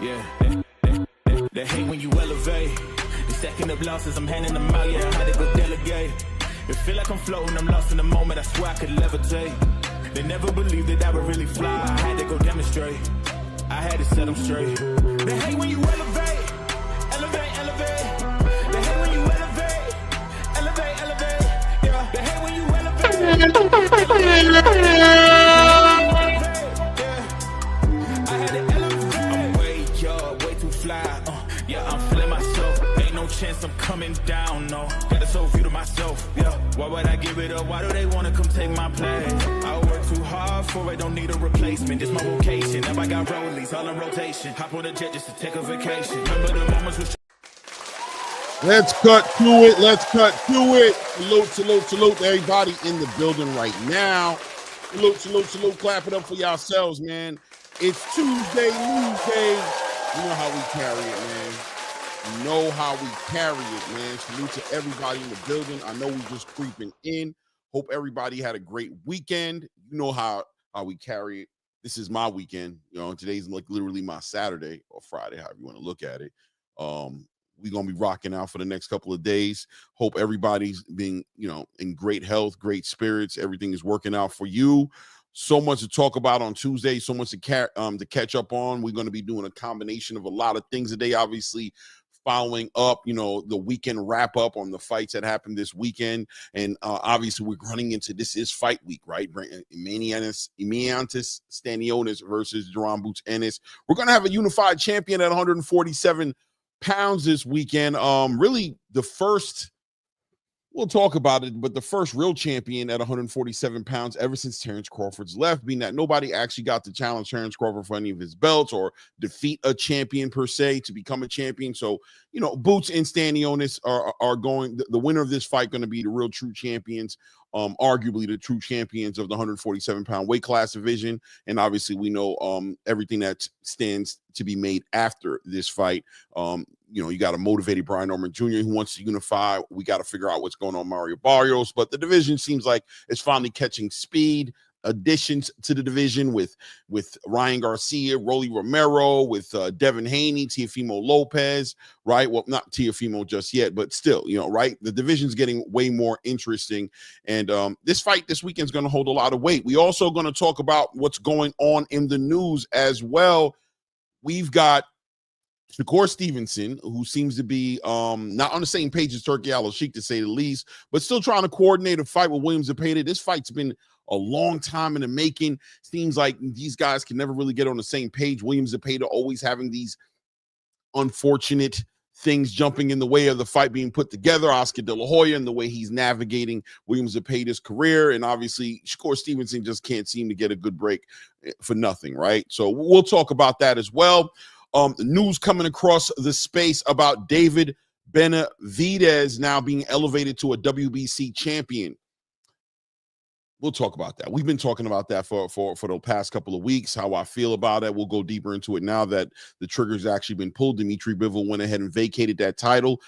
They hate when you elevate. They stacking up losses, I'm handing them out, yeah, I had to go delegate. It feel like I'm floating, I'm lost in the moment, I swear I could levitate. They never believed that I would really fly, I had to go demonstrate. I had to set them straight. They hate when you elevate. Elevate. They hate when you elevate. Elevate. Yeah, they hate when you elevate. I had to elevate. I'm way too fly. Yeah, I'm feeling myself. Ain't no chance I'm coming down, no. Got a soul view to myself, yeah. Why would I give it up? Why do they wanna come take my place? I work too hard for it, don't need a replacement. This my vocation. Now I got rollies all in rotation. Hop on a jet just to take a vacation. Remember the moments with. Let's cut to it. Salute to everybody in the building right now. Salute. Clap it up for yourselves, man. It's Tuesday, News Day. You know how we carry it, man. Salute to everybody in the building. I know we just creeping in. Hope everybody had a great weekend. You know how we carry it. This is my weekend. You know, today's like literally my Saturday or Friday, however you want to look at it. We're going to be rocking out for the next couple of days. Hope everybody's being, in great health, great spirits. Everything is working out for you. So much to talk about on Tuesday, so much to catch up on. We're going to be doing a combination of a lot of things today, obviously following up, the weekend wrap up on the fights that happened this weekend. And obviously we're running into, this is fight week, right? Emeliantis Stanionis versus Duran Boots Ennis. We're going to have a unified champion at 147 pounds this weekend. Really the first, we'll talk about it, but the first real champion at 147 pounds ever since Terrence Crawford's left, being that nobody actually got to challenge Terrence Crawford for any of his belts or defeat a champion per se to become a champion. So, Boots and Stanionis are going, the winner of this fight going to be the real true champions, arguably the true champions of the 147-pound weight class division. And obviously we know everything that stands to be made after this fight. You got a motivated Brian Norman Jr. who wants to unify. We got to figure out what's going on Mario Barrios, but the division seems like it's finally catching speed. Additions to the division with Ryan Garcia, Rolly Romero, with Devin Haney, Teofimo Lopez, right? Well, not Teofimo just yet, but still, right? The division's getting way more interesting. And this fight this weekend is going to hold a lot of weight. We also going to talk about what's going on in the news as well. We've got Shakur Stevenson, who seems to be not on the same page as Turki Al-Sheikh, to say the least, but still trying to coordinate a fight with William Zepeda. This fight's been a long time in the making. Seems like these guys can never really get on the same page. William Zepeda always having these unfortunate things jumping in the way of the fight being put together. Oscar De La Hoya and the way he's navigating William Zepeda's career. And obviously Shakur Stevenson just can't seem to get a good break for nothing, right? So we'll talk about that as well. News coming across the space about David Benavidez now being elevated to a WBC champion. We'll talk about that. We've been talking about that for the past couple of weeks, how I feel about it. We'll go deeper into it now that the trigger's actually been pulled. Dimitri Bivol went ahead and vacated that title.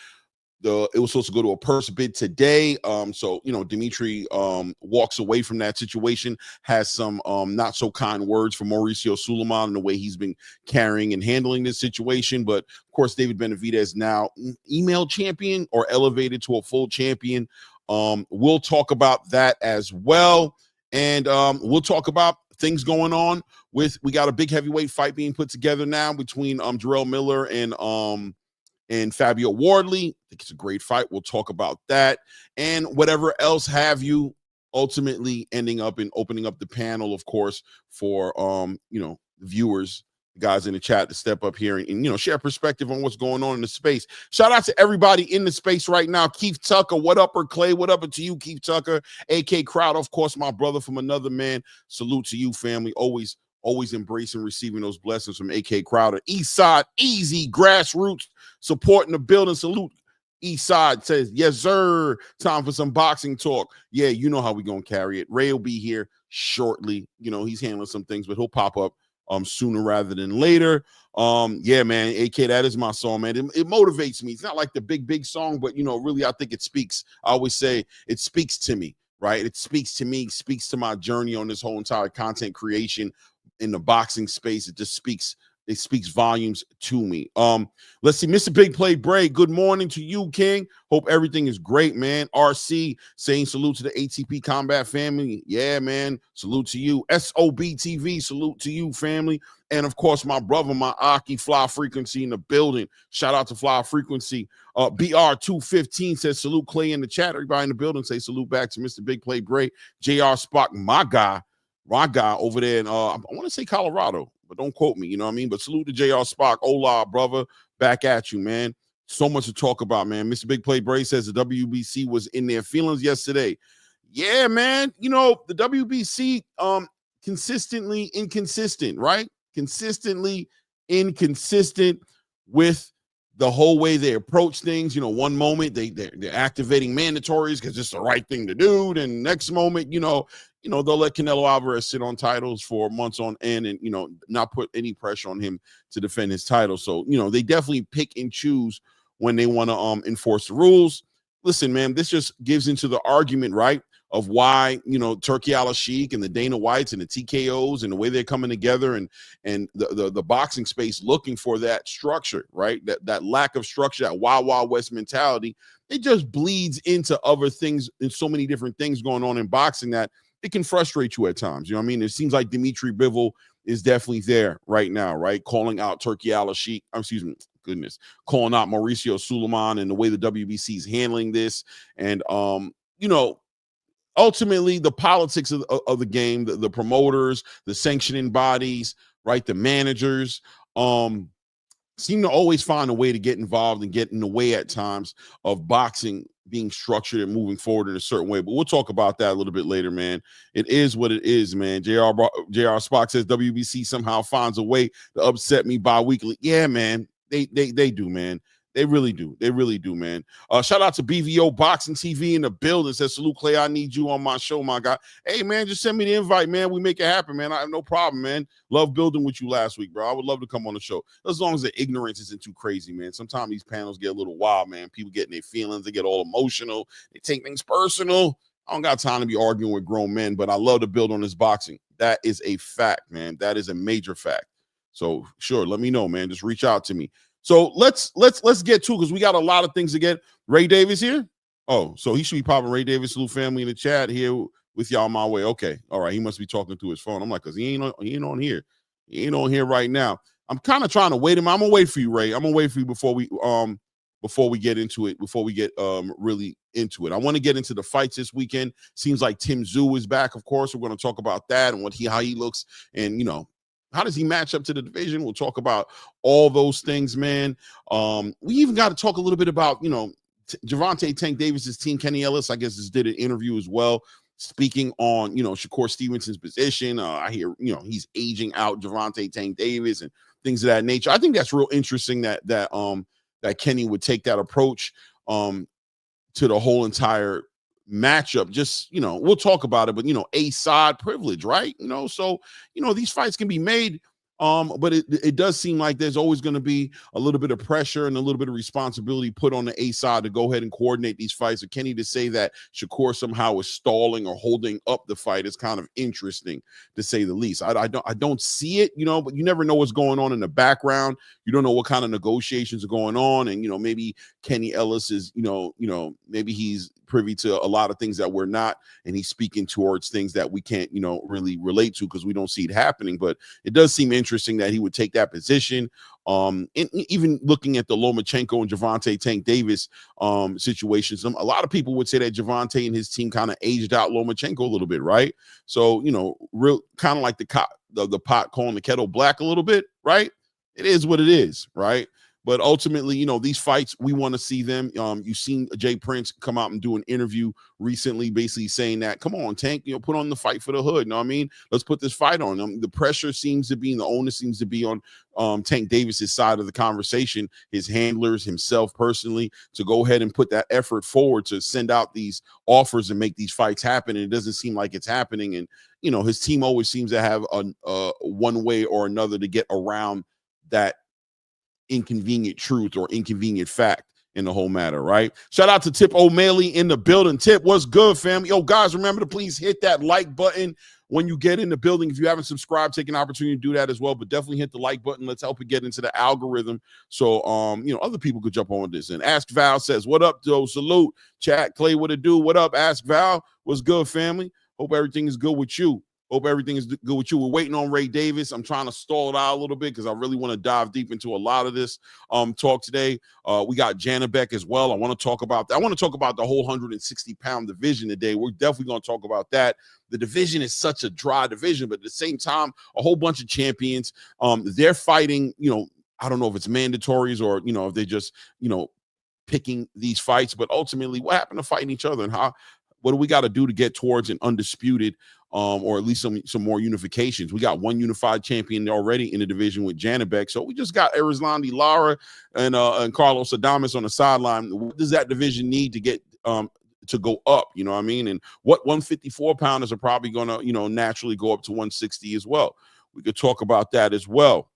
It was supposed to go to a purse bid today. So Dimitri walks away from that situation, has some not so kind words for Mauricio Sulaiman and the way he's been carrying and handling this situation. But of course, David Benavidez now email champion or elevated to a full champion. We'll talk about that as well. And we'll talk about things going on we got a big heavyweight fight being put together now between Jarrell Miller and Fabio Wardley. I think it's a great fight. We'll talk about that and whatever else have you, ultimately ending up in opening up the panel, of course, for the viewers, the guys in the chat, to step up here and share perspective on what's going on in the space. Shout out to everybody in the space right now. Keith Tucker, what up, Clay? What up to you, Keith Tucker? AK Crowd, of course, my brother from another man. Salute to you, family. Always embracing receiving those blessings from AK Crowder. Eastside, easy, grassroots, supporting the building. Salute. Eastside says, yes, sir. Time for some boxing talk. Yeah, you know how we going to carry it. Ray will be here shortly. He's handling some things, but he'll pop up sooner rather than later. Yeah, man, AK, that is my song, man. It motivates me. It's not like the big song, but, really, I think it speaks. I always say it speaks to me, right? It speaks to me, speaks to my journey on this whole entire content creation in the boxing space. It just speaks it speaks volumes to me. Let's see, Mr. Big Play Bray. Good morning to you, King. Hope everything is great, man. RC saying salute to the ATP Combat family. Yeah, man. Salute to you. SOB TV. Salute to you, family. And of course, my brother, my Aki, Fly Frequency in the building. Shout out to Fly Frequency. BR215 says salute Clay in the chat. Everybody in the building say salute back to Mr. Big Play Bray. JR Spock, my guy over there in I want to say Colorado, but don't quote me, you know what I mean? But salute to JR Spock. Hola, brother. Back at you, man. So much to talk about, man. Mr. Big Play Bray says the WBC was in their feelings yesterday. Yeah, man. You know, the WBC consistently inconsistent, right? Consistently inconsistent with the whole way they approach things. You know, one moment they're activating mandatories because it's the right thing to do. Then next moment, you know, they'll let Canelo Alvarez sit on titles for months on end and, you know, not put any pressure on him to defend his title. So, you know, they definitely pick and choose when they want to enforce the rules. Listen, man, this just gives into the argument, right, of why, you know, Turki Al-Sheikh and the Dana Whites and the TKOs and the way they're coming together and the boxing space looking for that structure, right? That lack of structure, that Wild Wild West mentality, it just bleeds into other things and so many different things going on in boxing that it can frustrate you at times. You know what I mean? It seems like Dimitri Bivol is definitely there right now, right? Calling out Turki Al-Sheikh, calling out Mauricio Suleiman and the way the WBC is handling this. And, you know, ultimately the politics of the game, the promoters, the sanctioning bodies, right, the managers, seem to always find a way to get involved and get in the way at times of boxing being structured and moving forward in a certain way. But we'll talk about that a little bit later, man. It is what it is, man. JR Spock says WBC somehow finds a way to upset me bi-weekly. Yeah, man. They do, man. They really do. They really do, man. Shout out to BVO Boxing TV in the building. Says, salute, Clay. I need you on my show, my guy. Hey, man, just send me the invite, man. We make it happen, man. I have no problem, man. Love building with you last week, bro. I would love to come on the show. As long as the ignorance isn't too crazy, man. Sometimes these panels get a little wild, man. People get in their feelings. They get all emotional. They take things personal. I don't got time to be arguing with grown men, but I love to build on this boxing. That is a fact, man. That is a major fact. So, sure, let me know, man. Just reach out to me. So let's get to it because we got a lot of things to get. Ray Davis here? Oh, so he should be popping Ray Davis, little family in the chat here with y'all my way. Okay. All right. He must be talking through his phone. I'm like, because he ain't on here. He ain't on here right now. I'm kind of trying to wait him. I'm gonna wait for you, Ray. I'm gonna wait for you before we get into it, before we get really into it. I want to get into the fights this weekend. Seems like Tszyu is back, of course. We're going to talk about that and how he looks, and, you know, how does he match up to the division? We'll talk about all those things, man. We even got to talk a little bit about, you know, Gervonta Tank Davis's team. Kenny Ellis, I guess, just did an interview as well, speaking on, you know, Shakur Stevenson's position. I hear, you know, he's aging out Gervonta Tank Davis and things of that nature. I think that's real interesting that Kenny would take that approach to the whole entire matchup. Just, you know, we'll talk about it, but, you know, a side privilege, right? You know, so, you know, these fights can be made, but it does seem like there's always going to be a little bit of pressure and a little bit of responsibility put on the A side to go ahead and coordinate these fights. So Kenny to say that Shakur somehow is stalling or holding up the fight is kind of interesting, to say the least. I don't see it, you know, but you never know what's going on in the background. You don't know what kind of negotiations are going on, and, you know, maybe Kenny Ellis is, you know, maybe he's privy to a lot of things that we're not, and he's speaking towards things that we can't, you know, really relate to because we don't see it happening. But it does seem interesting that he would take that position. And even looking at the Lomachenko and Gervonta Tank Davis situations, a lot of people would say that Gervonta and his team kind of aged out Lomachenko a little bit, right? So, you know, real kind of like the pot calling the kettle black a little bit, right? It is what it is, right? But ultimately, you know, these fights, we want to see them. You've seen Jay Prince come out and do an interview recently, basically saying that, come on, Tank, you know, put on the fight for the hood. You know what I mean? Let's put this fight on. The pressure seems to be, and the onus seems to be on Tank Davis's side of the conversation, his handlers, himself personally, to go ahead and put that effort forward to send out these offers and make these fights happen. And it doesn't seem like it's happening. And, you know, his team always seems to have one way or another to get around that inconvenient truth or inconvenient fact. in the whole matter, right? Shout out to Tip O'Malley in the building. Tip, what's good, fam? Yo, guys, remember to please hit that like button when you get in the building. If you haven't subscribed, take an opportunity to do that as well, but definitely hit the like button. Let's help it get into the algorithm so, other people could jump on this. And Ask Val says, what up, Joe? Salute. Chat, Clay, what it do? What up, Ask Val? What's good, family? Hope everything is good with you. Hope everything is good with you. We're waiting on Ray Davis. I'm trying to stall it out a little bit because I really want to dive deep into a lot of this talk today. We got Janabek as well. I want to talk about that. I want to talk about the whole 160-pound division today. We're definitely going to talk about that. The division is such a dry division, but at the same time, a whole bunch of champions. They're fighting, I don't know if it's mandatories or, if they just, picking these fights, but ultimately what happened to fighting each other and what do we got to do to get towards an undisputed or at least some more unifications? We got one unified champion already in the division with Janabek. So we just got Erizlandi Lara and Carlos Adames on the sideline. What does that division need to get to go up? You know what I mean? And what 154-pounders are probably going to, naturally go up to 160 as well. We could talk about that as well.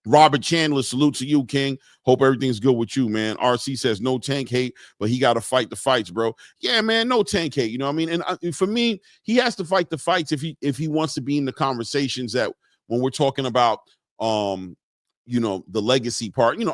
Robert Chandler, salute to you, King. Hope everything's good with you, man. RC says no Tank hate, but he got to fight the fights, bro. Yeah, man, no Tank hate. You know what I mean? And for me, he has to fight the fights if he wants to be in the conversations that when we're talking about the legacy part. And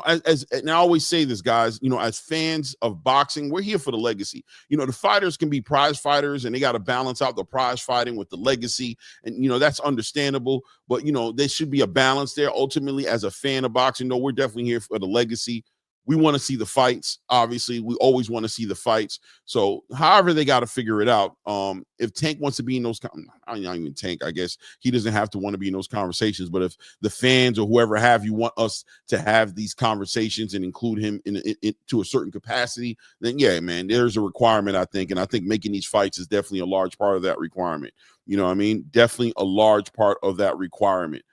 I always say this, guys, as fans of boxing, we're here for the legacy. The fighters can be prize fighters and they got to balance out the prize fighting with the legacy. And, that's understandable, but, there should be a balance there. Ultimately, as a fan of boxing, we're definitely here for the legacy. We want to see the fights. Obviously, we always want to see the fights. So however they got to figure it out. If Tank wants to be in those, not even Tank, I guess he doesn't have to want to be in those conversations. But if the fans or whoever have you want us to have these conversations and include him in to a certain capacity, then yeah, man, there's a requirement, I think. And I think making these fights is definitely a large part of that requirement. You know what I mean? Definitely a large part of that requirement.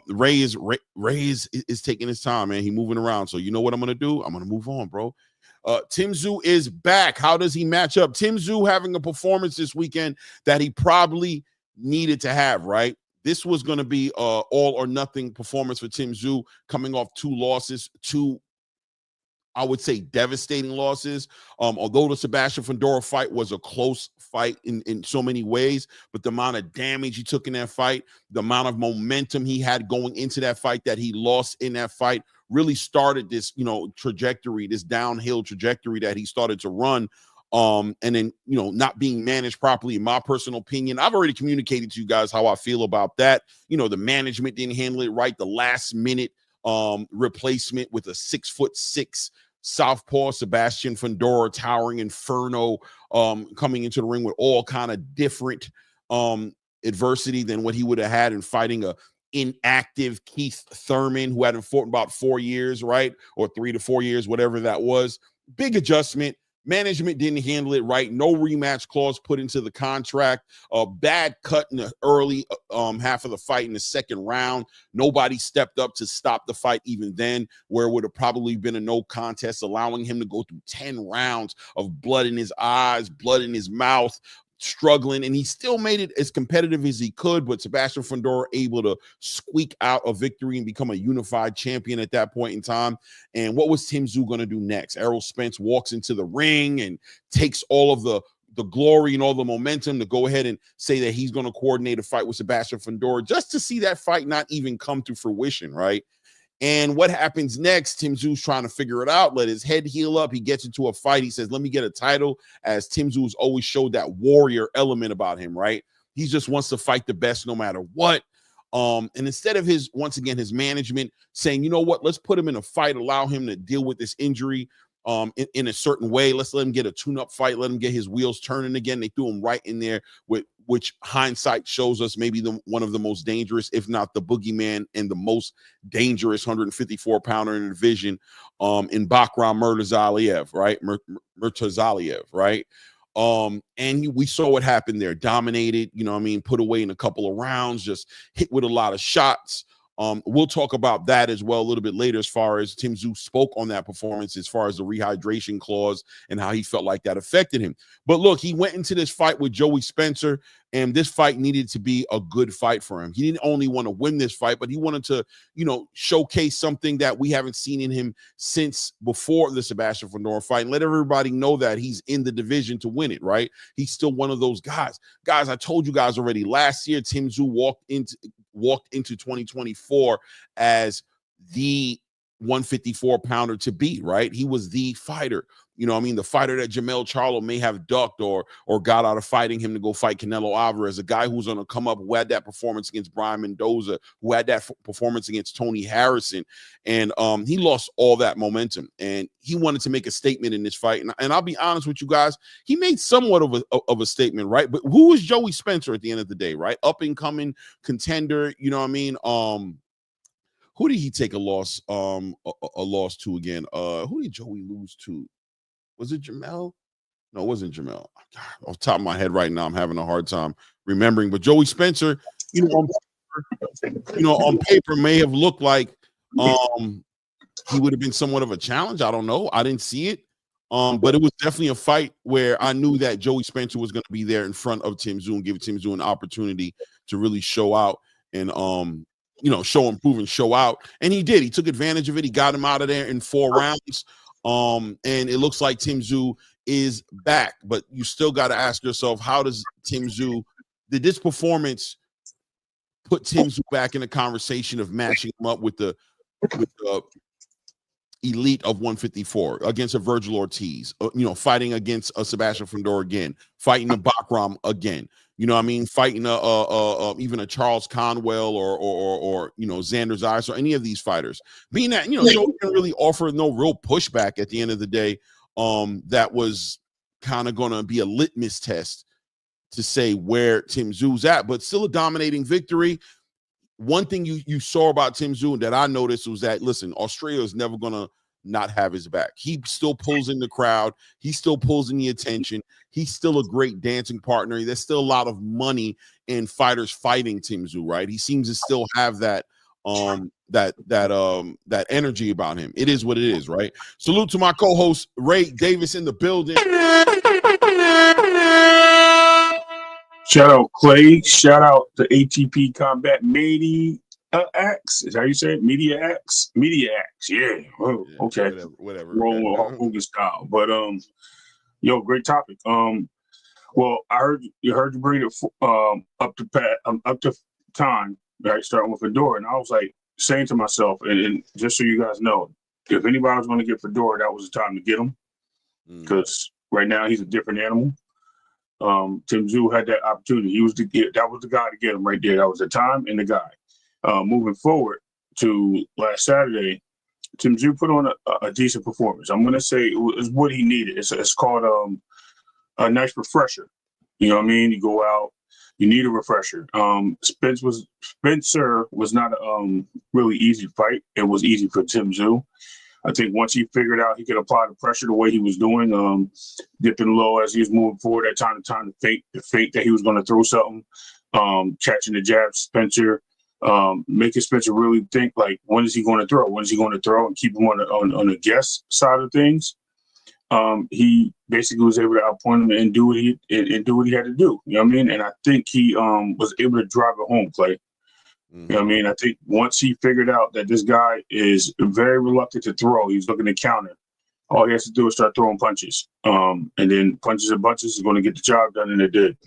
Ray is taking his time, man. He moving around. So you know what I'm gonna do? I'm gonna move on, bro. Tszyu is back. How does he match up? Tszyu having a performance this weekend that he probably needed to have, right? This was gonna be all or nothing performance for Tszyu, coming off two losses, I would say devastating losses. Although the Sebastian Fundora fight was a close fight in so many ways, but the amount of damage he took in that fight, the amount of momentum he had going into that fight that he lost in that fight really started this, trajectory, this downhill trajectory that he started to run. And then, not being managed properly, in my personal opinion. I've already communicated to you guys how I feel about that. The management didn't handle it right. The last minute replacement with a 6'6" southpaw Sebastian Fundora, towering inferno, coming into the ring with all kind of different adversity than what he would have had in fighting a inactive Keith Thurman, who hadn't fought in about 4 years, right? Or 3 to 4 years, whatever that was. Big adjustment. Management didn't handle it right. No rematch clause put into the contract. A bad cut in the early half of the fight in the second round. Nobody stepped up to stop the fight even then, where it would have probably been a no contest, allowing him to go through 10 rounds of blood in his eyes, blood in his mouth, struggling, and he still made it as competitive as he could. But Sebastian Fundora able to squeak out a victory and become a unified champion at that point in time. And what was Tszyu going to do next? Errol Spence walks into the ring and takes all of the glory and all the momentum to go ahead and say that he's going to coordinate a fight with Sebastian Fundora, just to see that fight not even come to fruition, right? And what happens next? Tszyu's trying to figure it out, let his head heal up. He gets into a fight. He says, let me get a title, as Tszyu's always showed that warrior element about him, right? He just wants to fight the best no matter what. And instead of his management saying, you know what, let's put him in a fight, allow him to deal with this injury in a certain way. Let's let him get a tune-up fight. Let him get his wheels turning again. They threw him right in there with which hindsight shows us maybe one of the most dangerous, if not the boogeyman, and the most dangerous 154-pounder in the division in Bakram Murtazaliev, right? Murtazaliev, right? And we saw what happened there. Dominated, put away in a couple of rounds, just hit with a lot of shots. We'll talk about that as well a little bit later, as far as Tim Tszyu spoke on that performance, as far as the rehydration clause and how he felt like that affected him. But look, he went into this fight with Joey Spencer, and this fight needed to be a good fight for him. He didn't only want to win this fight, but he wanted to, showcase something that we haven't seen in him since before the Sebastian Fundora fight, and let everybody know that he's in the division to win it, right? He's still one of those guys. Guys, I told you guys already, last year, Tim Tszyu walked into 2024 as the 154-pounder to beat, right? He was the fighter. The fighter that Jermell Charlo may have ducked or got out of fighting him to go fight Canelo Alvarez, a guy who's going to come up, who had that performance against Brian Mendoza, who had that performance against Tony Harrison. And he lost all that momentum, and he wanted to make a statement in this fight. And I'll be honest with you guys, he made somewhat of a statement, right? But who is Joey Spencer at the end of the day, right? Up and coming contender, you know what I mean? Who did he take a loss to again? Who did Joey lose to? Was it Jermell? No, it wasn't Jermell. Off the top of my head right now, I'm having a hard time remembering. But Joey Spencer, on paper may have looked like he would have been somewhat of a challenge. I don't know. I didn't see it. But it was definitely a fight where I knew that Joey Spencer was going to be there in front of Tim Tszyu and give Tim Tszyu an opportunity to really show out and show and prove and show out. And he did. He took advantage of it. He got him out of there in 4 rounds. And it looks like Tim Tszyu is back, but you still got to ask yourself, how does Tim Tszyu, did this performance put Tim Tszyu back in the conversation of matching him up with the elite of 154 against a Virgil Ortiz, fighting against a Sebastian Fundora again, fighting a Bakram again, fighting even a Charles Conwell or Xander Zayas or any of these fighters, being that, Joe didn't really offer no real pushback at the end of the day. That was kind of going to be a litmus test to say where Tim Tszyu's at, but still a dominating victory. One thing you saw about Tim Tszyu that I noticed was that, listen, Australia is never going to not have his back. He still pulls in the crowd. He still pulls in the attention. He's still a great dancing partner. There's still a lot of money in fighters fighting Tim Tszyu, right? He seems to still have that energy about him. It is what it is, right? Salute to my co-host Ray Davis in the building. Shout out Clay. Shout out to ATP Combat Media X. Is that how you say it? Media X. Yeah. Oh, okay. Whatever. Rolling with Hogan style. But great topic. Well, I heard you bring it up to time, right? Starting with Fedora, and I was like saying to myself, and just so you guys know, if anybody was going to get Fedora, that was the time to get him, because right now he's a different animal. Tim Tszyu had that opportunity. That was the guy to get him right there. That was the time and the guy. Moving forward to last Saturday, Tim Tszyu put on a decent performance. I'm going to say it was what he needed. It's called a nice refresher. You know what I mean? You go out, you need a refresher. Spencer was not a really easy fight. It was easy for Tim Tszyu. I think once he figured out he could apply the pressure the way he was doing, dipping low as he was moving forward at time to time, the fake that he was going to throw something, catching the jab, Spencer, making Spencer really think, like, when is he going to throw? When is he going to throw? And keep him on the guess side of things. He basically was able to outpoint him and do what he had to do. You know what I mean? And I think he was able to drive it home, Clay. You know what I mean? I think once he figured out that this guy is very reluctant to throw, he's looking to counter. All he has to do is start throwing punches. And then punches and bunches is going to get the job done, and it did.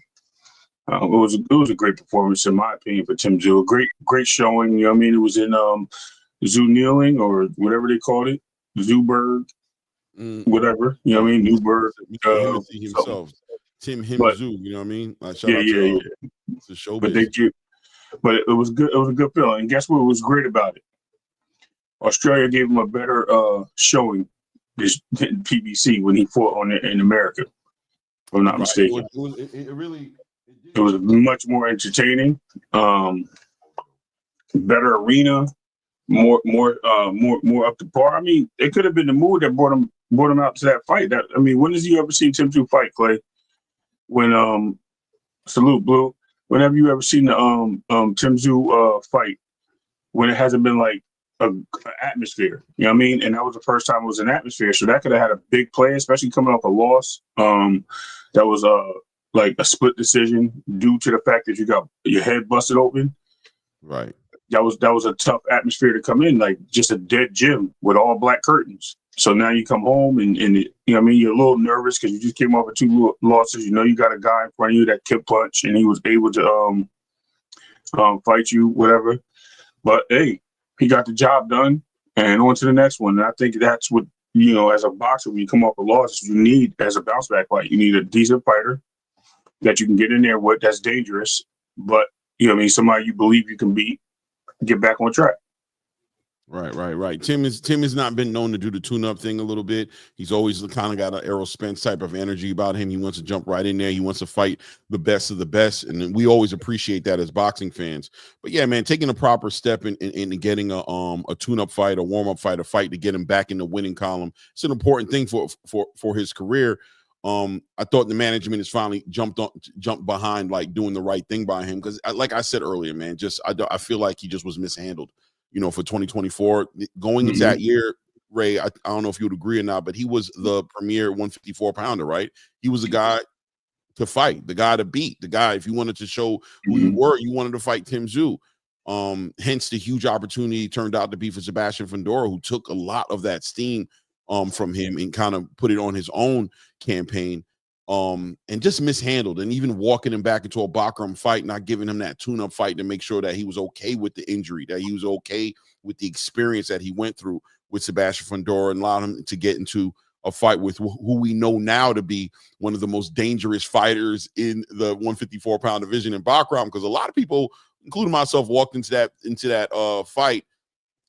It was a great performance, in my opinion, for Tim Tszyu. Great showing. You know what I mean? It was in Tszyu kneeling, or whatever they called it, Tszyu-berg, whatever. You know what I mean? Newberg. Himself. Tim Tszyu, you know what I mean? Shout out to the show. But it was good. It was a good feeling. And guess what was great about it? Australia gave him a better showing than PBC when he fought in America, if I'm not mistaken. It was much more entertaining, better arena, more up to par. I mean, it could have been the mood that brought him out to that fight. When has you ever seen Tim Tszyu fight, Clay? When Salute Blue. Whenever you ever seen the Tim Tszyu fight, when it hasn't been like an atmosphere. You know what I mean? And that was the first time it was an atmosphere. So that could have had a big play, especially coming off a loss. That was like a split decision due to the fact that you got your head busted open. Right. That was a tough atmosphere to come in, like just a dead gym with all black curtains. So now you come home and you know what I mean, you're a little nervous because you just came off of 2 losses. You know you got a guy in front of you that can punch, and he was able to fight you, whatever. But hey, he got the job done, and on to the next one. And I think that's what, you know, as a boxer, when you come off a loss, you need as a bounce back fight. You need a decent fighter that you can get in there with that's dangerous, but you know what I mean, somebody you believe you can beat, get back on track. Right. Tim has not been known to do the tune-up thing a little bit. He's always kind of got an Errol Spence type of energy about him. He wants to jump right in there. He wants to fight the best of the best, and we always appreciate that as boxing fans. But yeah, man, taking a proper step in getting a tune-up fight, a warm-up fight, a fight to get him back in the winning column. It's an important thing for his career. I thought the management has finally jumped behind, like doing the right thing by him, because like I said earlier, man, I feel like he just was mishandled. You know, for 2024, going into that year, Ray, I don't know if you would agree or not, but he was the premier 154 pounder, right? He was the guy to fight, the guy to beat, the guy, if you wanted to show who you were, you wanted to fight Tim Tszyu. Hence the huge opportunity turned out to be for Sebastian Fundora, who took a lot of that steam from him and kind of put it on his own campaign. And just mishandled, and even walking him back into a Bakram fight, not giving him that tune-up fight to make sure that he was okay with the injury, that he was okay with the experience that he went through with Sebastian Fundora, and allowed him to get into a fight with who we know now to be one of the most dangerous fighters in the 154-pound division in Bakram, because a lot of people, including myself, walked into that fight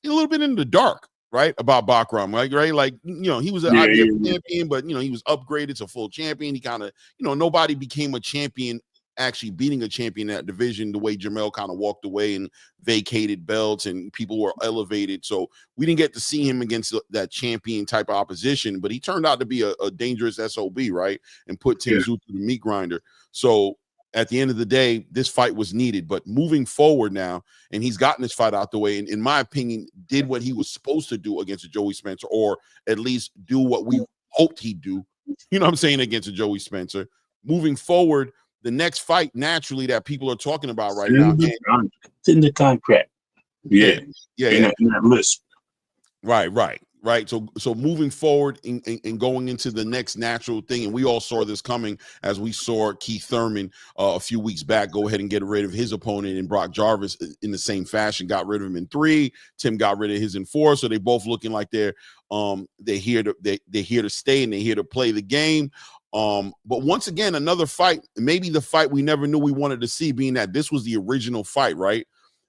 a little bit in the dark. Right, about Bakram, right? Like, you know, he was an IBF champion, but you know, he was upgraded to full champion. He kind of, you know, nobody became a champion actually beating a champion in that division the way Jamel kind of walked away and vacated belts, and people were elevated. So we didn't get to see him against that champion type of opposition, but he turned out to be a dangerous SOB, right? And put Tim Tszyu through the meat grinder. So at the end of the day, this fight was needed. But moving forward now, and he's gotten this fight out the way, and in my opinion, did what he was supposed to do against a Joey Spencer, or at least do what we hoped he'd do, you know what I'm saying, against a Joey Spencer. Moving forward, the next fight, naturally, that people are talking about right now. It's in the contract. Yeah. In that list. Right. So moving forward and going into the next natural thing, and we all saw this coming as we saw Keith Thurman a few weeks back go ahead and get rid of his opponent in Brock Jarvis in the same fashion, got rid of him in 3. Tim got rid of his in 4. So they both looking like they're here to stay, and they're here to play the game. But once again, another fight, maybe the fight we never knew we wanted to see, being that this was the original fight, right?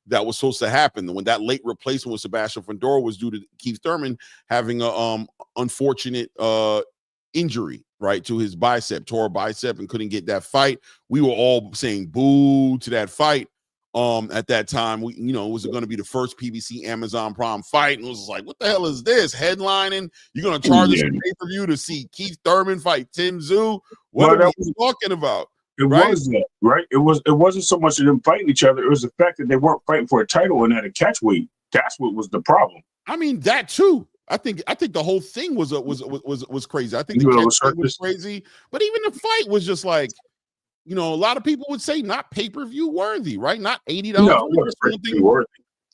That was supposed to happen when that late replacement with Sebastian Fundora was due to Keith Thurman having a unfortunate injury, right, to his bicep, tore a bicep, and couldn't get that fight. We were all saying boo to that fight. At that time, was it going to be the first PBC Amazon Prime fight? And it was like, what the hell is this? Headlining? You're going to charge us pay-per-view to see Keith Thurman fight Tim Tszyu? What are you talking about? It was that, right? It wasn't so much of them fighting each other. It was the fact that they weren't fighting for a title and at a catch weight. That's what was the problem. I mean, that too. I think the whole thing was crazy. I think the catch weight was crazy, but even the fight was just like, a lot of people would say not pay-per-view worthy, right? Not $80. No, worthy.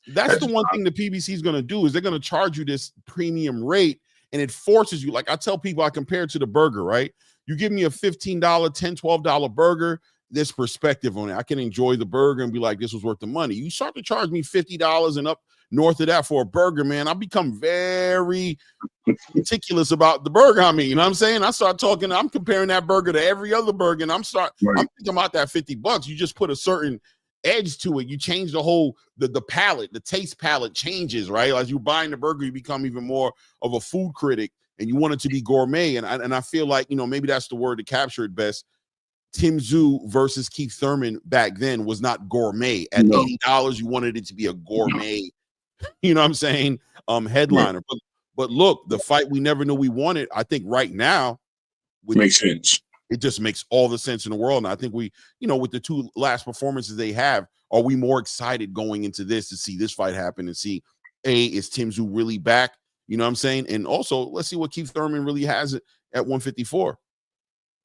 That's the one thing the PBC is going to do, is they're going to charge you this premium rate, and it forces you. Like I tell people, I compare it to the burger, right? You give me a $15, $10, $12 burger, there's perspective on it. I can enjoy the burger and be like, this was worth the money. You start to charge me $50 and up north of that for a burger, man, I become very meticulous about the burger. I mean, you know what I'm saying? I start talking, I'm comparing that burger to every other burger, and I'm thinking about that $50. You just put a certain edge to it. You change the whole, the palate, the taste palette changes, right? As you're buying the burger, you become even more of a food critic, and you want it to be gourmet. And I feel like, maybe that's the word to capture it best. Tim Tszyu versus Keith Thurman back then was not gourmet. At $80, you wanted it to be a gourmet, you know what I'm saying, headliner. But look, the fight we never knew we wanted, I think right now, makes sense. It just makes all the sense in the world. And I think we, with the 2 last performances they have, are we more excited going into this to see this fight happen and see, is Tim Tszyu really back? You know what I'm saying? And also, let's see what Keith Thurman really has at 154.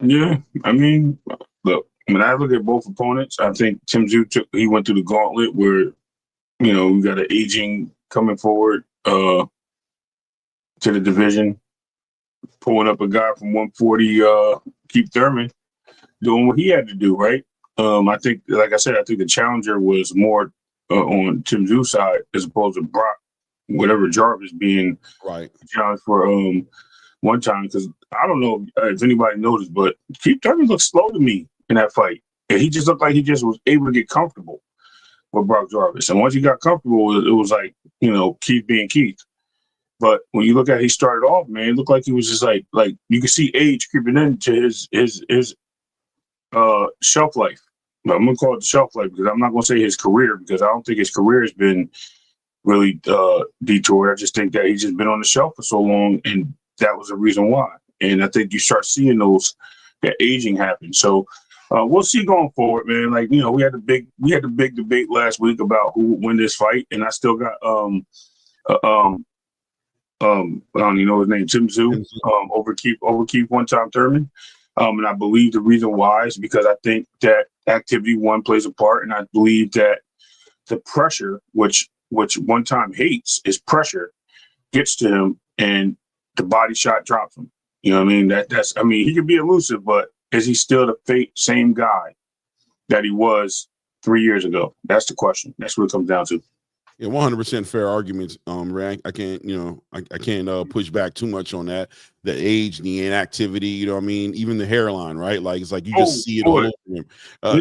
Yeah, I mean, look, when I look at both opponents, I think Tim Tszyu went through the gauntlet where, we got an aging coming forward to the division, pulling up a guy from 140, Keith Thurman, doing what he had to do, right? I think, like I said, I think the challenger was more on Tim Tszyu's side as opposed to Brock, whatever Jarvis being challenged for one time. Because I don't know if anybody noticed, but Keith Thurman looked slow to me in that fight. And he just looked like he just was able to get comfortable with Brock Jarvis. And once he got comfortable, it was like, Keith being Keith. But when you look at he started off, man, it looked like he was just like you could see age creeping into his shelf life. But I'm gonna call it the shelf life because I'm not gonna say his career because I don't think his career has been really detoured. I just think that he's just been on the shelf for so long, and that was the reason why. And I think you start seeing that aging happen. So we'll see going forward, man. Like we had the big debate last week about who would win this fight, and I still got I don't even know his name, Tim Tszyu, over Keith one-time Thurman. And I believe the reason why is because I think that activity one plays a part, and I believe that the pressure, which one time hates, is pressure, gets to him, and the body shot drops him. You know what I mean? He could be elusive, but is he still the same guy that he was 3 years ago? That's the question. That's what it comes down to. Yeah, 100% fair arguments, Ray. I can't, I can't push back too much on that. The age, the inactivity, even the hairline, right? Like it's like you just see it all over him.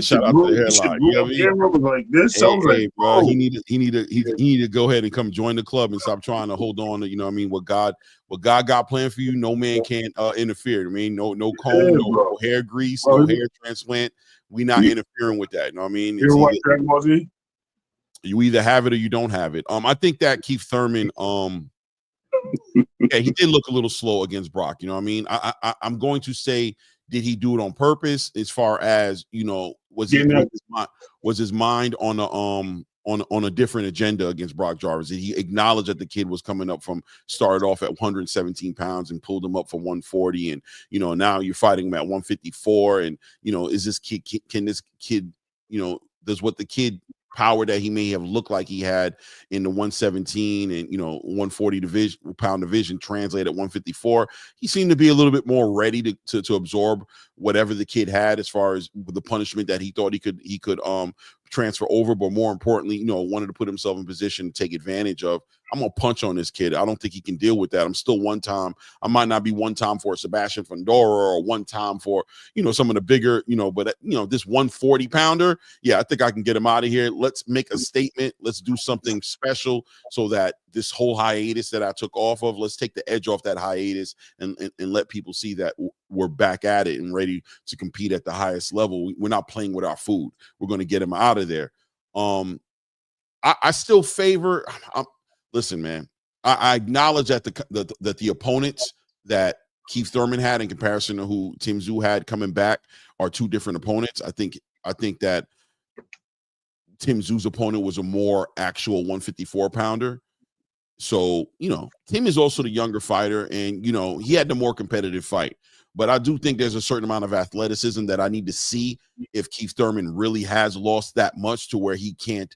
Shout out to the hairline. Camera was like this. Hey, bro, he need to go ahead and come join the club and stop trying to hold on to, what God got planned for you. No man can interfere. No comb, no hair grease, no hair transplant. We not interfering with that. You know what I mean? You're what Dragon Ball Z? You either have it or you don't have it. I think that Keith Thurman, he did look a little slow against Brock. You know what I mean? I'm going to say, did he do it on purpose? As far as was his mind on a different agenda against Brock Jarvis? Did he acknowledge that the kid was coming up started off at 117 pounds and pulled him up from 140, and now you're fighting him at 154, and is this kid? Can this kid? Does what the kid power that he may have looked like he had in the 117 and 140 pound division translate at 154? He seemed to be a little bit more ready to absorb whatever the kid had as far as the punishment that he thought he could transfer over, but more importantly, wanted to put himself in position to take advantage of. I'm gonna punch on this kid. I don't think he can deal with that. I'm still one time. I might not be one time for Sebastian Fundora or one time for some of the bigger, but this 140 pounder, yeah, I think I can get him out of here. Let's make a statement. Let's do something special so that this whole hiatus that I took off of, let's take the edge off that hiatus and let people see that we're back at it and ready to compete at the highest level. We're not playing with our food. We're going to get him out of there. I still favor. Listen, man. I acknowledge that the opponents that Keith Thurman had in comparison to who Tim Tszyu had coming back are two different opponents. I think that Tim Tszyu's opponent was a more actual 154 pounder. So, Tim is also the younger fighter, and, he had the more competitive fight. But I do think there's a certain amount of athleticism that I need to see if Keith Thurman really has lost that much to where he can't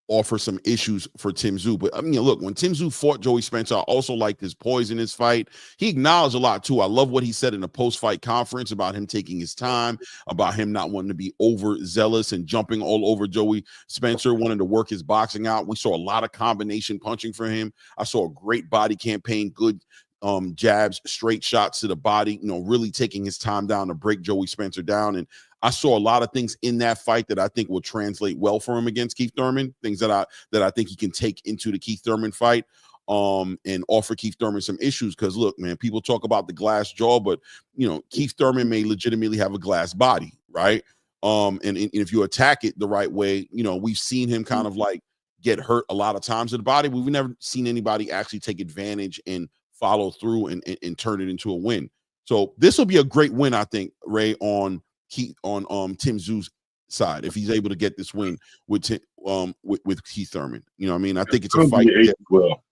offer some issues for Tim Tszyu. But look, when Tim Tszyu fought Joey Spencer, I also liked his poise in his fight. He acknowledged a lot too. I love what he said in the post-fight conference about him taking his time, about him not wanting to be overzealous and jumping all over Joey Spencer, wanting to work his boxing out. We saw a lot of combination punching for him. I saw a great body campaign, good jabs, straight shots to the body, really taking his time down to break Joey Spencer down. And I saw a lot of things in that fight that I think will translate well for him against Keith Thurman, things that I think he can take into the Keith Thurman fight and offer Keith Thurman some issues. Because look, man, people talk about the glass jaw, but Keith Thurman may legitimately have a glass body, right? And if you attack it the right way, we've seen him kind of like get hurt a lot of times in the body. We've never seen anybody actually take advantage and follow through and turn it into a win. So this will be a great win, I think, Ray, on Tim Tszyu's side if he's able to get this win with Keith Thurman. You know what I mean? I think it's It'll a fight. be well.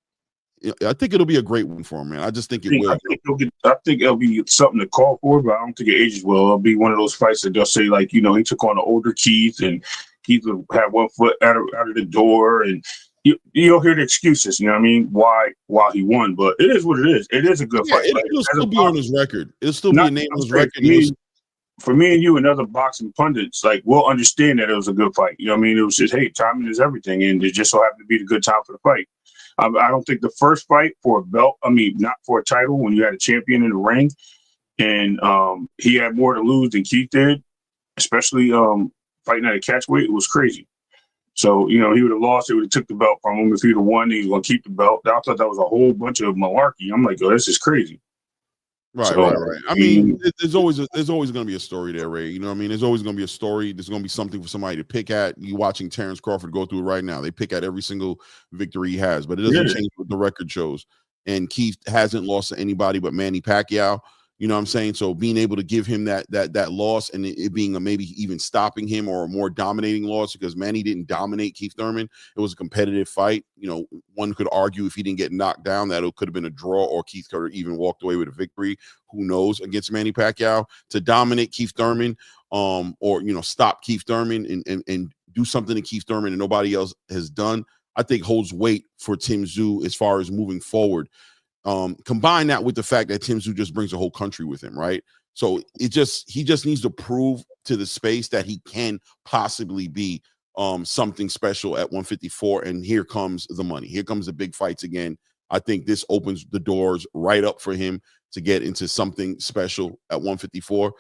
I think it'll be a great one for him, man. I just think it will. I think it'll be something to call for, but I don't think it ages well. It'll be one of those fights that they'll say, like, you know, he took on an older Keith, and Keith would have one foot out of the door, and you'll hear the excuses, you know what I mean, why he won. But it is what it is. It is a good fight. It'll still be on his record. It'll still be a name on his record. For me and you and other boxing pundits, like, we'll understand that it was a good fight. You know what I mean? It was just, hey, timing is everything, and it just so happened to be the good time for the fight. I don't think the first fight for a belt, not for a title, when you had a champion in the ring, and he had more to lose than Keith did, especially fighting at a catchweight, it was crazy. So, you know, he would have lost, he would have took the belt from him. If he would have won, he was going to keep the belt. I thought that was a whole bunch of malarkey. I'm like, oh, this is crazy. Right. I mean, there's always going to be a story there, Ray. You know what I mean? There's always going to be a story. There's going to be something for somebody to pick at. You watching Terrence Crawford go through it right now. They pick at every single victory he has, but it doesn't change what the record shows. And Keith hasn't lost to anybody but Manny Pacquiao. You know what I'm saying? So being able to give him that loss, and it being maybe even stopping him, or a more dominating loss, because Manny didn't dominate Keith Thurman. It was a competitive fight. You know, one could argue if he didn't get knocked down, that it could have been a draw, or Keith could have even walked away with a victory. Who knows, against Manny Pacquiao. To dominate Keith Thurman, or, you know, stop Keith Thurman and do something to Keith Thurman and nobody else has done, I think holds weight for Tim Tszyu as far as moving forward. Combine that with the fact that Tim Tszyu just brings a whole country with him, right? So he just needs to prove to the space that he can possibly be something special at 154. And here comes the money. Here comes the big fights again. I think this opens the doors right up for him to get into something special at 154.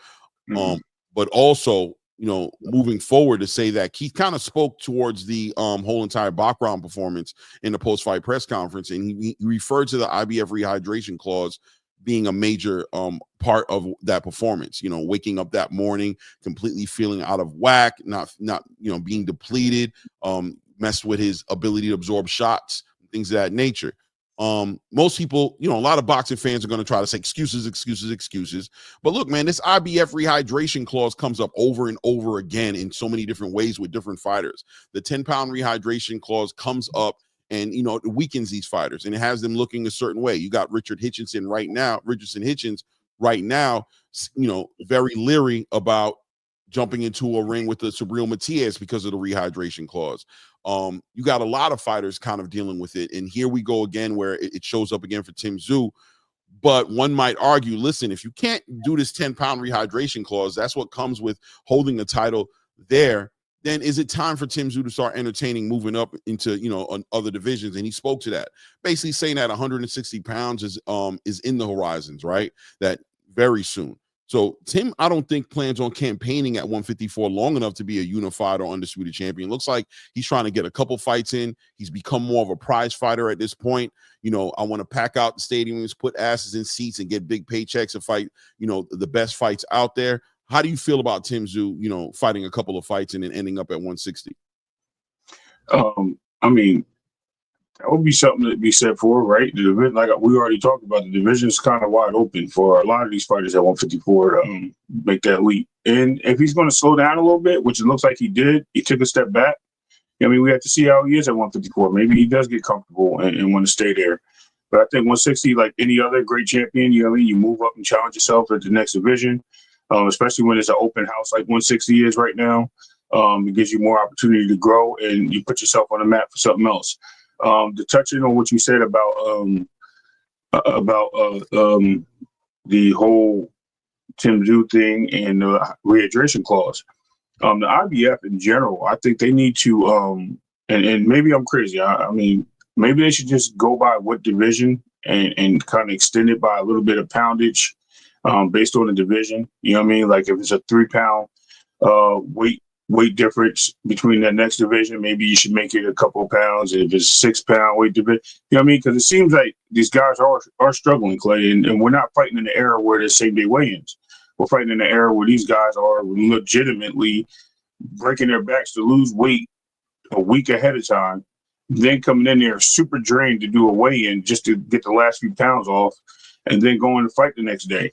But also, you know, moving forward, to say that Keith kind of spoke towards the whole entire background performance in the post-fight press conference, and he referred to the IBF rehydration clause being a major part of that performance. You know, waking up that morning completely feeling out of whack, not you know, being depleted, messed with his ability to absorb shots, things of that nature. Most people, you know, a lot of boxing fans are going to try to say excuses. But look, man, this IBF rehydration clause comes up over and over again in so many different ways with different fighters. The 10-pound rehydration clause comes up, and, you know, it weakens these fighters, and it has them looking a certain way. You got Richardson Hitchens right now, you know, very leery about jumping into a ring with the Subriel Matias because of the rehydration clause. You got a lot of fighters kind of dealing with it. And here we go again, where it shows up again for Tim Tszyu. But one might argue, listen, if you can't do this 10-pound rehydration clause, that's what comes with holding the title there, then is it time for Tim Tszyu to start entertaining moving up into, you know, other divisions? And he spoke to that, basically saying that 160 pounds is in the horizons, right? That very soon. So Tim, I don't think, plans on campaigning at 154 long enough to be a unified or undisputed champion. Looks like he's trying to get a couple fights in. He's become more of a prize fighter at this point. You know, I want to pack out the stadiums, put asses in seats, and get big paychecks and fight, you know, the best fights out there. How do you feel about Tim Tszyu, you know, fighting a couple of fights and then ending up at 160? I mean, that would be something to be said for, right? The division, like we already talked about, the division is kind of wide open for a lot of these fighters at 154 to make that leap. And if he's going to slow down a little bit, which it looks like he did, he took a step back. I mean, we have to see how he is at 154. Maybe he does get comfortable and want to stay there. But I think 160, like any other great champion, you know what I mean, you move up and challenge yourself at the next division, especially when it's an open house like 160 is right now. It gives you more opportunity to grow, and you put yourself on the map for something else. To touch in on what you said about the whole Tim Tszyu thing and the rehydration clause, the IBF in general, I think they need to, and maybe I'm crazy. I mean, maybe they should just go by what division and kind of extend it by a little bit of poundage based on the division. You know what I mean? Like if it's a 3-pound weight difference between that next division, maybe you should make it a couple of pounds. If it's 6-pound weight division, you know what I mean? Because it seems like these guys are struggling, Clay, and we're not fighting in the era where there's same-day weigh-ins. We're fighting in the era where these guys are legitimately breaking their backs to lose weight a week ahead of time, then coming in there super drained to do a weigh-in just to get the last few pounds off, and then going to fight the next day.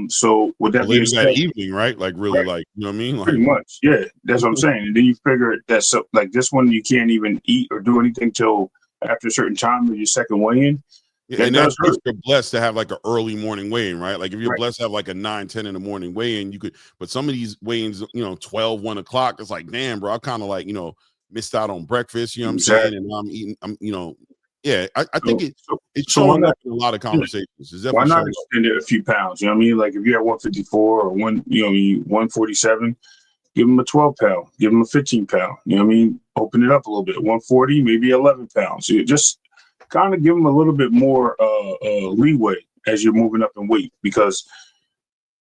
So with that being said, that evening, right? Like really, right, like, you know what I mean? Like, pretty much, yeah. That's what I'm saying. And then you figure that like this one, you can't even eat or do anything till after a certain time of your second weigh-in. yeah, and that's if you're blessed to have like an early morning weigh-in, right? Like if you're Right. blessed to have like a 9-10 in the morning weigh-in, you could. But some of these weigh-ins, 12, 1 o'clock, it's like, damn, bro, I kind of like, missed out on breakfast. You know what I'm saying? And I'm eating. Yeah, I think it's showing up in a lot of conversations. It's Why definitely not showing up. extend it a few pounds? You know what I mean? Like if you're at 154 or 147, give them a 12 pound, give them a 15 pound. You know what I mean? Open it up a little bit. 140, maybe 11 pounds. So you just kind of give them a little bit more leeway as you're moving up in weight, because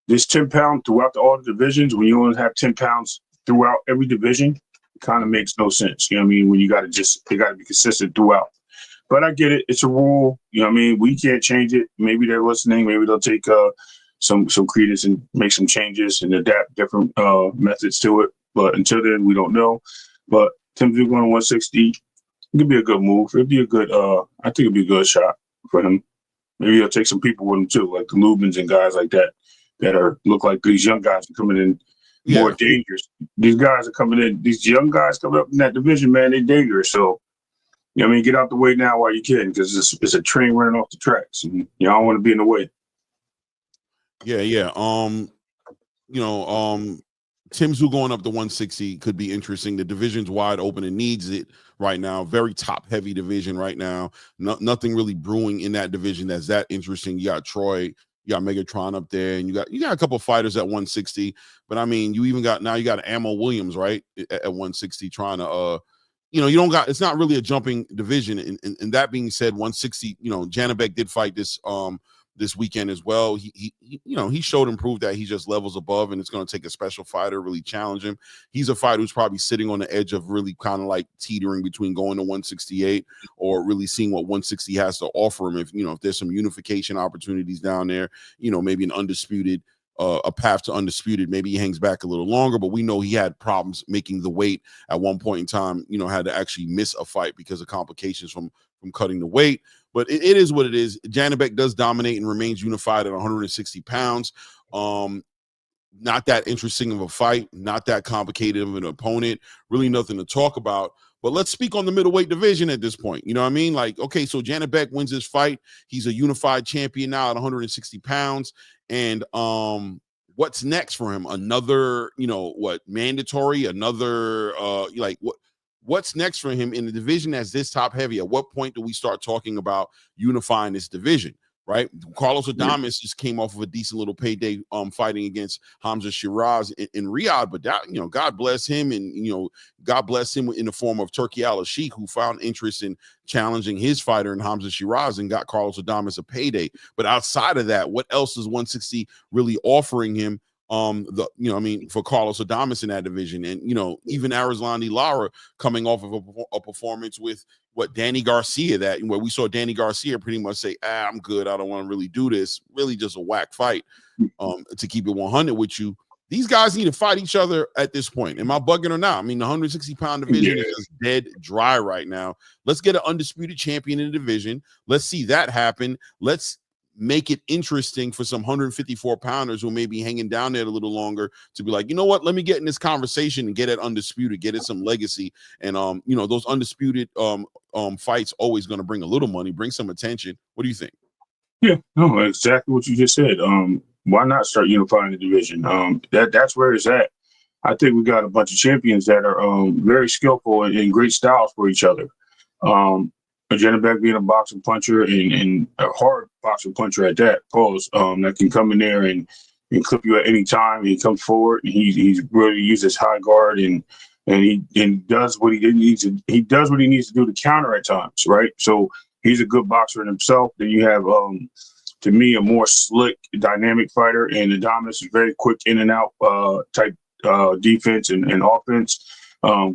this 10 pound throughout all the divisions, when you only have 10 pounds throughout every division, it kind of makes no sense. You know what I mean? When you got to be consistent throughout. But I get it. It's a rule. You know what I mean? We can't change it. Maybe they're listening. Maybe they'll take some credence and make some changes and adapt different methods to it. But until then, we don't know. But Tszyu going to 160, it could be a good move. It'd be a good, I think it'd be a good shot for him. Maybe he'll take some people with him too, like the Lubins and guys like that look like these young guys are coming in more dangerous. These guys are coming in. These young guys coming up in that division, man, they're dangerous. So, you know what I mean, get out the way now while you can, because it's a train running off the tracks, and you don't want to be in the way. Yeah. Tszyu going up to 160 could be interesting. The division's wide open and needs it right now. Very top heavy division right now. Nothing really brewing in that division that's that interesting. You got Troy, you got Megatron up there, and you got a couple of fighters at 160. But I mean, you got Ammo Williams right at 160 trying to you don't got, it's not really a jumping division. And that being said, 160, Janabek did fight this weekend as well. He showed and proved that he just levels above, and it's going to take a special fighter to really challenge him. He's a fighter who's probably sitting on the edge of really kind of like teetering between going to 168 or really seeing what 160 has to offer him. If there's some unification opportunities down there, maybe an undisputed, a path to undisputed, maybe he hangs back a little longer, but we know he had problems making the weight at one point in time, had to actually miss a fight because of complications from cutting the weight. But it is what it is. Janabek does dominate and remains unified at 160 pounds. Not that interesting of a fight, not that complicated of an opponent, really nothing to talk about. But let's speak on the middleweight division at this point. You know what I mean? Like, okay, so Janabek wins this fight. He's a unified champion now at 160 pounds. And what's next for him? Another, mandatory, another, what's next for him in the division that's this top heavy? At what point do we start talking about unifying this division? Right, Carlos Adames just came off of a decent little payday fighting against Hamza Shiraz in Riyadh, but that, God bless him, and God bless him in the form of Turki Al-Sheikh, who found interest in challenging his fighter in Hamza Shiraz and got Carlos Adames a payday. But outside of that, what else is 160 really offering him? For Carlos Adames in that division, and even Arizlandi Lara coming off of a performance with Danny Garcia, where we saw Danny Garcia pretty much say, I'm good, I don't want to really do this, really just a whack fight. To keep it 100 with you, these guys need to fight each other at this point. Am I bugging or not? I mean, the 160-pound division is just dead dry right now. Let's get an undisputed champion in the division. Let's see that happen. Let's make it interesting for some 154-pounders who may be hanging down there a little longer to be like, you know what, let me get in this conversation and get it undisputed, get it some legacy. And those undisputed fights always going to bring a little money, bring some attention. What do you think? Yeah, no, exactly what you just said. Why not start unifying the division? That's where it's at. I think we got a bunch of champions that are very skillful and great styles for each other. Janabek being a boxing puncher and a hard boxing puncher at that, that can come in there and clip you at any time. He comes forward and he's really uses high guard and he does what he needs to. He does what he needs to do to counter at times, right? So he's a good boxer in himself. Then you have, to me, a more slick, dynamic fighter, and Adames is very quick in and out type defense and offense.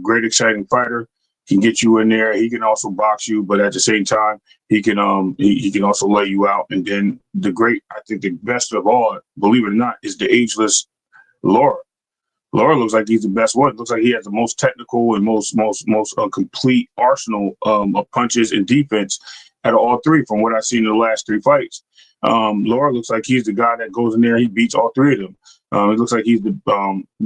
Great, exciting fighter. Can get you in there. He can also box you, but at the same time, he can he can also lay you out. And then I think the best of all, believe it or not, is the ageless Lara. Lara looks like he's the best one. Looks like he has the most technical and most complete arsenal of punches and defense out of all three from what I've seen in the last three fights. Laura looks like he's the guy that goes in there. He beats all three of them. It looks like he's the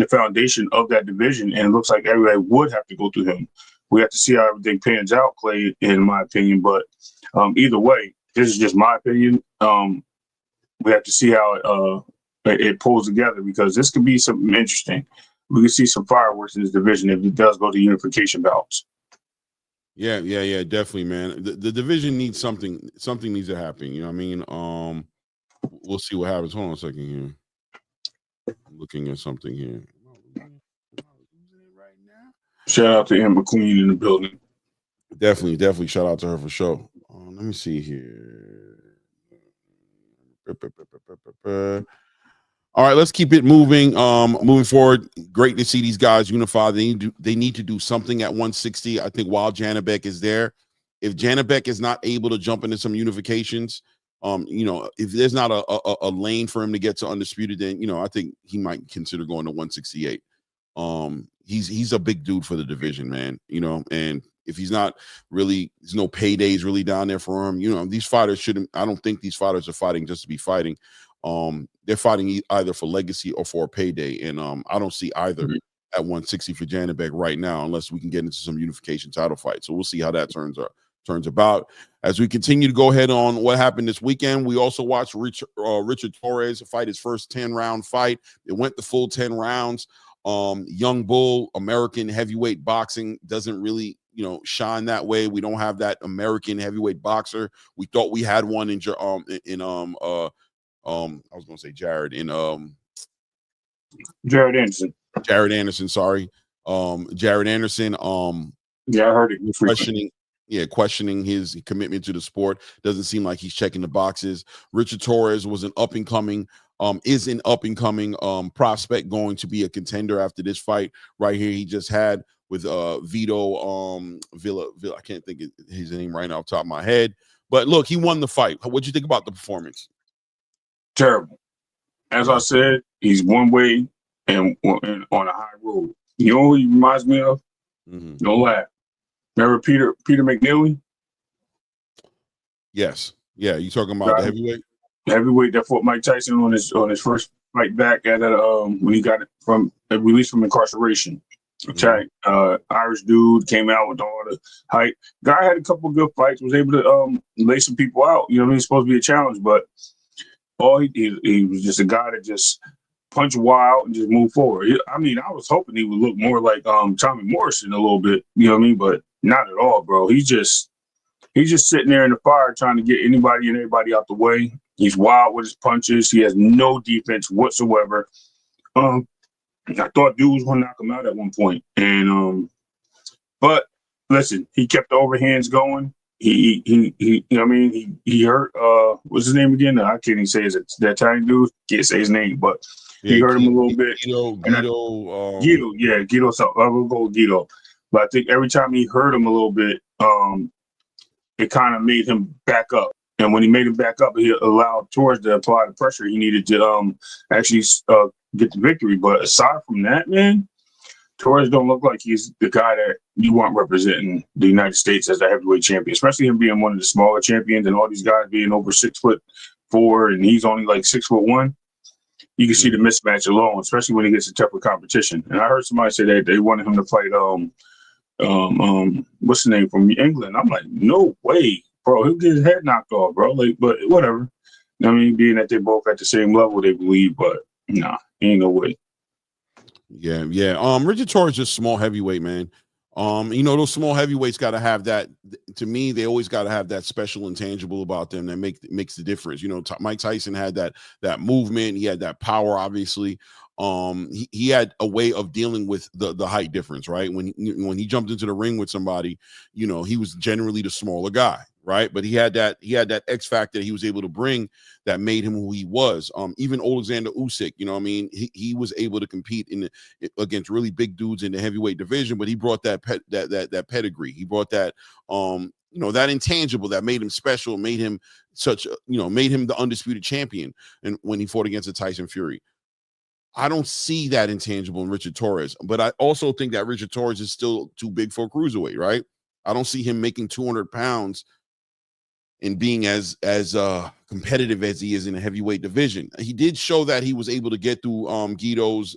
foundation of that division, and it looks like everybody would have to go through him. We have to see how everything pans out, Clay, in my opinion. But either way, this is just my opinion. We have to see how it pulls together, because this could be something interesting. We could see some fireworks in this division if it does go to unification bouts. Yeah, definitely, man. The division needs something. Something needs to happen. You know what I mean? We'll see what happens. Hold on a second here. I'm looking at something here. Right now. Shout out to Emma Queen in the building. Definitely. Shout out to her for sure. Let me see here. All right, let's keep it moving. Moving forward, great to see these guys unify. They need to do something at 160. I think while Janibek is there, if Janibek is not able to jump into some unifications, if there's not a lane for him to get to undisputed, then I think he might consider going to 168. He's a big dude for the division, man. And if he's not really, there's no paydays really down there for him. These fighters shouldn't. I don't think these fighters are fighting just to be fighting. They're fighting either for legacy or for a payday, and I don't see either at 160 for Janibek right now, unless we can get into some unification title fight. So we'll see how that turns about. As we continue to go ahead on what happened this weekend, we also watched Richard Torres fight his first 10-round fight. It went the full 10 rounds. Young bull, American heavyweight boxing doesn't really shine that way. We don't have that American heavyweight boxer. We thought we had one in I was gonna say Jared Anderson. Jared Anderson, sorry. Jared Anderson. Yeah, I heard it. Questioning his commitment to the sport. Doesn't seem like he's checking the boxes. Richard Torres was is an up and coming prospect, going to be a contender after this fight right here he just had with Vito Villa. I can't think of his name right now off the top of my head. But look, he won the fight. What'd you think about the performance? Terrible. As I said, he's one way and on a high road. You know who he reminds me of? No laugh. Remember Peter McNeely? Yes. Yeah, you talking about the heavyweight? Heavyweight that fought Mike Tyson on his first fight back at when he got it released from incarceration. Irish dude, came out with all the hype. Guy had a couple of good fights, was able to lay some people out. He's supposed to be a challenge, but he was just a guy that just punch wild and just move forward. I was hoping he would look more like Tommy Morrison a little bit, but not at all, bro. He's just sitting there in the fire trying to get anybody and everybody out the way. He's wild with his punches. He has no defense whatsoever. I thought dude was going to knock him out at one point. But listen, he kept the overhands going. He hurt what's his name again? I can't even say it. That Italian dude, can't say his name, but he hurt him a little bit. Guido. So I will go with Guido. But I think every time he hurt him a little bit, it kind of made him back up. And when he made him back up, he allowed Torres to apply the pressure he needed to actually get the victory. But aside from that, man, Torres don't look like he's the guy that you want representing the United States as a heavyweight champion, especially him being one of the smaller champions and all these guys being over 6'4" and he's only like 6'1". You can see the mismatch alone, especially when he gets a tougher competition. And I heard somebody say that they wanted him to fight what's the name from England? I'm like, no way, bro. He'll get his head knocked off, bro. But whatever. Being that they're both at the same level, they believe, but nah, ain't no way. Yeah. Richard Torres is just small heavyweight, man. Those small heavyweights got to have that. To me, they always got to have that special intangible about them that makes the difference. Mike Tyson had that movement. He had that power, obviously. He had a way of dealing with the height difference, right? When he jumped into the ring with somebody, he was generally the smaller guy, right? But he had that X factor he was able to bring that made him who he was. Even Alexander Usyk, he was able to compete against really big dudes in the heavyweight division, but he brought that pedigree. He brought that that intangible that made him special, made him made him the undisputed champion. And when he fought against the Tyson Fury, I don't see that intangible in Richard Torres, but I also think that Richard Torres is still too big for a cruiserweight, right? I don't see him making 200 pounds and being as competitive as he is in the heavyweight division. He did show that he was able to get through Guido's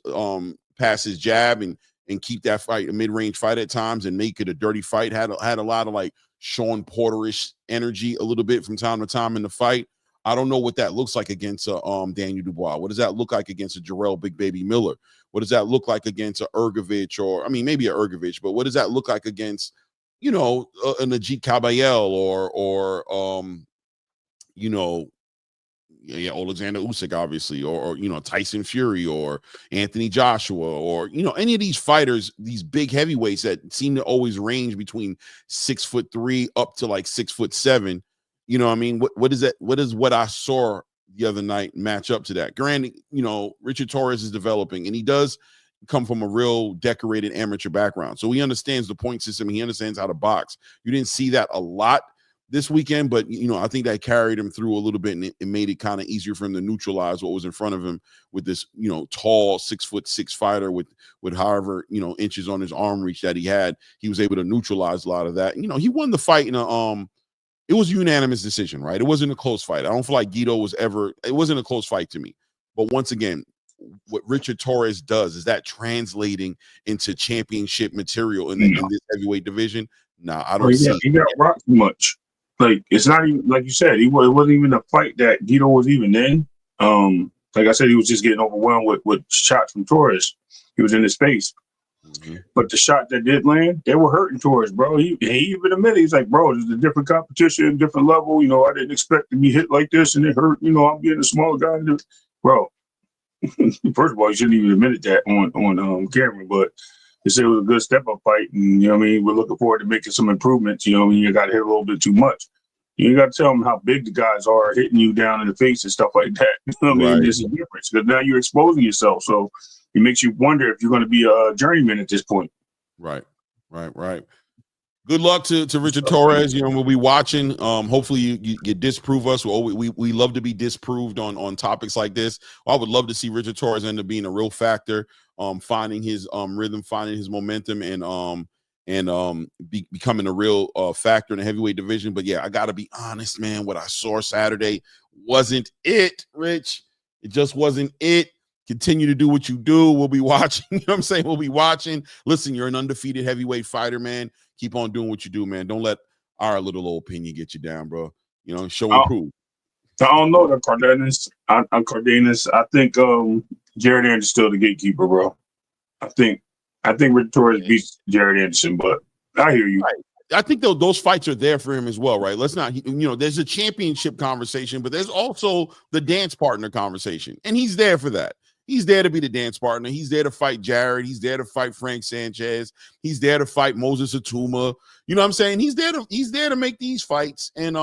past his jab and keep that fight a mid-range fight at times and make it a dirty fight. Had a lot of like Sean Porterish energy a little bit from time to time in the fight. I don't know what that looks like against Daniel Dubois. What does that look like against a Jarrell Big Baby Miller? What does that look like against a Ergovich, or I mean maybe a Ergovich, but what does that look like against, you know, a Najit Caballel or you know, Alexander Usyk, obviously, or you know, Tyson Fury or Anthony Joshua, or you know, any of these fighters, these big heavyweights that seem to always range between 6'3" up to like 6'7". You know what I mean? What is that? What is what I saw the other night match up to that? Granted, you know, Richard Torres is developing, and he does come from a real decorated amateur background. So he understands the point system. He understands how to box. You didn't see that a lot this weekend, but you know, I think that carried him through a little bit, and it made it kind of easier for him to neutralize what was in front of him with this, you know, tall 6'6" fighter with however, you know, inches on his arm reach that he had. He was able to neutralize a lot of that. You know, he won the fight in a it was a unanimous decision, right? It wasn't a close fight. I don't feel like Guido was ever, it wasn't a close fight to me. But once again, what Richard Torres does, is that translating into championship material in this heavyweight division? Nah, I don't see. He got rocked too much. Like, it's not even, like you said, it wasn't even a fight that Guido was even in. Like I said, he was just getting overwhelmed with shots from Torres. He was in his face. Mm-hmm. But the shot that did land, they were hurting Torres, bro. He even admitted, he's like, bro, this is a different competition, different level. You know, I didn't expect to be hit like this, and it hurt. You know, I'm getting a smaller guy. Bro, first of all, you shouldn't even admit that on camera, but they said it was a good step-up fight, and, you know what I mean, we're looking forward to making some improvements. You know, you got to hit a little bit too much. You got to tell them how big the guys are hitting you down in the face and stuff like that. You know what I mean? There's a difference, because now you're exposing yourself, so it makes you wonder if you're going to be a journeyman at this point. Right. Good luck to Richard Torres. You know, we'll be watching. Hopefully you disprove us. We love to be disproved on topics like this. I would love to see Richard Torres end up being a real factor, finding his rhythm, finding his momentum, and becoming a real factor in the heavyweight division. But yeah, I got to be honest, man. What I saw Saturday wasn't it, Rich. It just wasn't it. Continue to do what you do. We'll be watching. You know what I'm saying? We'll be watching. Listen, you're an undefeated heavyweight fighter, man. Keep on doing what you do, man. Don't let our little old opinion get you down, bro. You know, show and prove. I don't know that Cardenas. I think Jared Anderson's still the gatekeeper, bro. I think Richard Torres beats Jared Anderson, but I hear you. Right. I think those fights are there for him as well, right? Let's not, you know, there's a championship conversation, but there's also the dance partner conversation, and he's there for that. He's there to be the dance partner. He's there to fight Jared. He's there to fight Frank Sanchez. He's there to fight Moses Atuma. You know what I'm saying? He's there to make these fights, and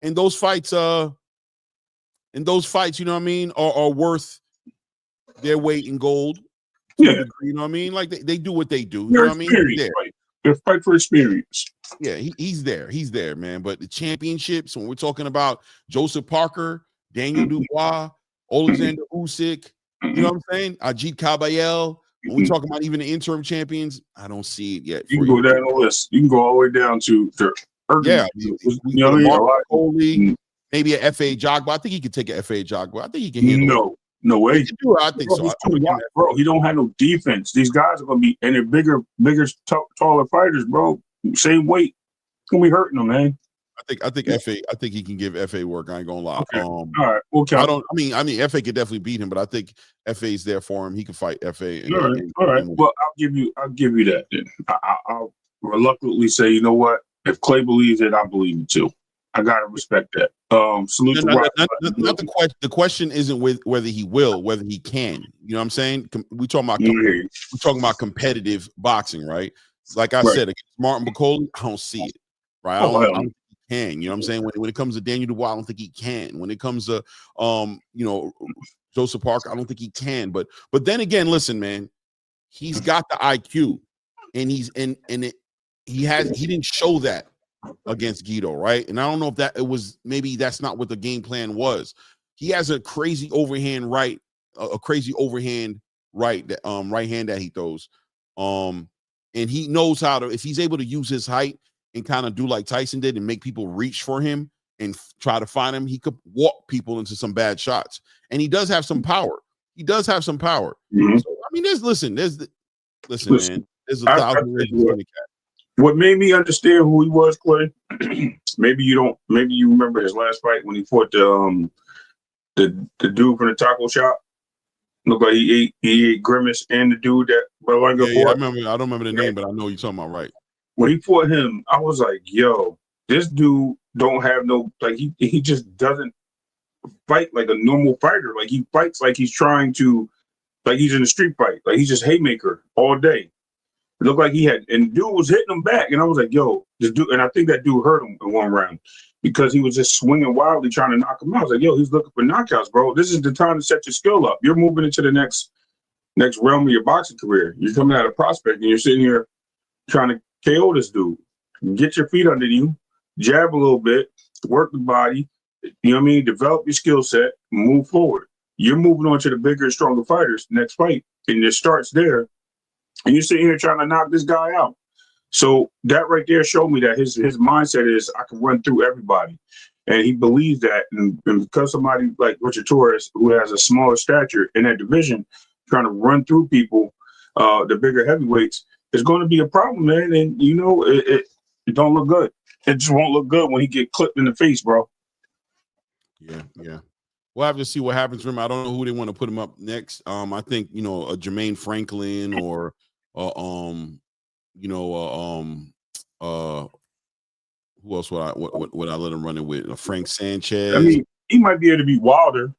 those fights, you know what I mean, are worth their weight in gold. Yeah, you know what I mean? Like they do what they do. You know what I mean? They're fight for experience. Yeah, he's there. He's there, man. But the championships, when we're talking about Joseph Parker, Daniel Dubois, Alexander Usyk, you know what I'm saying? Ajit Caballel. When we talk about even the interim champions, I don't see it yet. You can go down the list. You can go all the way down to yeah. You know, Coley, maybe a FA Jogba. I think he could take a FA Jogba. I think he can handle it. No way. I think so. Bro, he don't have no defense. These guys are gonna be, and they're bigger, taller fighters, bro. Same weight. It's gonna be hurting them, man. I think FA. I think he can give FA work. I ain't gonna lie. Okay. All right. Okay. I mean, FA could definitely beat him, but I think FA's there for him. He can fight FA. All right. Well, I'll give you that. Then I'll reluctantly say, you know what? If Clay believes it, I believe it too. I gotta respect that. Salute to Rock. Not the question. The question isn't whether he will, whether he can. You know what I'm saying? We're talking about competitive boxing, right? Like I said, against Martin Bacoli, I don't see it. Right? I don't think he can. You know what I'm saying? When it comes to Daniel Dubois, I don't think he can. When it comes to you know, Joseph Parker, I don't think he can. But then again, listen, man, he's got the IQ, and he didn't show that against Guido, right? And I don't know if maybe that's not what the game plan was. He has a crazy overhand right, that right hand that he throws. And he knows how to, if he's able to use his height and kind of do like Tyson did and make people reach for him and try to find him, he could walk people into some bad shots. And he does have some power. He does have some power. Mm-hmm. So, I mean, listen, man. There's a thousand ways to skin a cat. What made me understand who he was, Clay, maybe you remember his last fight when he fought the dude from the taco shop. Looked like he ate Grimace and the dude that Berlanga fought. Yeah, I remember. I don't remember the name, but I know you're talking about, right. When he fought him, I was like, yo, this dude don't have no, like, he just doesn't fight like a normal fighter. Like, he fights like he's trying to, like he's in a street fight. Like, he's just haymaker all day. It looked like he had, and dude was hitting him back. And I was like, yo, this dude, and I think that dude hurt him in one round because he was just swinging wildly trying to knock him out. I was like, yo, he's looking for knockouts, bro. This is the time to set your skill up. You're moving into the next realm of your boxing career. You're coming out of prospect and you're sitting here trying to KO this dude. Get your feet under you, jab a little bit, work the body, you know what I mean? Develop your skill set, move forward. You're moving on to the bigger and stronger fighters next fight, and it starts there. And you're sitting here trying to knock this guy out. So that right there showed me that his mindset is I can run through everybody. And he believes that. And because somebody like Richard Torres, who has a smaller stature in that division, trying to run through people, the bigger heavyweights, is going to be a problem, man. And, you know, it don't look good. It just won't look good when he get clipped in the face, bro. Yeah. We'll have to see what happens for him. I don't know who they want to put him up next. I think, you know, a Jermaine Franklin or who else would I let him run it with? Frank Sanchez. I mean, he might be able to be Wilder.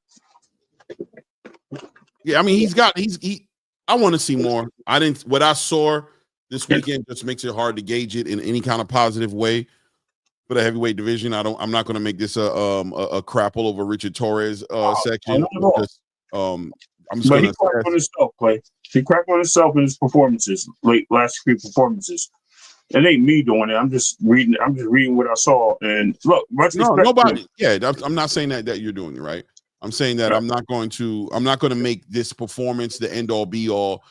Yeah, I mean, I want to see more. What I saw this weekend just makes it hard to gauge it in any kind of positive way for the heavyweight division. I'm not going to make this a crap all over Richard Torres section. I'm just going to cracked on himself, Clay. He cracked on himself in his performances, last few performances. It ain't me doing it. I'm just reading what I saw. And look, nobody. Yeah, I'm not saying that you're doing it right. I'm saying that I'm not going to make this performance the end all be all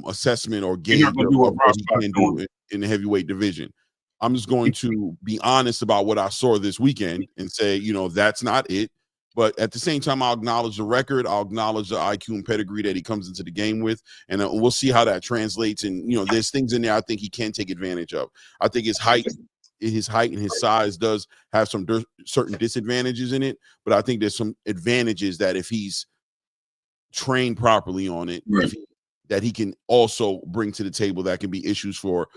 assessment or gauge of what he can do in the heavyweight division. I'm just going to be honest about what I saw this weekend and say, you know, that's not it. But at the same time, I'll acknowledge the record. I'll acknowledge the IQ and pedigree that he comes into the game with. And we'll see how that translates. And, you know, there's things in there I think he can take advantage of. I think his height and his size does have some certain disadvantages in it. But I think there's some advantages that if he's trained properly on it, that he can also bring to the table that can be issues for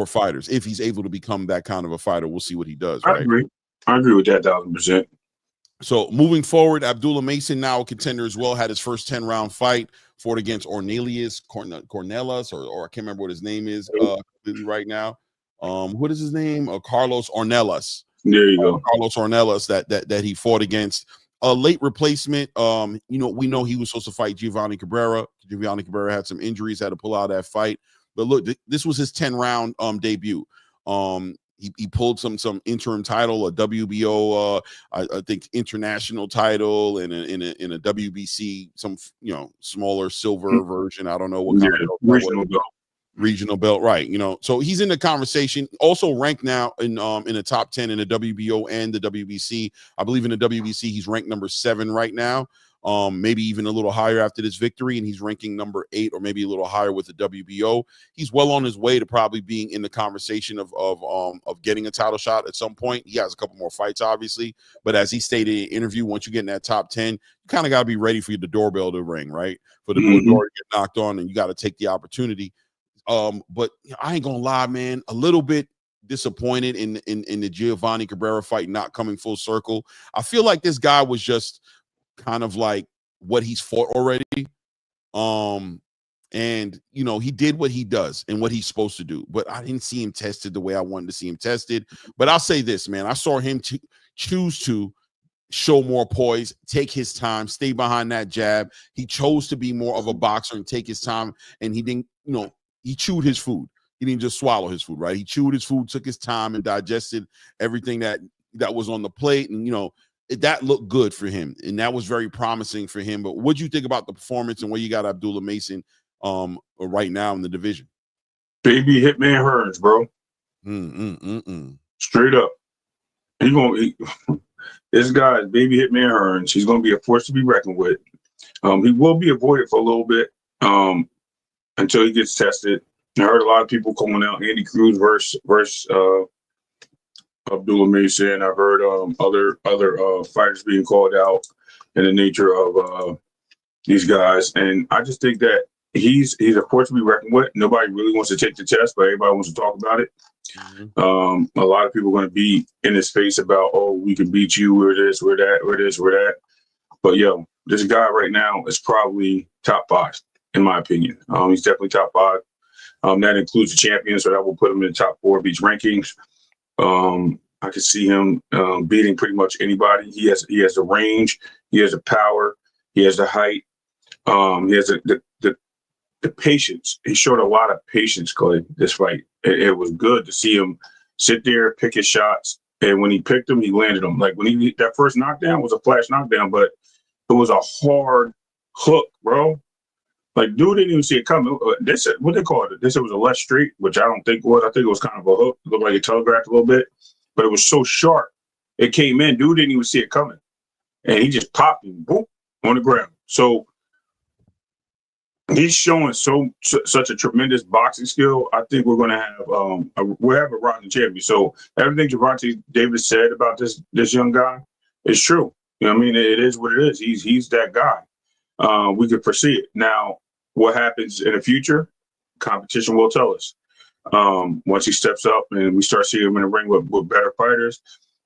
fighters. If he's able to become that kind of a fighter, we'll see what he does. I agree with that 1,000%. So moving forward, Abdullah Mason, now a contender as well, had his first 10-round fight, fought against Ornelas, or I can't remember what his name is completely right now. What is his name? Carlos Ornelas. There you go. Carlos Ornelas that he fought against. A late replacement. You know, we know he was supposed to fight Giovanni Cabrera. Giovanni Cabrera had some injuries, had to pull out of that fight. But look, this was his 10-round debut. He pulled some interim title, a WBO, I think international title, and in a WBC, some smaller silver version. I don't know what kind of regional belt, right? You know, so he's in the conversation. Also ranked now in the top 10 in the WBO and the WBC. I believe in the WBC he's ranked number 7 right now. Maybe even a little higher after this victory, and he's ranking number 8 or maybe a little higher with the WBO. He's well on his way to probably being in the conversation of getting a title shot at some point. He has a couple more fights, obviously, but as he stated in an interview, once you get in that top 10, you kind of got to be ready for the doorbell to ring, right? For the door to get knocked on, and you got to take the opportunity. But I ain't gonna lie, man, a little bit disappointed in the Giovanni Cabrera fight not coming full circle. I feel like this guy was just kind of like what he's fought already. And you know, he did what he does and what he's supposed to do, but I didn't see him tested the way I wanted to see him tested. But I'll say this, man, I saw him choose to show more poise, take his time, stay behind that jab. He chose to be more of a boxer and take his time, and he didn't, you know, he chewed his food. He didn't just swallow his food, right? He chewed his food, took his time, and digested everything that was on the plate. And, you know, that looked good for him, and that was very promising for him. But what do you think about the performance and where you got Abdullah Mason right now in the division? Baby Hitman Hearns, bro. Straight up. This guy is baby Hitman Hearns. He's going to be a force to be reckoned with. He will be avoided for a little bit until he gets tested. I heard a lot of people calling out Andy Cruz versus Abdullah Mason. I've heard other fighters being called out in the nature of these guys, and I just think that he's a force to be reckoned with. Nobody really wants to take the test, but everybody wants to talk about it. Mm-hmm. A lot of people are going to be in his face about, oh, we can beat you, we're this, we're that, we're this, we're that. But yo, this guy right now is probably top 5, in my opinion. He's definitely top 5. That includes the champion, so that will put him in the top 4 of each rankings. I could see him beating pretty much anybody. He has the range, he has the power, he has the height, he has the patience. He showed a lot of patience, Clay, this fight. It was good to see him sit there, pick his shots, and when he picked them, he landed them. Like when that first knockdown was a flash knockdown, but it was a hard hook, bro. Like, dude didn't even see it coming. They said, what they called it? They said it was a left straight, which I don't think it was. I think it was kind of a hook. It looked like it telegraphed a little bit, but it was so sharp. It came in. Dude didn't even see it coming. And he just popped him, boom, on the ground. So he's showing such a tremendous boxing skill. I think we're going to have we'll have a rotten champion. So everything Gervonta Davis said about this young guy is true. You know what I mean? It is what it is. He's that guy. We could foresee it. Now, what happens in the future? Competition will tell us. Once he steps up and we start seeing him in the ring with better fighters,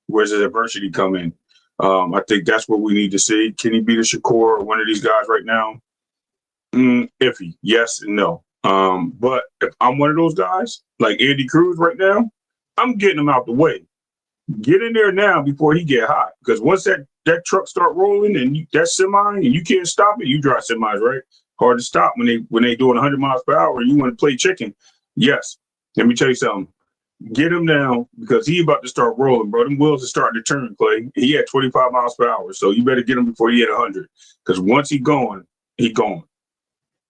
where's his adversity come in? I think that's what we need to see. Can he beat a Shakur or one of these guys right now? Iffy. Yes and no. But if I'm one of those guys, like Andy Cruz right now, I'm getting him out the way. Get in there now before he get hot. Because once that truck start rolling and that semi and you can't stop it, you drive semis, right? Hard to stop when they doing 100 miles per hour and you want to play chicken. Yes. Let me tell you something. Get him down because he about to start rolling, bro. Them wheels are starting to turn, Clay. He had 25 miles per hour. So you better get him before he hit 100. Because once he going.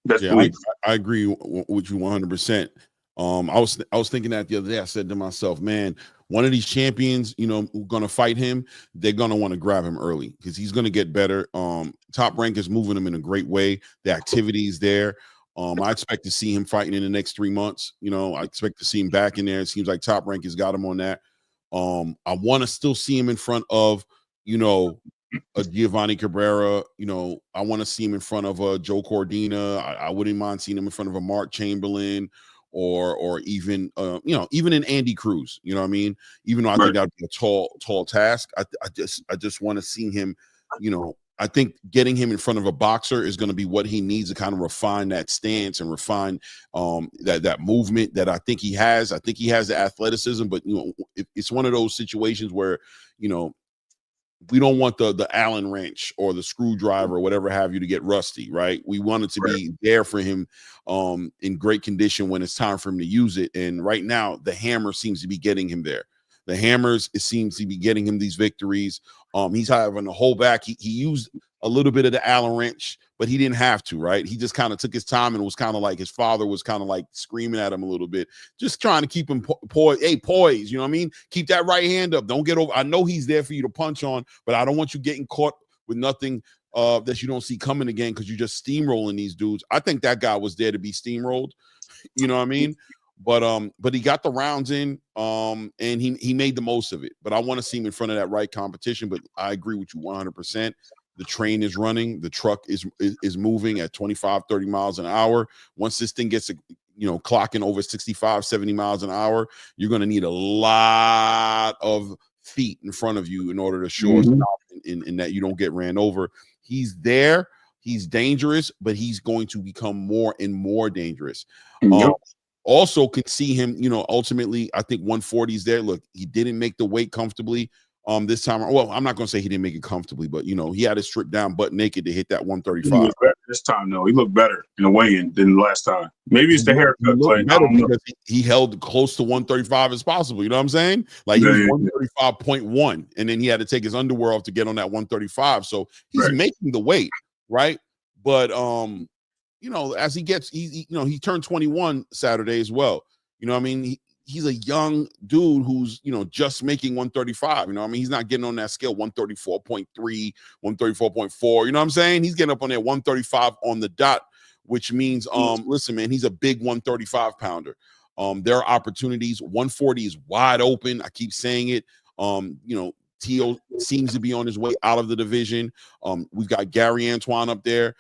That's I agree with you 100%. I was thinking that the other day. I said to myself, man, one of these champions, going to fight him, they're going to want to grab him early because he's going to get better. Top Rank is moving him in a great way. The activity is there. I expect to see him fighting in the next 3 months. I expect to see him back in there. It seems like Top Rank has got him on that. I want to still see him in front of, a Giovanni Cabrera. I want to see him in front of a Joe Cordina. I wouldn't mind seeing him in front of a Mark Chamberlain or even even in Andy Cruz. You know what I mean? Even though I think that'd be a tall task. I just want to see him. I think getting him in front of a boxer is going to be what he needs to kind of refine that stance and refine that movement that I think he has. I think he has the athleticism, but it's one of those situations where we don't want the Allen wrench or the screwdriver or whatever have you to get rusty, right? We want it to be there for him in great condition when it's time for him to use it. And right now, the hammer seems to be getting him there. The hammers, it seems to be getting him these victories. He's having to hold back. He used a little bit of the Allen wrench, but he didn't have to, right? He just kind of took his time and was kind of like his father was kind of like screaming at him a little bit, just trying to keep him poised. Hey, poise, you know what I mean? Keep that right hand up. Don't get over. I know he's there for you to punch on, but I don't want you getting caught with nothing that you don't see coming again because you're just steamrolling these dudes. I think that guy was there to be steamrolled. You know what I mean? But he got the rounds in, and he made the most of it. But I want to see him in front of that right competition. But I agree with you 100%. The train is running. The truck is moving at 25, 30 miles an hour. Once this thing gets, clocking over 65, 70 miles an hour, you're going to need a lot of feet in front of you in order to show stop in that you don't get ran over. He's there. He's dangerous, but he's going to become more and more dangerous. Also can see him, ultimately, I think 140 is there. Look, he didn't make the weight comfortably this time. Well, I'm not going to say he didn't make it comfortably, but, he had to strip down butt naked to hit that 135. He looked better this time, though. He looked better in the weigh-in than the last time. Maybe it's the haircut. Because he held close to 135 as possible. You know what I'm saying? Like, he was 135.1, and then he had to take his underwear off to get on that 135. So he's making the weight, right? But, as he gets, he turned 21 Saturday as well. You know what I mean? he's a young dude who's, you know, just making 135. You know, I mean, he's not getting on that scale 134.3, 134.4. You know what I'm saying? He's getting up on there 135 on the dot, which means, listen, man, he's a big 135 pounder. There are opportunities. 140 is wide open. I keep saying it. You know, Tszyu seems to be on his way out of the division. We've got Gary Antoine up there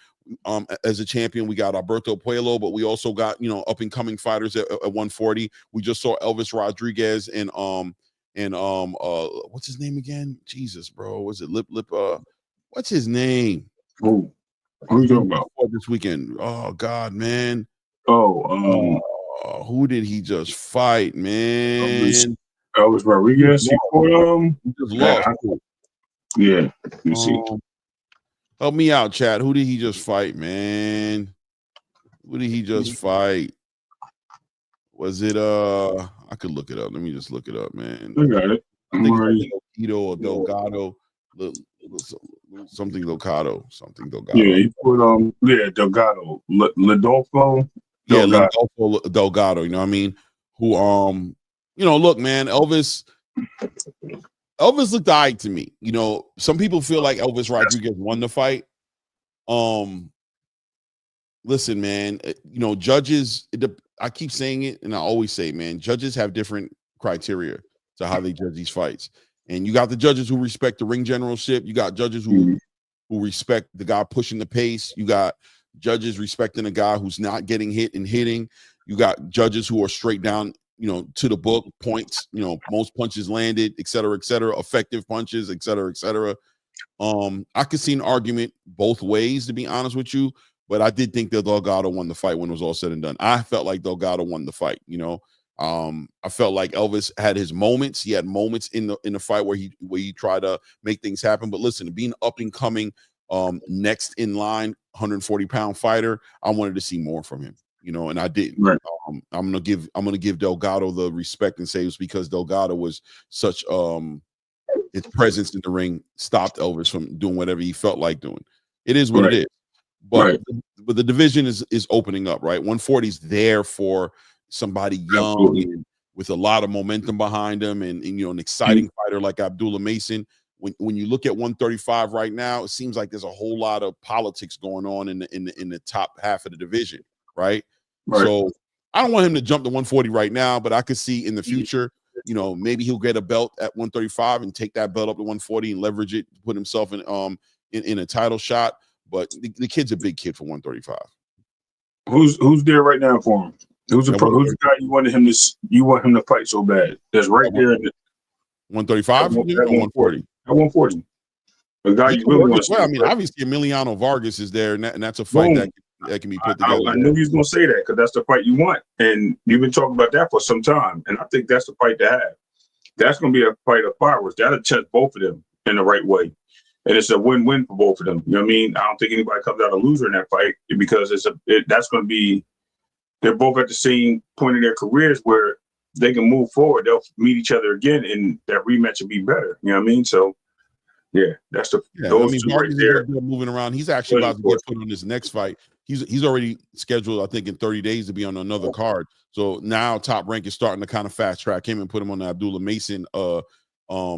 as a champion. We got Alberto Puello, but we also got, you know, up and coming fighters at 140. We just saw Elvis Rodriguez and what's his name again? Jesus, bro. Was it what's his name? Who you talking about? This weekend. Oh God, man. Who did he just fight, man? Elvis Rodriguez. He just lost. Yeah. You see. Help me out, chat. Who did he just fight, man? Who did he just fight? Was it I could look it up. Let me just look it up, man. I got it. I think it's Ito or Delgado. Something Delgado. Yeah, he put Delgado. Lidolfo. Yeah, Lidolfo Delgado, you know what I mean? Who you know, look, man, Elvis looked all right to me. You know, some people feel like Elvis Rodriguez won the fight. Listen, man, you know, judges, I keep saying it, and I always say, man, judges have different criteria to how they judge these fights. And you got the judges who respect the ring generalship. You got judges who respect the guy pushing the pace. You got judges respecting a guy who's not getting hit and hitting. You got judges who are straight down, you know, to the book, points, you know, most punches landed, et cetera, effective punches, et cetera. I could see an argument both ways, to be honest with you, but I did think that Delgado won the fight when it was all said and done. I felt like Delgado won the fight, you know. I felt like Elvis had his moments. He had moments in the fight where he tried to make things happen. But listen, being up and coming, next in line 140-pound fighter, I wanted to see more from him, you know, and I didn't. Right. I'm gonna give Delgado the respect and say it was because Delgado was such his presence in the ring stopped Elvis from doing whatever he felt like doing. It is what it is. But the division is opening up, right? 140 is there for somebody young and with a lot of momentum behind him, and you know, an exciting fighter like Abdullah Mason. When you look at 135 right now, it seems like there's a whole lot of politics going on in the top half of the division, right? So I don't want him to jump to 140 right now, but I could see in the future, you know, maybe he'll get a belt at 135 and take that belt up to 140 and leverage it, put himself in a title shot. But the kid's a big kid for 135. Who's there right now for him? Who's the guy you want him to fight so bad? That's right there. 135 or 140? At 140. The guy you really want to I mean, obviously Emiliano Vargas is there, and that's a fight that can be put together. I knew he was going to say that because that's the fight you want, and you've been talking about that for some time, and I think that's the fight to have. That's going to be a fight of fireworks. That'll test both of them in the right way, and it's a win-win for both of them. You know what I mean? I don't think anybody comes out a loser in that fight because that's going to be. They're both at the same point in their careers where they can move forward. They'll meet each other again, and that rematch will be better. You know what I mean? So, yeah, that's those two right there. Moving around. He's actually about to get put on his next fight. He's already scheduled, I think, in 30 days to be on another card. So now Top Rank is starting to kind of fast track him and put him on the Abdullah Mason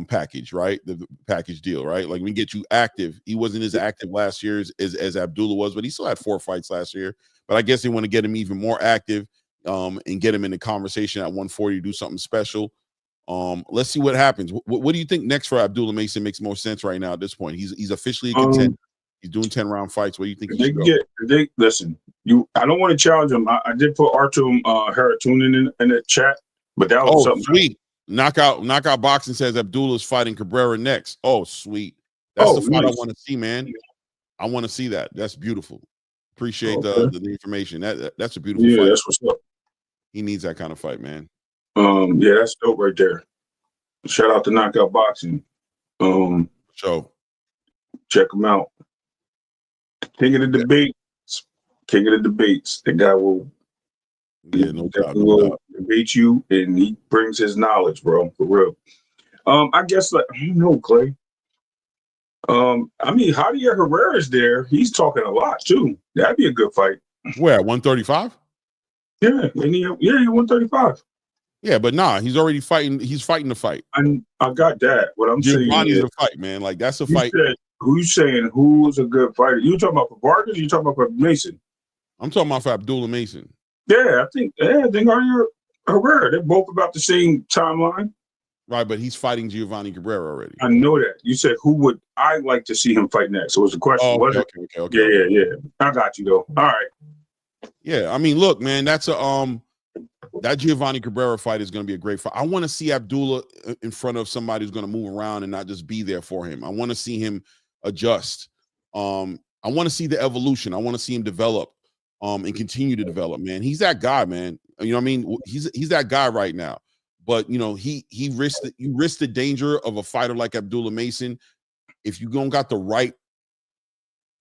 package, right? The package deal, right? Like, we get you active. He wasn't as active last year as Abdullah was, but he still had 4 fights last year. But I guess they want to get him even more active and get him in the conversation at 140 to do something special. Let's see what happens. What do you think next for Abdullah Mason makes more sense right now at this point? He's officially a contender. He's doing 10-round fights. What do you think he should go? Listen, I don't want to challenge him. I did put Artem Haratunin in the chat, but that was something sweet. Knockout Boxing says Abdullah's fighting Cabrera next. Oh, sweet. That's the fight I want to see, man. I want to see that. That's beautiful. Appreciate the information. That's a beautiful fight. Yeah, that's what's up. He needs that kind of fight, man. Yeah, that's dope right there. Shout out to Knockout Boxing. Check him out. King of the debates. The guy will debate you, and he brings his knowledge, bro, for real. I guess, like, I don't know, Clay. I mean, Javier Herrera's there. He's talking a lot too. That'd be a good fight. Where, 135? Yeah, 135. Yeah, but nah, he's already fighting. He's fighting the fight. I got that. What I'm saying Giovanni's is a fight, man. Like that's a fight. Who's saying who's a good fighter? You talking about for Vargas? Or you talking about for Mason? I'm talking about for Abdullah Mason. Yeah, I think Arya Herrera. They're both about the same timeline. Right, but he's fighting Giovanni Cabrera already. I know that. You said who would I like to see him fight next? So it was a question. Okay. Yeah. I got you though. All right. Yeah, I mean, look, man, that's a that Giovanni Cabrera fight is going to be a great fight. I want to see Abdullah in front of somebody who's going to move around and not just be there for him. I want to see him adjust. I want to see the evolution. I want to see him develop and continue to develop, man. He's that guy, man. You know what I mean? He's that guy right now. But you know, you risk the danger of a fighter like Abdullah Mason. If you don't got the right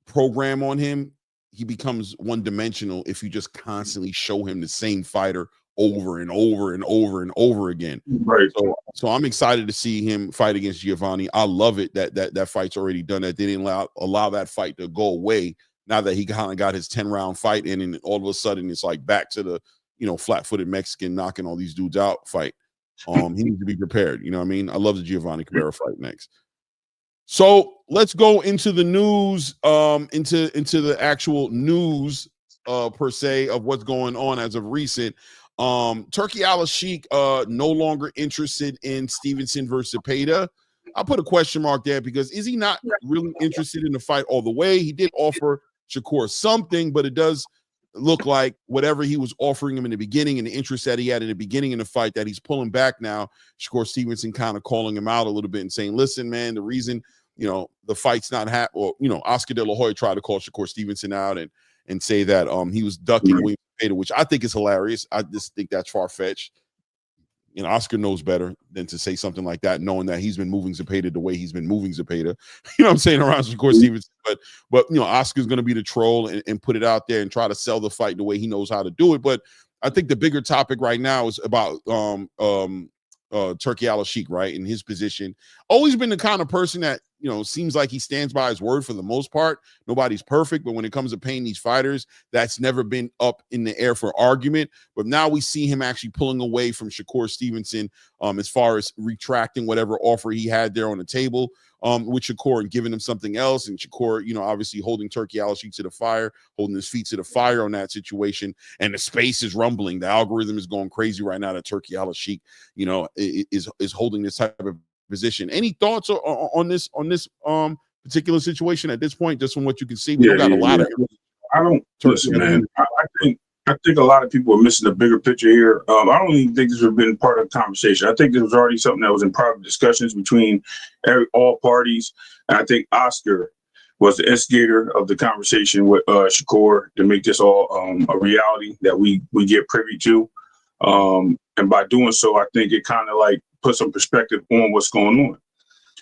program on him, he becomes one-dimensional if you just constantly show him the same fighter over and over and over and over again. Right. So I'm excited to see him fight against Giovanni. I love it that fight's already done. That they didn't allow that fight to go away. Now that he kind of got his 10-round fight in, and all of a sudden it's like back to the flat-footed Mexican knocking all these dudes out fight. He needs to be prepared. You know what I mean? I love the Giovanni Cabrera fight next. So let's go into the news, into the actual news per se of what's going on as of recent. Turki Al-Sheikh no longer interested in Stevenson versus Zepeda. I'll put a question mark there because is he not really interested in the fight all the way? He did offer Shakur something, but it does look like whatever he was offering him in the beginning and the interest that he had in the beginning in the fight that he's pulling back now. Shakur Stevenson kind of calling him out a little bit and saying, listen, man, the reason, the fight's not Oscar De La Hoya tried to call Shakur Stevenson out and say that he was ducking William Zepeda, which I think is hilarious. I just think that's far-fetched. Oscar knows better than to say something like that, knowing that he's been moving Zepeda the way he's been moving Zepeda. You know what I'm saying, around Shakur Stevenson. But Oscar's going to be the troll and put it out there and try to sell the fight the way he knows how to do it. But I think the bigger topic right now is about Turki Al-Sheikh, right, in his position. Always been the kind of person that, seems like he stands by his word for the most part. Nobody's perfect, but when it comes to paying these fighters, that's never been up in the air for argument. But now we see him actually pulling away from Shakur Stevenson as far as retracting whatever offer he had there on the table with Shakur and giving him something else. And Shakur, obviously holding Turki Al-Sheikh to the fire, holding his feet to the fire on that situation. And the space is rumbling. The algorithm is going crazy right now that Turki Al-Sheikh, is holding this type of position. Any thoughts on this particular situation at this point, just from what you can see? We got a lot of. I don't listen, man. I think a lot of people are missing the bigger picture here. I don't even think this would have been part of the conversation. I think this was already something that was in private discussions between all parties. And I think Oscar was the instigator of the conversation with Shakur to make this all a reality that we get privy to. And by doing so, I think it kind of like put some perspective on what's going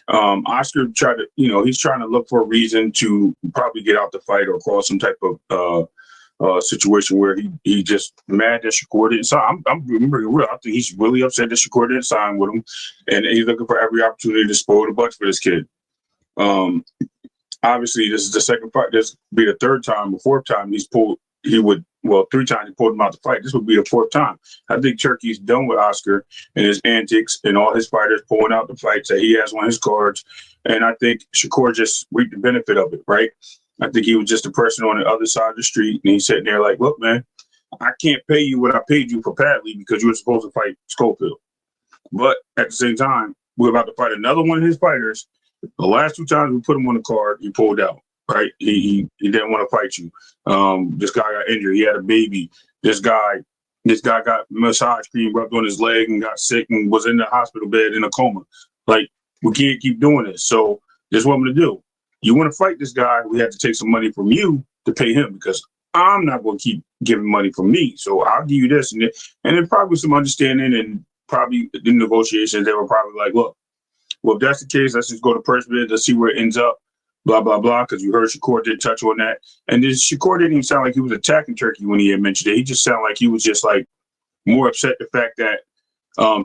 on. Oscar tried to, he's trying to look for a reason to probably get out the fight or cause some type of situation where he just mad that Shakur didn't sign. I'm being real. I think he's really upset that Shakur didn't sign with him, and he's looking for every opportunity to spoil the bunch for this kid. Obviously, this is the second fight. This would be the third time or fourth time three times he pulled him out the fight. This would be the fourth time. I think Turkey's done with Oscar and his antics and all his fighters pulling out the fights that he has on his cards. And I think Shakur just reaped the benefit of it, right? I think he was just a person on the other side of the street, and he's sitting there like, look, man, I can't pay you what I paid you for Padley because you were supposed to fight Schofield. But at the same time, we're about to fight another one of his fighters. The last two times we put him on the card, he pulled out. Right, he didn't want to fight you. This guy got injured. He had a baby. This guy got massage cream rubbed on his leg and got sick and was in the hospital bed in a coma. Like, we can't keep doing this. So this is what I'm gonna do. You want to fight this guy? We have to take some money from you to pay him because I'm not going to keep giving money from me. So I'll give you this and then probably some understanding and probably the negotiations. They were probably like, look, well, if that's the case, let's just go to purse bid. Let's see where it ends up. Blah, blah, blah, because you heard Shakur did touch on that. And then Shakur didn't even sound like he was attacking Turkey when he had mentioned it. He just sounded like he was just like more upset the fact that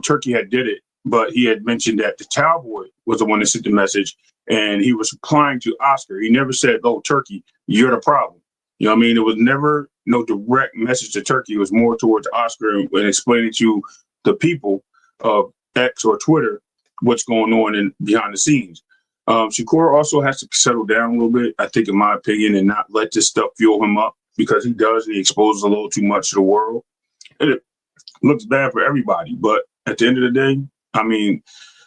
Turkey had did it. But he had mentioned that the Cowboy was the one that sent the message, and he was replying to Oscar. He never said, oh, Turkey, you're the problem. You know what I mean? It was never no direct message to Turkey. It was more towards Oscar and explaining to the people of X or Twitter what's going on in behind the scenes. Shakur also has to settle down a little bit, I think, in my opinion, and not let this stuff fuel him up, because he does, and he exposes a little too much to the world. And it looks bad for everybody. But at the end of the day, I mean,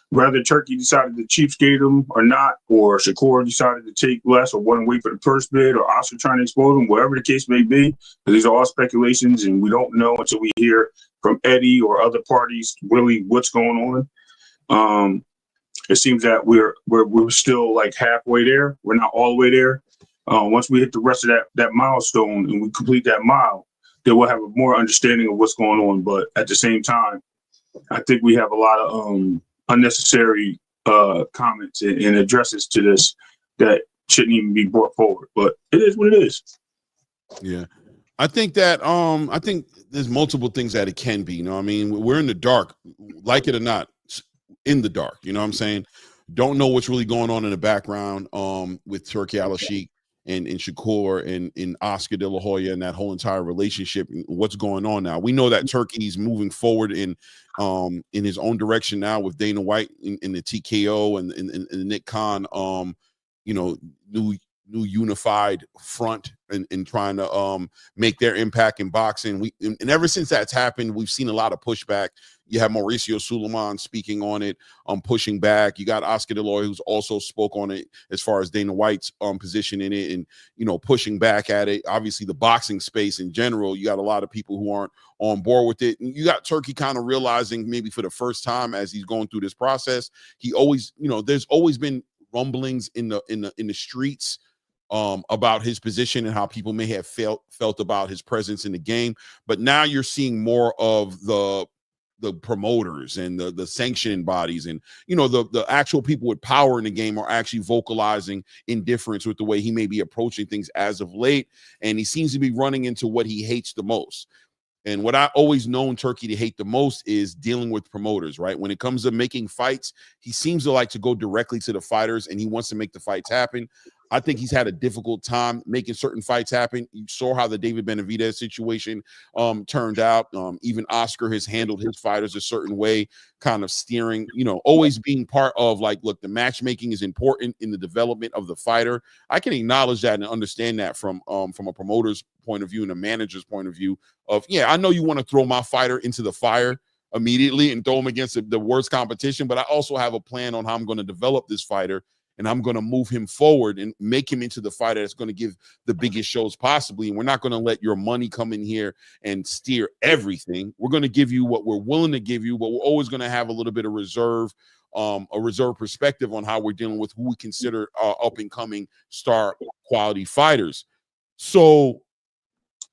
whether Turkey decided to cheapskate him or not, or Shakur decided to take less or want to wait for the first bid, or Oscar trying to expose him, whatever the case may be, because these are all speculations, and we don't know until we hear from Eddie or other parties really what's going on. It seems that we're still like halfway there. We're not all the way there. Once we hit the rest of that milestone and we complete that mile, then we'll have a more understanding of what's going on. But at the same time, I think we have a lot of unnecessary comments and addresses to this that shouldn't even be brought forward. But it is what it is. Yeah. I think that I think there's multiple things that it can be. You know what I mean? We're in the dark, like it or not, in the dark. You know what I'm saying? Don't know what's really going on in the background with Turki Al-Sheikh and Shakur and Oscar De La Hoya and that whole entire relationship. What's going on now? We know that Turkey's moving forward in his own direction now with Dana White in the TKO and Nick Khan, you know, new unified front and trying to make their impact in boxing. And ever since that's happened, we've seen a lot of pushback. You have Mauricio Suleiman speaking on it, pushing back. You got Oscar De La Hoya, who's also spoke on it as far as Dana White's position in it and, you know, pushing back at it. Obviously, the boxing space in general, you got a lot of people who aren't on board with it. And you got Turki kind of realizing maybe for the first time as he's going through this process, he always, you know, there's always been rumblings in the streets about his position and how people may have felt about his presence in the game. But now you're seeing more of the promoters and the sanctioning bodies and, you know, the actual people with power in the game are actually vocalizing indifference with the way he may be approaching things as of late. And he seems to be running into what he hates the most. And what I always known Turki to hate the most is dealing with promoters, right? When it comes to making fights, he seems to like to go directly to the fighters and he wants to make the fights happen. I think he's had a difficult time making certain fights happen. You saw how the David Benavidez situation turned out. Even Oscar has handled his fighters a certain way, kind of steering, you know, always being part of like, look, the matchmaking is important in the development of the fighter. I can acknowledge that and understand that from a promoter's point of view and a manager's point of view of, yeah, I know you want to throw my fighter into the fire immediately and throw him against the worst competition, but I also have a plan on how I'm going to develop this fighter. And I'm going to move him forward and make him into the fighter that's going to give the biggest shows possibly. And we're not going to let your money come in here and steer everything. We're going to give you what we're willing to give you, but we're always going to have a little bit of reserve, a reserve perspective on how we're dealing with who we consider up-and-coming star quality fighters. So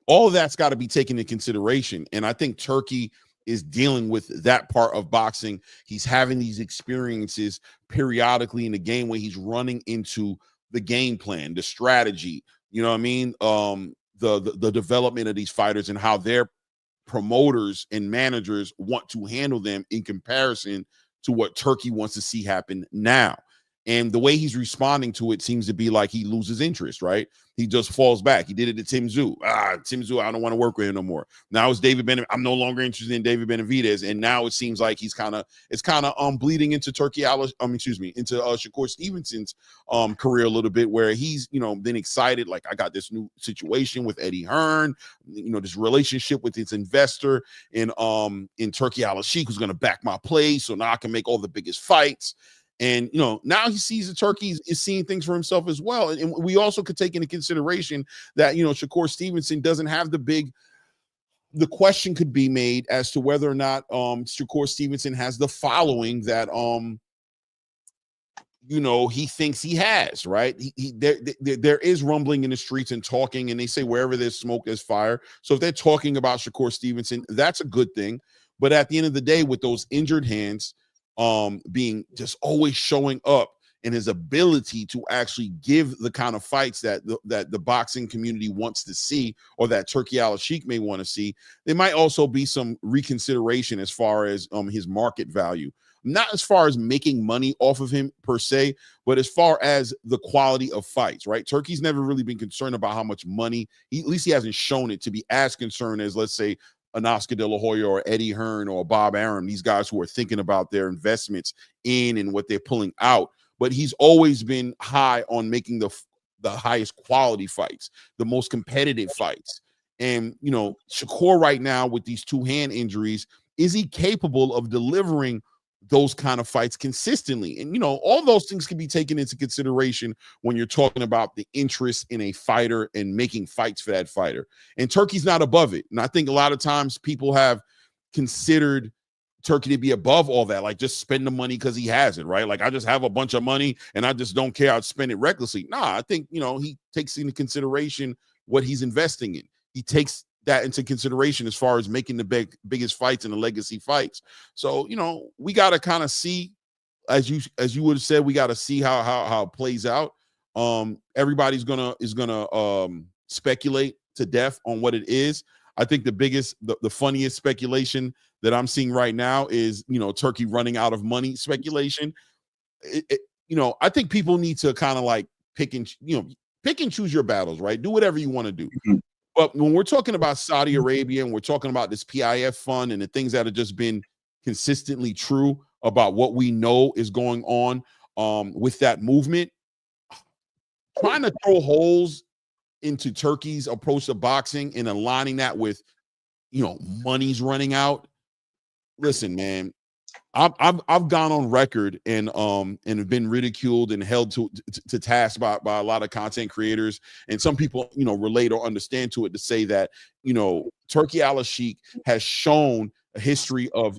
all of that's got to be taken into consideration. And I think Turki is dealing with that part of boxing. He's having these experiences periodically in the game where he's running into the game plan, the strategy, you know what I mean? The development of these fighters and how their promoters and managers want to handle them in comparison to what Turki wants to see happen now. And the way he's responding to it seems to be like he loses interest, right? He just falls back. He did it to Tszyu. Tszyu, I don't want to work with him no more. Now it's David Benavidez. I'm no longer interested in David Benavidez. And now it seems like it's kind of bleeding into into Shakur Stevenson's career a little bit, where he's, you know, been excited. Like, I got this new situation with Eddie Hearn, you know, this relationship with his investor in Turki Al-Sheikh, who's going to back my play. So now I can make all the biggest fights. And, you know, now he sees that Turki is seeing things for himself as well. And we also could take into consideration that, you know, Shakur Stevenson doesn't have the question could be made as to whether or not Shakur Stevenson has the following that, you know, he thinks he has, right? There is rumbling in the streets and talking, and they say wherever there's smoke, there's fire. So if they're talking about Shakur Stevenson, that's a good thing. But at the end of the day, with those injured hands, being just always showing up and his ability to actually give the kind of fights that the boxing community wants to see, or that Turki Al-Sheikh may want to see, there might also be some reconsideration as far as his market value. Not as far as making money off of him per se, but as far as the quality of fights, right? Turki's never really been concerned about how much money, at least he hasn't shown it to be as concerned as, let's say, an Oscar De La Hoya or Eddie Hearn or Bob Arum, these guys who are thinking about their investments in and what they're pulling out. But he's always been high on making the highest quality fights, the most competitive fights. And, you know, Shakur right now with these 2 hand injuries, is he capable of delivering those kind of fights consistently? And, you know, all those things can be taken into consideration when you're talking about the interest in a fighter and making fights for that fighter. And Turkey's not above it. And I think a lot of times people have considered Turkey to be above all that, like just spend the money because he has it, right? Like, I just have a bunch of money and I just don't care, I'd spend it recklessly. Nah, I think, you know, he takes into consideration what he's investing in. He takes that into consideration as far as making the biggest fights and the legacy fights. So, you know, we got to kind of see, as you would have said, we got to see how it plays out. Everybody's gonna speculate to death on what it is. I think the funniest speculation that I'm seeing right now is, you know, Turkey running out of money speculation. You know, I think people need to kind of like pick and choose your battles, right? Do whatever you want to do. Mm-hmm. But when we're talking about Saudi Arabia and we're talking about this PIF fund and the things that have just been consistently true about what we know is going on with that movement, trying to throw holes into Turkey's approach to boxing and aligning that with, you know, money's running out. Listen, man, I've gone on record and have been ridiculed and held to task by a lot of content creators, and some people, you know, relate or understand to it to say that, you know, Turki Al-Sheikh has shown a history of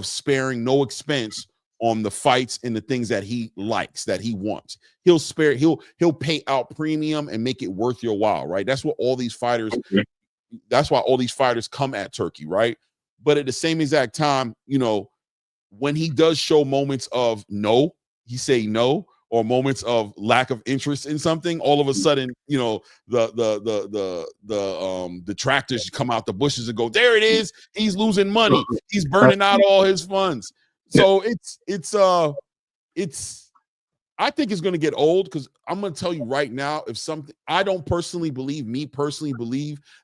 sparing no expense on the fights and the things that he likes, that he wants. He'll pay out premium and make it worth your while, right? That's what all these fighters. That's why all these fighters come at Turkey, right? But at the same exact time, you know, when he does show moments of no, he say no, or moments of lack of interest in something, all of a sudden, you know, the detractors come out the bushes and go, there it is, he's losing money, he's burning out all his funds. So I think it's going to get old, because I'm going to tell you right now, if something, I don't personally believe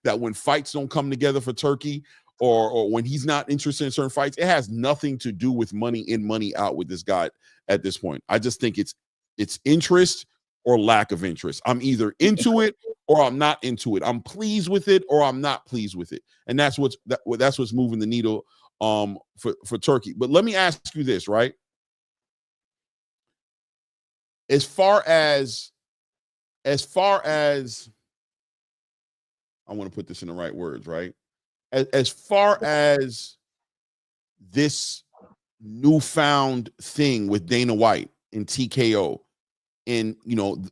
that when fights don't come together for Turkey, or when he's not interested in certain fights, it has nothing to do with money in, money out with this guy at this point. I just think it's interest or lack of interest. I'm either into it or I'm not into it. I'm pleased with it or I'm not pleased with it. And that's what's moving the needle for Turkey. But let me ask you this, right? As far as I want to put this in the right words, right? As far as this newfound thing with Dana White and TKO, and, you know,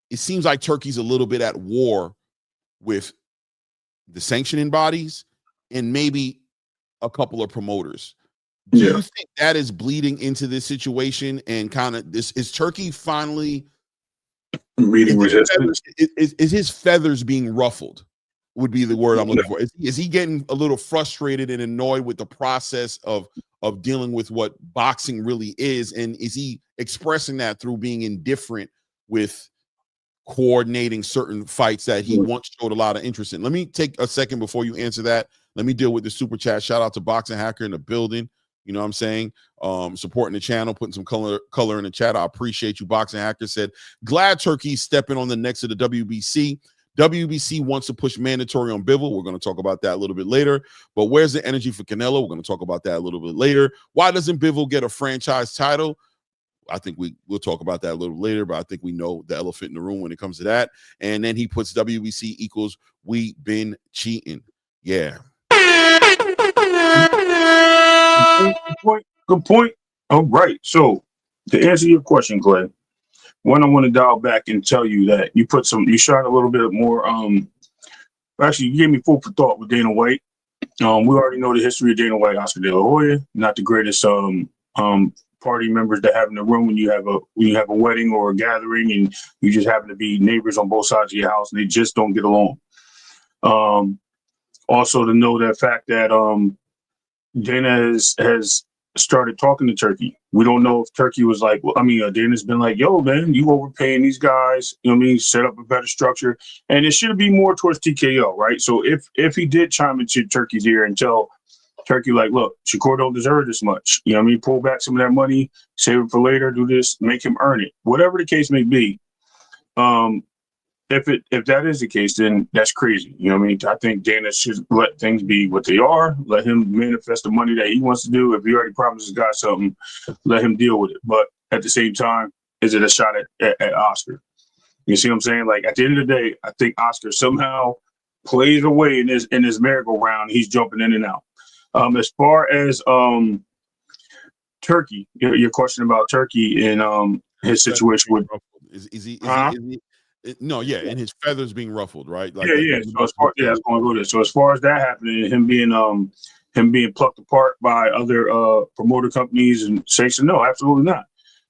it seems like Turkey's a little bit at war with the sanctioning bodies and maybe a couple of promoters. Do you think that is bleeding into this situation, and kind of is Turkey finally meeting resistance? Is his feathers being ruffled? Would be the word I'm looking for. Is he getting a little frustrated and annoyed with the process of dealing with what boxing really is? And is he expressing that through being indifferent with coordinating certain fights that he once showed a lot of interest in? Let me take a second before you answer that. Let me deal with the super chat. Shout out to Boxing Hacker in the building. You know what I'm saying? Supporting the channel, putting some color in the chat. I appreciate you. Boxing Hacker said, glad Turkey's stepping on the necks of the WBC. WBC wants to push mandatory on Bivol. We're going to talk about that a little bit later. But where's the energy for Canelo? We're going to talk about that a little bit later. Why doesn't Bivol get a franchise title? I think we'll talk about that a little later, but I think we know the elephant in the room when it comes to that. And then he puts WBC equals we been cheating. Yeah. Good point. All right. So to answer your question, Clay, one, I want to dial back and tell you that you shot a little bit more. Actually, you gave me food for thought with Dana White. We already know the history of Dana White, Oscar De La Hoya, not the greatest party members to have in the room when you have a wedding or a gathering and you just happen to be neighbors on both sides of your house and they just don't get along. Also to know that fact that Dana has started talking to Turkey. We don't know if Turkey was like, well, I mean, Dana's been like, yo, man, you overpaying these guys. You know what I mean? Set up a better structure. And it should be more towards TKO, right? So if he did chime into Turkey's ear and tell Turkey, like, look, Shakur don't deserve this much. You know what I mean? Pull back some of that money, save it for later, do this, make him earn it. Whatever the case may be. If that is the case, then that's crazy. You know what I mean? I think Dana should let things be what they are. Let him manifest the money that he wants to do. If he already promised his guy something, let him deal with it. But at the same time, is it a shot at Oscar? You see what I'm saying? Like, at the end of the day, I think Oscar somehow plays away in his merry-go-round. He's jumping in and out. As far as Turkey, your question about Turkey and his situation with is he no, yeah, and his feathers being ruffled, right? Like yeah. So as far, I was going to go there. So as far as that happening, him being plucked apart by other promoter companies and sanctioned, no, absolutely not.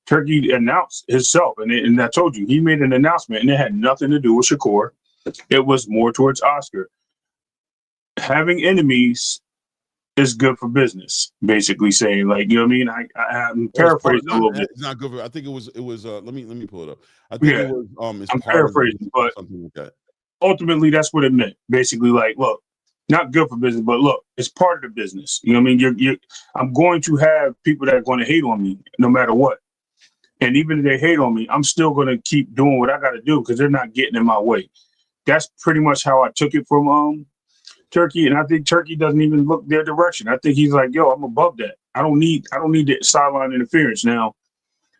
Turkey announced himself, and I told you, he made an announcement, and it had nothing to do with Shakur. It was more towards Oscar. Having enemies is good for business, basically saying, like, you know what I mean? I'm paraphrasing a little bit. It's not good for. I think it was. Let me pull it up. I think it was. I'm paraphrasing, but something like that. Ultimately, that's what it meant. Basically, like, look, not good for business, but look, it's part of the business. You know what I mean? I'm going to have people that are going to hate on me no matter what. And even if they hate on me, I'm still going to keep doing what I got to do because they're not getting in my way. That's pretty much how I took it from Turkey, and I think Turkey doesn't even look their direction. I think he's like, yo, I'm above that. I don't need the sideline interference. Now,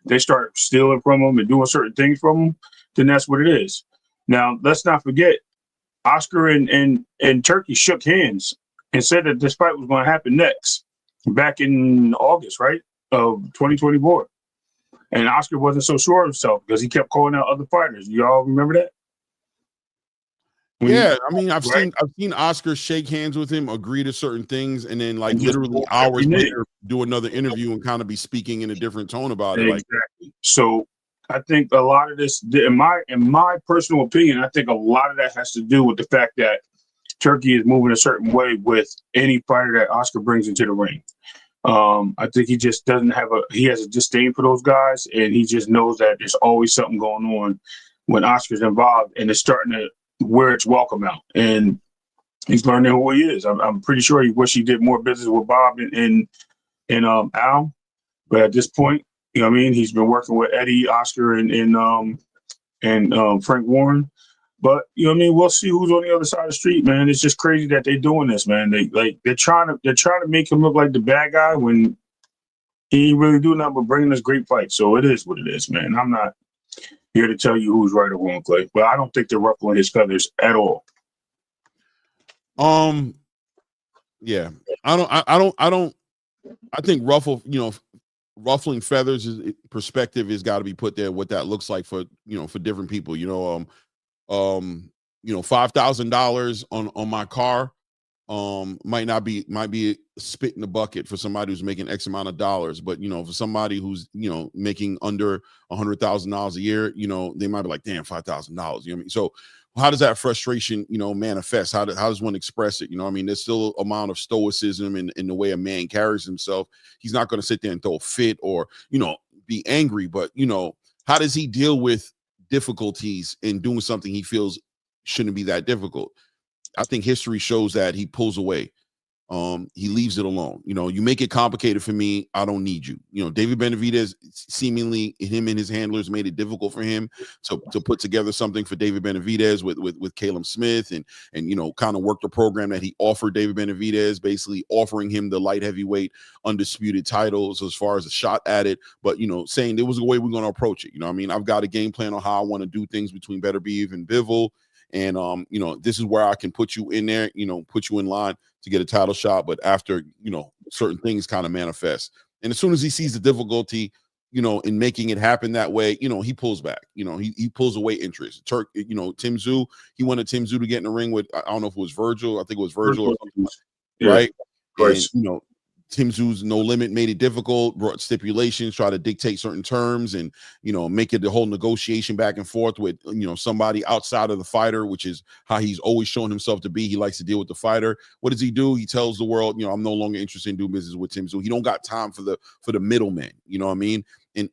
they start stealing from him and doing certain things from him, then that's what it is. Now, let's not forget, Oscar and Turkey shook hands and said that this fight was going to happen next, back in August, right, of 2024. And Oscar wasn't so sure of himself because he kept calling out other fighters. You all remember that? Yeah, I mean, I've seen Oscar shake hands with him, agree to certain things, and then like literally hours later do another interview and kind of be speaking in a different tone about it. Exactly. So I think a lot of this, in my personal opinion, I think a lot of that has to do with the fact that Turkey is moving a certain way with any fighter that Oscar brings into the ring. I think he just doesn't have he has a disdain for those guys, and he just knows that there's always something going on when Oscar's involved, and it's starting to wear its welcome out. And he's learning who he is. I'm pretty sure he wish he did more business with Bob and Al, but at this point, you know what I mean, he's been working with Eddie, Oscar, and Frank Warren. But you know what I mean, we'll see who's on the other side of the street, man. It's just crazy that they're doing this, man. They're trying to make him look like the bad guy when he ain't really doing nothing but bringing us great fights. So it is what it is, man. I'm not here to tell you who's right or wrong, Clay, but I don't think they're ruffling his feathers at all. Yeah, I think ruffling feathers is perspective has got to be put there. What that looks like for different people. $5,000 on my car might be a spit in the bucket for somebody who's making X amount of dollars, but for somebody who's making under $100,000 a year, they might be like, damn, $5,000. You know what I mean? So how does that frustration manifest? How does one express it? There's still an amount of stoicism in the way a man carries himself. He's not going to sit there and throw a fit or be angry, but how does he deal with difficulties in doing something he feels shouldn't be that difficult? I think history shows that he pulls away. He leaves it alone. You make it complicated for me, I don't need you. David Benavidez, seemingly him and his handlers made it difficult for him to put together something for David Benavidez with Caleb Smith and kind of work the program that he offered David Benavidez, basically offering him the light heavyweight undisputed titles as far as a shot at it, but saying there was a way we're going to approach it. I've got a game plan on how I want to do things between Beterbiev and Bivol. And, this is where I can put you in there, put you in line to get a title shot. But after, certain things kind of manifest. And as soon as he sees the difficulty, in making it happen that way, he pulls back, he pulls away interest. Tszyu, he wanted Tszyu to get in the ring with, I don't know if it was Virgil. I think it was Virgil or something, right? Right. And, Tszyu's No Limit made it difficult, brought stipulations, try to dictate certain terms, and make it the whole negotiation back and forth with somebody outside of the fighter, which is how he's always shown himself to be. He likes to deal with the fighter. What does he do? He tells the world, I'm no longer interested in doing business with Tszyu. He don't got time for the middleman. You know what I mean?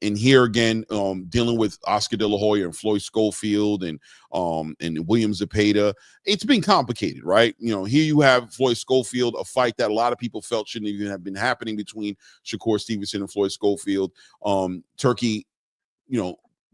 And here again, dealing with Oscar De La Hoya and Floyd Schofield and William Zepeda, it's been complicated, right? Here you have Floyd Schofield, a fight that a lot of people felt shouldn't even have been happening between Shakur Stevenson and Floyd Schofield. Turki,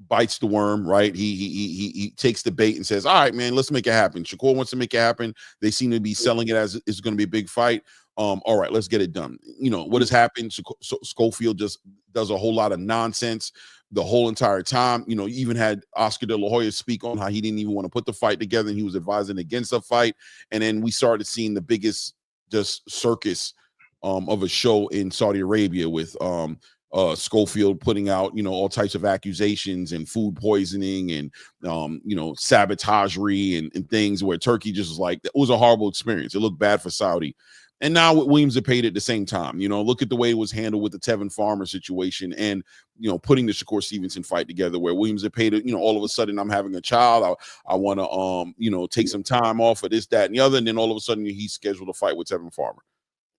bites the worm, right? He takes the bait and says, all right, man, let's make it happen. Shakur wants to make it happen. They seem to be selling it as it's going to be a big fight. All right, let's get it done. What has happened? Schofield just does a whole lot of nonsense the whole entire time. You even had Oscar De La Hoya speak on how he didn't even want to put the fight together and he was advising against the fight. And then we started seeing the biggest just circus of a show in Saudi Arabia with Schofield putting out, all types of accusations and food poisoning and, sabotagery and things where Turkey just was like, it was a horrible experience. It looked bad for Saudi. And now with Williams Zepeda at the same time, look at the way it was handled with the Tevin Farmer situation and, putting the Shakur Stevenson fight together where Williams Zepeda, all of a sudden I'm having a child. I want to, take some time off of this, that, and the other. And then all of a sudden he's scheduled a fight with Tevin Farmer.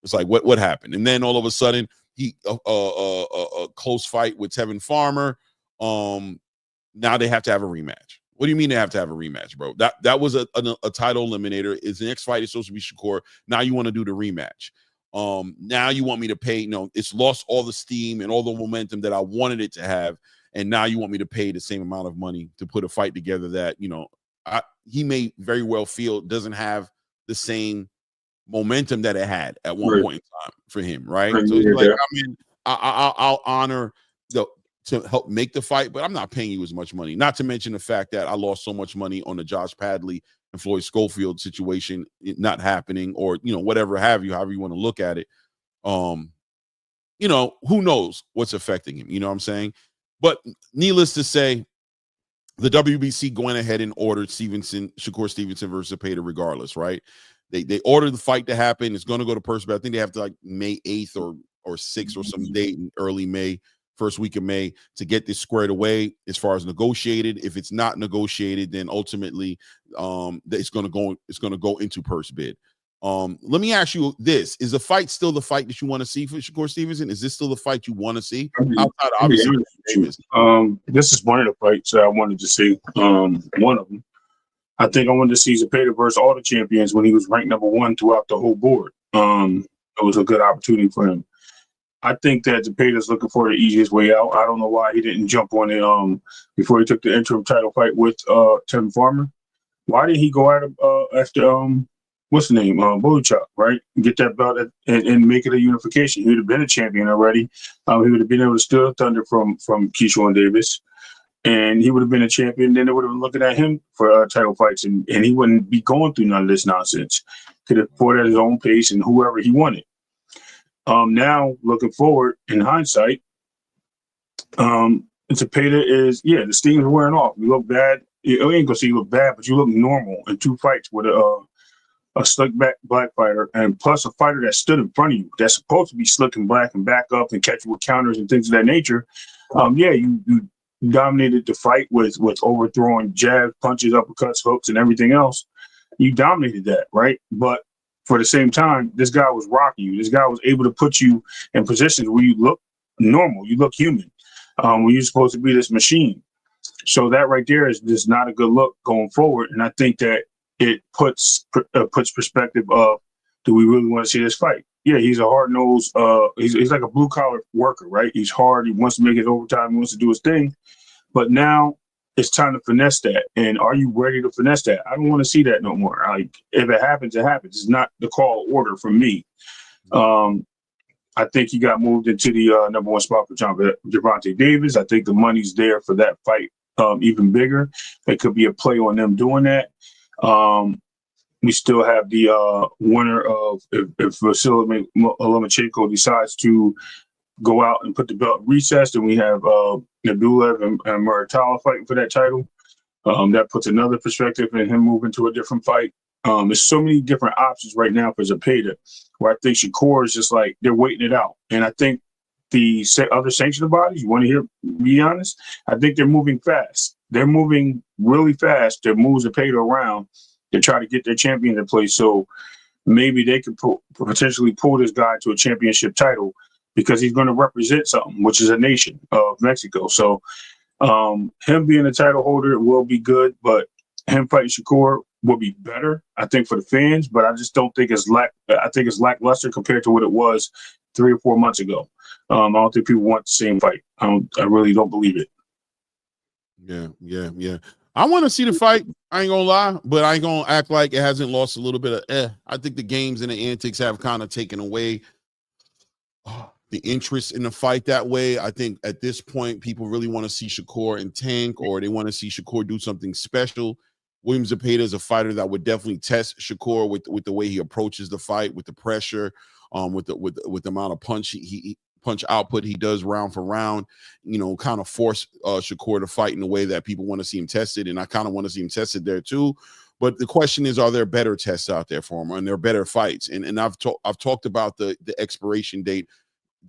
It's like, what happened? And then all of a sudden he, a close fight with Tevin Farmer. Now they have to have a rematch. What do you mean they have to have a rematch, bro? That was a title eliminator. Is the next fight is supposed to be Shakur. Now you want to do the rematch. Now you want me to pay. It's lost all the steam and all the momentum that I wanted it to have. And now you want me to pay the same amount of money to put a fight together that, he may very well feel doesn't have the same momentum that it had at one point in time for him, right? So it's like, I'll honor to help make the fight, but I'm not paying you as much money. Not to mention the fact that I lost so much money on the Josh Padley and Floyd Schofield situation not happening, or whatever have you, however you want to look at it. Who knows what's affecting him? You know what I'm saying? But needless to say, the WBC going ahead and ordered Shakur Stevenson versus Zepeda regardless, right? They ordered the fight to happen. It's going to go to purse, but I think they have to like May 8th or 6th or some date in early May. First week of May to get this squared away as far as negotiated. If it's not negotiated, then ultimately it's going to go into purse bid. Let me ask you this: is the fight still the fight that you want to see for Shakur Stevenson? Is this still the fight you want to see? Outside of obviously, this is one of the fights that I wanted to see. One of them. I think I wanted to see Zepeda versus all the champions when he was ranked number 1 throughout the whole board. It was a good opportunity for him. I think that Zepeda's looking for the easiest way out. I don't know why he didn't jump on it before he took the interim title fight with Tevin Farmer. Why did he go out after what's the name? Boychuk, right? Get that belt and make it a unification. He would have been a champion already. He would have been able to steal thunder from Keyshawn Davis. And he would have been a champion. Then they would have been looking at him for title fights, and he wouldn't be going through none of this nonsense. Could have fought at his own pace and whoever he wanted. Now, looking forward in hindsight, Zepeda is, the steam is wearing off. You look bad. You ain't gonna say you look bad, but you look normal in 2 fights with a slick back black fighter, and plus a fighter that stood in front of you that's supposed to be slick and black and back up and catch you with counters and things of that nature. You dominated the fight with overthrowing jabs, punches, uppercuts, hooks, and everything else. You dominated that, right? But for the same time, this guy was rocking you. This guy was able to put you in positions where you look normal, you look human, when you're supposed to be this machine. So that right there is just not a good look going forward. And I think that it puts perspective of, do we really want to see this fight? Yeah, he's a hard-nosed, he's like a blue-collar worker, right? He's hard. He wants to make his overtime. He wants to do his thing. But now it's time to finesse that. And are you ready to finesse that? I don't want to see that no more. Like, if it happens, it happens. It's not the call order from me. I think he got moved into the number 1 spot for Gervonta Davis. I think the money's there for that fight even bigger. It could be a play on them doing that. We still have the winner of if Vasily Lomachenko decides to go out and put the belt recessed, and we have Nadulev and Muratalla fighting for that title. That puts another perspective in him moving to a different fight. There's so many different options right now for Zepeda, where I think Shakur is just like they're waiting it out. And I think the other sanctioning bodies, you want to hear, be honest, I think they're moving fast. They're moving really fast to move Zepeda around to try to get their champion in place. So maybe they could potentially pull this guy to a championship title because he's going to represent something, which is a nation of Mexico. So him being a title holder will be good, but him fighting Shakur will be better, I think, for the fans. But I just don't think I think it's lackluster compared to what it was 3 or 4 months ago. I don't think people want the same fight. I really don't believe it. Yeah. I want to see the fight. I ain't gonna lie, but I ain't gonna act like it hasn't lost a little bit of I think the games and the antics have kind of taken away the interest in the fight that way. I think at this point, people really want to see Shakur and tank, or they want to see Shakur do something special. William Zepeda is a fighter that would definitely test Shakur with the way he approaches the fight, with the pressure, with the amount of punch output he does round for round, kind of force Shakur to fight in the way that people want to see him tested. And I kind of want to see him tested there too. But the question is, are there better tests out there for him? And there are better fights? And I've talked about the expiration date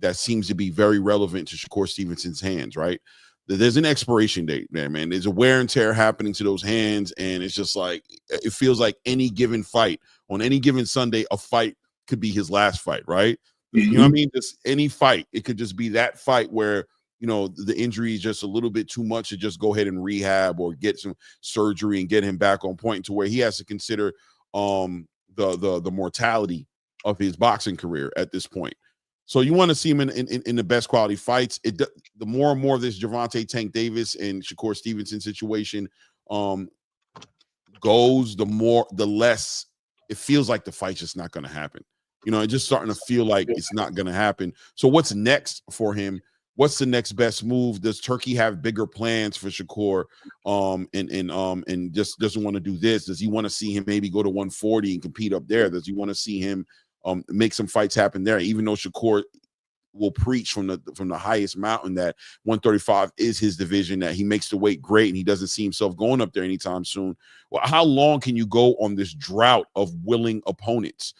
that seems to be very relevant to Shakur Stevenson's hands, right? There's an expiration date there, man. There's a wear and tear happening to those hands. And it's just like, it feels like any given fight on any given Sunday, a fight could be his last fight, right? You know what I mean? Just any fight. It could just be that fight where, the injury is just a little bit too much to just go ahead and rehab or get some surgery and get him back on point to where he has to consider the mortality of his boxing career at this point. So you want to see him in the best quality fights. The more and more this Gervonta Tank Davis and Shakur Stevenson situation goes, the less it feels like the fight's just not going to happen. It's just starting to feel like it's not going to happen. So what's next for him? What's the next best move? Does Turkey have bigger plans for Shakur? And just doesn't want to do this? Does he want to see him maybe go to 140 and compete up there? Does he want to see him make some fights happen there? Even though Shakur will preach from the highest mountain that 135 is his division, that he makes the weight great and he doesn't see himself going up there anytime soon. Well, how long can you go on this drought of willing opponents,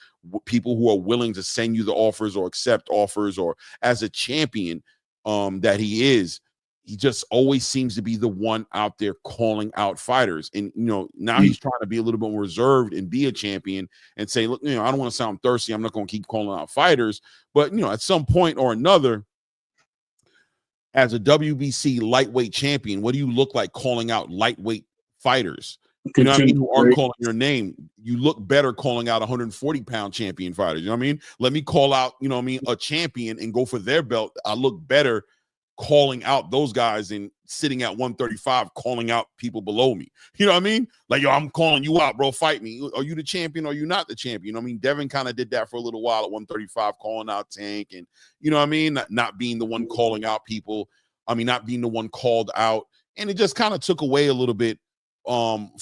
people who are willing to send you the offers or accept offers? Or as a champion that he is, he just always seems to be the one out there calling out fighters. And, now he's trying to be a little bit more reserved and be a champion and say, look, I don't want to sound thirsty. I'm not going to keep calling out fighters. But, at some point or another, as a WBC lightweight champion, what do you look like calling out lightweight fighters? You know what I mean? Who aren't calling your name. You look better calling out 140-pound champion fighters. You know what I mean? Let me call out, a champion and go for their belt. I look better calling out those guys and sitting at 135, calling out people below me. You know what I mean? Like, yo, I'm calling you out, bro. Fight me. Are you the champion or are you not the champion? You know what I mean? Devin kind of did that for a little while at 135, calling out Tank, and you know what I mean? Not being the one calling out people. Not being the one called out. And it just kind of took away a little bit from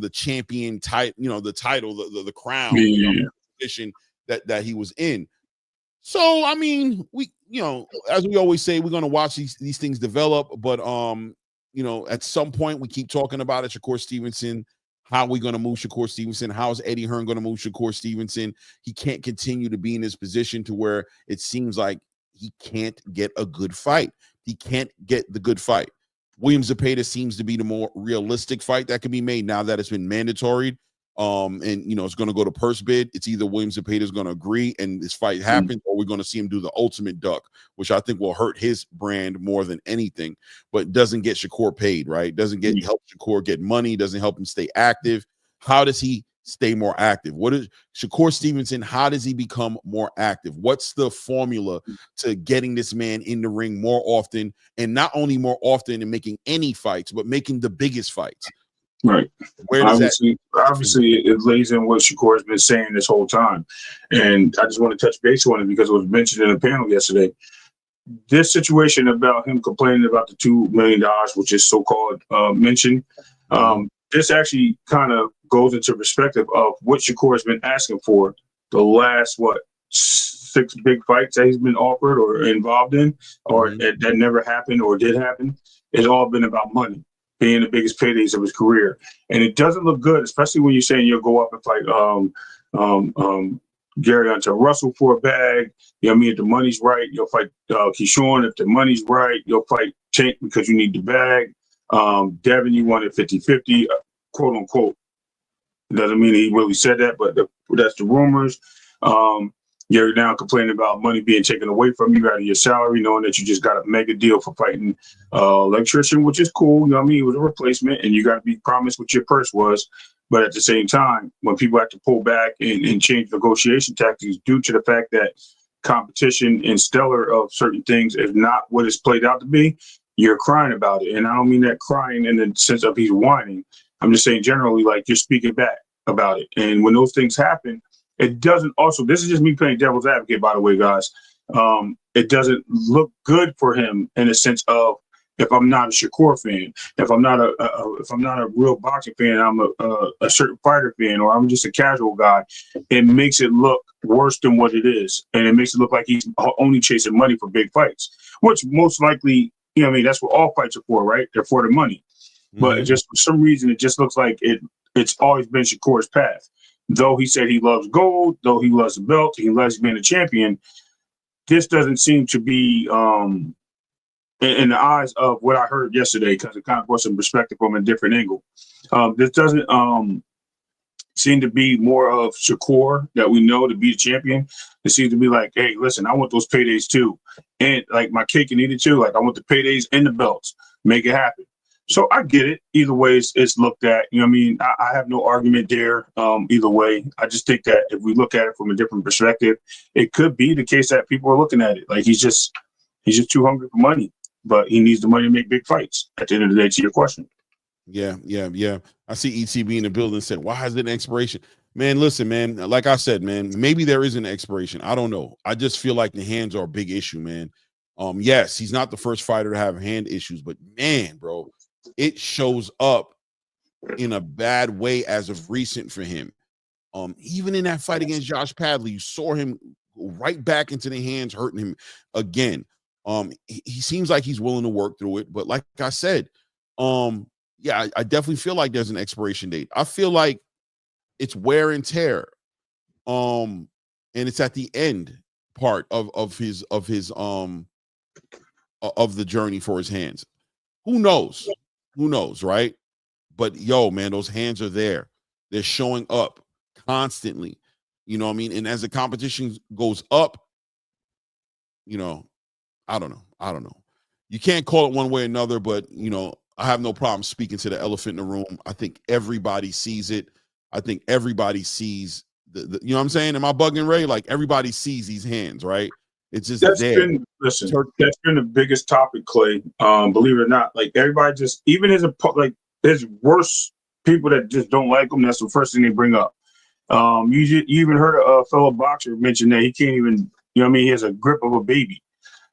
the champion title, the title, the crown, position that he was in. So, we, as we always say, we're going to watch these things develop. But, at some point, we keep talking about it. Shakur Stevenson, how are we going to move Shakur Stevenson? How is Eddie Hearn going to move Shakur Stevenson? He can't continue to be in this position to where it seems like he can't get a good fight. He can't get the good fight. William Zepeda seems to be the more realistic fight that can be made now that it's been mandatory. And it's going to go to purse bid. It's either William Zepeda is going to agree and this fight happens, or we're going to see him do the ultimate duck, which I think will hurt his brand more than anything, but doesn't get Shakur paid, right? Doesn't help Shakur get money, doesn't help him stay active. How does he stay more active? What is Shakur Stevenson? How does he become more active? What's the formula to getting this man in the ring more often, and not only more often in making any fights, but making the biggest fights? Right. Where does obviously, it lays in what Shakur has been saying this whole time. And I just want to touch base on it because it was mentioned in the panel yesterday. This situation about him complaining about the $2 million, which is so-called mentioned, this actually kind of goes into perspective of what Shakur has been asking for the last, 6 big fights that he's been offered or involved in, or that never happened or did happen. It's all been about money. paying the biggest paydays of his career. And it doesn't look good, especially when you're saying you'll go up and fight Gary Hunter Russell for a bag. You know what I mean? If the money's right, you'll fight Keyshawn. If the money's right, you'll fight Tank because you need the bag. Devin, you wanted 50-50, quote unquote. Doesn't mean he really said that, but that's the rumors. You're now complaining about money being taken away from you out of your salary, knowing that you just got a mega deal for fighting electrician, which is cool. You know what I mean? It was a replacement, and you got to be promised what your purse was. But at the same time, when people have to pull back and change negotiation tactics due to the fact that competition and stellar of certain things is not what it's played out to be, you're crying about it. And I don't mean that crying in the sense of he's whining. I'm just saying generally, like, you're speaking back about it. And when those things happen, it doesn't also, this is just me playing devil's advocate, by the way, guys. It doesn't look good for him in a sense of, if I'm not a Shakur fan, if I'm not a real boxing fan, I'm a certain fighter fan, or I'm just a casual guy, it makes it look worse than what it is. And it makes it look like he's only chasing money for big fights, which most likely, you know what I mean, that's what all fights are for, right? They're for the money. But it just, for some reason, it just looks like it's always been Shakur's path. Though he said he loves gold, though he loves the belt, he loves being a champion, this doesn't seem to be in the eyes of what I heard yesterday, because it kind of brought some perspective from a different angle. This doesn't seem to be more of Shakur that we know to be the champion. It seems to be like, hey, listen, I want those paydays too. And like my cake and eat it too. Like, I want the paydays and the belts. Make it happen. So I get it. Either way, it's looked at. You know what I mean? I have no argument there either way. I just think that if we look at it from a different perspective, it could be the case that people are looking at it like he's just too hungry for money, but he needs the money to make big fights. At the end of the day, to your question. Yeah. I see ETB in the building said, why is it an expiration? Man, listen, man, like I said, man, maybe there is an expiration. I don't know. I just feel like the hands are a big issue, man. Yes, he's not the first fighter to have hand issues, but man, bro, it shows up in a bad way as of recent for him. Even in that fight against Josh Padley, you saw him go right back into the hands, hurting him again. He seems like he's willing to work through it, but like I said, yeah, I definitely feel like there's an expiration date. I feel like it's wear and tear, and it's at the end part of the journey for his hands. Who knows? Who knows, right? But yo, man, those hands are there. They're showing up constantly. You know what I mean? And as the competition goes up, you know, I don't know. You can't call it one way or another, but you know, I have no problem speaking to the elephant in the room. I think everybody sees it. I think everybody sees the you know what I'm saying? Am I bugging Ray? Like, everybody sees these hands, right? It's just that's there. That's been the biggest topic, Clay. Believe it or not, like, everybody just, even there's worse people that just don't like him. That's the first thing they bring up. You even heard a fellow boxer mention that he can't even, you know what I mean? He has a grip of a baby.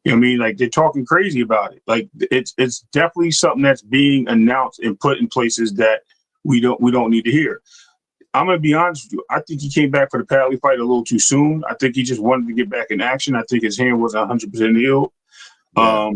You know what I mean? Like, they're talking crazy about it. Like, it's definitely something that's being announced and put in places that we don't need to hear. I'm going to be honest with you. I think he came back for the Padley fight a little too soon. I think he just wanted to get back in action. I think his hand was 100% healed. Yeah.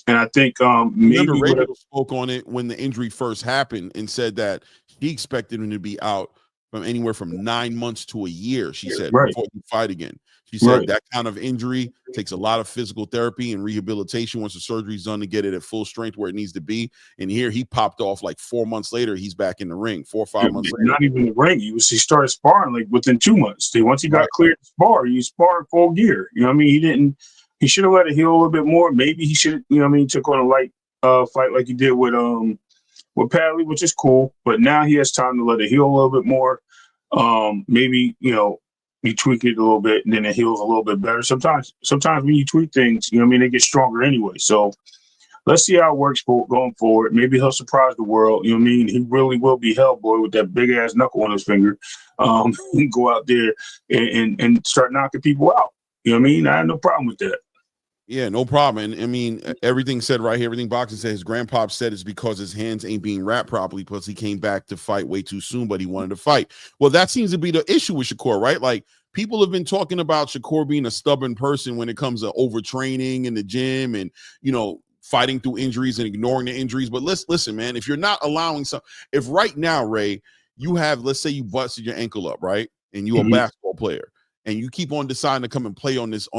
And I think maybe Radio spoke on it when the injury first happened and said that he expected him to be out from anywhere from 9 months to a year, she said, before he fight again. She said that kind of injury takes a lot of physical therapy and rehabilitation once the surgery's done to get it at full strength where it needs to be. And here he popped off like 4 months later. He's back in the ring, 4 or 5 months later. Not even the ring. He started sparring like within 2 months. Once he got cleared to spar, he sparred full gear. You know what I mean? He should have let it heal a little bit more. Maybe he should, you know what I mean, took on a light fight like he did with Padley, which is cool. But now he has time to let it heal a little bit more. Maybe, you know, you tweak it a little bit and then it heals a little bit better. Sometimes when you tweak things, you know what I mean, they get stronger anyway. So let's see how it works going forward. Maybe he'll surprise the world. You know what I mean? He really will be Hellboy with that big ass knuckle on his finger. And go out there and start knocking people out. You know what I mean? I have no problem with that. Yeah, no problem. And I mean, everything said right here, everything Boxing said, his grandpop said it's because his hands ain't being wrapped properly, plus he came back to fight way too soon, but he wanted to fight. Well, that seems to be the issue with Shakur, right? Like, people have been talking about Shakur being a stubborn person when it comes to overtraining in the gym and, you know, fighting through injuries and ignoring the injuries. But listen, man, if you're not allowing if right now, Ray, you have, let's say you busted your ankle up, right? And you're a basketball player and you keep on deciding to come and play on this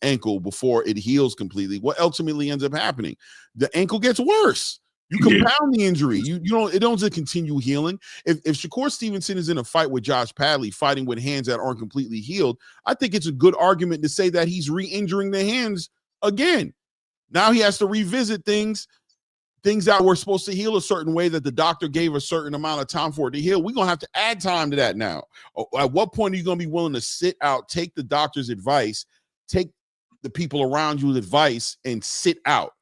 ankle before it heals completely. What ultimately ends up happening? The ankle gets worse. You compound the injury. You don't, it don't just continue healing. If Shakur Stevenson is in a fight with Josh Padley, fighting with hands that aren't completely healed, I think it's a good argument to say that he's re-injuring the hands again. Now he has to revisit things that were supposed to heal a certain way that the doctor gave a certain amount of time for it to heal. We're going to have to add time to that now. At what point are you going to be willing to sit out, take the doctor's advice, take the people around you's advice, and sit out?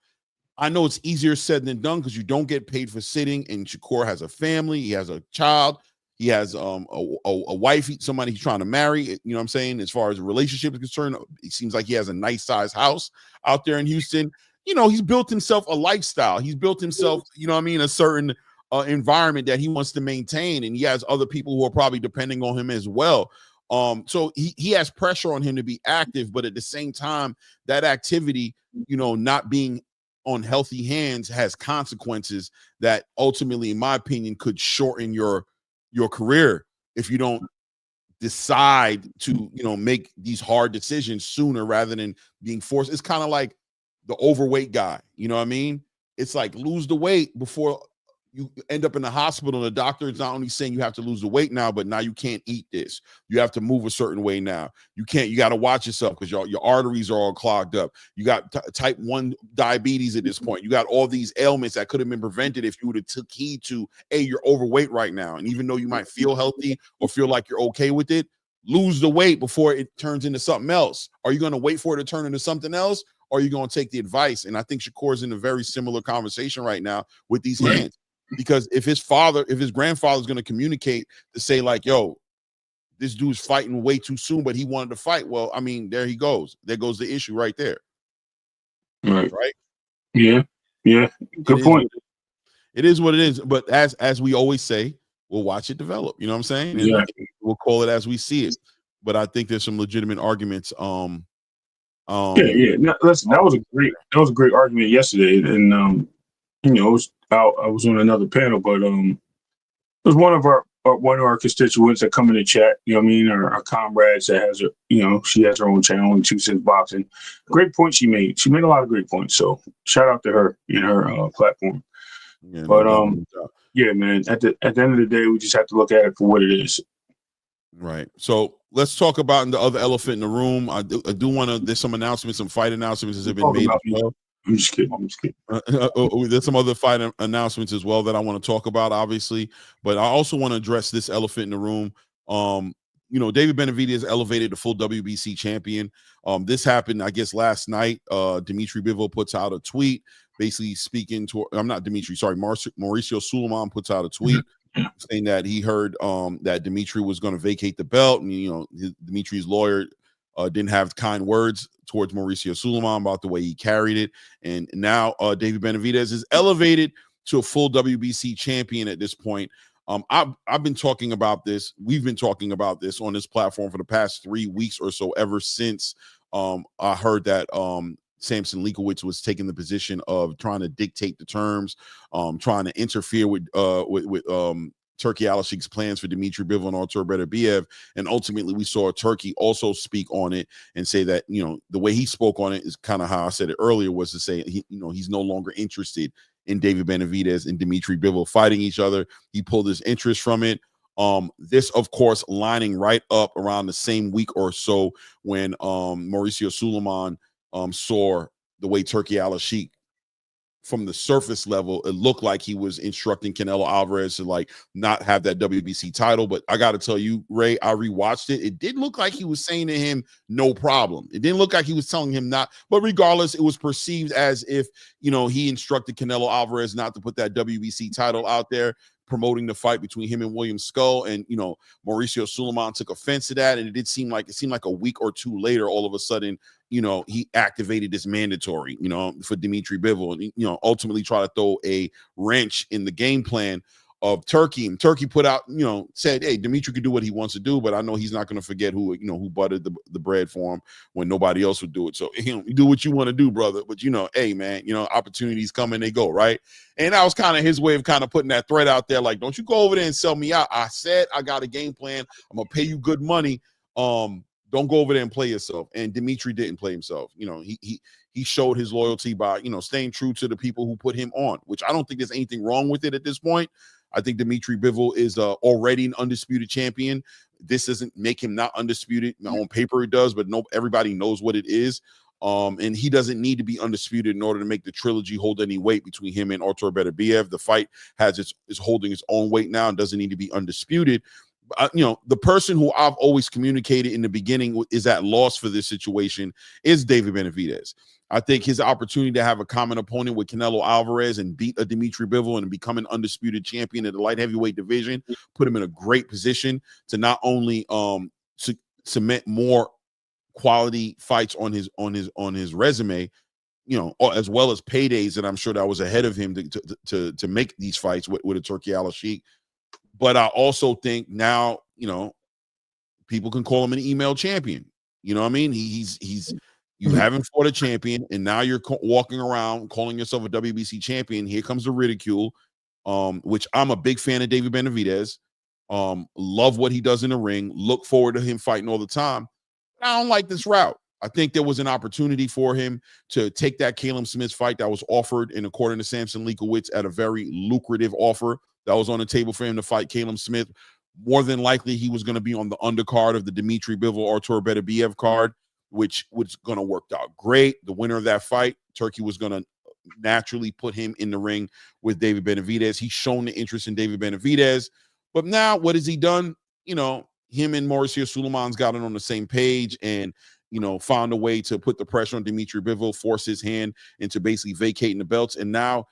I know it's easier said than done because you don't get paid for sitting, and Shakur has a family. He has a child. He has a wife, somebody he's trying to marry. You know what I'm saying? As far as a relationship is concerned, it seems like he has a nice size house out there in Houston. You know, he's built himself a lifestyle. He's built himself, you know what I mean, a certain environment that he wants to maintain. And he has other people who are probably depending on him as well. So he has pressure on him to be active, but at the same time, that activity, you know, not being on healthy hands has consequences that ultimately, in my opinion, could shorten your career if you don't decide to, you know, make these hard decisions sooner rather than being forced. It's kind of like the overweight guy, you know what I mean? It's like lose the weight before you end up in the hospital. The doctor is not only saying you have to lose the weight now, but now you can't eat this. You have to move a certain way now. You got to watch yourself because your arteries are all clogged up. You got type 1 diabetes at this point. You got all these ailments that could have been prevented if you would have took heed to, hey, you're overweight right now. And even though you might feel healthy or feel like you're okay with it, lose the weight before it turns into something else. Are you going to wait for it to turn into something else? Or are you going to take the advice? And I think Shakur's in a very similar conversation right now with these hands. Because if his grandfather's going to communicate to say like, yo, this dude's fighting way too soon, but he wanted to fight. Well, I mean, there he goes. There goes the issue right there. Right. Yeah. Good point. It is what it is. But as we always say, we'll watch it develop. You know what I'm saying? Yeah. And we'll call it as we see it. But I think there's some legitimate arguments. No, listen, that was a great argument yesterday, and you know, I was on another panel, but it was one of our constituents that come in the chat. You know what I mean? Our comrades that has her, you know, she has her own channel in 2 Cents Boxing. Great point she made. She made a lot of great points. So shout out to her and her platform. Yeah, but yeah, man. At the end of the day, we just have to look at it for what it is. Right. So let's talk about the other elephant in the room. I do want to. There's some announcements, some fight announcements that have been made as well. I'm just kidding. There's some other fight announcements as well that I want to talk about, obviously, but I also want to address this elephant in the room. You know, David Benavidez elevated to full WBC champion. This happened, I guess, last night. Dimitri Bivol puts out a tweet, basically speaking to. Mauricio Sulaiman puts out a tweet saying that he heard that Dimitri was going to vacate the belt, and you know, Dimitri's lawyer didn't have kind words towards Mauricio Sulaiman about the way he carried it. And now David Benavidez is elevated to a full WBC champion at this point. I've been talking about this. We've been talking about this on this platform for the past 3 weeks or so, ever since I heard that Samson Leakowitz was taking the position of trying to dictate the terms, trying to interfere with Turki Alashik's plans for Dimitri Bivol and Artur Beterbiev. And ultimately we saw Turki also speak on it and say that, you know, the way he spoke on it is kind of how I said it earlier, was to say, he's no longer interested in David Benavidez and Dimitri Bivol fighting each other. He pulled his interest from it. This, of course, lining right up around the same week or so when Mauricio Sulaiman saw the way Turki Alashik, from the surface level, it looked like he was instructing Canelo Alvarez to like not have that WBC title. But I got to tell you, Ray, I rewatched it. It did look like he was saying to him, no problem. It didn't look like he was telling him not. But regardless, it was perceived as if, you know, he instructed Canelo Alvarez not to put that WBC title out there, promoting the fight between him and William Skull. And, you know, Mauricio Sulaiman took offense to that. And it seemed like a week or two later, all of a sudden, you know, he activated this mandatory, you know, for Dimitri Bivol, and, you know, ultimately try to throw a wrench in the game plan. of Turkey. And Turkey put out, said, hey, Dimitri could do what he wants to do, but I know he's not going to forget who buttered the bread for him when nobody else would do it. So, you do what you want to do, brother. But, hey, man, opportunities come and they go, right? And that was kind of his way of kind of putting that threat out there. Like, don't you go over there and sell me out. I said I got a game plan. I'm going to pay you good money. Don't go over there and play yourself. And Dimitri didn't play himself. He showed his loyalty by, staying true to the people who put him on, which I don't think there's anything wrong with it at this point. I think Dmitry Bivol is already an undisputed champion. This doesn't make him not undisputed. On paper it does, but everybody knows what it is. And he doesn't need to be undisputed in order to make the trilogy hold any weight between him and Artur Beterbiev. The fight is holding its own weight now and doesn't need to be undisputed. The person who I've always communicated in the beginning is at loss for this situation is David Benavidez. I think his opportunity to have a common opponent with Canelo Alvarez and beat a Dmitry Bivol and become an undisputed champion in the light heavyweight division put him in a great position to not only cement more quality fights on his resume, as well as paydays that I'm sure that was ahead of him to make these fights with a Turki Al-Sheikh. But I also think now, people can call him an email champion. You know what I mean? You haven't fought a champion, and now you're walking around calling yourself a WBC champion. Here comes the ridicule, which I'm a big fan of David Benavidez. Love what he does in the ring. Look forward to him fighting all the time. But I don't like this route. I think there was an opportunity for him to take that Caleb Smith fight that was offered, and according to Samson Leikowitz, at a very lucrative offer that was on the table for him to fight Caleb Smith. More than likely, he was going to be on the undercard of the Dmitry Bivol Artur Beterbiev card, which was going to work out great. The winner of that fight, Turkey, was going to naturally put him in the ring with David Benavidez. He's shown the interest in David Benavidez. But now what has he done? Him and Mauricio Suleiman's gotten on the same page and, found a way to put the pressure on Dmitry Bivol, force his hand into basically vacating the belts. And now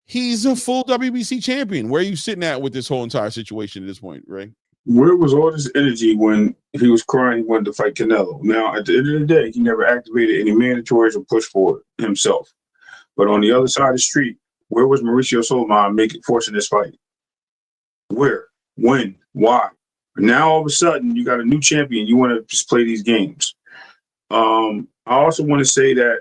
he's a full WBC champion. Where are you sitting at with this whole entire situation at this point, Ray? Where was all this energy when he was crying he wanted to fight Canelo? Now, at the end of the day, he never activated any mandatories or pushed for it himself. But on the other side of the street, where was Mauricio Suleiman forcing this fight? Where? When? Why? Now, all of a sudden, you got a new champion. You want to just play these games. I also want to say that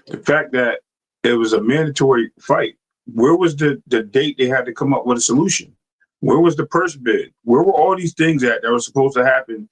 the fact that it was a mandatory fight, where was the date they had to come up with a solution? Where was the purse bid? Where were all these things that were supposed to happen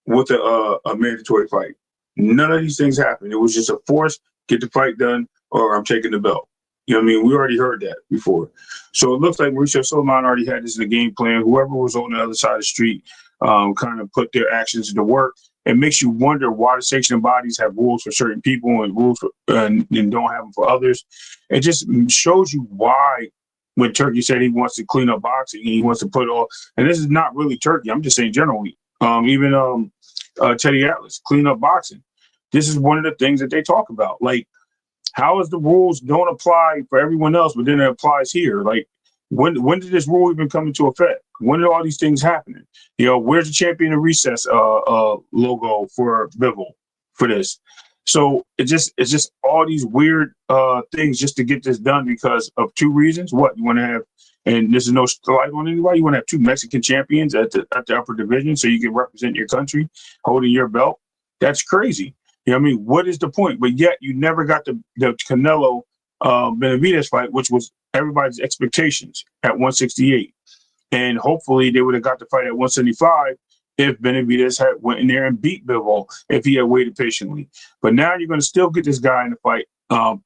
with a mandatory fight? None of these things happened. It was just a force, get the fight done, or I'm taking the belt. You know what I mean? We already heard that before. So it looks like Mauricio Suleiman already had this in the game plan. Whoever was on the other side of the street kind of put their actions into work. It makes you wonder why the sanctioning bodies have rules for certain people and rules and don't have them for others. It just shows you why when Turkey said he wants to clean up boxing, he wants to put all, and this is not really Turkey, I'm just saying generally, even Teddy Atlas, clean up boxing. This is one of the things that they talk about. Like, how is the rules don't apply for everyone else, but then it applies here? Like, when did this rule even come into effect? When did all these things happen? Where's the Champion of Recess logo for Bivol for this? So it's just all these weird things just to get this done because of two reasons. What you want to have, and this is no slight on anybody, you want to have two Mexican champions at the upper division so you can represent your country holding your belt. That's crazy. You know what I mean? What is the point? But yet you never got the Canelo Benavidez fight, which was everybody's expectations at 168. And hopefully they would have got the fight at 175 if Benavidez had went in there and beat Bivol if he had waited patiently. But now you're going to still get this guy in the fight,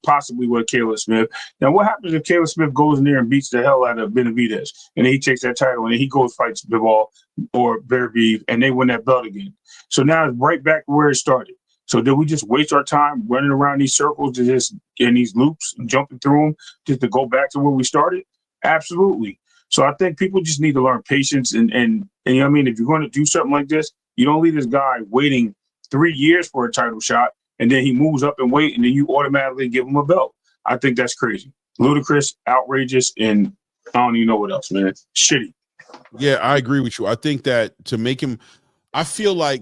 possibly with Caleb Smith. Now, what happens if Caleb Smith goes in there and beats the hell out of Benavidez, and then he takes that title, and then he goes fights Bivol or Beterbiev, and they win that belt again? So now it's right back where it started. So did we just waste our time running around these circles to just in these loops and jumping through them just to go back to where we started? Absolutely. So I think people just need to learn patience and you know what I mean? If you're going to do something like this, you don't leave this guy waiting 3 years for a title shot and then he moves up and wait and then you automatically give him a belt. I think that's crazy. Ludicrous, outrageous, and I don't even know what else, man. Shitty. Yeah, I agree with you. I think that to make him, I feel like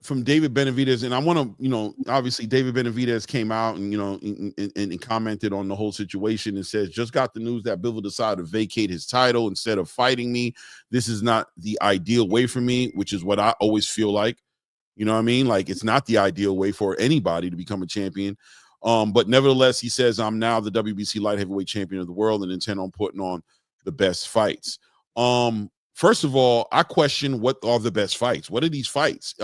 from David Benavidez, and I want to, obviously David Benavidez came out and, and commented on the whole situation and says, just got the news that Bivol decided to vacate his title instead of fighting me. This is not the ideal way for me, which is what I always feel like. You know what I mean? Like, it's not the ideal way for anybody to become a champion. But nevertheless, he says, I'm now the WBC light heavyweight champion of the world and intend on putting on the best fights. First of all, I question what are the best fights. What are these fights?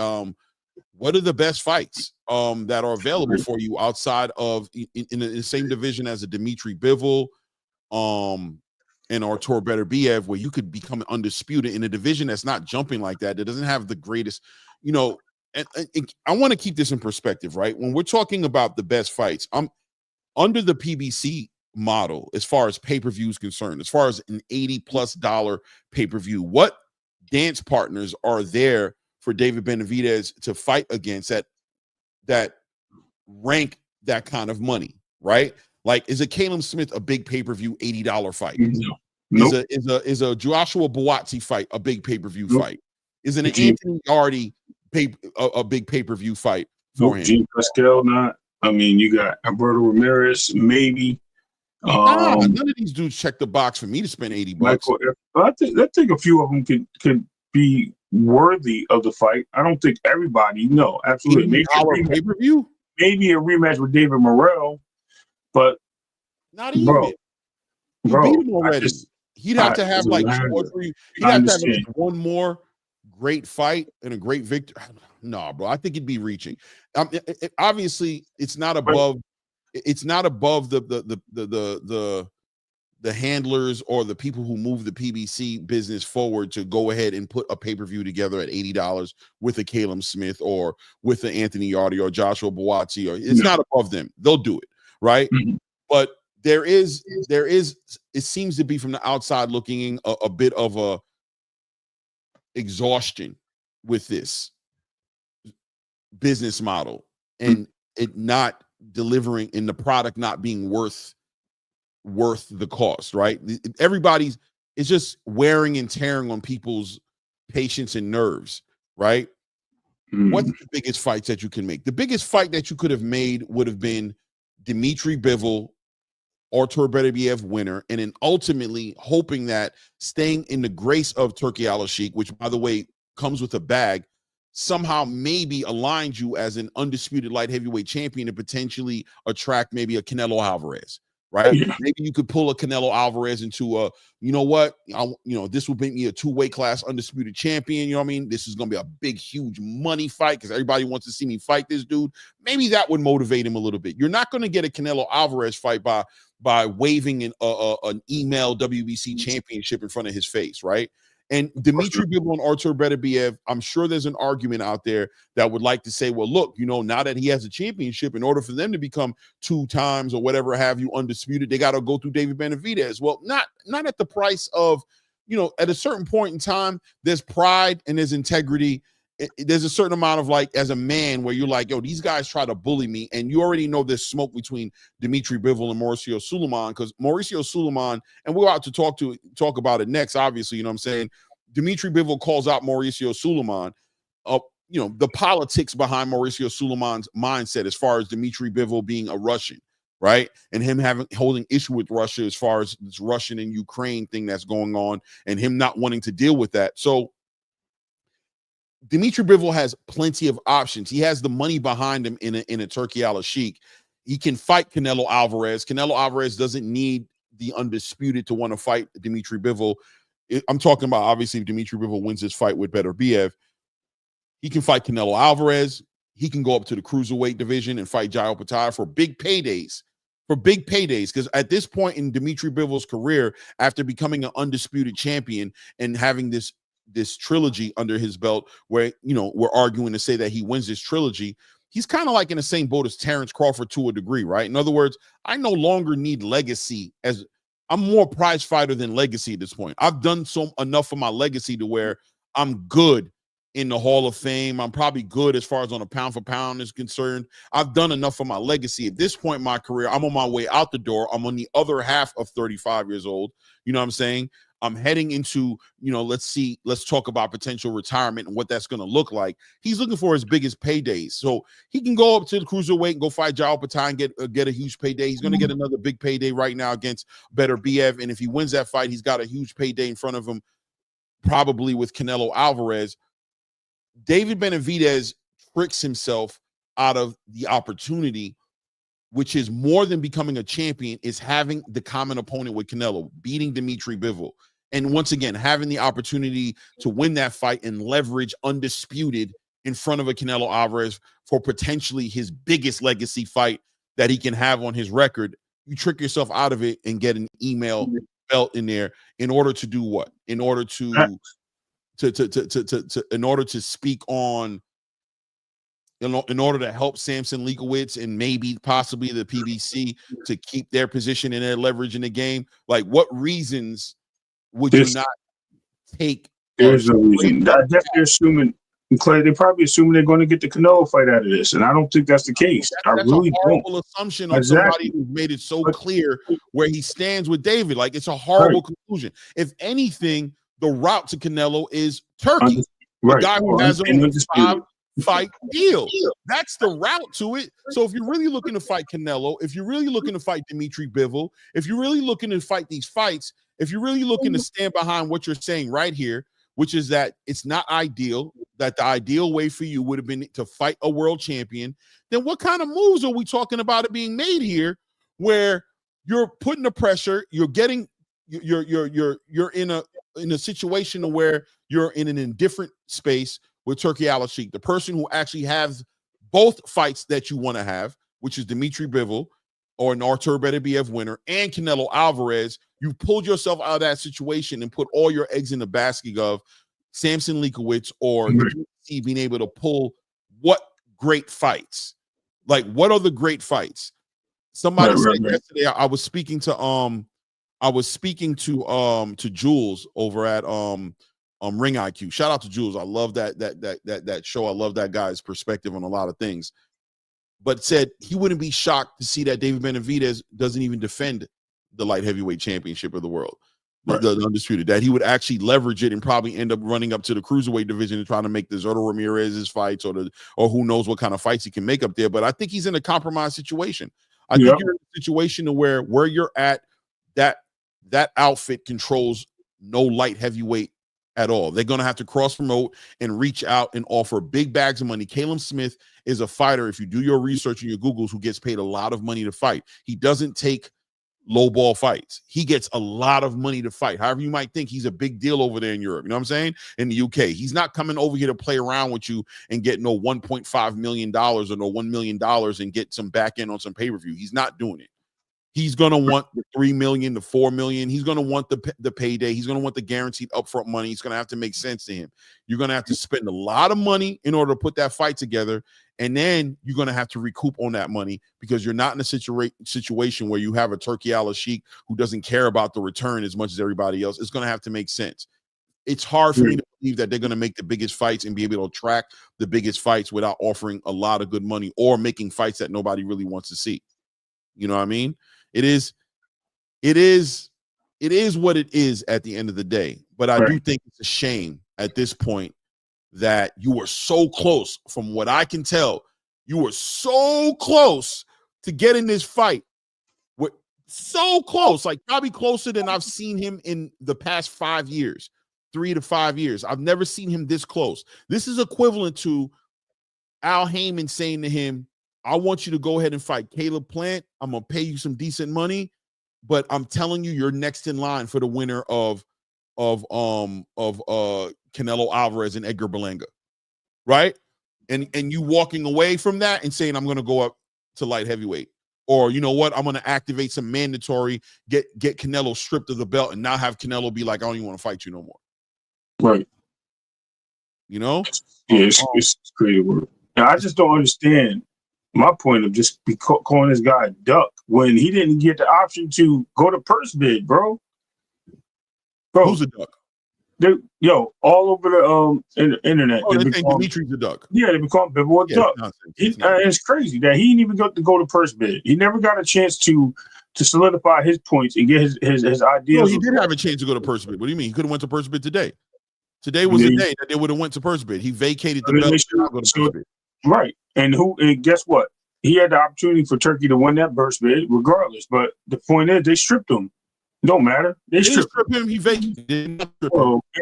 What are the best fights that are available for you outside of in the same division as a Dmitry Bivol and Artur Beterbiev, where you could become undisputed in a division that's not jumping like that doesn't have the greatest, and I want to keep this in perspective, right? When we're talking about the best fights, I'm under the PBC model as far as pay-per-view is concerned, as far as an $80+ pay-per-view. What dance partners are there for David Benavidez to fight against that rank that kind of money, right? Like, is a Caleb Smith a big pay-per-view $80 fight? No. Nope. Is a Joshua Buatsi fight a big pay-per-view fight? Is an Anthony Yardy a big pay-per-view fight for him? Gene Pascal, not. I mean, you got Alberto Ramirez, maybe. None of these dudes check the box for me to spend $80. I think a few of them could be worthy of the fight. I don't think everybody. No, absolutely. Maybe pay-per-view. Maybe a rematch with David Morrell, but not even. Bro, beat him already. He'd have to have like 2 or 3. He'd have to have at least one more great fight and a great victory. No, bro. I think he'd be reaching. Obviously, it's not above. It's not above the handlers or the people who move the PBC business forward to go ahead and put a pay-per-view together at $80 with a Caleb Smith or with an Anthony Yardy or Joshua Buatsi. Or it's not above them. They'll do it, right? Mm-hmm. But there is. It seems to be from the outside looking in a bit of a exhaustion with this business model and it not delivering in the product not being worth the cost, right? Everybody's it's just wearing and tearing on people's patience and nerves, right? What's the biggest fights that you can make? The biggest fight that you could have made would have been Dmitry Bivol, Artur Beterbiev winner, and then ultimately hoping that staying in the grace of Turki Al-Sheikh, which by the way comes with a bag, somehow maybe aligns you as an undisputed light heavyweight champion and potentially attract maybe a Canelo Alvarez, right? Yeah. Maybe you could pull a Canelo Alvarez into a, this will make me a 2-weight class undisputed champion. You know what I mean? This is going to be a big, huge money fight because everybody wants to see me fight this dude. Maybe that would motivate him a little bit. You're not going to get a Canelo Alvarez fight by waving an email WBC championship in front of his face, right? And Dmitry Bivol and Artur Beterbiev, I'm sure there's an argument out there that would like to say, well, look, now that he has a championship, in order for them to become 2 times or whatever have you undisputed, they got to go through David Benavidez. Well, not at the price of, at a certain point in time, there's pride and there's integrity. There's a certain amount of like, as a man, where you're like, yo, these guys try to bully me. And you already know there's smoke between Dmitry Bivol and Mauricio Sulaiman, because Mauricio Sulaiman, and we're out to talk about it next, obviously, you know what I'm saying? Dmitry Bivol calls out Mauricio Sulaiman. The politics behind Mauricio Sulaiman's mindset as far as Dmitry Bivol being a Russian, right? And him holding issue with Russia as far as this Russian and Ukraine thing that's going on and him not wanting to deal with that. So Dmitry Bivol has plenty of options. He has the money behind him in a Turki Al-Sheikh. He can fight Canelo Alvarez. Canelo Alvarez doesn't need the undisputed to want to fight Dmitry Bivol. I'm talking about, obviously, if Dmitry Bivol wins this fight with Beterbiev, he can fight Canelo Alvarez. He can go up to the cruiserweight division and fight Jai Opetaia for big paydays. Because at this point in Dmitry Bivol's career, after becoming an undisputed champion and having this trilogy under his belt where, we're arguing to say that he wins this trilogy, he's kind of like in the same boat as Terrence Crawford to a degree, right? In other words, I no longer need legacy I'm more prize fighter than legacy at this point. I've done enough for my legacy to where I'm good in the Hall of Fame. I'm probably good as far as on a pound for pound is concerned. I've done enough for my legacy. At this point in my career, I'm on my way out the door. I'm on the other half of 35 years old. You know what I'm saying? I'm heading into, let's talk about potential retirement and what that's going to look like. He's looking for his biggest paydays. So he can go up to the cruiserweight and go fight Jao Patai and get a huge payday. He's going to get another big payday right now against Benavidez. And if he wins that fight, he's got a huge payday in front of him, probably with Canelo Alvarez. David Benavidez tricks himself out of the opportunity, which is more than becoming a champion, is having the common opponent with Canelo, beating Dmitry Bivol. And once again, having the opportunity to win that fight and leverage undisputed in front of a Canelo Alvarez for potentially his biggest legacy fight that he can have on his record. You trick yourself out of it and get an email belt in there in order to do what? In order to speak on, in order to help Samson Leibowitz and maybe possibly the PBC to keep their position and their leverage in the game. Like, what reasons would you not take? There's no reason. I guess they're assuming, Clay, they're probably assuming they're going to get the Canelo fight out of this, and I don't think that's the case. That's really a horrible assumption on somebody who's made it so clear where he stands with David. Like, it's a horrible conclusion. If anything, the route to Canelo is Turkey, the guy who has a 5-fight deal. That's the route to it. So if you're really looking to fight Canelo, if you're really looking to fight Dmitry Bivol, if you're really looking to fight these fights, if you're really looking to stand behind what you're saying right here, which is that it's not ideal, that the ideal way for you would have been to fight a world champion, then what kind of moves are we talking about it being made here where you're putting the pressure, you're in a situation where you're in an indifferent space with Turki Al-Sheikh, the person who actually has both fights that you want to have, which is Dmitry Bivol or an Artur Beterbiev winner, and Canelo Alvarez. You've pulled yourself out of that situation and put all your eggs in the basket of Samson Leibowitz or being able to pull what great fights. Like, what are the great fights? Somebody said yesterday, I was speaking to Jules over at Ring IQ. Shout out to Jules. I love that show. I love that guy's perspective on a lot of things. But said he wouldn't be shocked to see that David Benavidez doesn't even defend the light heavyweight championship of the world, the undisputed, that he would actually leverage it and probably end up running up to the cruiserweight division and trying to make the Zurdo Ramirez's fights or who knows what kind of fights he can make up there. But I think he's in a compromised situation. I think you're in a situation where you're at, that outfit controls no light heavyweight at all. They're going to have to cross promote and reach out and offer big bags of money. Caleb Smith is a fighter, if you do your research and your Googles, who gets paid a lot of money to fight. He doesn't take low ball fights. He gets a lot of money to fight. However, you might think he's a big deal over there in Europe. You know what I'm saying? In the UK, he's not coming over here to play around with you and get no $1.5 million or no $1 million and get some back end on some pay-per-view. He's not doing it. He's going to want the $3 million, the $4 million. He's going to want the payday. He's going to want the guaranteed upfront money. It's going to have to make sense to him. You're going to have to spend a lot of money in order to put that fight together. And then you're going to have to recoup on that money because you're not in a situation where you have a Turki Al-Sheikh who doesn't care about the return as much as everybody else. It's going to have to make sense. It's hard for me to believe that they're going to make the biggest fights and be able to track the biggest fights without offering a lot of good money or making fights that nobody really wants to see. You know what I mean? It is what it is at the end of the day. But I do think it's a shame at this point that you were so close. From what I can tell, you were so close to getting this fight. So close, like probably closer than I've seen him in the past 5 years, 3 to 5 years. I've never seen him this close. This is equivalent to Al Heyman saying to him, I want you to go ahead and fight Caleb Plant. I'm going to pay you some decent money, but I'm telling you, you're next in line for the winner of Canelo Alvarez and Edgar Berlanga, right? And you walking away from that and saying, I'm going to go up to light heavyweight. Or, you know what, I'm going to activate some mandatory, get Canelo stripped of the belt and not have Canelo be like, I don't even want to fight you no more. Right. You know? Yeah, it's crazy work. Now, I just don't understand my point of just calling this guy a duck when he didn't get the option to go to purse bid, bro. Who's a duck? All over the internet. Oh, they think Dimitri's a duck. Yeah, they become Bivol a duck. It's crazy that he didn't even got to go to purse bid. He never got a chance to to solidify his points and get his ideas. No, he did have a chance to go to purse bid. What do you mean? He could have went to purse bid today. Today was the day that they would have went to purse bid. He vacated the belt to not go to purse bid. Right. And guess what? He had the opportunity for Turkey to win that purse bid regardless. But the point is, they stripped him. It don't matter. They stripped him. He vacated. In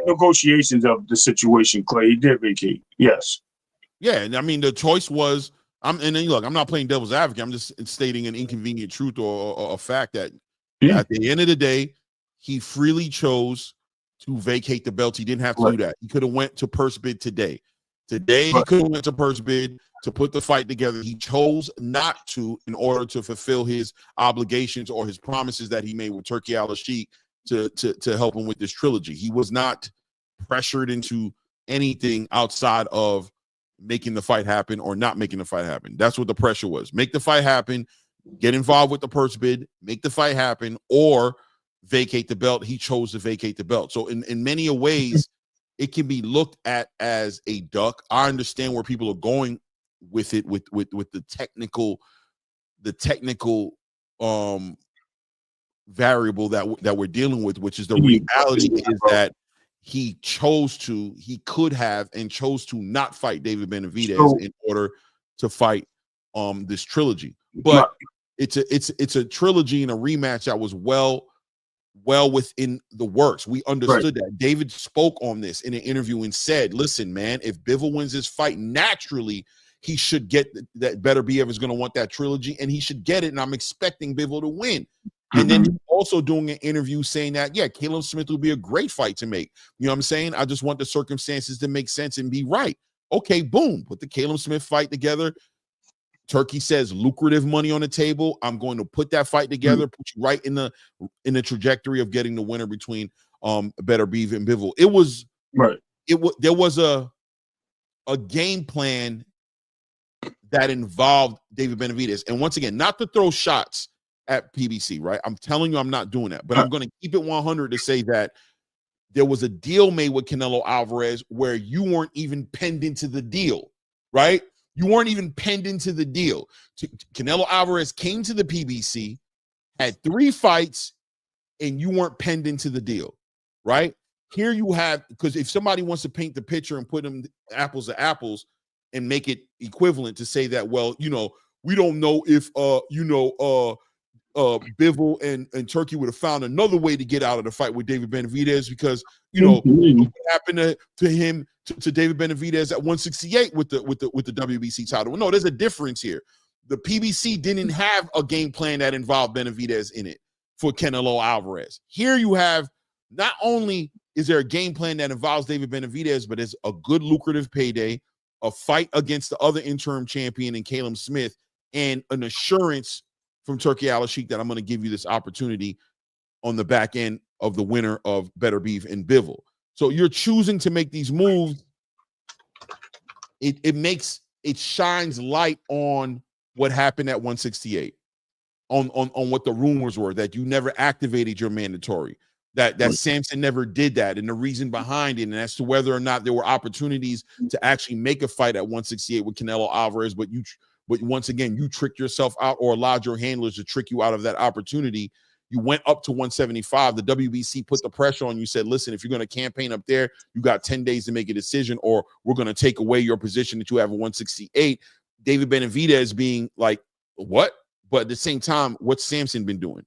negotiations of the situation, Clay, he did vacate. Yes. Yeah, and I mean the choice was. And then look, I'm not playing devil's advocate. I'm just stating an inconvenient truth or a fact that at the end of the day, he freely chose to vacate the belt. He didn't have to do that. He could have went to purse bid today. He could have went to purse bid to put the fight together. He chose not to in order to fulfill his obligations or his promises that he made with Turki Al-Sheikh to help him with this trilogy. He was not pressured into anything outside of making the fight happen or not making the fight happen. That's what the pressure was. Make the fight happen, get involved with the purse bid, make the fight happen, or vacate the belt. He chose to vacate the belt. So in many ways, it can be looked at as a duck. I understand where people are going with it, with the technical variable that we're dealing with, which is the reality is that he could have and chose to not fight David Benavidez in order to fight this trilogy. But it's a trilogy and a rematch that was well within the works. We understood that. David spoke on this in an interview and said, listen, man, if Bivol wins this fight, naturally he should get that. Beterbiev is going to want that trilogy and he should get it. And I'm expecting Bivol to win. And then also doing an interview saying that, yeah, Caleb Smith would be a great fight to make. You know what I'm saying? I just want the circumstances to make sense and be right. Okay, boom. Put the Caleb Smith fight together. Turkey says lucrative money on the table. I'm going to put that fight together, put you right in the trajectory of getting the winner between Beterbiev and Bivol. It was there was a game plan that involved David Benavidez. And once again, not to throw shots at PBC, right? I'm telling you I'm not doing that, but I'm going to keep it 100 to say that there was a deal made with Canelo Alvarez where you weren't even penned into the deal, right? You weren't even penned into the deal. Canelo Alvarez came to the PBC, had 3 fights, and you weren't penned into the deal, right? Here you have, because if somebody wants to paint the picture and put them apples to apples and make it equivalent to say that, well, you know, we don't know if, Bivol and Turkey would have found another way to get out of the fight with David Benavidez because, you know, what happened to him, to David Benavidez at 168 with the WBC title. Well, no, there's a difference here. The PBC didn't have a game plan that involved Benavidez in it for Canelo Alvarez. Here you have, not only is there a game plan that involves David Benavidez, but it's a good lucrative payday, a fight against the other interim champion in Caleb Smith, and an assurance from Turki Al-Sheikh that I'm going to give you this opportunity on the back end of the winner of Beterbiev and Bivol. So you're choosing to make these moves. It shines light on what happened at 168, on what the rumors were, that you never activated your mandatory, that Samson never did that, and the reason behind it, and as to whether or not there were opportunities to actually make a fight at 168 with Canelo Alvarez, but once again, you tricked yourself out or allowed your handlers to trick you out of that opportunity. You went up to 175. The WBC put the pressure on you, said, listen, if you're going to campaign up there, you got 10 days to make a decision, or we're going to take away your position that you have at 168. David Benavidez being like, what? But at the same time, what's Samson been doing?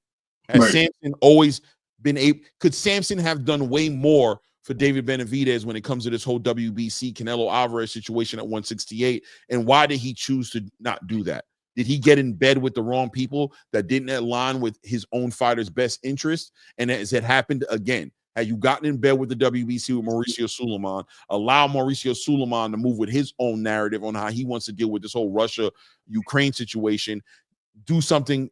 Has Samson always been able? Could Samson have done way more for David Benavidez when it comes to this whole WBC Canelo Alvarez situation at 168? And why did he choose to not do that? Did he get in bed with the wrong people that didn't align with his own fighter's best interest? And as it happened again, had you gotten in bed with the WBC with Mauricio Suleiman, allow Mauricio Suleiman to move with his own narrative on how he wants to deal with this whole Russia-Ukraine situation, do something,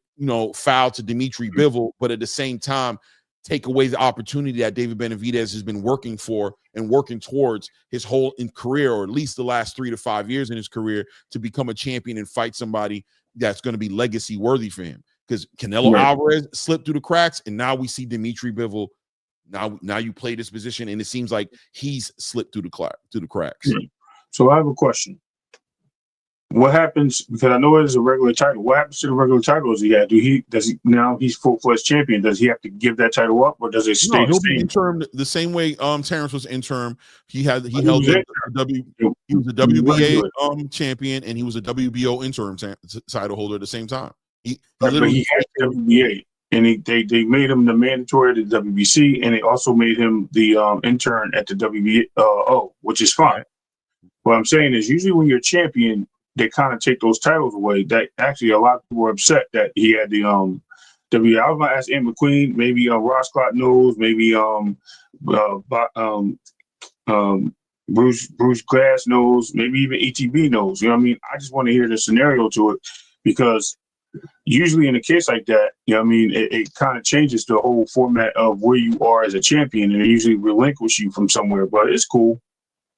foul to Dimitri Bivol, but at the same time, take away the opportunity that David Benavidez has been working for and working towards his whole career, or at least the last 3 to 5 years in his career, to become a champion and fight somebody that's going to be legacy worthy for him. Because Canelo Alvarez slipped through the cracks, and now we see Dimitri Bivol. Now you play this position, and it seems like he's slipped through the cracks. So I have a question. What happens, because I know it is a regular title, what happens to the regular titles he had? Now he's full-fledged champion, does he have to give that title up, or does it stay No, the he'll be same? interim the same way Terrence was interim. He held the he was a WBA champion, and he was a WBO interim title holder at the same time. He literally had WBA, and they made him the mandatory at the WBC, and they also made him the intern at the WBO, which is fine. What I'm saying is, usually when you're a champion, they kind of take those titles away. That actually, a lot of people were upset that he had the WBA. I was gonna ask Ant McQueen, maybe Ross Clot knows, maybe Bruce Glass knows, maybe even ETB knows. You know what I mean? I just want to hear the scenario to it, because usually in a case like that, you know what I mean, it kind of changes the whole format of where you are as a champion, and they usually relinquish you from somewhere. But it's cool.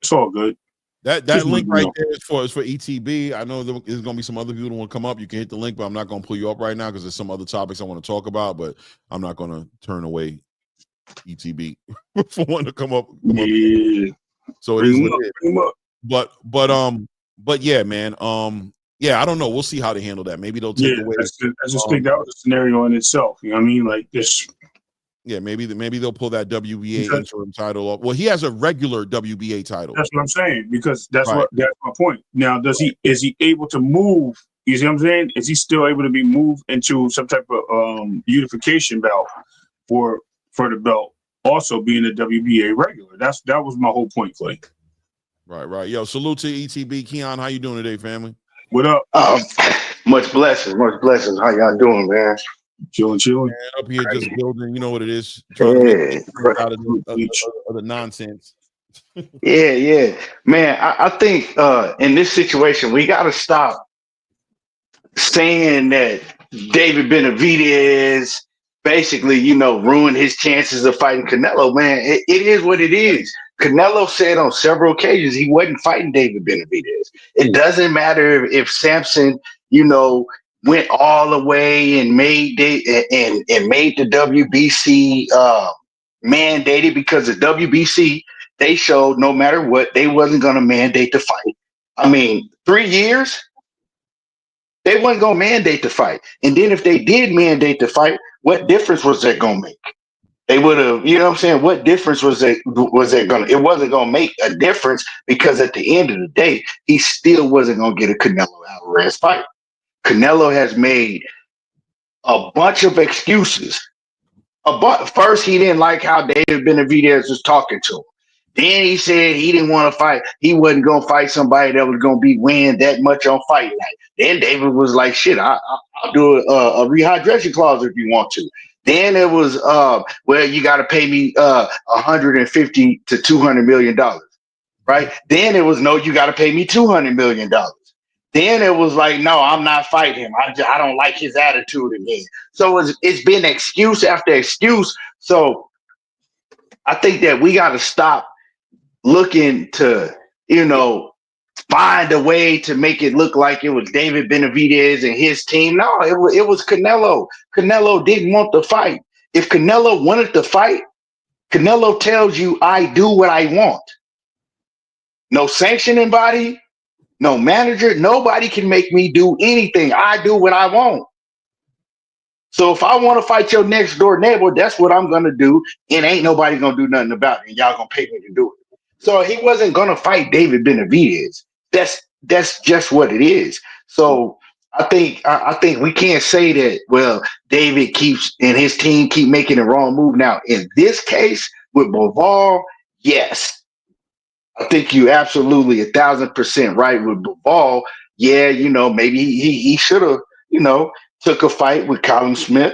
It's all good. That link right there is for ETB. I know there's going to be some other people that want to come up. You can hit the link, but I'm not going to pull you up right now because there's some other topics I want to talk about. But I'm not going to turn away ETB for one to come up. Yeah. So it is what it is. But yeah, man. Yeah, I don't know. We'll see how they handle that. Maybe they'll take away. I just think that was a scenario in itself. You know what I mean? Like this. Yeah, maybe they'll pull that WBA interim title off. Well, he has a regular WBA title. That's what I'm saying, because that's my point. Now, is he able to move? You see what I'm saying? Is he still able to be moved into some type of unification belt for the belt, also being a WBA regular? That was my whole point, Clay. Right. Yo, salute to ETB. Keon, how you doing today, family? What up? Much blessings. How y'all doing, man? Chilling. Man, up here just building, you know what it is. Trying to get out of the nonsense. Yeah. Man, I think in this situation, we got to stop saying that David Benavidez basically, ruined his chances of fighting Canelo. Man, it is what it is. Canelo said on several occasions he wasn't fighting David Benavidez. It doesn't matter if Sampson, went all the way and made the WBC mandated, because the WBC, they showed no matter what, they wasn't going to mandate the fight. I mean, 3 years, they wasn't going to mandate the fight. And then if they did mandate the fight, what difference was that going to make? They would have, you know what I'm saying? What difference was that going to? It wasn't going to make a difference, because at the end of the day, he still wasn't going to get a Canelo Alvarez fight. Canelo has made a bunch of excuses. First, he didn't like how David Benavidez was talking to him. Then he said he didn't want to fight. He wasn't going to fight somebody that was going to be winning that much on fight night. Then David was like, shit, I'll do a rehydration clause if you want to. Then it was, well, you got to pay me $150 to $200 million, right? Then it was, no, you got to pay me $200 million. Then it was like, no, I'm not fighting him. I don't like his attitude again. So it's been excuse after excuse. So I think that we got to stop looking to, find a way to make it look like it was David Benavidez and his team. No, it was Canelo. Canelo didn't want to fight. If Canelo wanted to fight, Canelo tells you, I do what I want. No sanctioning body, no manager, nobody can make me do anything. I do what I want. So if I want to fight your next door neighbor, that's what I'm going to do. And ain't nobody going to do nothing about it. And y'all going to pay me to do it. So he wasn't going to fight David Benavidez. That's just what it is. So I think we can't say that, well, David keeps and his team keep making the wrong move. Now, in this case with Bivol, yes. I think you absolutely 1,000% right with Bivol. Yeah, maybe he should have, took a fight with Colin Smith,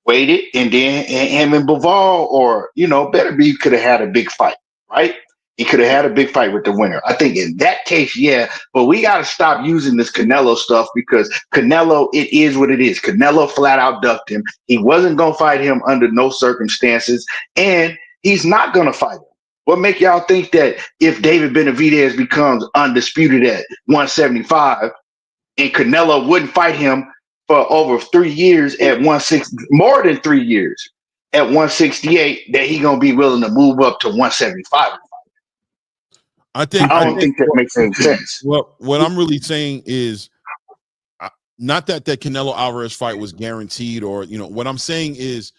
waited, and then him and Bivol, or Beterbiev could have had a big fight, right? He could have had a big fight with the winner. I think in that case, yeah, but we got to stop using this Canelo stuff, because Canelo, it is what it is. Canelo flat out ducked him. He wasn't going to fight him under no circumstances, and he's not going to fight him. What make y'all think that if David Benavidez becomes undisputed at 175 and Canelo wouldn't fight him for over 3 years at 160, more than 3 years at 168, that he going to be willing to move up to 175? I don't think that makes any sense. Well, what I'm really saying is not that Canelo Alvarez fight was guaranteed, or what I'm saying is,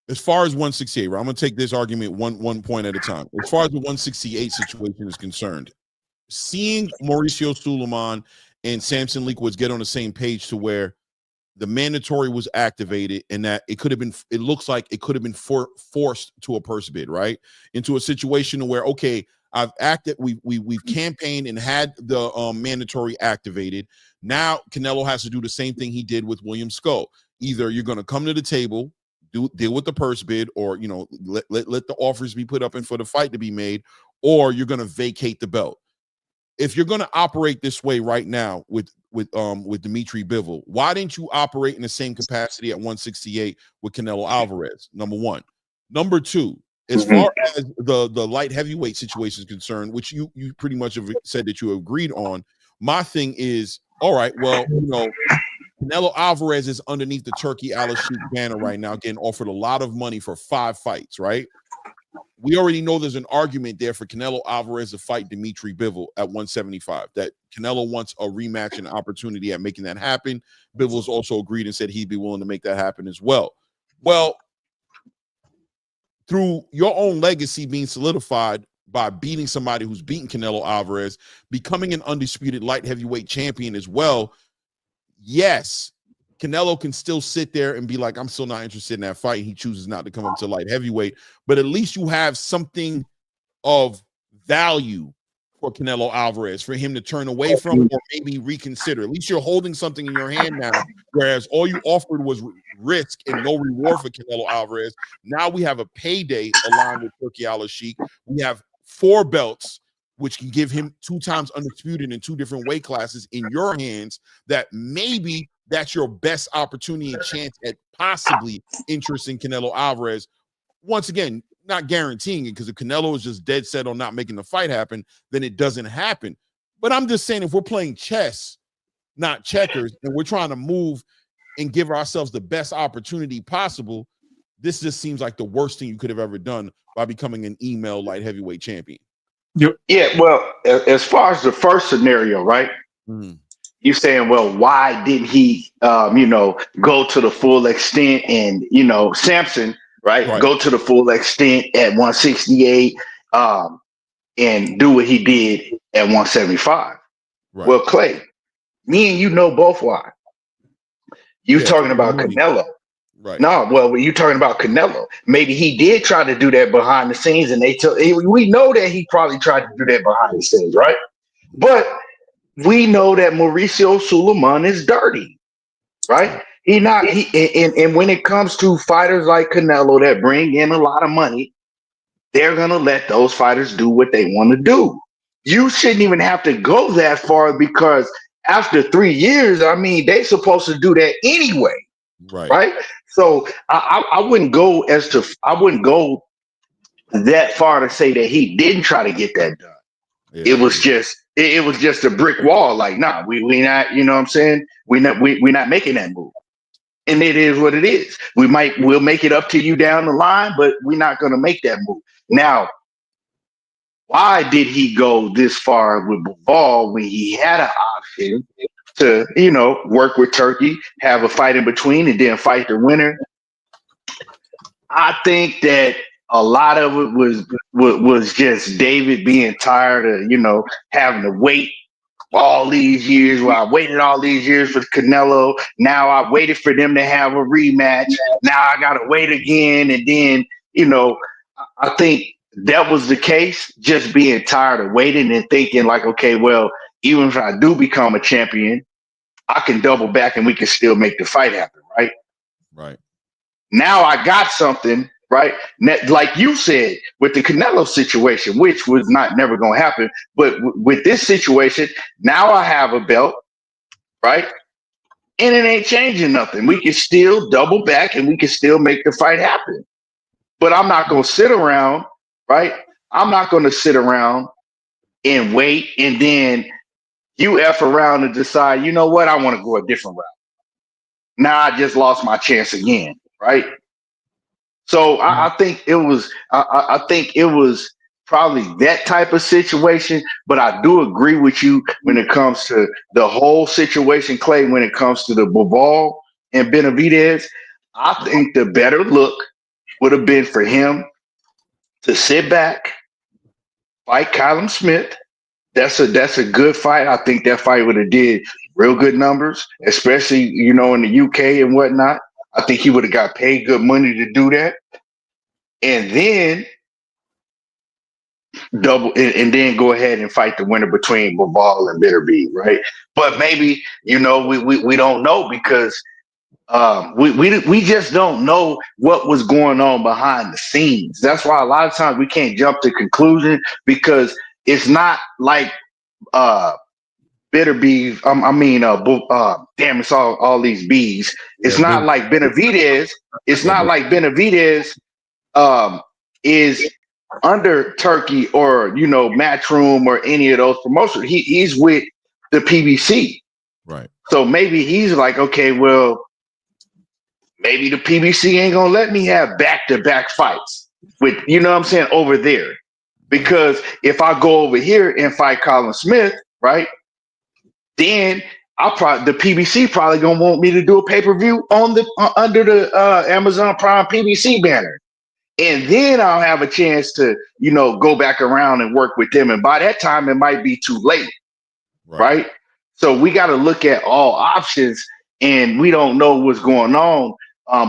as far as 168, right? I'm gonna take this argument one point at a time. As far as the 168 situation is concerned, seeing Mauricio Suleiman and Samson Leakwoods get on the same page to where the mandatory was activated, and that it looks like it could have been forced to a purse bid, right? Into a situation where, okay, I've acted, we've campaigned and had the mandatory activated. Now Canelo has to do the same thing he did with William Scull. Either you're going to come to the table, deal with the purse bid, or let the offers be put up and for the fight to be made, or you're going to vacate the belt. If you're going to operate this way right now with Dimitri Bivol, why didn't you operate in the same capacity at 168 with Canelo Alvarez? Number one. Number two, as far as the light heavyweight situation is concerned, which you pretty much have said that you agreed on, my thing is, all right, well, Canelo Alvarez is underneath the Turki Al-Sheikh banner right now, getting offered a lot of money for 5 fights, right? We already know there's an argument there for Canelo Alvarez to fight Dimitri Bivol at 175, that Canelo wants a rematch and opportunity at making that happen. Bivol's also agreed and said he'd be willing to make that happen as well. Well, through your own legacy being solidified by beating somebody who's beaten Canelo Alvarez, becoming an undisputed light heavyweight champion as well, yes, Canelo can still sit there and be like, I'm still not interested in that fight. He chooses not to come up to light heavyweight, but at least you have something of value for Canelo Alvarez for him to turn away from or maybe reconsider. At least you're holding something in your hand now, whereas all you offered was risk and no reward for Canelo Alvarez. Now we have a payday aligned with Turki Al-Sheikh. We have 4 belts, which can give him 2 times undisputed in 2 different weight classes in your hands, that maybe that's your best opportunity and chance at possibly interest in Canelo Alvarez. Once again, not guaranteeing it, because if Canelo is just dead set on not making the fight happen, then it doesn't happen. But I'm just saying, if we're playing chess, not checkers, and we're trying to move and give ourselves the best opportunity possible, this just seems like the worst thing you could have ever done by becoming an email light heavyweight champion. Yep. Yeah, well, as far as the first scenario, right? You're saying, well, why didn't he, go to the full extent and, Samson, right? Go to the full extent at 168 and do what he did at 175. Right. Well, Clay, me and you know both why. You're talking about Canelo. Right. No, well, you talking about Canelo. Maybe he did try to do that behind the scenes, and we know that he probably tried to do that behind the scenes, right? But we know that Mauricio Suleiman is dirty, right? And when it comes to fighters like Canelo that bring in a lot of money, they're gonna let those fighters do what they want to do. You shouldn't even have to go that far, because after 3 years, I mean, they're supposed to do that anyway. Right. So I wouldn't go that far to say that he didn't try to get that done. Yeah. It was just a brick wall. Like, nah, we not, you know what I'm saying? We're not making that move. And it is what it is. We'll make it up to you down the line, but we're not gonna make that move. Now, why did he go this far with Bivol when he had an option to, work with Turki, have a fight in between, and then fight the winner? I think that a lot of it was just David being tired of, having to wait all these years. Well, I waited all these years for Canelo. Now I waited for them to have a rematch. Now I got to wait again. And then, I think that was the case, just being tired of waiting and thinking like, okay, well, even if I do become a champion, I can double back and we can still make the fight happen, right? Right. Now I got something, right? Like you said, with the Canelo situation, which was never going to happen. But with this situation, now I have a belt, right? And it ain't changing nothing. We can still double back and we can still make the fight happen. But I'm not going to sit around, right? I'm not going to sit around and wait, and then you F around and decide, you know what, I want to go a different route. Now I just lost my chance again, right? So I think it was probably that type of situation. But I do agree with you when it comes to the whole situation, Clay. When it comes to the Bivol and Benavidez, I think the better look would have been for him to sit back, fight Callum Smith. That's a good fight. I think that fight would have did real good numbers, especially in the UK and whatnot. I think he would have got paid good money to do that, and then and then go ahead and fight the winner between Bivol and Beterbiev, right? But maybe we don't know because we just don't know what was going on behind the scenes. That's why a lot of times we can't jump to conclusion because it's not like Beterbiev. Damn, it's all these B's. It's not like Benavidez. It's not like Benavidez is under Turkey or Matchroom or any of those promotions. He's with the PBC, right? So maybe he's like, okay, well, maybe the PBC ain't gonna let me have back-to-back fights with what I'm saying over there, because if I go over here and fight Colin Smith, right, then the PBC probably gonna want me to do a pay-per-view on the under the Amazon Prime PBC banner. And then I'll have a chance to, go back around and work with them. And by that time, it might be too late, right? So we got to look at all options, and we don't know what's going on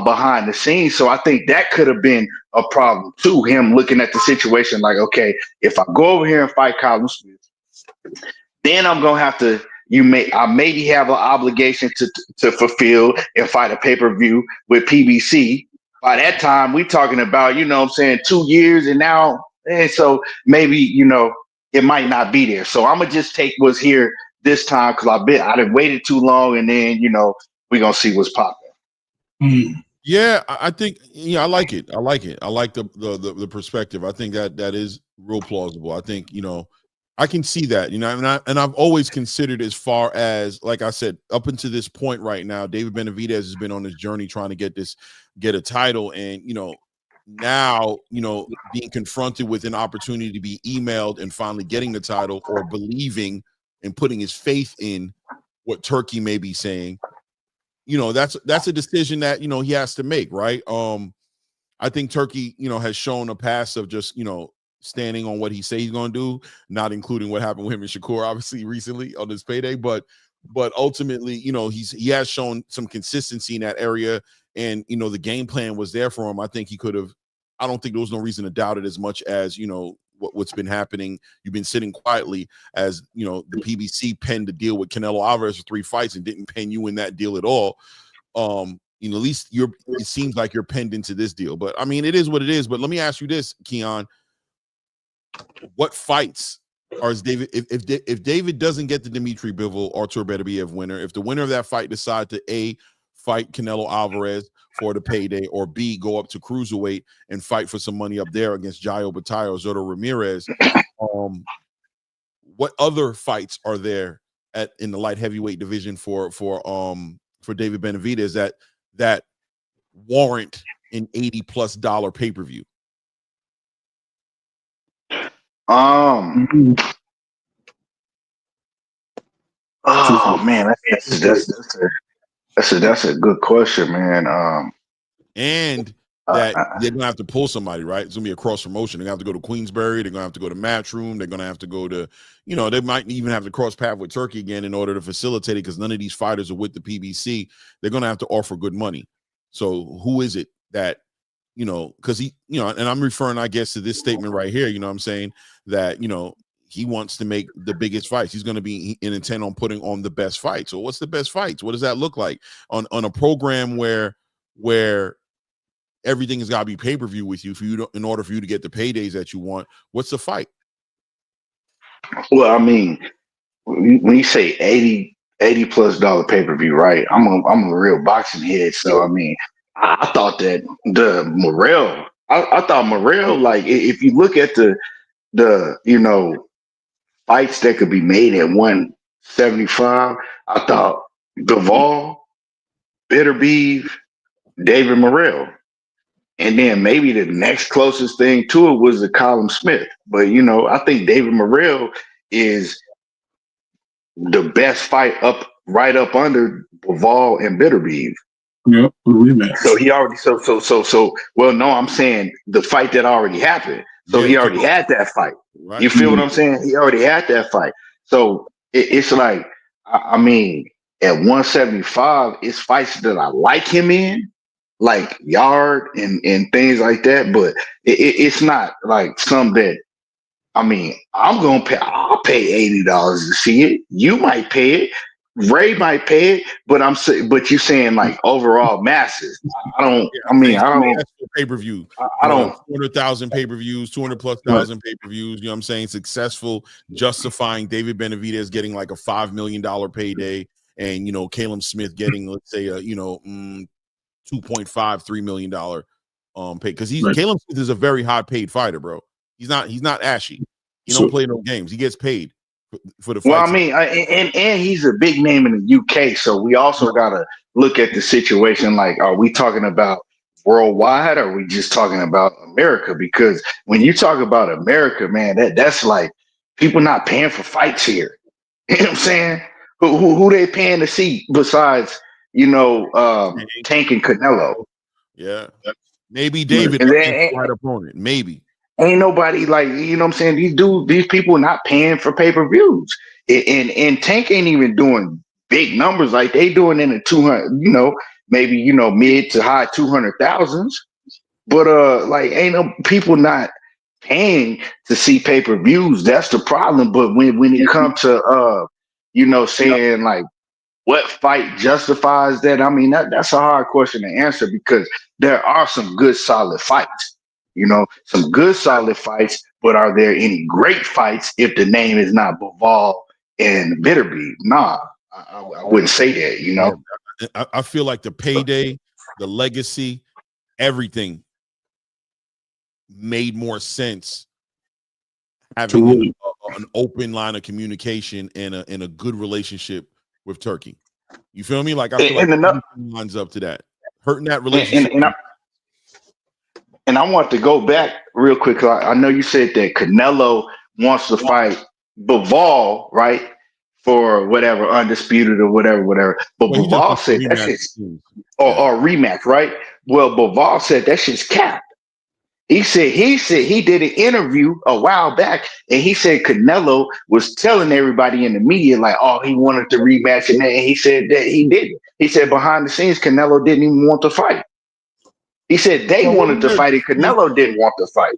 behind the scenes. So I think that could have been a problem too, him looking at the situation like, okay, if I go over here and fight Colin Smith, then I'm going to have to, I maybe have an obligation to fulfill and fight a pay-per-view with PBC. By that time, we're talking about, 2 years, and so maybe, it might not be there. So I'm gonna just take what's here this time because I done waited too long, and then we're gonna see what's popping. Yeah, I think I like it. I like the perspective. I think that is real plausible. I think I can see that, and I've always considered, as far as, like I said, up until this point right now, David Benavidez has been on this journey trying to get a title, and now being confronted with an opportunity to be emailed and finally getting the title, or believing and putting his faith in what Turkey may be saying, that's a decision that he has to make, right? I think Turkey has shown a past of just standing on what he say he's going to do, not including what happened with him and Shakur, obviously, recently on this payday. But ultimately, he has shown some consistency in that area, and the game plan was there for him. I think he could have. I don't think there was no reason to doubt it as much as what's been happening. You've been sitting quietly as the PBC penned the deal with Canelo Alvarez for 3 fights and didn't pen you in that deal at all. At least it seems like you're penned into this deal. But I mean, it is what it is. But let me ask you this, Keon. What fights are David? If David doesn't get the Dimitri Bivol or Artur Beterbiev winner, if the winner of that fight decide to A, fight Canelo Alvarez for the payday, or B, go up to cruiserweight and fight for some money up there against Jairo Bataille or Zoto Ramirez, what other fights are there in the light heavyweight division for David Benavidez that warrant an $80+ pay-per-view? Oh man, that's a good question, man. And that they're gonna have to pull somebody, right? It's gonna be a cross promotion. They're gonna have to go to Queensberry. They're gonna have to go to Matchroom. They're gonna have to go to, they might even have to cross path with Turkey again in order to facilitate it, because none of these fighters are with the PBC. They're gonna have to offer good money. So who is it that, because he, and I'm referring, I guess, to this statement right here. I'm saying that he wants to make the biggest fights. He's going to be intent on putting on the best fights. So what's the best fights? What does that look like on a program where everything has got to be pay-per-view with you in order for you to get the paydays that you want? What's the fight? Well, I mean, when you say $80+ pay-per-view, right? I'm a real boxing head, so I mean, I thought that the Morrell, I thought Morrell, like, if you look at the fights that could be made at 175, I thought Bivol, Beterbiev, David Morrell. And then maybe the next closest thing to it was the Colin Smith. But I think David Morrell is the best fight right up under Bivol and Beterbiev. Yeah, rematch. So he already well, no, I'm saying the fight that already happened. So he already had that fight. Right. You feel what I'm saying? He already had that fight. So it's like, I mean, at 175, it's fights that I like him in, like Yard and things like that. But it's not like some that, I mean, I'll pay $80 to see it. You might pay it. Ray might pay it, but but you're saying like overall masses. I don't pay-per-view. I don't 200,000 pay-per-views, 200,000+ pay-per-views. You know what I'm saying? Successful, justifying David Benavidez getting like a $5 million payday, and Caleb Smith getting, let's say, a $2.5-3 million pay, because Caleb Smith is a very high paid fighter, bro. He's not ashy. He don't play no games. He gets paid for the fight. Well, I mean, and he's a big name in the UK, so we also gotta look at the situation. Like, are we talking about worldwide, or are we just talking about America? Because when you talk about America, man, that's like people not paying for fights here. You know what I'm saying? Who they paying to see besides Tank and Canelo? Yeah, maybe David right opponent, maybe. Ain't nobody like, you know what I'm saying? These people not paying for pay-per-views. And Tank ain't even doing big numbers like they doing in the 200, maybe, mid to high 200,000s. But like ain't no people not paying to see pay-per-views. That's the problem. But when it comes to saying like what fight justifies that, I mean that's a hard question to answer, because there are some good solid fights. Some good solid fights, but are there any great fights if the name is not Bivol and Beterbiev? Nah, I wouldn't say that, I feel like the payday, the legacy, everything made more sense having an open line of communication and a good relationship with Turkey. You feel me? Like I feel like lines up to that. Hurting that relationship. And I want to go back real quick. I know you said that Canelo wants to fight Bivol, right? For whatever, undisputed or whatever. But Bivol said that shit's or rematch, right? Well, Bivol said that shit's capped. He said he did an interview a while back, and he said Canelo was telling everybody in the media like, oh, he wanted to rematch, and he said that he didn't. He said behind the scenes, Canelo didn't even want to fight. He said they wanted to fight and Canelo didn't want to fight.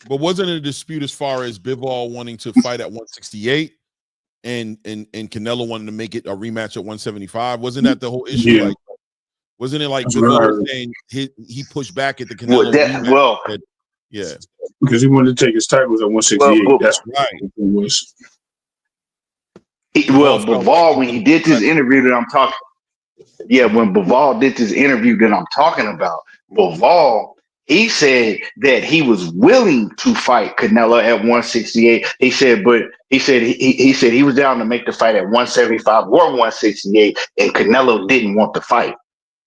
But wasn't it a dispute as far as Bivol wanting to fight at 168 and Canelo wanting to make it a rematch at 175? Wasn't that the whole issue? Yeah. Like, wasn't it like Bivol saying he pushed back at the Canelo rematch? Yeah. Because he wanted to take his titles at 168. That's right. It was. Bivol, when he did this interview that I'm talking, when Bivol did this interview that I'm talking about, Bivol, he said that he was willing to fight Canelo at 168. He said he was down to make the fight at 175 or 168, and Canelo didn't want to fight.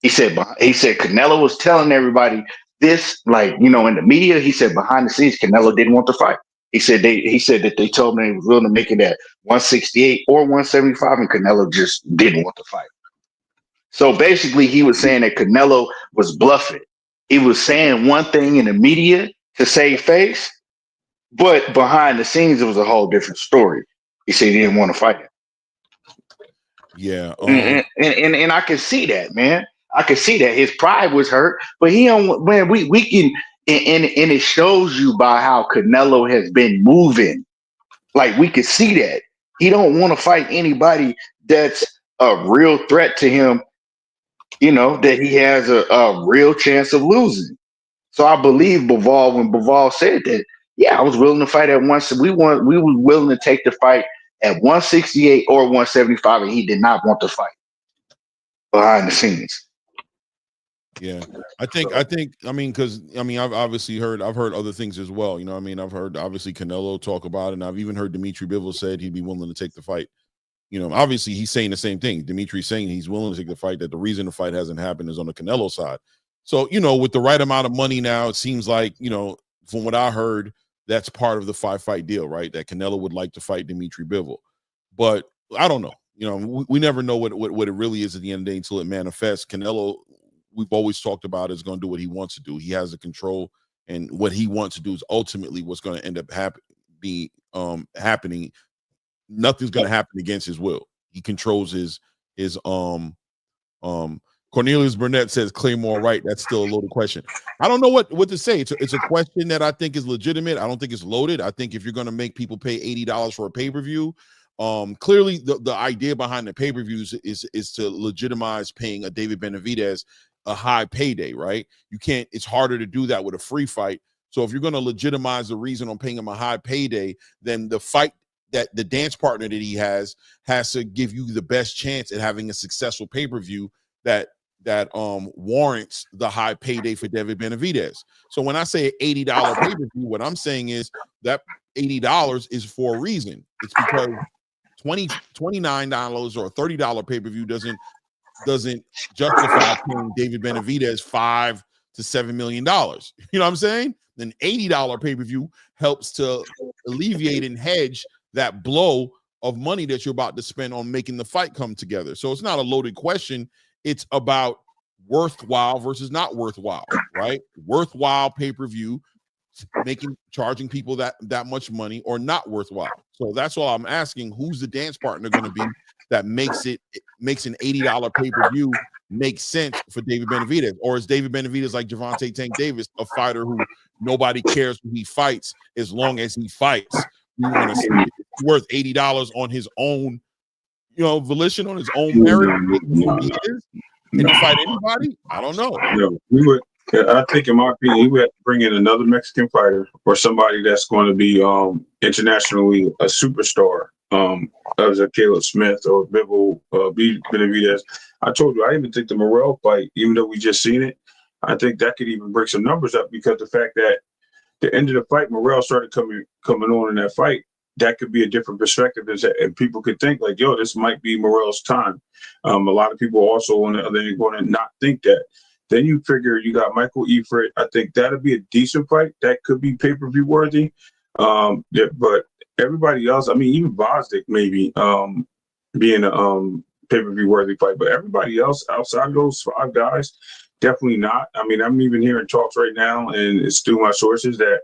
He said Canelo was telling everybody this, like, in the media. He said behind the scenes, Canelo didn't want to fight. He said that they told him they was willing to make it at 168 or 175, and Canelo just didn't want to fight. So basically, he was saying that Canelo was bluffing. He was saying one thing in the media to save face, but behind the scenes, it was a whole different story. He said he didn't want to fight him. Yeah. And I can see that, man. I can see that his pride was hurt, but he don't. Man, we can, and it shows you by how Canelo has been moving. Like we can see that he don't want to fight anybody that's a real threat to him. That he has a real chance of losing. So I believe Bivol when Bivol said that. Yeah, I was willing to fight at once. We were willing to take the fight at 168 or 175, and he did not want to fight behind the scenes. Yeah, I think, because I've heard other things as well. I've heard obviously Canelo talk about it, and I've even heard Dimitri Bivol said he'd be willing to take the fight. Obviously he's saying the same thing. Dimitri's saying he's willing to take the fight, that the reason the fight hasn't happened is on the Canelo side. So, with the right amount of money now, it seems like, from what I heard, that's part of the 5-fight deal, right? That Canelo would like to fight Dimitri Bivol. But I don't know. We never know what it really is at the end of the day until it manifests. Canelo, we've always talked about, is going to do what he wants to do. He has the control, and what he wants to do is ultimately what's going to end up happening. Nothing's going to happen against his will. He controls his Cornelius Burnett says Claymore right. That's still a loaded question. I don't know what to say. It's a question that I think is legitimate. I don't think it's loaded. I think if you're going to make people pay $80 for a pay-per-view, clearly the idea behind the pay-per-views is to legitimize paying a David Benavidez a high payday, right? It's harder to do that with a free fight. So if you're going to legitimize the reason on paying him a high payday, then the fight that the dance partner that he has to give you the best chance at having a successful pay-per-view that warrants the high payday for David Benavidez. So when I say $80 pay-per-view, what I'm saying is that $80 is for a reason. It's because $29 or $30 pay-per-view doesn't justify paying David Benavidez $5 to $7 million. You know what I'm saying? Then $80 pay-per-view helps to alleviate and hedge that blow of money that you're about to spend on making the fight come together. So it's not a loaded question. It's about worthwhile versus not worthwhile, right? Worthwhile pay-per-view, charging people that much money, or not worthwhile. So that's all I'm asking. Who's the dance partner going to be that makes an $80 pay-per-view make sense for David Benavidez? Or is David Benavidez like Gervonta Tank Davis, a fighter who nobody cares who he fights as long as he fights? We want to see it's worth $80 on his own, volition, on his own merit. Can he fight anybody? I don't know. I think, in my opinion, he would have to bring in another Mexican fighter or somebody that's going to be internationally a superstar, as a Caleb Smith or Bivol Benavidez. I told you, I even think the Morrell fight, even though we just seen it, I think that could even bring some numbers up, because the fact that the end of the fight, Morrell started coming on in that fight, that could be a different perspective, and people could think like, yo, this might be Morrell's time. A lot of people also on the other end going to not think that. Then you figure you got Michael Efrit. I think that'll be a decent fight. That could be pay-per-view worthy. But everybody else, I mean, even Bosdick maybe being a pay-per-view worthy fight. But everybody else outside of those 5 guys, definitely not. I mean, I'm even hearing talks right now, and it's through my sources, that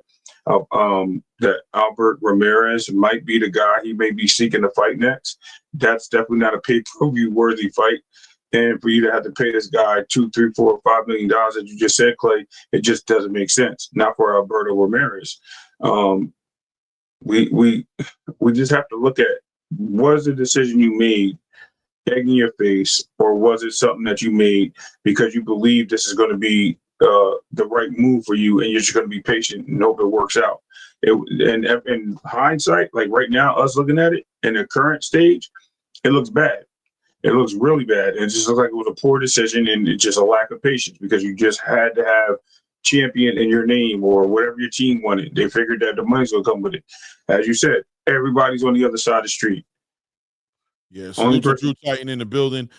Albert Ramirez might be the guy he may be seeking to fight next. That's definitely not a pay-per-view worthy fight. And for you to have to pay this guy $2, $3, $4, $5 million, as you just said, Clay, it just doesn't make sense. Not for Alberto Ramirez. We just have to look at, was the decision you made egg in your face, or was it something that you made because you believe this is going to be the right move for you, and you're just going to be patient and hope it works out? And in hindsight, like right now, us looking at it in the current stage, it looks bad. It looks really bad. It just looks like it was a poor decision, and it's just a lack of patience, because you just had to have champion in your name or whatever your team wanted. They figured that the money's going to come with it. As you said, everybody's on the other side of the street. Yeah, salute to Drew Titan in the building.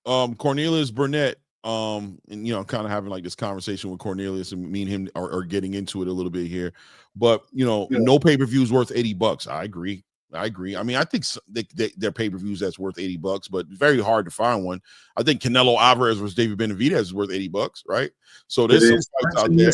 Cornelius Burnett, and kind of having like this conversation with Cornelius, and me and him are getting into it a little bit here. But no pay-per-view is worth $80. I agree. I mean, I think their pay-per-views that's worth $80, but very hard to find one. I think Canelo Alvarez versus David Benavidez is worth $80, right? So there's some fights out there.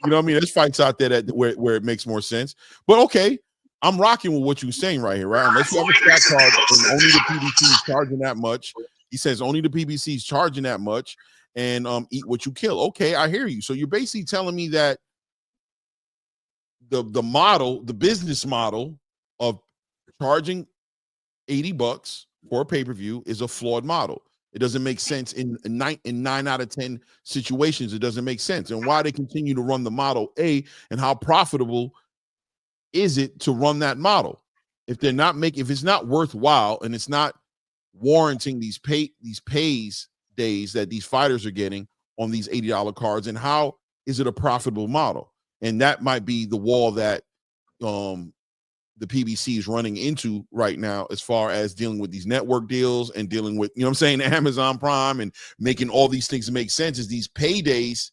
You know what I mean? There's fights out there where it makes more sense. But okay, I'm rocking with what you're saying right here, right? Unless you have a track card and only the PBC is charging that much. He says only the PBC is charging that much, and eat what you kill. Okay, I hear you. So you're basically telling me that the business model of charging $80 for a pay-per-view is a flawed model. It doesn't make sense in 9 out of 10 situations. It doesn't make sense. And why they continue to run the model A, and how profitable is it to run that model? If it's not worthwhile, and it's not warranting these pays days that these fighters are getting on these $80 cards, and how is it a profitable model? And that might be the wall that the PBC is running into right now, as far as dealing with these network deals and dealing with, you know what I'm saying, Amazon Prime and making all these things make sense, is these paydays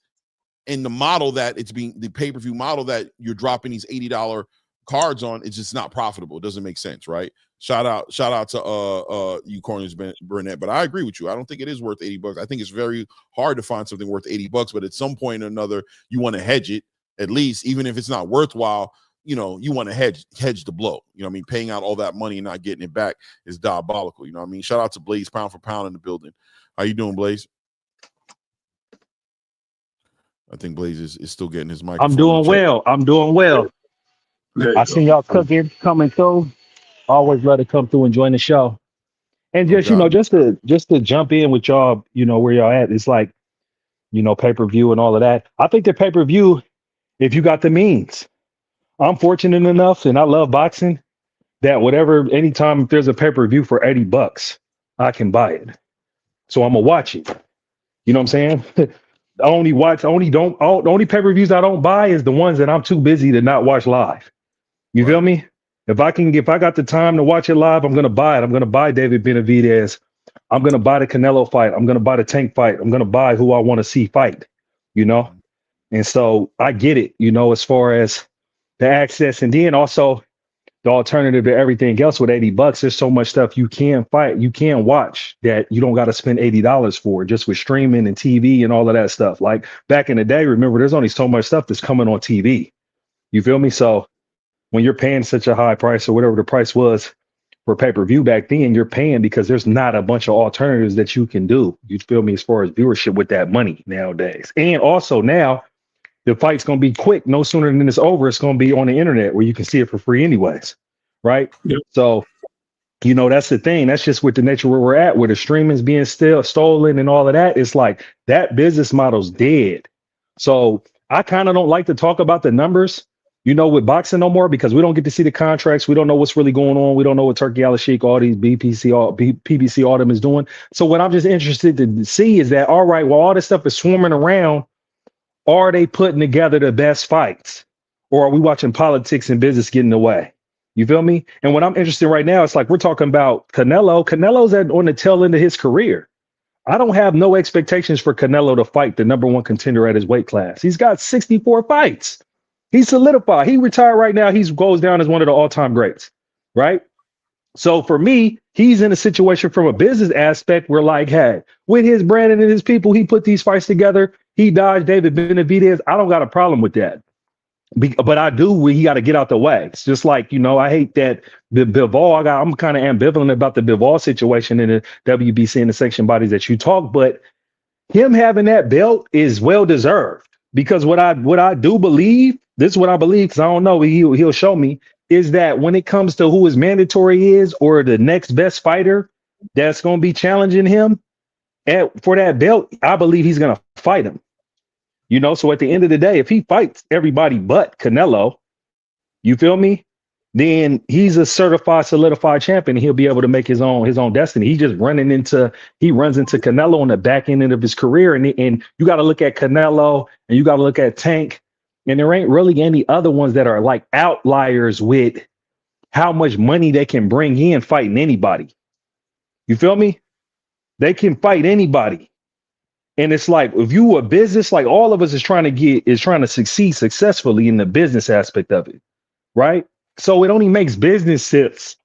and the model that it's being, the pay-per-view model that you're dropping these $80 cards on, it's just not profitable. It doesn't make sense, right? Shout out to you corners Burnett, but I agree with you. I don't think it is worth $80. I think it's very hard to find something worth $80, but at some point or another, you want to hedge it, at least, even if it's not worthwhile. You know, you want to hedge the blow. You know what I mean? Paying out all that money and not getting it back is diabolical. You know what I mean? Shout out to Blaze, pound for pound in the building. How you doing, Blaze? I think Blaze is still getting his microphone. I'm doing well. I seen y'all cooking coming through. Always let it come through and join the show. And just, you know, just to jump in with y'all, you know, where y'all at, it's like, you know, pay-per-view and all of that. I think the pay-per-view, if you got the means, I'm fortunate enough, and I love boxing, that anytime there's a pay-per-view for $80, I can buy it. So I'm gonna watch it. You know what I'm saying? The only pay-per-views I don't buy is the ones that I'm too busy to not watch live. You feel me? If I got the time to watch it live, I'm gonna buy it. I'm gonna buy David Benavidez. I'm gonna buy the Canelo fight. I'm gonna buy the Tank fight. I'm gonna buy who I want to see fight. You know, and so I get it. You know, as far as the access, and then also the alternative to everything else with $80, there's so much stuff you can watch that you don't got to spend $80 for, just with streaming and TV and all of that stuff. Like back in the day, remember, there's only so much stuff that's coming on TV. You feel me? So when you're paying such a high price, or whatever the price was for pay-per-view back then, you're paying because there's not a bunch of alternatives that you can do. You feel me? As far as viewership with that money nowadays. And also now, the fight's going to be quick. No sooner than it's over, it's going to be on the internet where you can see it for free anyways. Right? Yep. So, you know, that's the thing. That's just with the nature where we're at, where the streaming's being still stolen and all of that. It's like that business model's dead. So I kind of don't like to talk about the numbers, you know, with boxing no more, because we don't get to see the contracts. We don't know what's really going on. We don't know what Turki Al-Sheikh, all these PBC, all them is doing. So what I'm just interested to see is that, all right, while all this stuff is swarming around, are they putting together the best fights, or are we watching politics and business getting away? You feel me? And what I'm interested in right now, it's like we're talking about Canelo. Canelo's on the tail end of his career. I don't have no expectations for Canelo to fight the number one contender at his weight class. He's got 64 fights. He's solidified. He retired right now. He goes down as one of the all-time greats, right? So for me, he's in a situation from a business aspect where, like, hey, with his brand and his people, he put these fights together. He dodged David Benavidez. I don't got a problem with that. But I do, he got to get out the way. It's just like, you know, I hate that the Bivol, I'm kind of ambivalent about the Bivol situation in the WBC and the section bodies that you talk, but him having that belt is well deserved, because what I do believe, this is what I believe, because I don't know, he'll show me, is that when it comes to who his mandatory is, or the next best fighter that's going to be challenging him for that belt, I believe he's going to fight him. You know, so at the end of the day, if he fights everybody but Canelo, you feel me? Then he's a certified, solidified champion, and he'll be able to make his own destiny. He runs into Canelo on the back end of his career, and you got to look at Canelo and you got to look at Tank, and there ain't really any other ones that are like outliers with how much money they can bring in fighting anybody. You feel me? They can fight anybody. And it's like, if you a business, like all of us is trying to succeed successfully in the business aspect of it, right? So it only makes business sense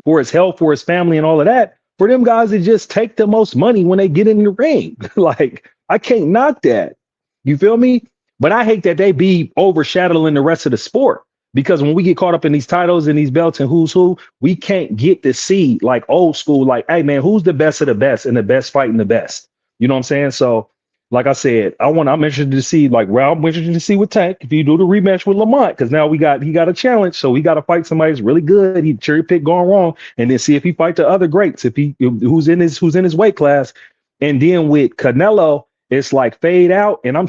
for his health, for his family and all of that, for them guys to just take the most money when they get in the ring. Like, I can't knock that. You feel me? But I hate that they be overshadowing the rest of the sport, because when we get caught up in these titles and these belts and who's who, we can't get to see, like, old school, like, hey man, who's the best of the best and the best fighting the best? You know what I'm saying? So, like I said, I'm interested to see, like, I'm interested to see with Tank if you do the rematch with Lamont, because now he got a challenge, so he got to fight somebody who's really good. He cherry pick going wrong, and then see if he fight the other greats, who's in his weight class. And then with Canelo, it's like fade out, and I'm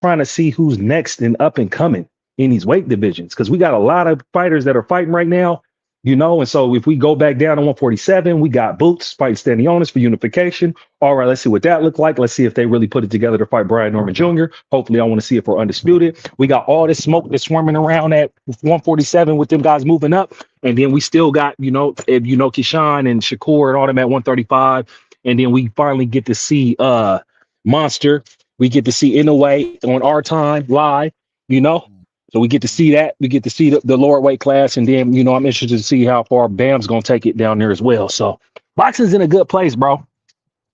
trying to see who's next and up and coming in these weight divisions, because we got a lot of fighters that are fighting right now You know, and so if we go back down to 147, we got Boots fighting Stanionis for unification. All right, let's see what that looked like. Let's see if they really put it together to fight Brian Norman Jr. Hopefully, I want to see if we're undisputed. We got all this smoke that's swarming around at 147 with them guys moving up. And then we still got, Kishan and Shakur and all them at 135. And then we finally get to see Monster. We get to see Inoue on our time live, So we get to see that. We get to see the lower weight class. And then, I'm interested to see how far Bam's going to take it down there as well. So boxing's in a good place, bro.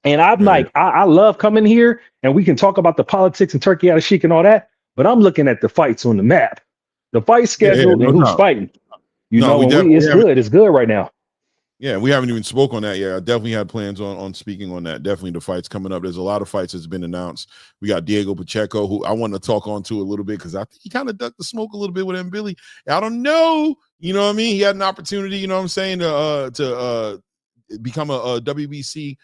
And I'm like, I love coming here and we can talk about the politics and Turkey out of Sheik and all that. But I'm looking at the fights on the map, the fight schedule and who's fighting. It's good. It's good right now. Yeah, we haven't even spoke on that yet. I definitely had plans on speaking on that. Definitely the fights coming up. There's a lot of fights that's been announced. We got Diego Pacheco, who I want to talk on to a little bit because I think he kind of ducked the smoke a little bit with him, Billy. I don't know. You know what I mean? He had an opportunity, to become a WBC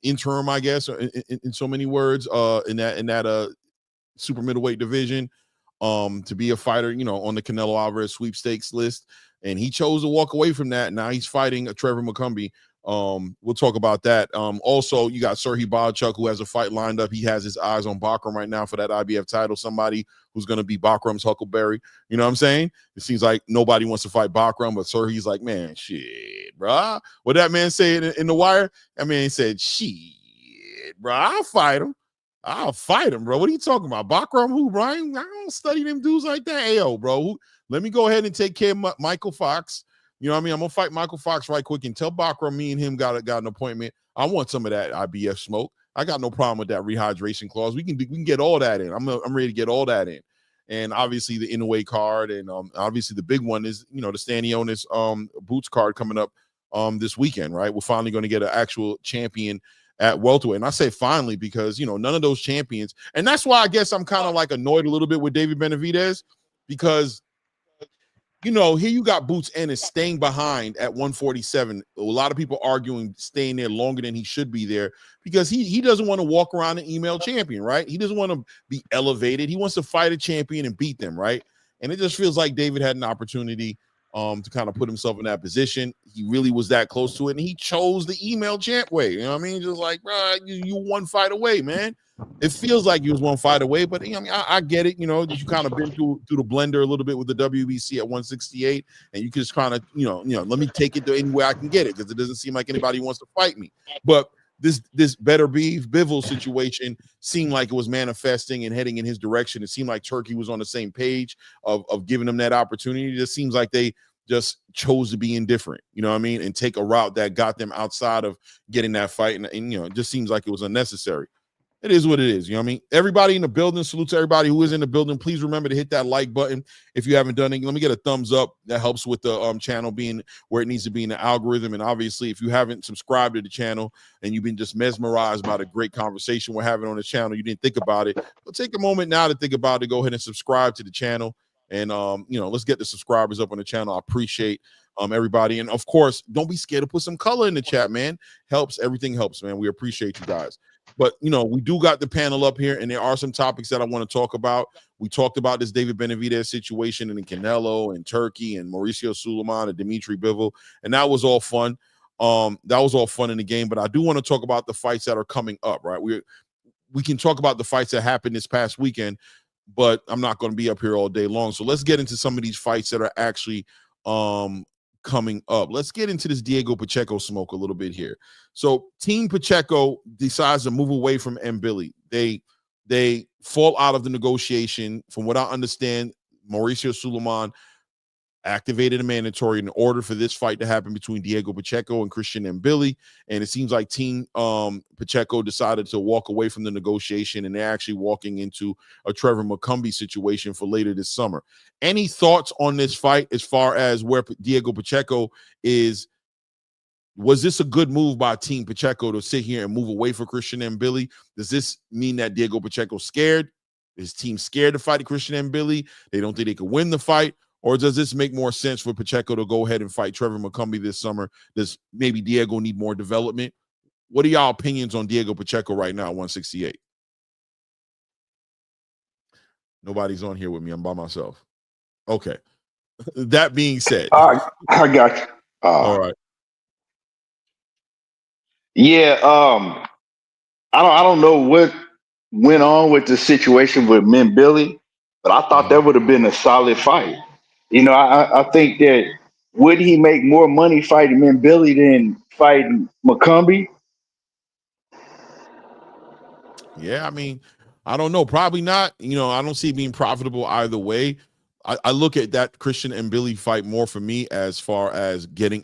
interim, I guess, in so many words, in that super middleweight division, to be a fighter, on the Canelo Alvarez sweepstakes list. And he chose to walk away from that. Now he's fighting Trevor McCumbee. We'll talk about that. Also, you got Serhii Bohachuk, who has a fight lined up. He has his eyes on Bakram right now for that IBF title. Somebody who's going to be Bakram's Huckleberry. You know what I'm saying? It seems like nobody wants to fight Bakram, but Serhii's like, man, shit, bro. What that man said in the wire? That man said, shit, bro, I'll fight him, bro. What are you talking about? Bakram who, Brian? I don't study them dudes like that. Ayo, bro. Let me go ahead and take care of Michael Fox. You know what I mean? I'm going to fight Michael Fox right quick and tell Bakram me and him got an appointment. I want some of that IBF smoke. I got no problem with that rehydration clause. We can get all that in. I'm ready to get all that in. And obviously the Inoue card and obviously the big one is, the Stanionis Boots card coming up this weekend, right? We're finally going to get an actual champion at welterweight. And I say finally because, none of those champions. And that's why I guess I'm kind of like annoyed a little bit with David Benavidez because here you got Boots Ennis staying behind at 147. A lot of people arguing staying there longer than he should be there because he doesn't want to walk around an email champion, right? He doesn't want to be elevated. He wants to fight a champion and beat them, right? And it just feels like David had an opportunity to kind of put himself in that position. He really was that close to it, and he chose the email champ way. You know what I mean? Just like, bro, you one fight away, man. It feels like you was one fight away, but I get it. You kind of been through the blender a little bit with the WBC at 168, and you can just kind of, let me take it to anywhere I can get it because it doesn't seem like anybody wants to fight me. But this Better Beef Bivol situation seemed like it was manifesting and heading in his direction. It seemed like Turkey was on the same page of giving them that opportunity. It just seems like they just chose to be indifferent, you know what I mean, and take a route that got them outside of getting that fight. And it just seems like it was unnecessary. It is what it is. You know what I mean? Everybody in the building, salute to everybody who is in the building. Please remember to hit that like button if you haven't done it. Let me get a thumbs up. That helps with the channel being where it needs to be in the algorithm. And obviously, if you haven't subscribed to the channel and you've been just mesmerized by the great conversation we're having on the channel, you didn't think about it, well, take a moment now to think about it. Go ahead and subscribe to the channel. And, let's get the subscribers up on the channel. I appreciate everybody. And, of course, don't be scared to put some color in the chat, man. Helps. Everything helps, man. We appreciate you guys. But, we do got the panel up here, and there are some topics that I want to talk about. We talked about this David Benavidez situation and Canelo and Turkey and Mauricio Sulaiman and Dimitri Bivol, and that was all fun. That was all fun in the game, but I do want to talk about the fights that are coming up, right? We can talk about the fights that happened this past weekend, but I'm not going to be up here all day long. So let's get into some of these fights that are actually coming up. Let's get into this Diego Pacheco smoke a little bit here. So Team Pacheco decides to move away from Mbili. They fall out of the negotiation. From what I understand, Mauricio Sulaiman activated a mandatory in order for this fight to happen between Diego Pacheco and Christian Mbili. And it seems like Team Pacheco decided to walk away from the negotiation, and they're actually walking into a Trevor McCumbee situation for later this summer. Any thoughts on this fight as far as where Diego Pacheco is? Was this a good move by Team Pacheco to sit here and move away for Christian Mbili? Does this mean that Diego Pacheco's scared? Is team scared to fight Christian Mbili? They don't think they could win the fight? Or does this make more sense for Pacheco to go ahead and fight Trevor McCumbee this summer? Does maybe Diego need more development? What are y'all opinions on Diego Pacheco right now, 168? Nobody's on here with me. I'm by myself. Okay. That being said, I got you. all right. Yeah. I don't know what went on with the situation with Min Billy, but I thought Mhm. that would have been a solid fight. I think that would he make more money fighting Min Billy than fighting McCombie? Yeah, I mean, I don't know. Probably not. I don't see it being profitable either way. I look at that Christian and Billy fight more for me as far as getting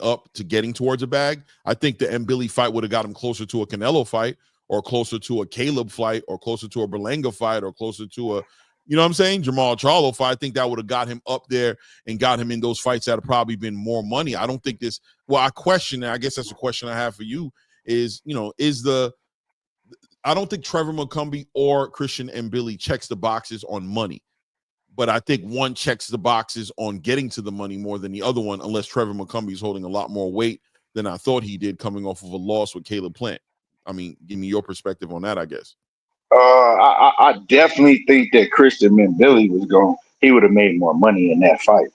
towards a bag. I think the and Billy fight would have got him closer to a Canelo fight, or closer to a Caleb fight, or closer to a Berlanga fight, or closer to a, what I'm saying, Jamal Charlo fight. I think that would have got him up there and got him in those fights that have probably been more money. I don't think this. Well, I question. I guess that's a question I have for you. I don't think Trevor McCombie or Christian and Billy checks the boxes on money, but I think one checks the boxes on getting to the money more than the other one, unless Trevor McCombie is holding a lot more weight than I thought he did, coming off of a loss with Caleb Plant. I mean, give me your perspective on that, I guess. I definitely think that Christian Min Billy he would have made more money in that fight.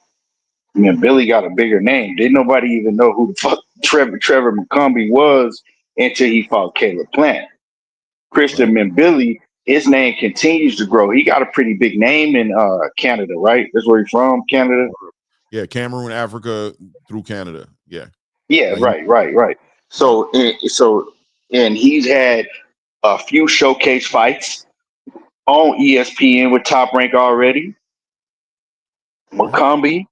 I mean, Billy got a bigger name. Didn't nobody even know who the fuck Trevor McCombie was until he fought Caleb Plant. Right. Christian Min Billy, his name continues to grow. He got a pretty big name in Canada, right? That's where he's from, Canada. Yeah, Cameroon, Africa, through Canada. Yeah. Yeah, Like, right. yeah. And he's had a few showcase fights on ESPN with Top Rank already. Yeah. McCombie,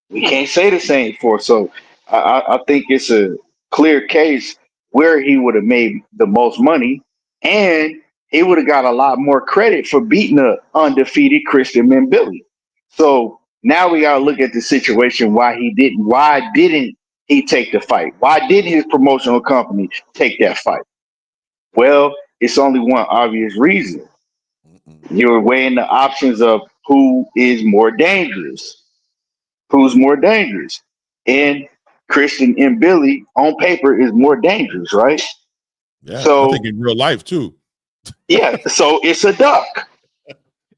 we can't say the same for. So I think it's a clear case where he would have made the most money, and he would have got a lot more credit for beating the undefeated Christian Min Billy. So now we got to look at the situation why he didn't. Why didn't he take the fight? Why did his promotional company take that fight? Well, it's only one obvious reason. Mm-mm. You're weighing the options of who is more dangerous. Who's more dangerous? And Christian and Billy on paper is more dangerous, right? Yeah. I think So in real life, too. yeah, so it's a duck.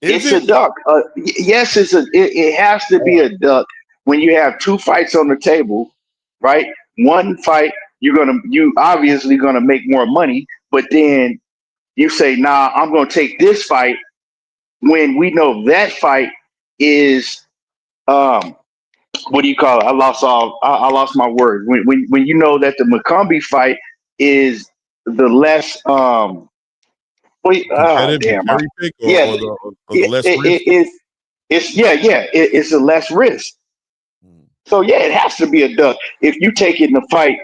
Is It's a it? duck. Yes, it has to be All a duck when you have two fights on the table, right? One fight you obviously gonna make more money, but then you say, nah, I'm gonna take this fight when we know that fight is um what do you call it? I lost my word. When you know that the McCombie fight is the less wait competitive, the damn cherry pick, or, yeah or the less risk. it's it's a less risk. Mm. So yeah, it has to be a duck if you take it in a fight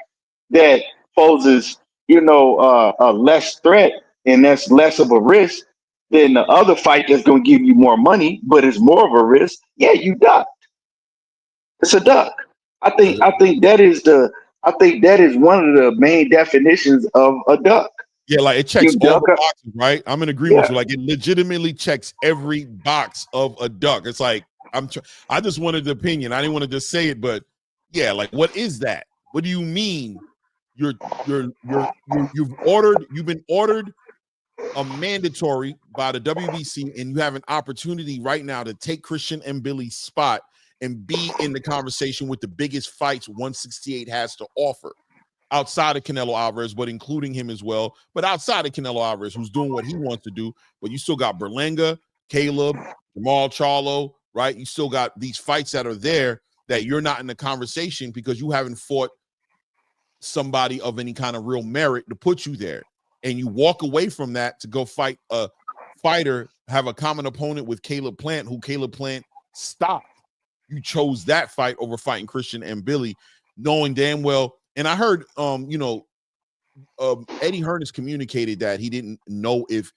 that poses a less threat and that's less of a risk than the other fight that's going to give you more money but it's more of a risk. Yeah, you duck. It's a duck. I Yeah, think I think that is the I think that is one of the main definitions of a duck. yeah, like it checks You all duck the up. boxes, right? I'm in agreement with Yeah. you. Like it legitimately checks every box of a duck. It's like I just wanted the opinion. I didn't want to just say it, but yeah, like what is that? What do you mean? You've been ordered a mandatory by the WBC, and you have an opportunity right now to take Christian and Billy's spot and be in the conversation with the biggest fights 168 has to offer outside of Canelo Alvarez, but including him as well. But outside of Canelo Alvarez, who's doing what he wants to do, but you still got Berlanga, Caleb, Jamal Charlo, right? You still got these fights that are there that you're not in the conversation because you haven't fought somebody of any kind of real merit to put you there. And you walk away from that to go fight a fighter, have a common opponent with Caleb Plant, who Caleb Plant stopped. You chose that fight over fighting Christian and Billy, knowing damn well. And I heard, Eddie Hearn has communicated that he didn't know if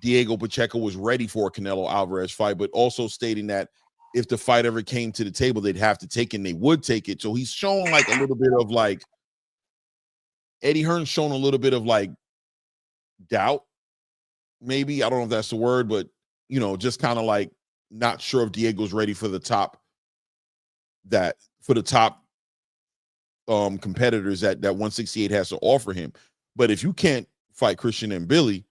Diego Pacheco was ready for a Canelo Alvarez fight, but also stating that if the fight ever came to the table, they'd have to take it and they would take it. So he's shown like a little bit of like, Eddie Hearn's shown a little bit of like doubt, maybe. I don't know if that's the word, but just kind of like not sure if Diego's ready for the top competitors that 168 has to offer him. But if you can't fight Christian and Billy,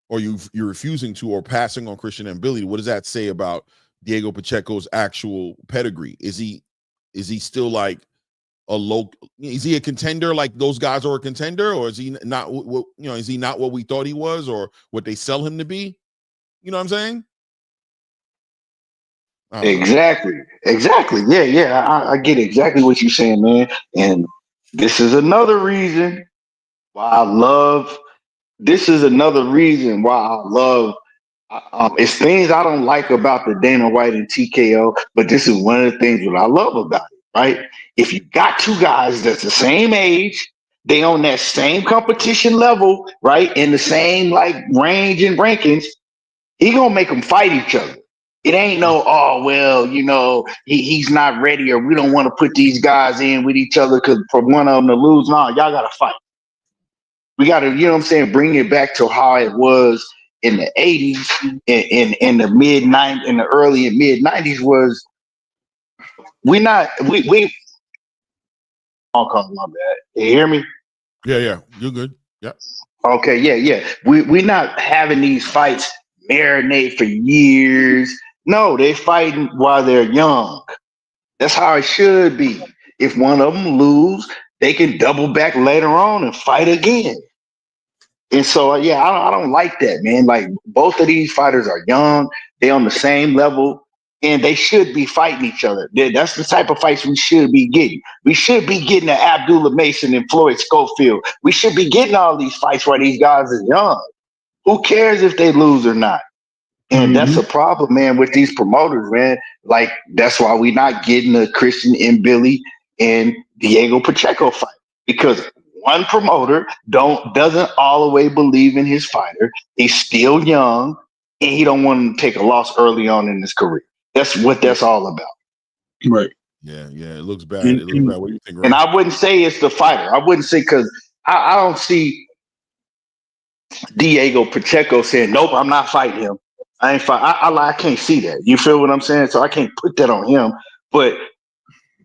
or you're refusing to or passing on Christian and Billy, what does that say about Diego Pacheco's actual pedigree? Is he is he still like a low? Is he a contender like those guys are a contender, or is he not? Is he not what we thought he was, or what they sell him to be? You know what I'm saying? Exactly. Yeah. I get exactly what you're saying, man. And this is another reason why I love. This is another reason why I love. It's things I don't like about the Dana White and TKO, but this is one of the things that I love about it. Right? If you got two guys that's the same age, they on that same competition level, right, in the same like range and rankings, he gonna make them fight each other. It ain't no, oh well, he's not ready, or we don't want to put these guys in with each other because for one of them to lose. No, y'all gotta fight. We gotta, you know what I'm saying, bring it back to how it was in the 80s, in the mid 90s, in the early and mid 90s was we oh, my bad. You hear me? Yeah, you're good. Yeah. Okay, yeah. We not having these fights marinate for years. No, they fighting while they're young. That's how it should be. If one of them lose, they can double back later on and fight again. And so, yeah, I don't like that, man. Like both of these fighters are young. They on the same level, and they should be fighting each other. That's the type of fights we should be getting. We should be getting an Abdullah Mason and Floyd Schofield. We should be getting all these fights while these guys are young. Who cares if they lose or not? And that's a problem, man, with these promoters, man. Like, that's why we're not getting a Christian Mbili and Diego Pacheco fight. Because one promoter doesn't all the way believe in his fighter. He's still young, and he don't want to take a loss early on in his career. That's what that's all about. Right. Yeah. It looks bad. It looks bad. What do you think, Ray? And I wouldn't say it's the fighter. I wouldn't say, because I don't see Diego Pacheco saying, nope, I'm not fighting him. I ain't fight. I can't see that. You feel what I'm saying? So I can't put that on him. But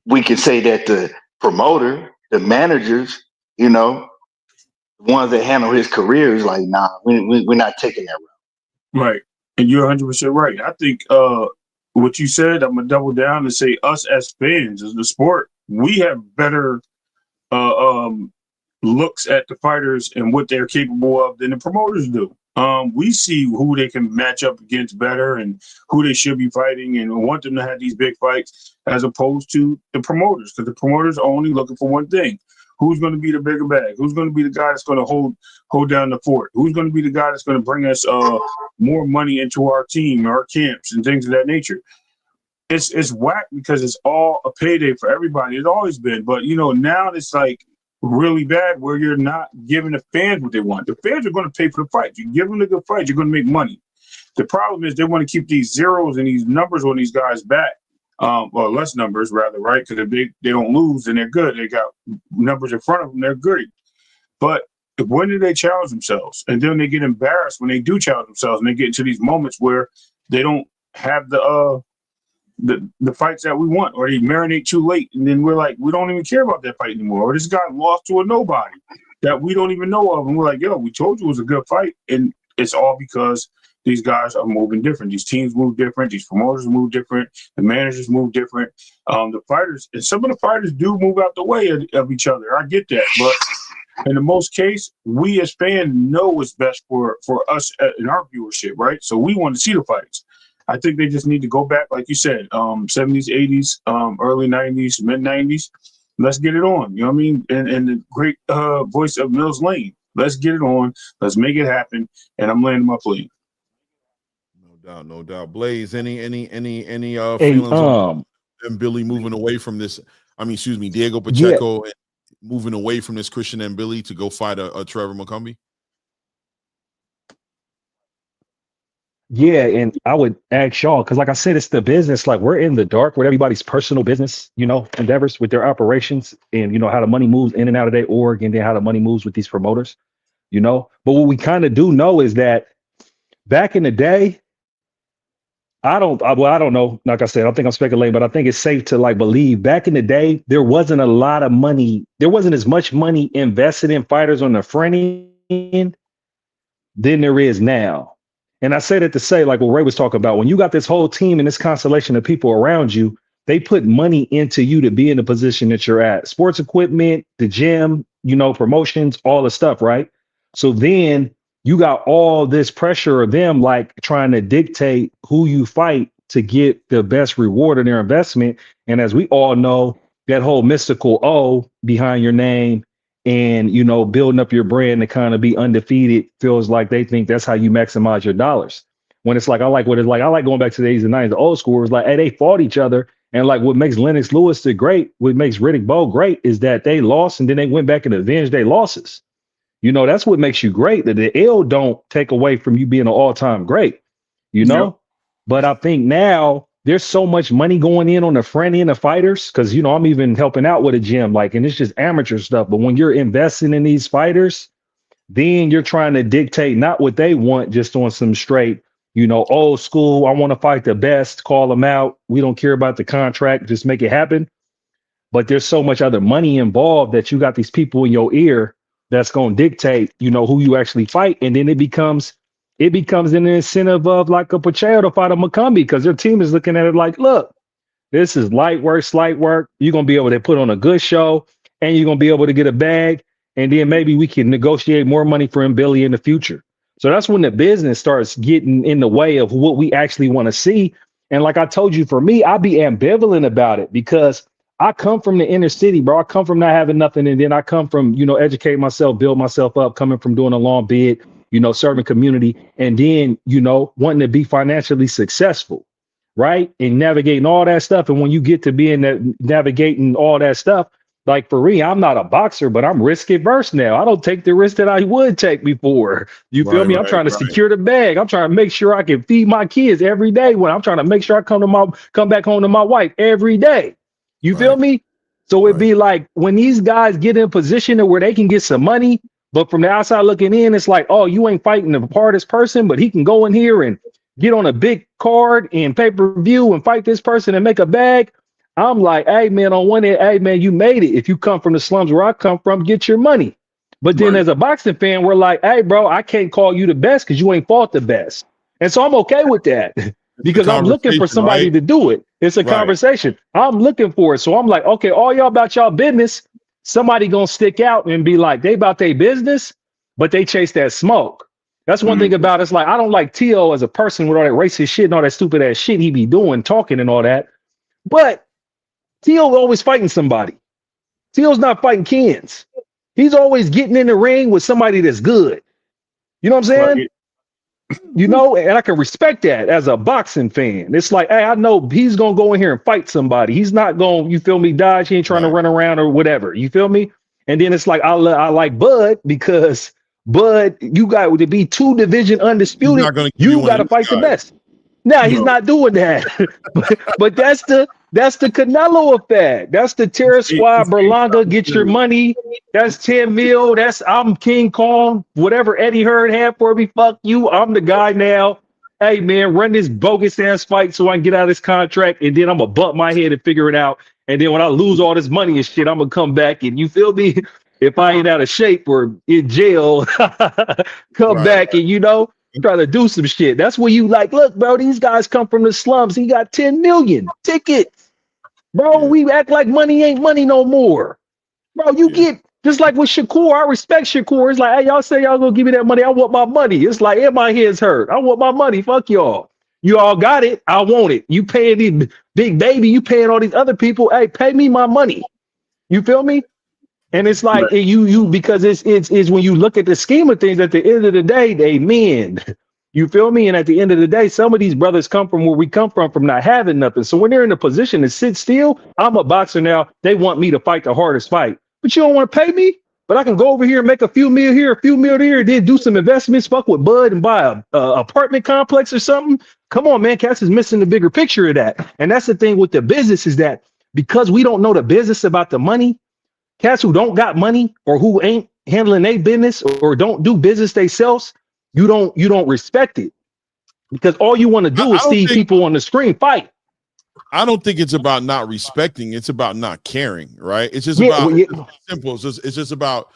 we can say that the promoter, the managers, the ones that handle his career is like, nah, we're not taking that route. Right. And you're 100% right. I think what you said, I'm going to double down and say us as fans, as the sport, we have better looks at the fighters and what they're capable of than the promoters do. We see who they can match up against better and who they should be fighting and want them to have these big fights as opposed to the promoters, because the promoters are only looking for one thing. Who's going to be the bigger bag? Who's going to be the guy that's going to hold down the fort? Who's going to be the guy that's going to bring us more money into our team, our camps, and things of that nature? It's whack because it's all a payday for everybody. It's always been. But, now it's like really bad where you're not giving the fans what they want. The fans are going to pay for the fight. You give them a good fight, you're going to make money. The problem is they want to keep these zeros and these numbers on these guys back, or less numbers rather, right? Because if they don't lose, then they're good. They got numbers in front of them, they're good. But when do they challenge themselves? And then they get embarrassed when they do challenge themselves, and they get into these moments where they don't have the fights that we want, or they marinate too late, and then we're like, we don't even care about that fight anymore. Or this guy lost to a nobody that we don't even know of, and we're like, yo, we told you it was a good fight, and it's all because these guys are moving different. These teams move different. These promoters move different. The managers move different. The fighters, and some of the fighters do move out the way of each other. I get that, but in the most case, we as fans know what's best for us in our viewership, right? So we want to see the fights. I think they just need to go back, like you said, 70s, 80s, early 90s, mid 90s. Let's get it on. You know what I mean? And the great voice of Mills Lane. Let's get it on. Let's make it happen. And I'm landing my plane. No doubt. Blaze, any feelings on Mbili moving away from this? Diego Pacheco moving away from this Christian Mbili to go fight a Trevor McCumbee? Yeah, and I would ask y'all, because like I said, it's the business. Like, we're in the dark with everybody's personal business, endeavors with their operations, and how the money moves in and out of their org, and then how the money moves with these promoters, But what we kind of do know is that back in the day, I don't know. Like I said, I don't think I'm speculating, but I think it's safe to believe back in the day, there wasn't a lot of money. There wasn't as much money invested in fighters on the front end than there is now. And I say that to say, like what Ray was talking about, when you got this whole team and this constellation of people around you, they put money into you to be in the position that you're at. Sports equipment, the gym, you know, promotions, all the stuff, right? So then you got all this pressure of them like trying to dictate who you fight to get the best reward of their investment. And as we all know, that whole mystical O behind your name and, you know, building up your brand to kind of be undefeated feels like they think that's how you maximize your dollars. When it's like, I like what it's like. I like going back to the 80s and 90s, the old school. It was like, hey, they fought each other. And like what makes Lennox Lewis the great, what makes Riddick Bowe great is that they lost and then they went back and avenged their losses. You know, that's what makes you great. That the L don't take away from you being an all-time great, you know? Yep. But I think now there's so much money going in on the front end of fighters because, you know, I'm even helping out with a gym, like, and it's just amateur stuff. But when you're investing in these fighters, then you're trying to dictate not what they want, just on some straight, you know, old school. I want to fight the best, call them out. We don't care about the contract, just make it happen. But there's so much other money involved that you got these people in your ear that's going to dictate, you know, who you actually fight. And then it becomes an incentive of like a Pacheco to fight a Macombi because their team is looking at it like, look, this is light work, slight work. You're going to be able to put on a good show and you're going to be able to get a bag. And then maybe we can negotiate more money for him, Billy, in the future. So that's when the business starts getting in the way of what we actually want to see. And like I told you, for me, I'd be ambivalent about it because I come from the inner city, bro. I come from not having nothing. And then I come from, you know, educate myself, build myself up, coming from doing a long bid, you know, serving community. And then, you know, wanting to be financially successful, right? And navigating all that stuff. And when you get to being that navigating all that stuff, like for me, I'm not a boxer, but I'm risk averse now. I don't take the risk that I would take before. You feel me? I'm trying to secure the bag. I'm trying to make sure I can feed my kids every day. When I'm trying to make sure I come back home to my wife every day. You feel me? So it'd be like when these guys get in position to where they can get some money, but from the outside looking in, it's like, oh, you ain't fighting the hardest person, but he can go in here and get on a big card and pay-per-view and fight this person and make a bag. I'm like, hey, man, on one end, hey, man, you made it. If you come from the slums where I come from, get your money. But then as a boxing fan, we're like, hey, bro, I can't call you the best because you ain't fought the best. And so I'm okay with that because I'm looking for somebody to do it. It's a conversation. I'm looking for it. So I'm like, okay, all y'all about y'all business. Somebody going to stick out and be like, they about their business, but they chase that smoke. That's one thing about it. It's like, I don't like Tszyu as a person with all that racist shit and all that stupid ass shit he be doing, talking and all that. But Tszyu always fighting somebody. Tszyu's not fighting Kens. He's always getting in the ring with somebody that's good. You know what I'm saying? You know, and I can respect that as a boxing fan. It's like, hey, I know he's going to go in here and fight somebody. He's not going, you feel me, dodge. He ain't trying to run around or whatever. You feel me? And then it's like, I like Bud because Bud, you got to be 2 division undisputed. You got to fight the best. Nah, he's not doing that. but that's the Canelo effect. That's the Terror Squad, Berlanga, get your money. That's 10 mil. That's I'm King Kong. Whatever Eddie Hearn had for me, fuck you. I'm the guy now. Hey, man, run this bogus ass fight so I can get out of this contract. And then I'm going to butt my head and figure it out. And then when I lose all this money and shit, I'm going to come back. And you feel me? If I ain't out of shape or in jail, come back and, you know, try to do some shit. That's where you like, look, bro, these guys come from the slums. He got 10 million tickets. Bro, we act like money ain't money no more. Bro, you get, just like with Shakur, I respect Shakur. It's like, hey, y'all say y'all gonna give me that money. I want my money. It's like, and my head's hurt. I want my money. Fuck y'all. You all got it. I want it. You paying these big baby. You paying all these other people. Hey, pay me my money. You feel me? And it's like you because it's when you look at the scheme of things, at the end of the day, they men. You feel me? And at the end of the day, some of these brothers come from where we come from not having nothing. So when they're in a position to sit still, I'm a boxer now. They want me to fight the hardest fight. But you don't want to pay me? But I can go over here and make a few mil here, a few mil there, then do some investments, fuck with Bud and buy a apartment complex or something. Come on, man. Cass is missing the bigger picture of that. And that's the thing with the business is that because we don't know the business about the money, cats who don't got money or who ain't handling their business or don't do business themselves, you don't respect it because all you want to do is see people on the screen fight. I don't think it's about not respecting. It's about not caring, right? It's just about simple. It's just about.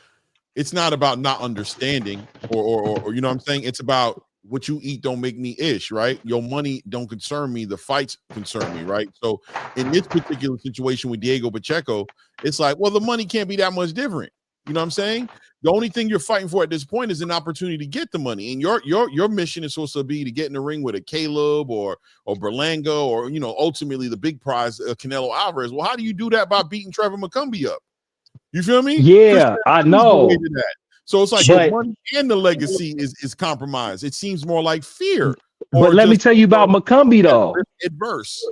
It's not about not understanding or you know what I'm saying. It's about what you eat don't make me ish, right? Your money don't concern me. The fights concern me, right? So in this particular situation with Diego Pacheco, it's like, well, the money can't be that much different. You know what I'm saying? The only thing you're fighting for at this point is an opportunity to get the money. And your mission is supposed to be to get in the ring with a Caleb or Berlanga or, you know, ultimately the big prize, Canelo Alvarez. Well, how do you do that? By beating Trevor McCumbie up. You feel me? Yeah, I know. So it's like the money and the legacy is compromised. It seems more like fear. But let me tell you about McCumbie, though. Adverse.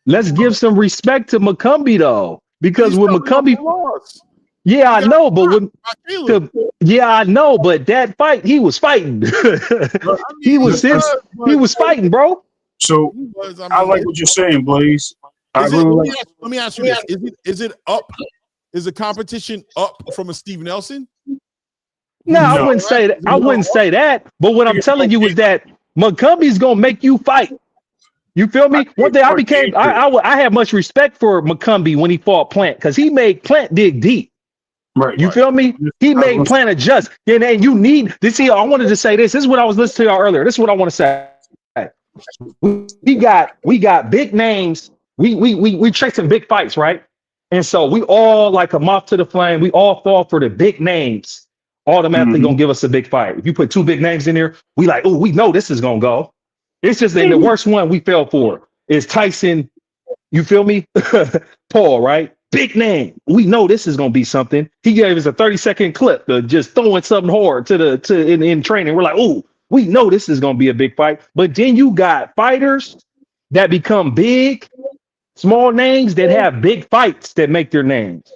Let's give some respect to McCumbie, though. Because with McCumbie... Yeah, I know, but I know, but that fight, he was fighting. He was fighting, bro. So I like what you're saying, Blaze. Let me ask you this: is it up? Is the competition up from a Steve Nelson? No, I wouldn't say that. I wouldn't say that. But what I'm telling you is that McCumbie's gonna make you fight. You feel me? One day I had much respect for McCumbie when he fought Plant because he made Plant dig deep. Right. You feel me? He made Plant adjust. And you need this here. I wanted to say this. This is what I was listening to y'all earlier. This is what I want to say. We got big names. We chasing big fights, right? And so we all like a moth to the flame. We all fall for the big names. Automatically gonna give us a big fight. If you put two big names in there, we like, oh, we know this is gonna go. It's just that the worst one we fell for is Tyson. You feel me? Paul, right? Big name. We know this is gonna be something. He gave us a 30-second clip of just throwing something hard in training. We're like, oh, we know this is gonna be a big fight. But then you got fighters that become big, small names that have big fights that make their names.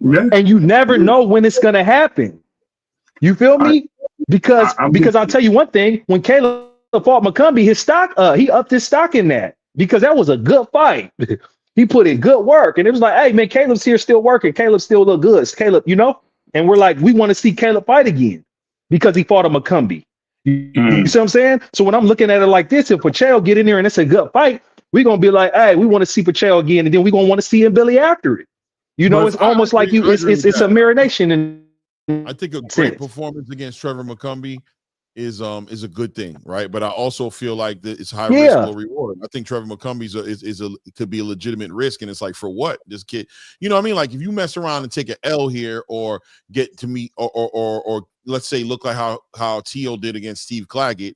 Yeah. And you never know when it's gonna happen. You feel me? Because I'll tell you one thing, when Caleb fought McCumbie, his stock, he upped his stock in that because that was a good fight. He put in good work, and it was like, hey man, Caleb's here still working. Caleb still look good. Caleb, you know, and we're like, we want to see Caleb fight again because he fought a McCumbie. You see what I'm saying? So when I'm looking at it like this, if Pacheco get in there and it's a good fight, we're gonna be like, hey, we want to see Pacheco again, and then we're gonna want to see him Billy after it. You know, it's almost like it's a marination. And I think a great performance against Trevor McCumbie is a good thing, right? But I also feel like it's high risk, low reward. I think Trevor McCumbie's could be a legitimate risk, and it's like, for what? This kid, you know what I mean? Like if you mess around and take an L here, or get to meet, or let's say look like how Tszyu did against Steve Claggett,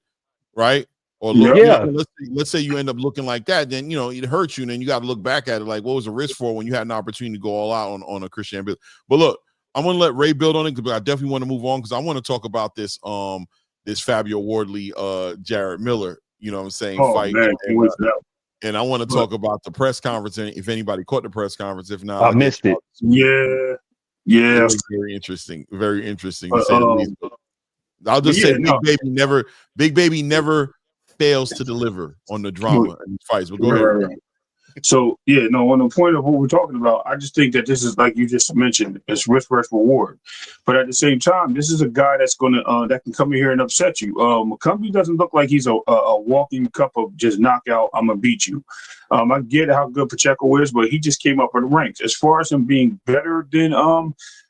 right? Or look, let's say you end up looking like that, then you know it hurts you, and then you got to look back at it like, what was the risk for when you had an opportunity to go all out on a Christian Bill? But look, I'm gonna let Ray build on it because I definitely want to move on because I want to talk about this this Fabio Wardley Jared Miller, you know what I'm saying, fight. Man, and I want to talk about the press conference, and if anybody caught the press conference. If not, I missed it. Yeah. Very interesting. Very interesting. To say the least. I'll just say Big Baby never fails to deliver on the drama in these fights. But go ahead. So on the point of what we're talking about, I just think that this is, like you just mentioned, it's risk versus reward. But at the same time, this is a guy that's gonna that can come in here and upset you. McCumbie doesn't look like he's a walking cup of just knockout. I'm gonna beat you. I get how good Pacheco is, but he just came up in the ranks. As far as him being better than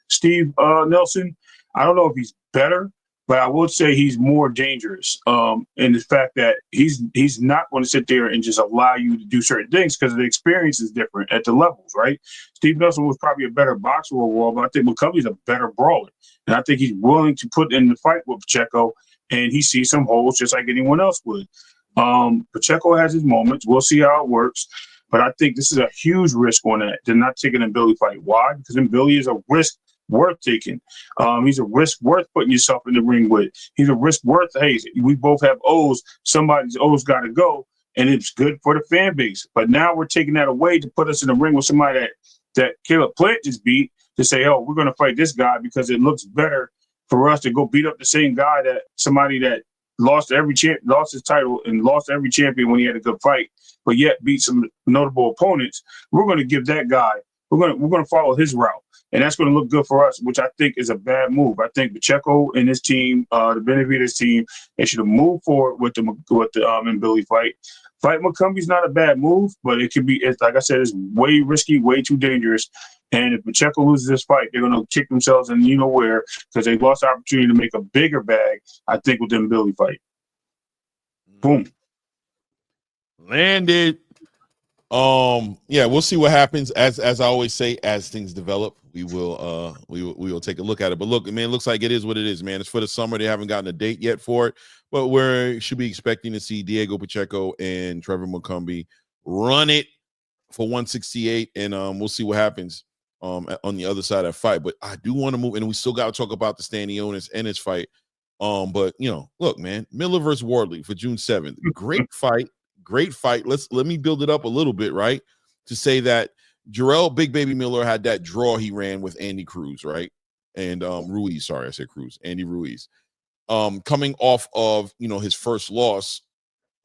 Steve Nelson, I don't know if he's better, but I would say he's more dangerous in the fact that he's not going to sit there and just allow you to do certain things because the experience is different at the levels, right? Steve Nelson was probably a better boxer overall, but I think McCumbie's a better brawler. And I think he's willing to put in the fight with Pacheco, and he sees some holes just like anyone else would. Pacheco has his moments. We'll see how it works. But I think this is a huge risk on that. They're not taking a Billy fight. Why? Because then Billy is a risk worth taking. He's a risk worth putting yourself in the ring with. He's a risk worth, hey, we both have O's. Somebody's O's got to go, and it's good for the fan base. But now we're taking that away to put us in the ring with somebody that Caleb Plant just beat to say, oh, we're going to fight this guy because it looks better for us to go beat up the same guy that somebody that lost his title and lost every champion when he had a good fight, but yet beat some notable opponents. We're going to give that guy, we're going to follow his route. And that's going to look good for us, which I think is a bad move. I think Pacheco and his team, the Benavidez team, they should have moved forward with the and Billy fight. Fight McCumbie's not a bad move, but it could be, like I said, it's way risky, way too dangerous. And if Pacheco loses this fight, they're going to kick themselves in you know where because they lost the opportunity to make a bigger bag, I think, with them Billy fight. Boom. Landed. Yeah, we'll see what happens. As I always say, as things develop, we will take a look at it. But look, man, it looks like it is what it is, man. It's for the summer. They haven't gotten a date yet for it, but we should be expecting to see Diego Pacheco and Trevor Mukumbi run it for 168, and we'll see what happens on the other side of that fight. But I do want to move, and we still got to talk about the Stanionis and his fight. But look, man, Miller versus Wardley for June 7th. Great fight. Great fight. Let me build it up a little bit, right? To say that Jarrell Big Baby Miller had that draw he ran with Andy Cruz, right? And Ruiz, sorry, I said Cruz, Andy Ruiz. Coming off of his first loss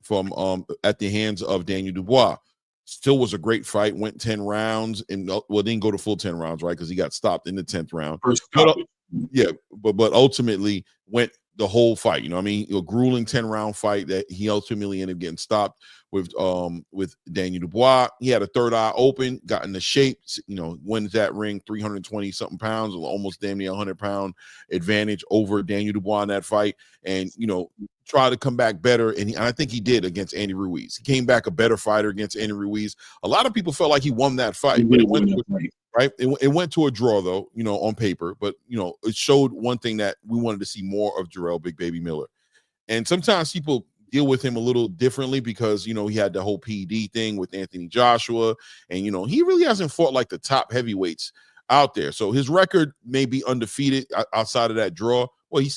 from at the hands of Daniel Dubois. Still was a great fight, went 10 rounds, and didn't go to full 10 rounds, right? Because he got stopped in the 10th round. But ultimately went the whole fight. A grueling 10-round fight that he ultimately ended up getting stopped with Daniel Dubois. He had a third eye open, got into shape, wins that ring, 320 something pounds, almost damn near 100-pound advantage over Daniel Dubois in that fight, and try to come back better. And I think he did against Andy Ruiz. He came back a better fighter against Andy Ruiz. A lot of people felt like he won that fight, but it went to a draw though, on paper, but it showed one thing, that we wanted to see more of Jarrell Big Baby Miller. And sometimes people deal with him a little differently because he had the whole PED thing with Anthony Joshua, and he really hasn't fought like the top heavyweights out there. So his record may be undefeated outside of that draw. I'm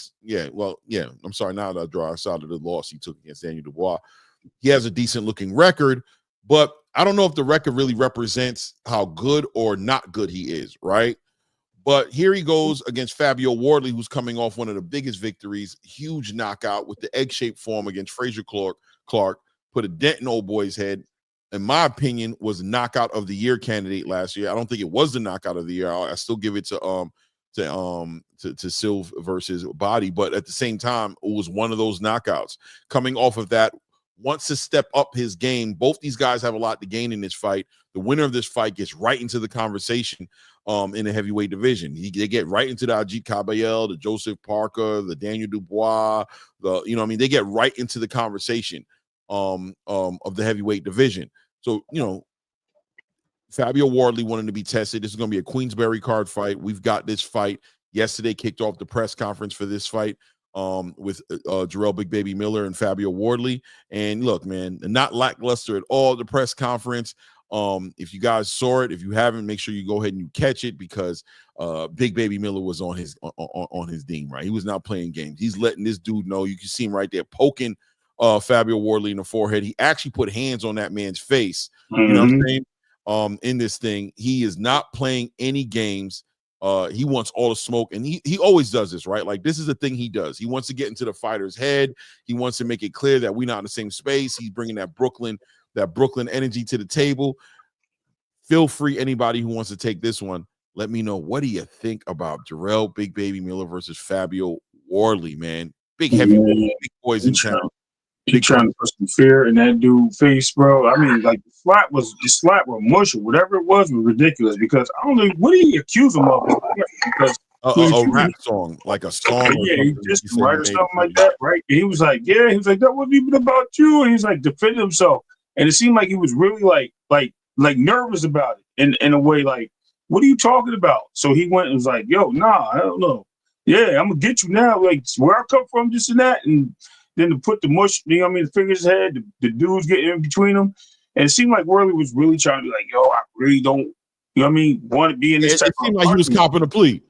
sorry, not that draw, outside of the loss he took against Daniel Dubois. He has a decent looking record, but I don't know if the record really represents how good or not good he is, right? But here he goes against Fabio Wardley, who's coming off one of the biggest victories, huge knockout with the egg-shaped form against Frazier Clark, put a dent in old boy's head. In my opinion, was a knockout of the year candidate last year. I don't think it was the knockout of the year. I still give it to Silv versus Body, but at the same time, it was one of those knockouts. Coming off of that, wants to step up his game. Both these guys have a lot to gain in this fight. The winner of this fight gets right into the conversation in the heavyweight division. They get right into the Ajit Kabayel, the Joseph Parker, the Daniel Dubois, they get right into the conversation of the heavyweight division. So, Fabio Wardley wanted to be tested. This is going to be a Queensberry card fight. We've got this fight yesterday, kicked off the press conference for this fight with Jarrell Big Baby Miller and Fabio Wardley. And look, man, not lackluster at all, the press conference. If you guys saw it, if you haven't, make sure you go ahead and you catch it, because Big Baby Miller was on his deem, right? He was not playing games. He's letting this dude know. You can see him right there poking Fabio Wardley in the forehead. He actually put hands on that man's face. You know what I'm saying? In this thing, he is not playing any games. He wants all the smoke, and he always does this, right? Like, this is the thing he does. He wants to get into the fighter's head. He wants to make it clear that we're not in the same space. He's bringing that Brooklyn energy to the table. Feel free, anybody who wants to take this one, let me know. What do you think about Jarrell Big Baby Miller versus Fabio Wardley, man? Big heavyweight, big boys in town. He trying to put some fear in that dude's face, bro. I mean, like, the slap was mush or whatever it was ridiculous, because I don't know, what did he accuse him of? Because a rap song, like a song. Yeah, he just write or something like that, right? And he was like, that wasn't even about you. And he's like defending himself. And it seemed like he was really like nervous about it in a way, like, what are you talking about? So he went and was like, yo, nah, I don't know. Yeah, I'm gonna get you now. Like, where I come from, this and that. And then to put the mush, the fingers head, the dudes get in between them. And it seemed like Worley was really trying to be like, yo, I really don't, want to be in this type of. It seemed like he was copping a plea.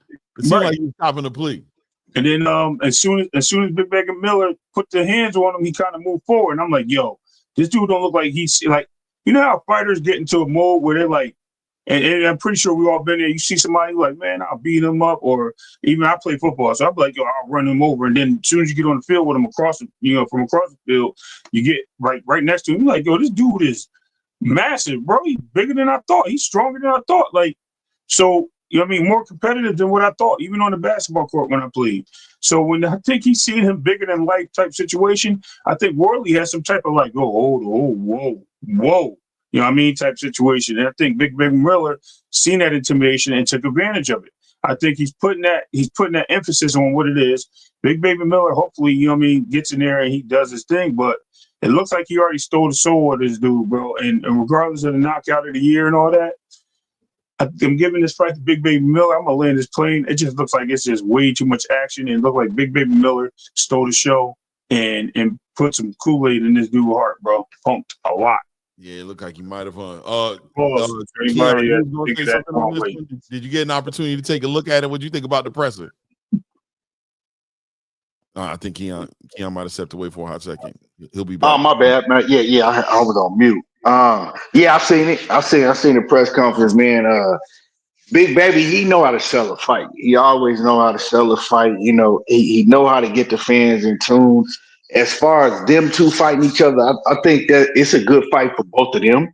And then as soon as Big Baby Miller put the hands on him, he kind of moved forward. And I'm like, yo, this dude don't look like he's like, how fighters get into a mode where they're like, and I'm pretty sure we all been there. You see somebody like, man, I'll beat him up, or even I play football, so I'm like, yo, I'll run him over. And then as soon as you get on the field with him from across the field, you get right next to him. You're like, yo, this dude is massive, bro. He's bigger than I thought. He's stronger than I thought. Like, so more competitive than what I thought, even on the basketball court when I played. So when I think he's seen him bigger than life type situation, I think Worley has some type of like, whoa. Type situation. And I think Big Miller seen that intimidation and took advantage of it. I think he's putting that emphasis on what it is. Big Baby Miller, hopefully, you know what I mean, gets in there and he does his thing, but it looks like he already stole the soul of this dude, bro. And regardless of the knockout of the year and all that, I'm giving this fight to Big Baby Miller. I'm gonna land this plane. It just looks like it's just way too much action, and it looked like Big Baby Miller stole the show and put some Kool-Aid in this dude's heart, bro. Pumped a lot. Yeah, it looked like he might have won. Anybody Did you get an opportunity to take a look at it? What do you think about the presser? I think Keon might have stepped away for a hot second. He'll be back. Oh, my bad, man. Yeah, I was on mute. Yeah, I've seen it. I've seen the press conference, man. Big Baby, he know how to sell a fight. He always know how to sell a fight. You know, he know how to get the fans in tune. As far as them two fighting each other, I think that it's a good fight for both of them,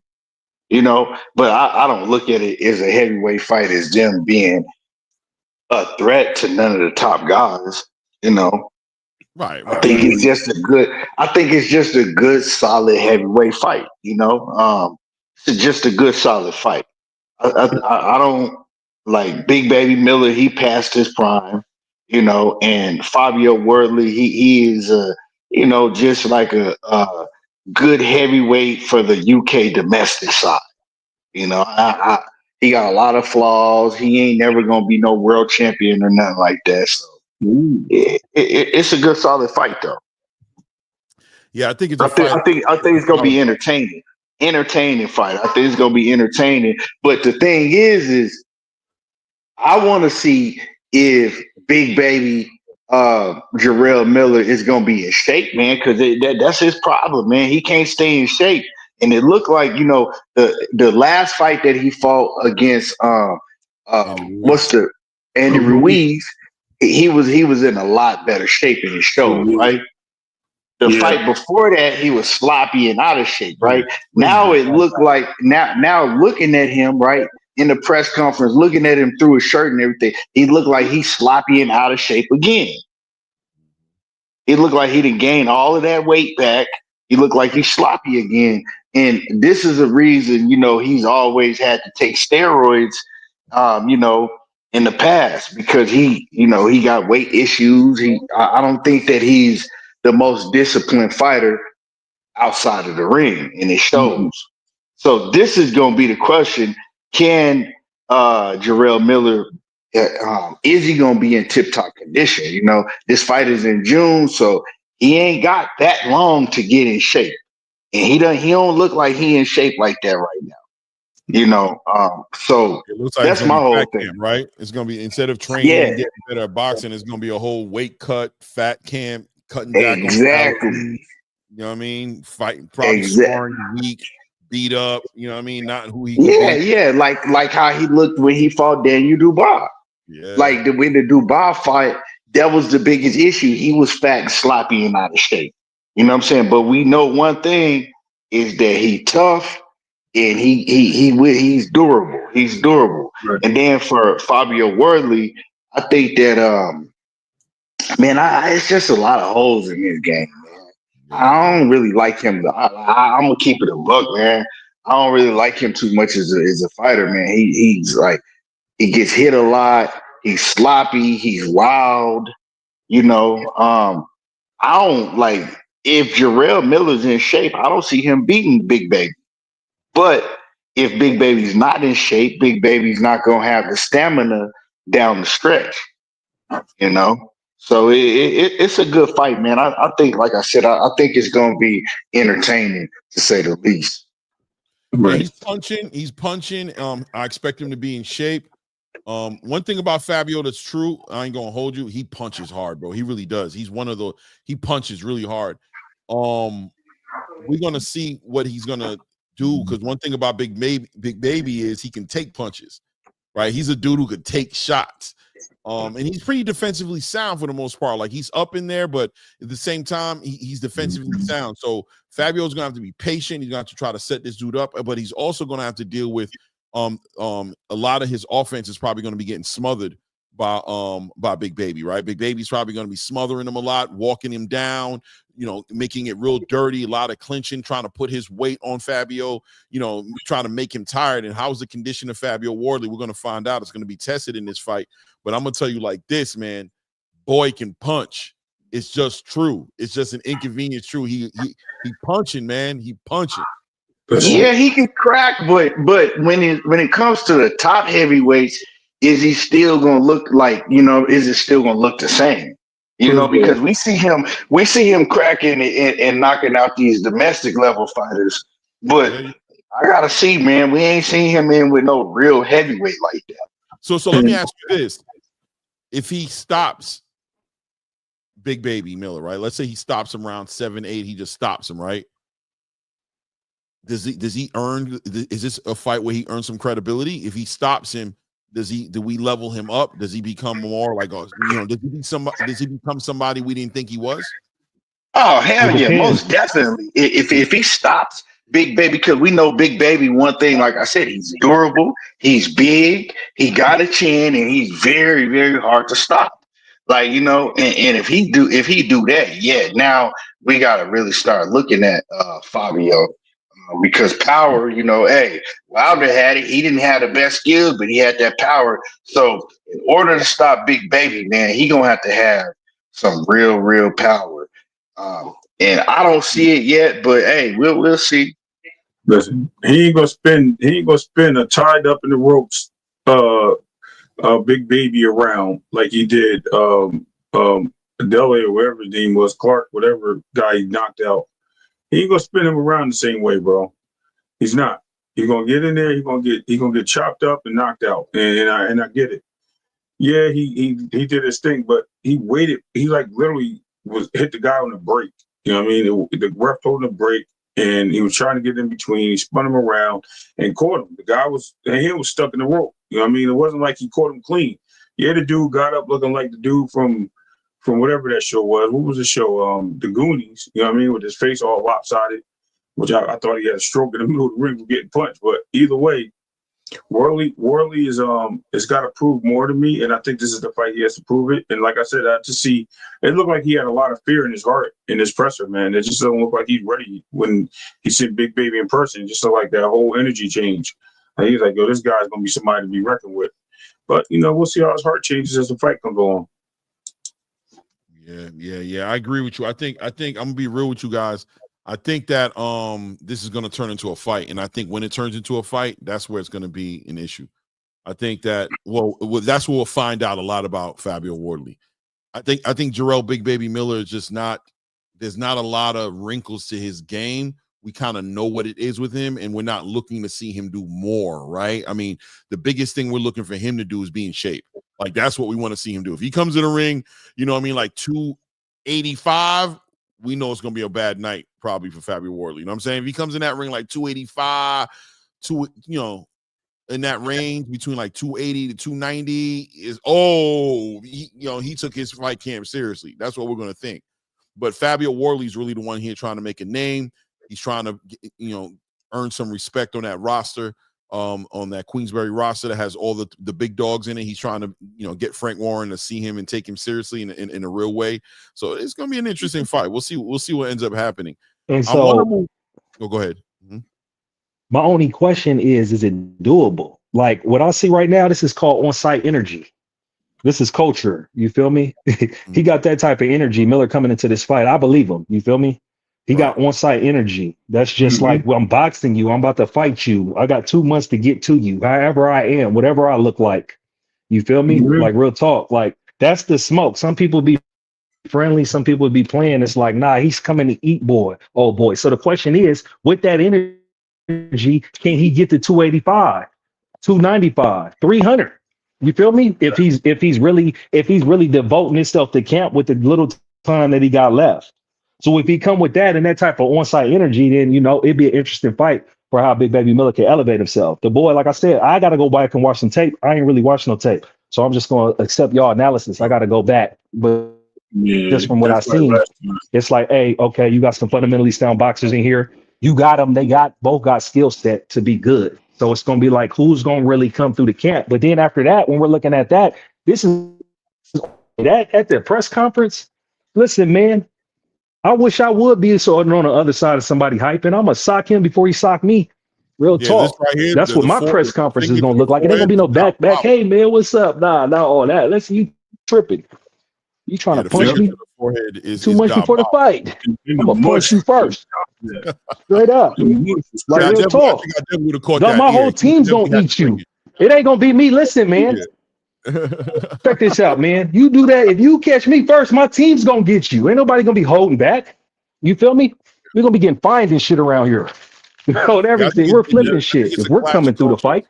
you know, but I don't look at it as a heavyweight fight as them being a threat to none of the top guys, you know. Right. I think it's just a good, solid heavyweight fight, you know. It's just a good, solid fight. I don't like Big Baby Miller, he passed his prime, you know, and Fabio Wardley, he is you know, just like a good heavyweight for the UK domestic side. You know, he got a lot of flaws. He ain't never gonna be no world champion or nothing like that. So it's a good, solid fight, though. Yeah, I think it's I think it's gonna be entertaining fight. I think it's gonna be entertaining. But the thing is I want to see if Big Baby Jarrell Miller is gonna be in shape, man, because that's his problem, man. He can't stay in shape, and it looked like, you know, the last fight that he fought against Andy Ruiz, he was in a lot better shape in his show, right? The fight before that, he was sloppy and out of shape, right? Now it looked like now looking at him, right, in the press conference, looking at him through his shirt and everything, he looked like he's sloppy and out of shape again. He looked like he didn't gain all of that weight back. He looked like he's sloppy again. And this is a reason, you know, he's always had to take steroids, you know, in the past, because he got weight issues. I don't think that he's the most disciplined fighter outside of the ring, and it shows. Mm-hmm. So this is going to be the question. Can Jarrell Miller, is he going to be in tip-top condition? You know, this fight is in June, so he ain't got that long to get in shape. And he don't look like he in shape like that right now. You know, so it looks like that's my whole thing, camp, right? It's going to be, instead of training and getting better at boxing, it's going to be a whole weight cut, fat camp, cutting back on calories, you know what I mean? Fighting, probably sparring weak, beat up, you know what I mean? Not who he like how he looked when he fought Daniel Dubois. Yeah. Like when the Dubois fight, that was the biggest issue. He was fat and sloppy and out of shape. You know what I'm saying? But we know one thing is that he's tough and he's durable. He's durable. Right. And then for Fabio Wardley, I think that man, it's just a lot of holes in his game, man. I don't really like him. I'm gonna keep it a buck, man. I don't really like him too much as a fighter, man. He's like, he gets hit a lot. He's sloppy. He's wild. You know, I don't like, if Jarrell Miller's in shape, I don't see him beating Big Baby. But if Big Baby's not in shape, Big Baby's not gonna have the stamina down the stretch. You know. So it's a good fight, man. I think, like I said, I think it's going to be entertaining, to say the least. Right. Yeah, he's punching. I expect him to be in shape. One thing about Fabio that's true, I ain't gonna hold you. He punches hard, bro. He really does. He's one of the. He punches really hard. We're gonna see what he's gonna do, because one thing about Big Baby is he can take punches, right? He's a dude who could take shots. And he's pretty defensively sound for the most part. Like, he's up in there, but at the same time, he's defensively sound. So Fabio's gonna have to be patient. He's gonna have to try to set this dude up, but he's also gonna have to deal with a lot of his offense is probably gonna be getting smothered by Big Baby, right? Big Baby's probably gonna be smothering him a lot, walking him down, making it real dirty, a lot of clinching, trying to put his weight on Fabio, trying to make him tired. And how's the condition of Fabio Wardley? We're going to find out. It's going to be tested in this fight. But I'm going to tell you like this, man, boy can punch. It's just true. It's just an inconvenience true. He punching, man. He punching. Yeah, he can crack, but when it comes to the top heavyweights, is he still gonna look like, is it still gonna look the same? Because we see him cracking and knocking out these domestic level fighters. But I gotta see, man, we ain't seen him in with no real heavyweight like that. So let me ask you this. If he stops Big Baby Miller, right? Let's say he stops him around 7-8, he just stops him, right? Does he earn? Is this a fight where he earns some credibility? If he stops him, do we level him up? Does he become more like, does he become somebody we didn't think he was? Oh, hell yeah, most definitely. If he stops Big Baby, because we know Big Baby, one thing, like I said, he's durable, he's big, he got a chin, and he's very, very hard to stop. Like, and if he do that, yeah, now we gotta really start looking at Fabio. Because power, hey, Wilder had it. He didn't have the best skills, but he had that power. So in order to stop Big Baby, man, he gonna have to have some real, real power. And I don't see it yet, but hey, we'll see. Listen, he ain't gonna spin a tied up in the ropes Big Baby around like he did Dele or whatever his name was, Clark, whatever guy he knocked out. He ain't gonna spin him around the same way, bro. He's not. He's gonna get in there. He's gonna get chopped up and knocked out. And I get it. Yeah, he did his thing, but he waited. He like literally hit the guy on the break. You know what I mean? The ref told him to break, and he was trying to get in between. He spun him around and caught him. The guy was stuck in the rope. You know what I mean? It wasn't like he caught him clean. Yeah, the dude got up looking like the dude from whatever that show was. What was the show? The Goonies, you know what I mean? With his face all lopsided, which I thought he had a stroke in the middle of the ring for getting punched. But either way, Worley is has got to prove more to me, and I think this is the fight he has to prove it. And like I said, it looked like he had a lot of fear in his heart in his presser, man. It just doesn't look like he's ready when he see Big Baby in person. It just looked like that whole energy change. And he's like, yo, this guy's gonna be somebody to be reckoned with. But we'll see how his heart changes as the fight comes along. Yeah. I agree with you. I think I'm gonna be real with you guys. I think that this is gonna turn into a fight, and I think when it turns into a fight, that's where it's gonna be an issue. I think that that's where we'll find out a lot about Fabio Wardley. I think Jarrell Big Baby Miller is just not. There's not a lot of wrinkles to his game. We kind of know what it is with him, and we're not looking to see him do more, right? I mean, the biggest thing we're looking for him to do is be in shape. Like, that's what we want to see him do. If he comes in the ring, like 285, we know it's going to be a bad night probably for Fabio Wardley. You know what I'm saying? If he comes in that ring like 285, in that range between like 280 to 290 he took his fight camp seriously. That's what we're going to think. But Fabio Wardley is really the one here trying to make a name. He's trying to, earn some respect on that roster, on that Queensberry roster that has all the big dogs in it. He's trying to, get Frank Warren to see him and take him seriously in a real way. So it's going to be an interesting fight. We'll see what ends up happening. And so, go ahead. Mm-hmm. My only question is it doable? Like what I see right now, this is called on-site energy. This is culture. You feel me? He got that type of energy. Miller coming into this fight, I believe him. You feel me? He got on-site energy. That's just like, well, I'm boxing you. I'm about to fight you. I got 2 months to get to you. However I am, whatever I look like. You feel me? Like real talk. Like that's the smoke. Some people be friendly. Some people be playing. It's like, nah, he's coming to eat, boy. Oh boy. So the question is, with that energy, can he get to 285, 295, 300? You feel me? If he's really devoting himself to camp with the little time that he got left. So if he come with that and that type of on-site energy, then it'd be an interesting fight for how Big Baby Miller can elevate himself. The boy, like I said, I gotta go back and watch some tape. I ain't really watching no tape, so I'm just gonna accept y'all analysis. I gotta go back, but just from what I seen, it's like, hey, okay, you got some fundamentally sound boxers in here. You got them. They both got skill set to be good. So it's gonna be like, who's gonna really come through the camp? But then after that, when we're looking at that, this is that at the press conference. Listen, man. I wish I would be so on the other side of somebody hyping. I'm gonna sock him before he sock me. Real talk. This right here, That's what my press conference is gonna look like. It ain't gonna be no back. Hey man, what's up? Nah, all that. Let's you tripping. You trying to punch me? Forehead is too much before the fight. I'm gonna punch you first. Straight up. Like real talk. My whole team's gonna eat you. It ain't gonna be me. Listen, man. Check this out, man. You do that. If you catch me first, my team's gonna get you. Ain't nobody gonna be holding back. You feel me? We're gonna be getting fined and shit around here. And everything. We're flipping shit if we're coming through the fight.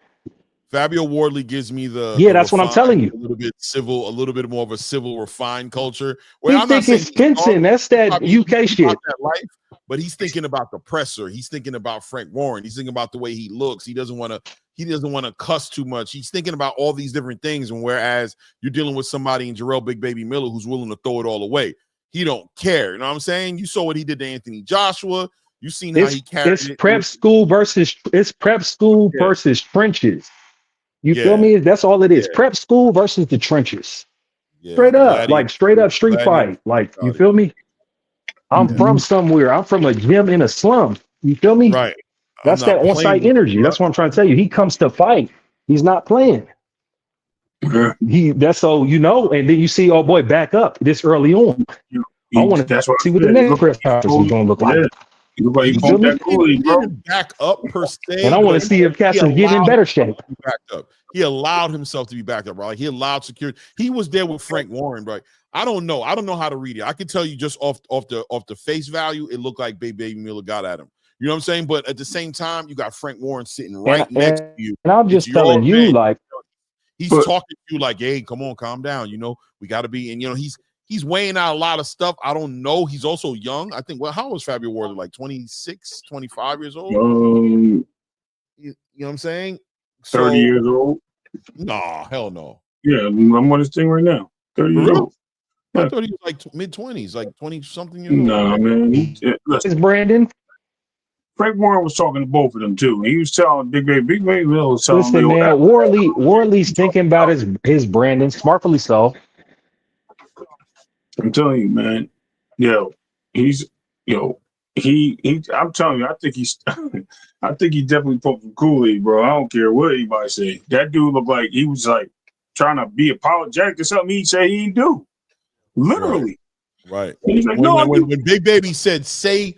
Fabio Wardley gives me the that's what I'm telling you. A little bit civil, a little bit more of a civil, refined culture. Well, I'm not saying Stinson. That's that UK shit. That life, but he's thinking about the presser. He's thinking about Frank Warren. He's thinking about the way he looks. He doesn't want to cuss too much. He's thinking about all these different things. And whereas you're dealing with somebody in Jarrell Big Baby Miller who's willing to throw it all away, he don't care. You know what I'm saying? You saw what he did to Anthony Joshua. You seen how he carried it. It's prep school versus trenches. You feel me? That's all it is. Prep school versus the trenches. Straight up, straight up street fight. Like, you feel me? I'm from somewhere. I'm from a gym in a slum. You feel me? Right. That's that on-site energy. That's what I'm trying to tell you. He comes to fight. He's not playing. That's so and then you see, oh boy, back up this early on. I want to see what the next press conference is going to look like. He didn't back up per se, and I want to see if Casson's getting in better shape. Backed up. He allowed himself to be backed up, right? He allowed security. He was there with Frank Warren, right? I don't know how to read it. I can tell you just off the face value, it looked like Baby Miller got at him. You know what I'm saying? But at the same time, you got Frank Warren sitting right next to you. And I'm just telling you, like, he's talking to you like, hey, come on, calm down. We got to be, and he's weighing out a lot of stuff. I don't know. He's also young. I think, how was Fabio Wardley? Like 26, 25 years old? You know what I'm saying? 30 years old? Nah, hell no. Yeah, I'm on this thing right now. 30 years old. I thought he was like mid-20s, like 20-something years old. Nah, man. It's Brandon. Frank Warren was talking to both of them, too. He was telling Big Baby Miller was telling Listen, man, Wardley's thinking about his Brandon, smartly so. I'm telling you, man. I'm telling you, I think he definitely pumped some Kool-Aid, bro. I don't care what anybody say. That dude looked like he was like trying to be apologetic or something he said he didn't do. Literally. Right. He's like, when Big Baby said, say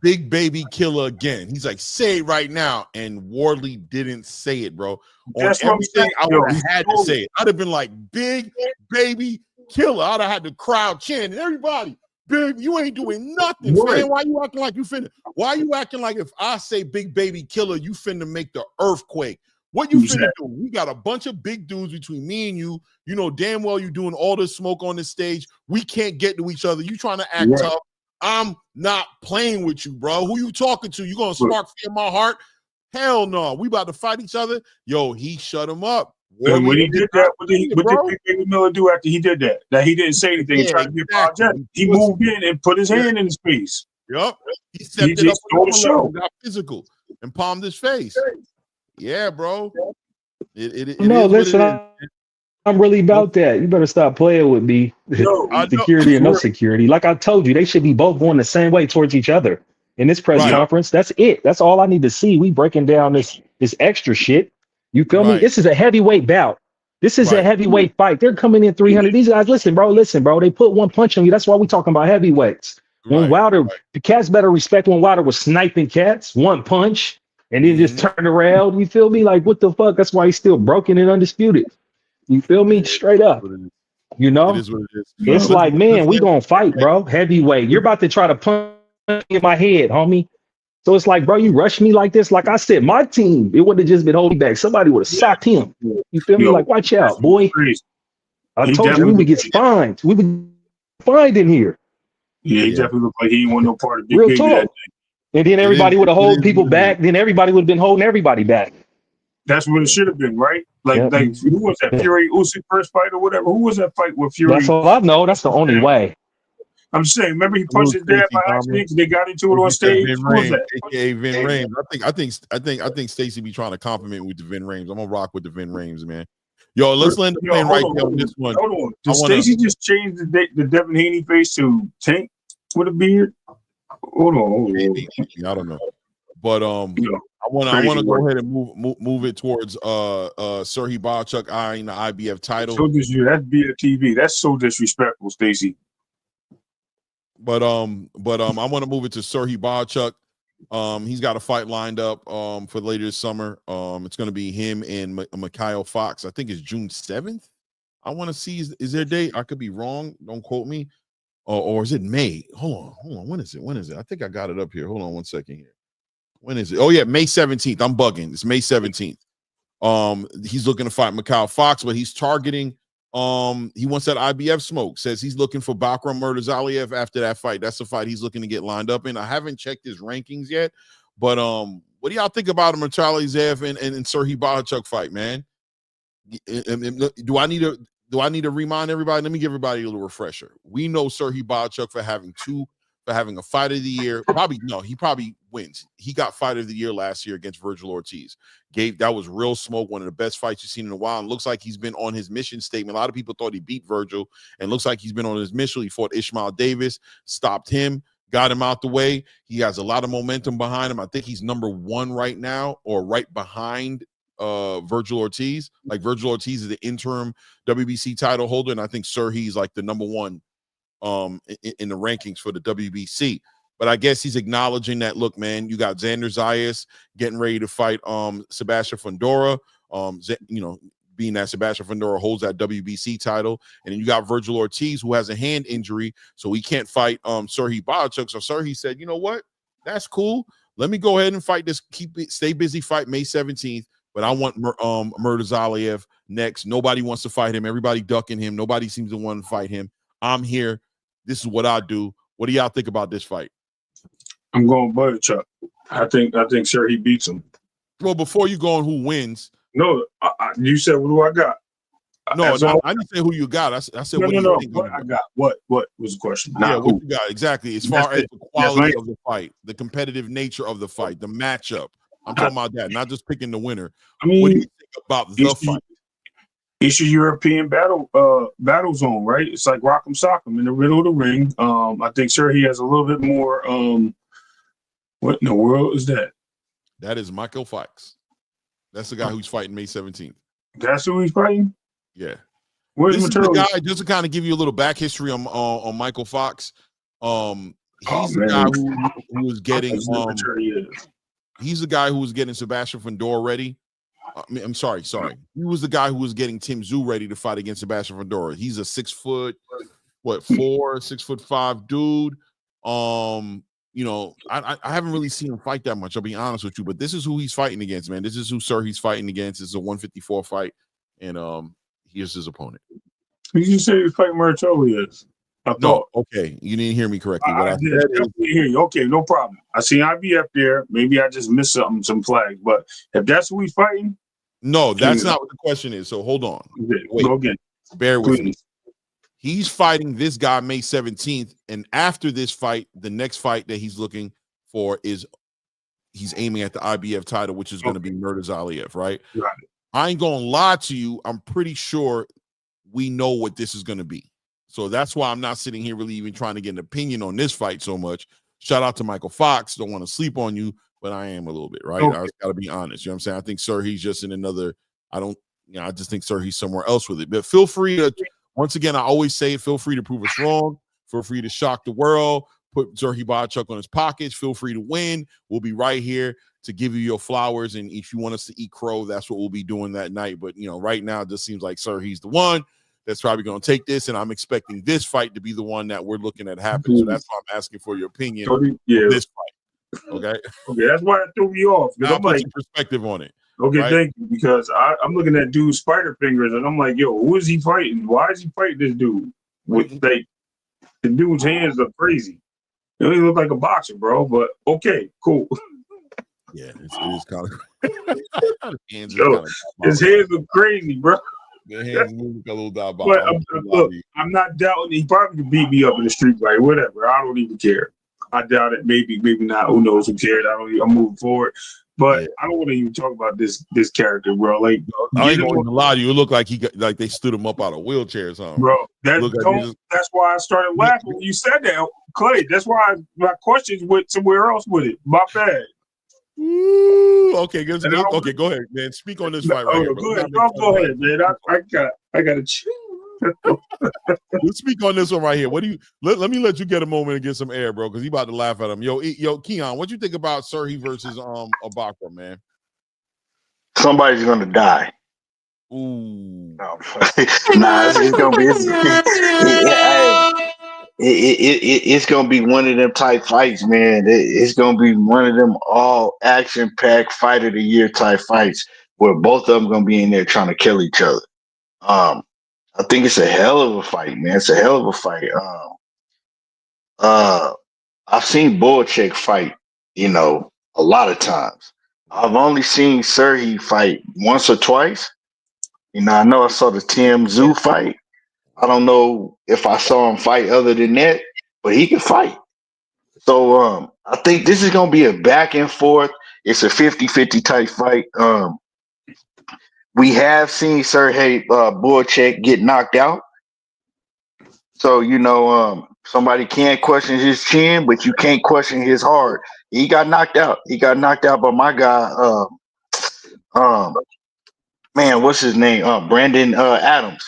Big Baby Killer again. He's like, say it right now. And Wardley didn't say it, bro. That's on everything, I would have had to say it. I'd have been like, Big Baby Killer. I'd have had the crowd chanting, everybody. Big, you ain't doing nothing, man. Why you acting like you finna? Why you acting like if I say Big Baby Killer, you finna make the earthquake? What you finna do? We got a bunch of big dudes between me and you. You know damn well you doing all this smoke on this stage. We can't get to each other. You trying to act tough. I'm not playing with you, bro. Who you talking to? You gonna spark fear in my heart? Hell no. We about to fight each other. Yo, he shut him up. And when he did that, what did Big Baby Miller do after he did that? That he didn't say anything and tried to be apologetic. He moved in and put his hand in his face. Yup. He stepped it up on the show. Got physical and palmed his face. Yeah, bro. Listen, I'm really about that. You better stop playing with me. Security and no security. Like I told you, they should be both going the same way towards each other. In this press conference, that's it. That's all I need to see. We breaking down this extra shit. You feel me? This is a heavyweight bout. This is a heavyweight fight. They're coming in 300. These guys, listen, bro. They put one punch on you. That's why we talking about heavyweights. When Wilder, the cats better respect when Wilder was sniping cats, one punch, and then just turned around. You feel me? Like, what the fuck? That's why he's still broken and undisputed. You feel me? Straight up. You know? It is what it is. It's like, man, we gonna fight, bro. Heavyweight. You're about to try to punch in my head, homie. So it's like, bro, you rush me like this. Like I said, my team, it would have just been holding back. Somebody would have socked him. You feel me? Like, watch out, boy. I told you we would get fined. We would fined in here. Yeah, he definitely looked like he didn't want no part of Big Real Baby talk. that day. And then everybody would have hold people back. Then everybody would have been holding everybody back. That's what it should have been, right? Like who was that? Fury Usyk first fight or whatever? Who was that fight with Fury? That's all I know. That's the only way. I'm just saying. Remember, he punched his dad by accident. They got into it on stage. Who was that? AKA Vin Rames. I think Stacey be trying to compliment with the Vin Rames. I'm gonna rock with the Vin Rames, man. Yo, let's land the plane right there on this one. Hold on. Did Stacey just change the Devin Haney face to Tank with a beard? Hold on. Maybe. I don't know. But I want to go ahead and move it towards Serhii Bohachuk eyeing the IBF title. So that's BFTV. That's so disrespectful, Stacey. But I want to move it to Serhii Bohachuk. He's got a fight lined up for later this summer. It's going to be him and Mikhail Fox. I think it's June 7th. I want to see is their date. I could be wrong. Don't quote me. Or is it May? Hold on. When is it? I think I got it up here. Hold on one second here. When is it? Oh yeah, May 17th. I'm bugging. It's May 17th. He's looking to fight Mikhail Fox, but he's targeting. He wants that IBF smoke. Says he's looking for Bakram Murtazaliev after that fight. That's the fight he's looking to get lined up in. I haven't checked his rankings yet, but what do y'all think about a Murtazaliev and Serhii Bohachuk fight, man? Do I need to remind everybody? Let me give everybody a little refresher. We know Serhii Bohachuk for having a fight of the year. He probably wins. He got fight of the year last year against Virgil Ortiz. That was real smoke, one of the best fights you've seen in a while. And looks like he's been on his mission statement. A lot of people thought he beat Virgil, and looks like he's been on his mission. He fought Ishmael Davis, stopped him, got him out the way. He has a lot of momentum behind him. I think he's number 1 right now, or right behind Virgil Ortiz. Like Virgil Ortiz is the interim WBC title holder, and I think Serhii's like the number 1 in the rankings for the WBC. But I guess he's acknowledging that, look, man, you got Xander Zayas getting ready to fight Sebastian Fundora, being that Sebastian Fundora holds that WBC title. And then you got Virgil Ortiz, who has a hand injury, so he can't fight Serhii Bohachuk. So Serhii said, you know what? That's cool. Let me go ahead and fight this. Stay busy fight May 17th. But I want Murtazaliev next. Nobody wants to fight him. Everybody ducking him. Nobody seems to want to fight him. I'm here. This is what I do. What do y'all think about this fight? I'm going Bohachuk. I think Serhii beats him. Well, before you go on who wins. No, you said what do I got? No, I didn't say who you got. I said what do you think? What I got? What was the question? Yeah, what you got exactly? As far as the quality of the fight, the competitive nature of the fight, the matchup. I'm talking about that, not just picking the winner. I mean, what do you think about the fight? It's a European battle zone, right? It's like Rock'em Sock'em in the middle of the ring. I think Serhii has a little bit more. What in the world is that? That is Michael Fox. That's the guy who's fighting May 17th. That's who he's fighting? Yeah. Where's this is the guy, just to kind of give you a little back history on Michael Fox. He's the guy who was getting he's the guy who was getting Sebastian Fundora ready. I'm sorry. He was the guy who was getting Tim Tszyu ready to fight against Sebastian Fundora. He's a 6'5" dude. I haven't really seen him fight that much. I'll be honest with you, but this is who he's fighting against, man. This is who Serhii's fighting against. It's a 154 fight, and here's his opponent. Did you say he was fighting Murtazaliev? No, okay, you didn't hear me correctly. What I did hear you. Okay, no problem. I see IBF there. Maybe I just missed some flags, but if that's who he's fighting, no, that's not what the question is. So hold on. Wait, go again. Bear with me. He's fighting this guy May 17th, and after this fight, the next fight that he's looking for is he's aiming at the IBF title, which is going to be Murtazaliev, right? Right. I ain't gonna lie to you. I'm pretty sure we know what this is going to be. So that's why I'm not sitting here really even trying to get an opinion on this fight so much. Shout out to Michael Fox. Don't want to sleep on you, but I am a little bit, right? Okay. I got to be honest. You know what I'm saying? I think Serhii's just in another, I just think Serhii's somewhere else with it. But feel free to, once again, I always say, feel free to prove us wrong. Feel free to shock the world. Put Serhii Bohachuk on his pockets. Feel free to win. We'll be right here to give you your flowers. And if you want us to eat crow, that's what we'll be doing that night. But, right now it just seems like Serhii's the one that's probably going to take this, and I'm expecting this fight to be the one that we're looking at happening. So that's why I'm asking for your opinion on this fight. Okay. Okay, that's why it threw me off. Now I'm put some perspective on it. Okay, right? Thank you. Because I'm looking at dude's spider fingers, and I'm like, yo, who is he fighting? Why is he fighting this dude? The dude's hands are crazy. He don't even look like a boxer, bro. But okay, cool. Yeah, it is kind of. His hands are crazy, bro. The hands move a little down. But look, I'm not doubting he probably could beat me up in the street, right? Whatever. I don't even care. I doubt it. Maybe not. Who knows? Who cares? I'm moving forward. But Yeah. I don't want to even talk about this character, bro. Like, I ain't gonna lie to you. It looked like like they stood him up out of a wheelchair or something. bro. Like That's why I started laughing when you said that, Clay. That's why my questions went somewhere else with it. My bad. Ooh, okay, good. Okay, go ahead, man. Speak on this fight right here. Go ahead, man. I got to chew. Let's speak on this one right here. What do you let me let you get a moment and get some air, bro, because he about to laugh at him. Yo, Keon, what you think about Serhi versus Abakra, man? Somebody's gonna die. Ooh. No, nah, it's gonna be it's gonna be one of them type fights, man. It's gonna be one of them all action packed fight of the year type fights where both of them gonna be in there trying to kill each other. I think it's a hell of a fight, man. It's a hell of a fight. I've seen Boacek fight, a lot of times. I've only seen Serhi fight once or twice. I know I saw the Tszyu fight. I don't know if I saw him fight other than that, but he can fight. So I think this is going to be a back and forth. It's a 50-50 type fight. We have seen Sergey Boacek get knocked out. So, somebody can't question his chin, but you can't question his heart. He got knocked out. He got knocked out by my guy, man, what's his name? Brandon Adams.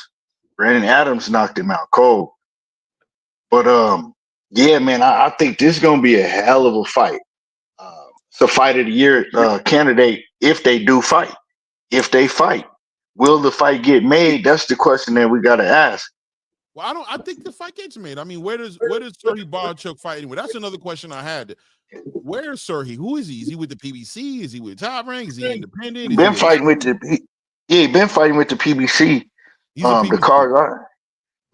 Brandon Adams knocked him out cold. But yeah, man, I think this is gonna be a hell of a fight. It's a fight of the year candidate if they do fight. If they fight, will the fight get made? That's the question that we gotta ask. Well, I think the fight gets made. I mean, where does Serhi Barchuk fight anyway? That's another question I had. Where's Serhi? Who is he? Is he with the PBC? Is he with Top Rank? Is he independent? Been fighting with the PBC. The card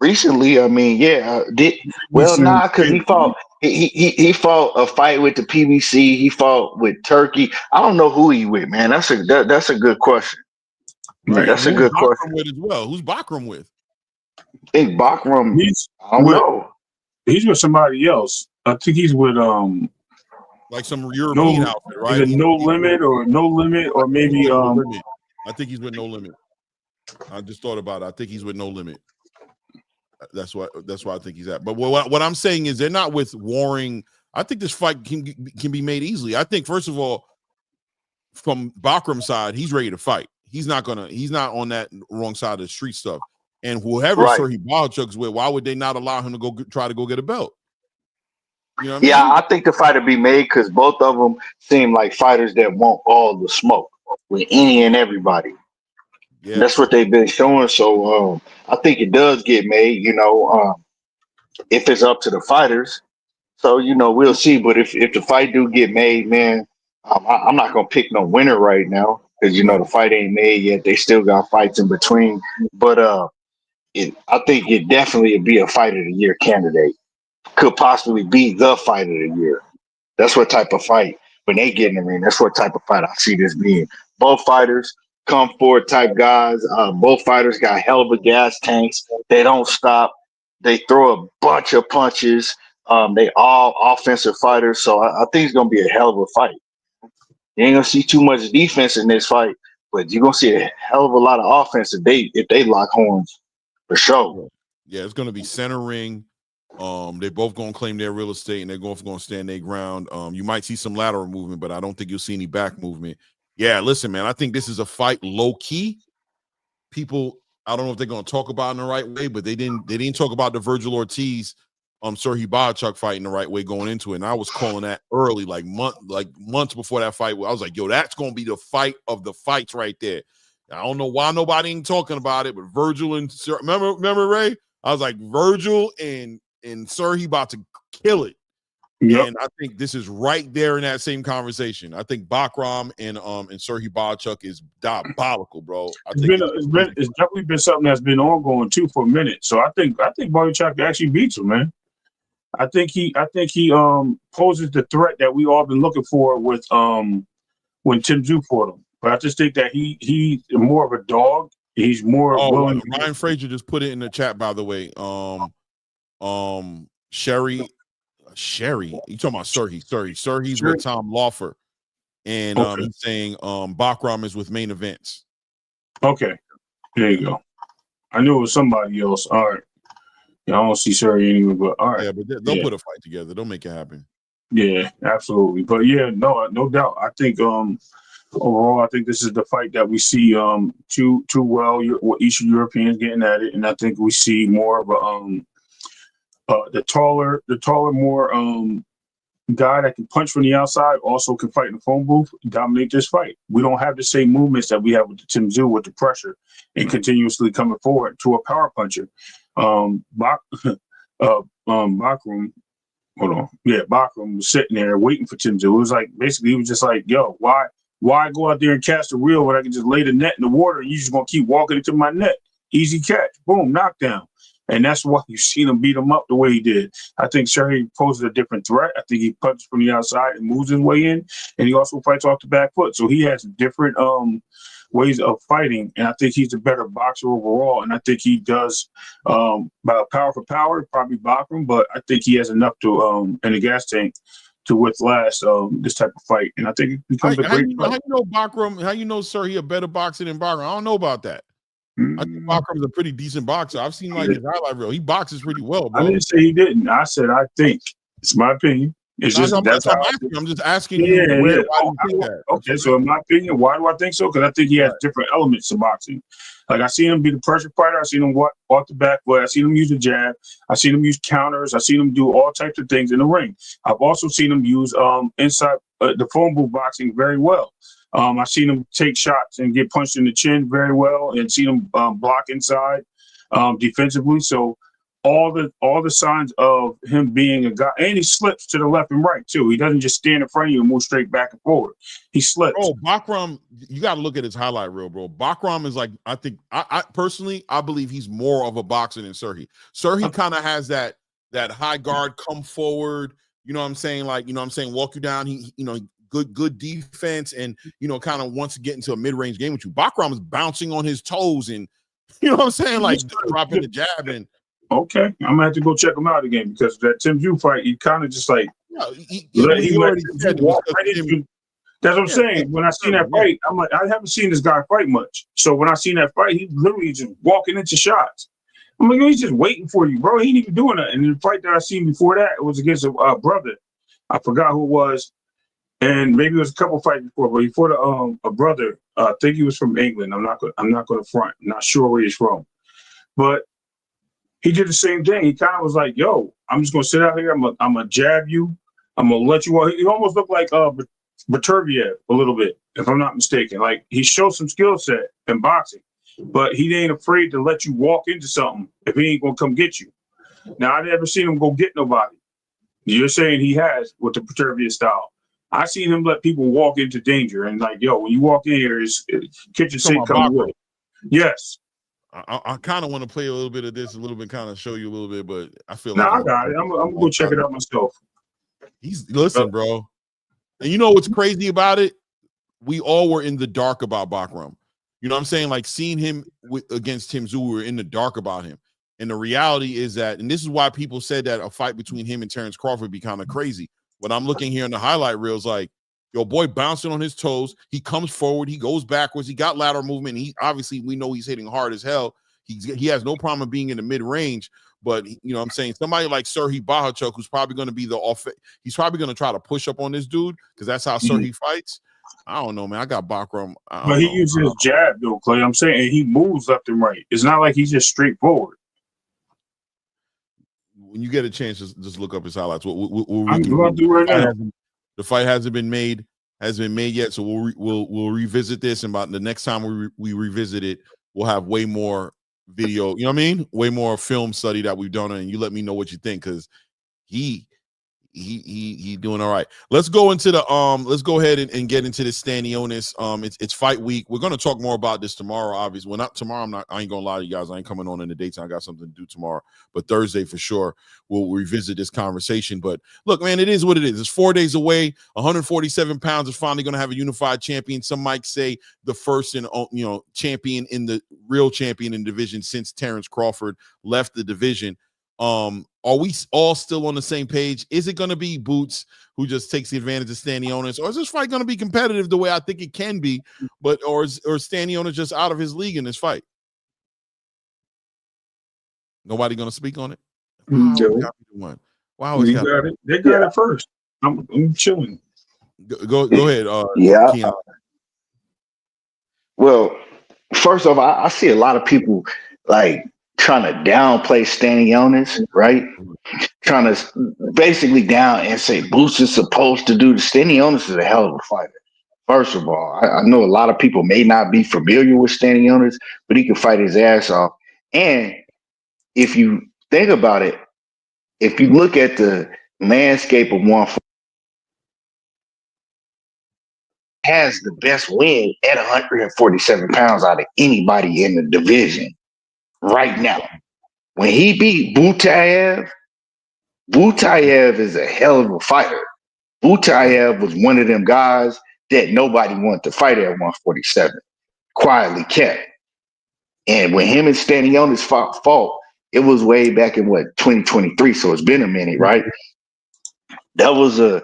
recently. I mean, because he fought. He fought a fight with the PBC. He fought with Turkey. I don't know who he with, man. That's a good question. Right. That's a good question. With as well. Who's Bakram with? I think Bakram. I don't know. He's with somebody else. I think he's with like some European outfit, right? Either No Limit or maybe I think he's with No Limit. I just thought about it. I think he's with No Limit. That's why I think he's at. But what I'm saying is they're not with warring. I think this fight can be made easily. I think first of all, from Bakram's side, he's ready to fight. He's not on that wrong side of the street stuff. And whoever Serhi Barchuk's with, why would they not allow him to try to go get a belt? You know what I mean? I think the fight will be made because both of them seem like fighters that want all the smoke with any and everybody. Yeah. That's what they've been showing. So I think it does get made, if it's up to the fighters. So, we'll see. But if the fight do get made, man, I'm not going to pick no winner right now because, the fight ain't made yet. They still got fights in between. But I think it definitely would be a fight of the year candidate. Could possibly be the fight of the year. That's what type of fight when they get in the ring. That's what type of fight I see this being. Both fighters come forward type guys. Both fighters got hell of a gas tanks. They don't stop. They throw a bunch of punches. They all offensive fighters. So I think it's gonna be a hell of a fight. You ain't gonna see too much defense in this fight, but you're gonna see a hell of a lot of offense if they lock horns for sure. Yeah, it's gonna be center ring. They both gonna claim their real estate and they're both gonna stand their ground. You might see some lateral movement, but I don't think you'll see any back movement. Yeah, listen, man, I think this is a fight low key. People, I don't know if they're gonna talk about it in the right way, but they didn't talk about the Virgil Ortiz Serhi Barchuk fight in the right way going into it. And I was calling that early, months before that fight. I was like, yo, that's gonna be the fight of the fights right there. I don't know why nobody ain't talking about it, but Virgil and remember Ray? I was like, Virgil and Serhi about to kill it. Yep. And I think this is right there in that same conversation. I think Bakram and Serhi Barchuk is diabolical, bro. It's definitely been something that's been ongoing too for a minute. So I think Barchuk actually beats him, man. I think he poses the threat that we all been looking for with when Tszyu fought him. But I just think that he's more of a dog. He's more willing. Ryan Frazier just put it in the chat, by the way. Sherry, you talking about Serhi? Serhi's with Tom Lawfer. and he's saying Bakram is with main events. Okay, there you go. I knew it was somebody else. All right. Yeah, I don't see Surrey anyway, but all right. Yeah, but they'll put a fight together. They'll make it happen. Yeah, absolutely. But yeah, no doubt. I think overall, I think this is the fight that we see too well. Eastern Europeans getting at it, and I think we see more of a the taller, more guy that can punch from the outside, also can fight in the phone booth, dominate this fight. We don't have the same movements that we have with the Tszyu with the pressure and continuously coming forward to a power puncher. Bakram, Bakram was sitting there waiting for Tszyu. It was like basically he was just like, yo, why go out there and cast a reel when I can just lay the net in the water and you just gonna keep walking into my net? Easy catch, boom, knockdown. And that's why you've seen him beat him up the way he did. I think Surrey poses a different threat. I think he punches from the outside and moves his way in, and he also fights off the back foot. So he has different ways of fighting, and I think he's a better boxer overall. And I think he does by power for power, probably Bakram, but I think he has enough to in the gas tank to withstand this type of fight. And I think it becomes a great fight. How you know Bakram? How you know Surrey a better boxer than Bakram? I don't know about that. I think Bakram's a pretty decent boxer. I've seen like his highlight reel. He boxes pretty well, bro. I didn't say he didn't. I said I think. It's my opinion. It's just I'm just asking you. Why do you think that? Okay, so in my opinion, why do I think so? Because I think he has different elements to boxing. Like I seen him be the pressure fighter. I seen him walk off the back foot. I seen him use the jab. I seen him use counters. I seen him do all types of things in the ring. I've also seen him use inside the phone booth boxing very well. I've seen him take shots and get punched in the chin very well, and seen him block inside defensively. So all the signs of him being a guy, and he slips to the left and right too. He doesn't just stand in front of you and move straight back and forward. He slips. Oh, Bakram, you got to look at his highlight reel, bro. Bakram is like, I think, I personally, I believe he's more of a boxer than Surrey. Surrey kind of has that high guard, come forward. You know what I'm saying? Like, you know what I'm saying? Walk you down. He good defense, and kind of wants to get into a mid-range game with you. Bakram is bouncing on his toes, and you know what I'm saying, like dropping the jab. And okay, I'm gonna have to go check him out again, because that Tszyu fight, he kind of just like he already said walk right into. That's what I'm saying. When I seen that fight, I'm like, I haven't seen this guy fight much. So when I seen that fight, he literally just walking into shots. I'm like, he's just waiting for you, bro. He ain't even doing that. And the fight that I seen before that, it was against a brother. I forgot who it was. And maybe it was a couple fights before, but before a brother, I think he was from England. I'm not going to front. I'm not sure where he's from, but he did the same thing. He kind of was like, "Yo, I'm just going to sit out here. I'm gonna jab you. I'm gonna let you walk." He almost looked like Benavidez a little bit, if I'm not mistaken. Like, he showed some skill set in boxing, but he ain't afraid to let you walk into something if he ain't gonna come get you. Now, I never seen him go get nobody. You're saying he has with the Benavidez style. I seen him let people walk into danger, and like, yo, when you walk in here, it's kitchen sink coming with. Yes. I kind of want to play a little bit of this, a little bit, kind of show you a little bit, but I feel I got it. I'm gonna go check it out myself. Listen, bro. And you know what's crazy about it? We all were in the dark about Bakram. You know what I'm saying? Like, seeing him against Tszyu, we were in the dark about him. And the reality is that, and this is why people said that a fight between him and Terrence Crawford would be kind of crazy. When I'm looking here in the highlight reels, like, your boy bouncing on his toes. He comes forward. He goes backwards. He got lateral movement. He obviously, we know he's hitting hard as hell. He has no problem being in the mid range. But you know what I'm saying, somebody like Serhii Bahachuk, who's probably going to be he's probably going to try to push up on this dude, because that's how Serhii fights. I don't know, man. I got Bakram. But he uses his jab, though, Clay. I'm saying, and he moves left and right. It's not like he's just straightforward. When you get a chance, just look up his highlights. I'm going to do right now. The fight hasn't been made yet, so we'll revisit this, and about the next time we revisit it, we'll have way more video. You know what I mean? Way more film study that we've done, and you let me know what you think, because he doing all right. Let's go into the let's go ahead and get into this Stanionis. It's fight week. We're gonna talk more about this tomorrow, obviously. Well, not tomorrow. I ain't gonna lie to you guys. I ain't coming on in the daytime. I got something to do tomorrow, but Thursday for sure we'll revisit this conversation. But look, man, it is what it is. It's 4 days away. 147 pounds is finally gonna have a unified champion. Some might say the first and champion in the real champion in the division since Terrence Crawford left the division. Are we all still on the same page? Is it going to be Boots who just takes the advantage of Stanionis, or is this fight going to be competitive the way I think it can be? But or Stanionis just out of his league in this fight? Nobody going to speak on it? Wow, Wow, you got it. They got it first. I'm chilling. Go ahead. Yeah. Keon. Well, first off, I see a lot of people like trying to downplay Stanionis, right? Trying to basically down and say Boots is supposed to do the Stanionis is a hell of a fighter. First of all, I know a lot of people may not be familiar with Stanionis, but he can fight his ass off. And if you think about it, if you look at the landscape of 140, has the best win at 147 pounds out of anybody in the division right now. When he beat Butayev is a hell of a fighter. Butayev was one of them guys that nobody wanted to fight at 147, quietly kept. And when him and Stanionis fought, it was way back in 2023, so it's been a minute, right? That was a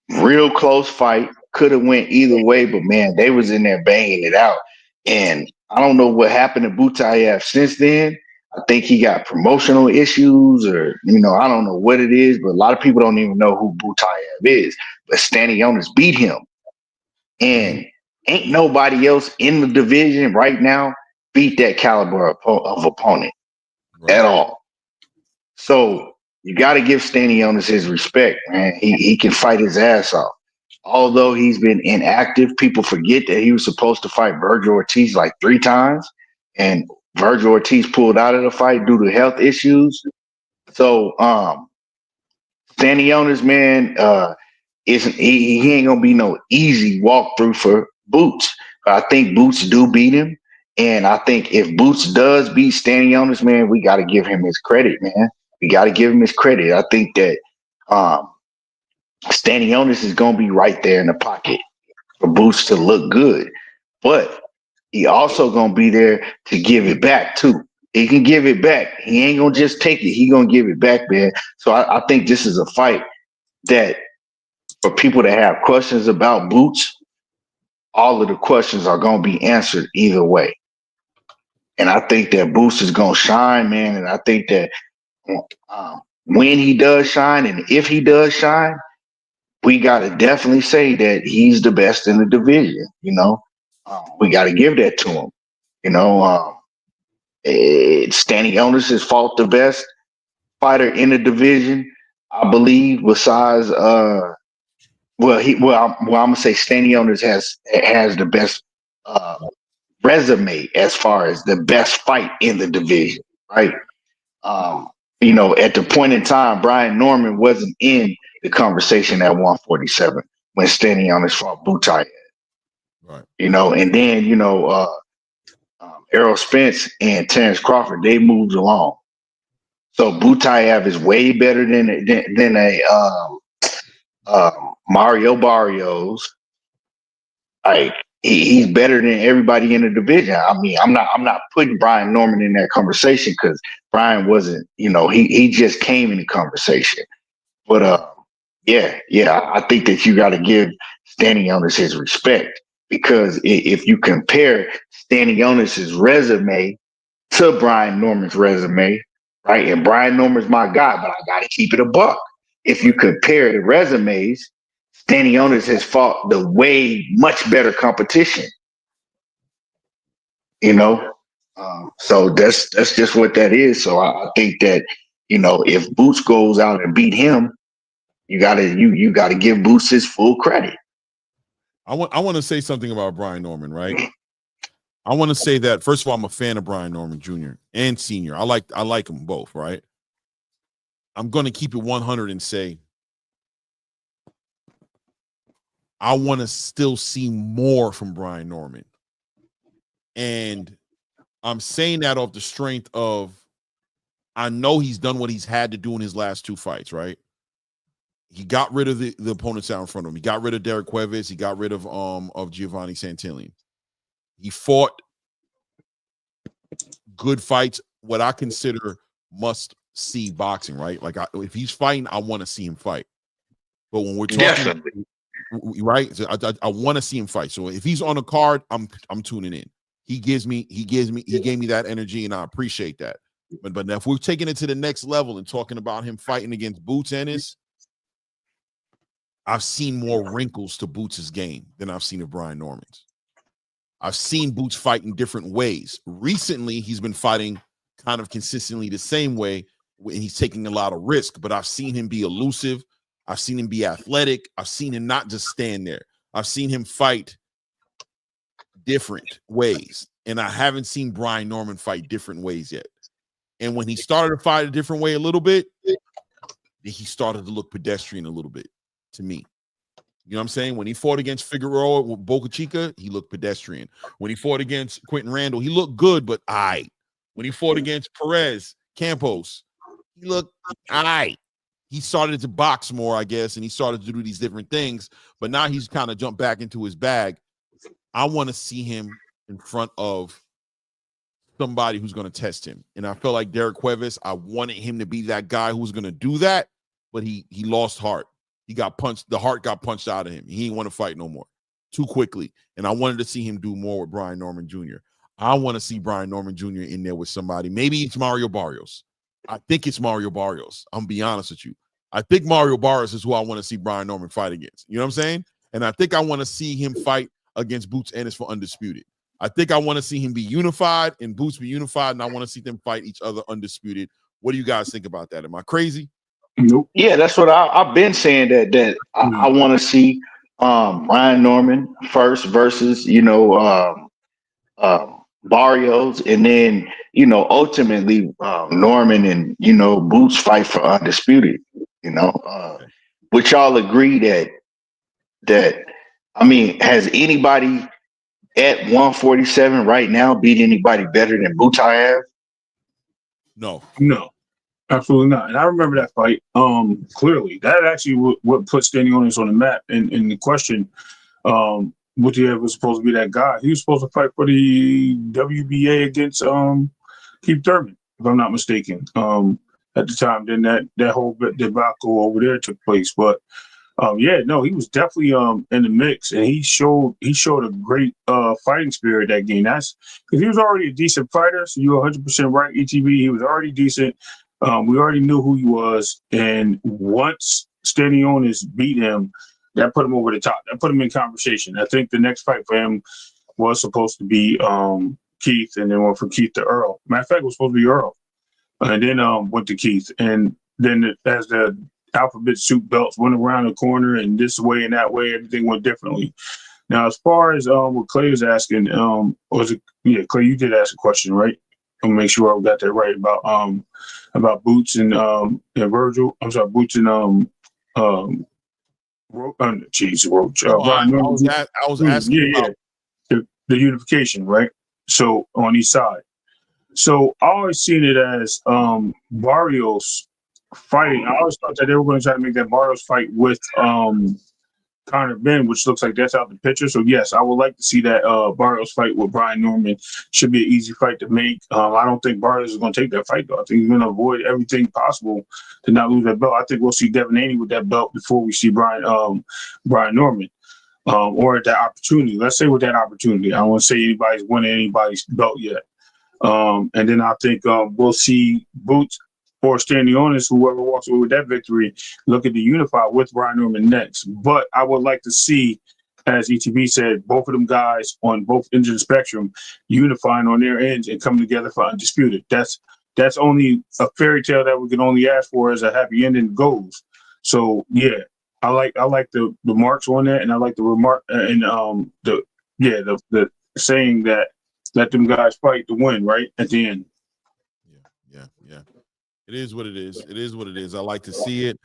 real close fight. Could have went either way, but man, they was in there banging it out. And I don't know what happened to Butayev since then. I think he got promotional issues, or I don't know what it is, but a lot of people don't even know who Butayev is. But Stanionis beat him, and ain't nobody else in the division right now beat that caliber of opponent at all. So you got to give Stanionis his respect, man. He can fight his ass off. Although he's been inactive, people forget that he was supposed to fight Virgil Ortiz like 3 times, and Virgil Ortiz pulled out of the fight due to health issues. So Stanionis, man, he ain't gonna be no easy walkthrough for Boots. But I think Boots do beat him, and I think if Boots does beat Stanionis, man, we got to give him his credit, man. We got to give him his credit. I think that Stanionis is gonna be right there in the pocket for Boots to look good, but he also gonna be there to give it back too. He can give it back. He ain't gonna just take it. He gonna give it back, man. So I think this is a fight that for people that have questions about Boots, all of the questions are gonna be answered either way. And I think that Boots is gonna shine, man. And I think that when he does shine, and if he does shine, we gotta definitely say that he's the best in the division. We gotta give that to him. Stanionis has fought the best fighter in the division, I believe. Besides, I'm gonna say Stanionis has the best resume as far as the best fight in the division, right? At the point in time, Brian Norman wasn't in the conversation at 147 when Stanionis fought Butayev. Right. And then, Errol Spence and Terrence Crawford, they moved along. So Butayev is way better than a Mario Barrios. Like he's better than everybody in the division. I mean, I'm not putting Brian Norman in that conversation because Brian wasn't, he just came in the conversation. But I think that you got to give Stanionis his respect, because if you compare Stanionis' resume to Brian Norman's resume, right? And Brian Norman's my guy, but I got to keep it a buck. If you compare the resumes, Stanionis has fought the way much better competition. So that's just what that is. So I think that if Boots goes out and beat him, you gotta give Boots his full credit. I want to say something about Brian Norman, right? I want to say that first of all, I'm a fan of Brian Norman Jr. and Sr. I like them both, right? I'm going to keep it 100 and say I want to still see more from Brian Norman. And I'm saying that off the strength of I know he's done what he's had to do in his last 2 fights, right? He got rid of the opponents out in front of him. He got rid of Derek Cuevas. He got rid of Giovanni Santillan. He fought good fights, what I consider see boxing, right? Like if he's fighting, I want to see him fight. But when we're talking, right? So I want to see him fight. So if he's on a card, I'm tuning in. He gave me that energy, and I appreciate that. But if we're taking it to the next level and talking about him fighting against Boots Ennis, I've seen more wrinkles to Boots' game than I've seen of Brian Norman's. I've seen Boots fight in different ways. Recently, he's been fighting kind of consistently the same way, and he's taking a lot of risk, but I've seen him be elusive. I've seen him be athletic. I've seen him not just stand there. I've seen him fight different ways, and I haven't seen Brian Norman fight different ways yet. And when he started to fight a different way a little bit, he started to look pedestrian a little bit to me. You know what I'm saying? When he fought against Figueroa with Boca Chica, he looked pedestrian. When he fought against Quentin Randall, he looked good, but aight. When he fought against Perez Campos, he looked aight. He started to box more, I guess, and he started to do these different things, but now he's kind of jumped back into his bag. I want to see him in front of somebody who's going to test him. And I felt like Derek Cuevas, I wanted him to be that guy who was going to do that, but he lost heart. He got punched. The heart got punched out of him. He didn't want to fight no more too quickly. And I wanted to see him do more with Brian Norman Jr. I want to see Brian Norman Jr. in there with somebody. Maybe it's Mario Barrios. I think it's Mario Barrios. I'm going to be honest with you. I think Mario Barrios is who I want to see Brian Norman fight against. You know what I'm saying? And I think I want to see him fight against Boots Ennis for undisputed. I think I want to see him be unified and Boots be unified, and I want to see them fight each other undisputed. What do you guys think about that? Am I crazy? Nope. Yeah, that's what I've been saying. That I want to see Brian Norman first versus Barrios, and then ultimately Norman and Boots fight for undisputed. Would y'all agree that I mean, has anybody at 147 right now beat anybody better than Boots have? No. Absolutely not. And I remember that fight clearly. That actually what put Stanionis on the map. And the question, Buttigieg was supposed to be that guy. He was supposed to fight for the WBA against Keith Thurman, if I'm not mistaken. At the time, then that whole debacle over there took place. But he was definitely in the mix, and he showed a great fighting spirit that game. That's because he was already a decent fighter. So you're 100% right, ETB. He was already decent. We already knew who he was, and once Stanionis beat him, that put him over the top. That put him in conversation. I think the next fight for him was supposed to be Keith, and then went from Keith to Earl. Matter of fact, it was supposed to be Earl, and then went to Keith, and then as the alphabet soup belts went around the corner and this way and that way, everything went differently. Now, as far as what Clay was asking, Clay, you did ask a question, right? I'm gonna make sure I got that right about Boots and Virgil. I'm sorry, Boots and Roach. I was asking about the unification, right? So on each side. So I always seen it as Barrios fighting. I always thought that they were going to try to make that Barrios fight with Conor Ben, which looks like that's out the picture. So yes, I would like to see that Barrios fight with Brian Norman. Should be an easy fight to make. I don't think Barrios is going to take that fight though. I think he's going to avoid everything possible to not lose that belt. I think we'll see Devin Haney with that belt before we see Brian Norman. Or at that opportunity. Let's say with that opportunity. I don't want to say anybody's winning anybody's belt yet. And then I think we'll see Boots or Stanionis, whoever walks away with that victory, look at the unify with Brian Norman next. But I would like to see, as ETB said, both of them guys on both ends of the spectrum unifying on their ends and coming together for undisputed. That's only a fairy tale that we can only ask for as a happy ending goes. So yeah, I like the marks on that, and I like the remark and the saying that let them guys fight to win right at the end. Yeah. It is what it is. It is what it is. I like to see it.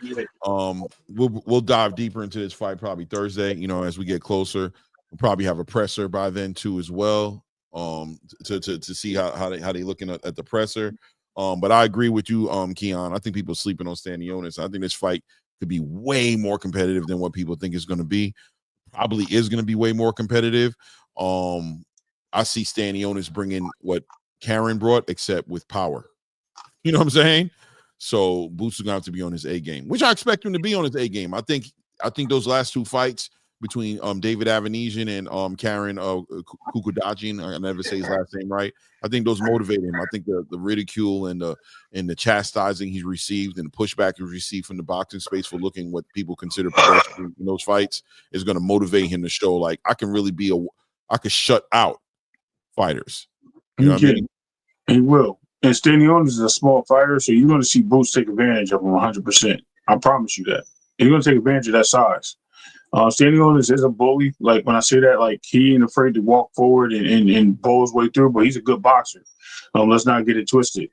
We'll dive deeper into this fight probably Thursday. As we get closer, we'll probably have a presser by then too as well. To see how they looking at the presser. But I agree with you, Keon. I think people are sleeping on Stanionis. I think this fight could be way more competitive than what people think it's going to be. Probably is going to be way more competitive. I see Stanionis bringing what Karen brought, except with power. You know what I'm saying? So Boots is gonna have to be on his A game, which I expect him to be on his A game. I think those last two fights between David Avanesian and Karen Kukudajin, I never say his last name right. I think those motivate him. I think the ridicule and the chastising he's received and the pushback he's received from the boxing space for looking what people consider pedestrian in those fights is going to motivate him to show like I can really I could shut out fighters. You know what I mean? He will. And Stanionis is a small fighter, so you're going to see Boots take advantage of him 100%. I promise you that. You're going to take advantage of that size. Stanionis is a bully. Like when I say that, like he ain't afraid to walk forward and bowl his way through, but he's a good boxer. Let's not get it twisted.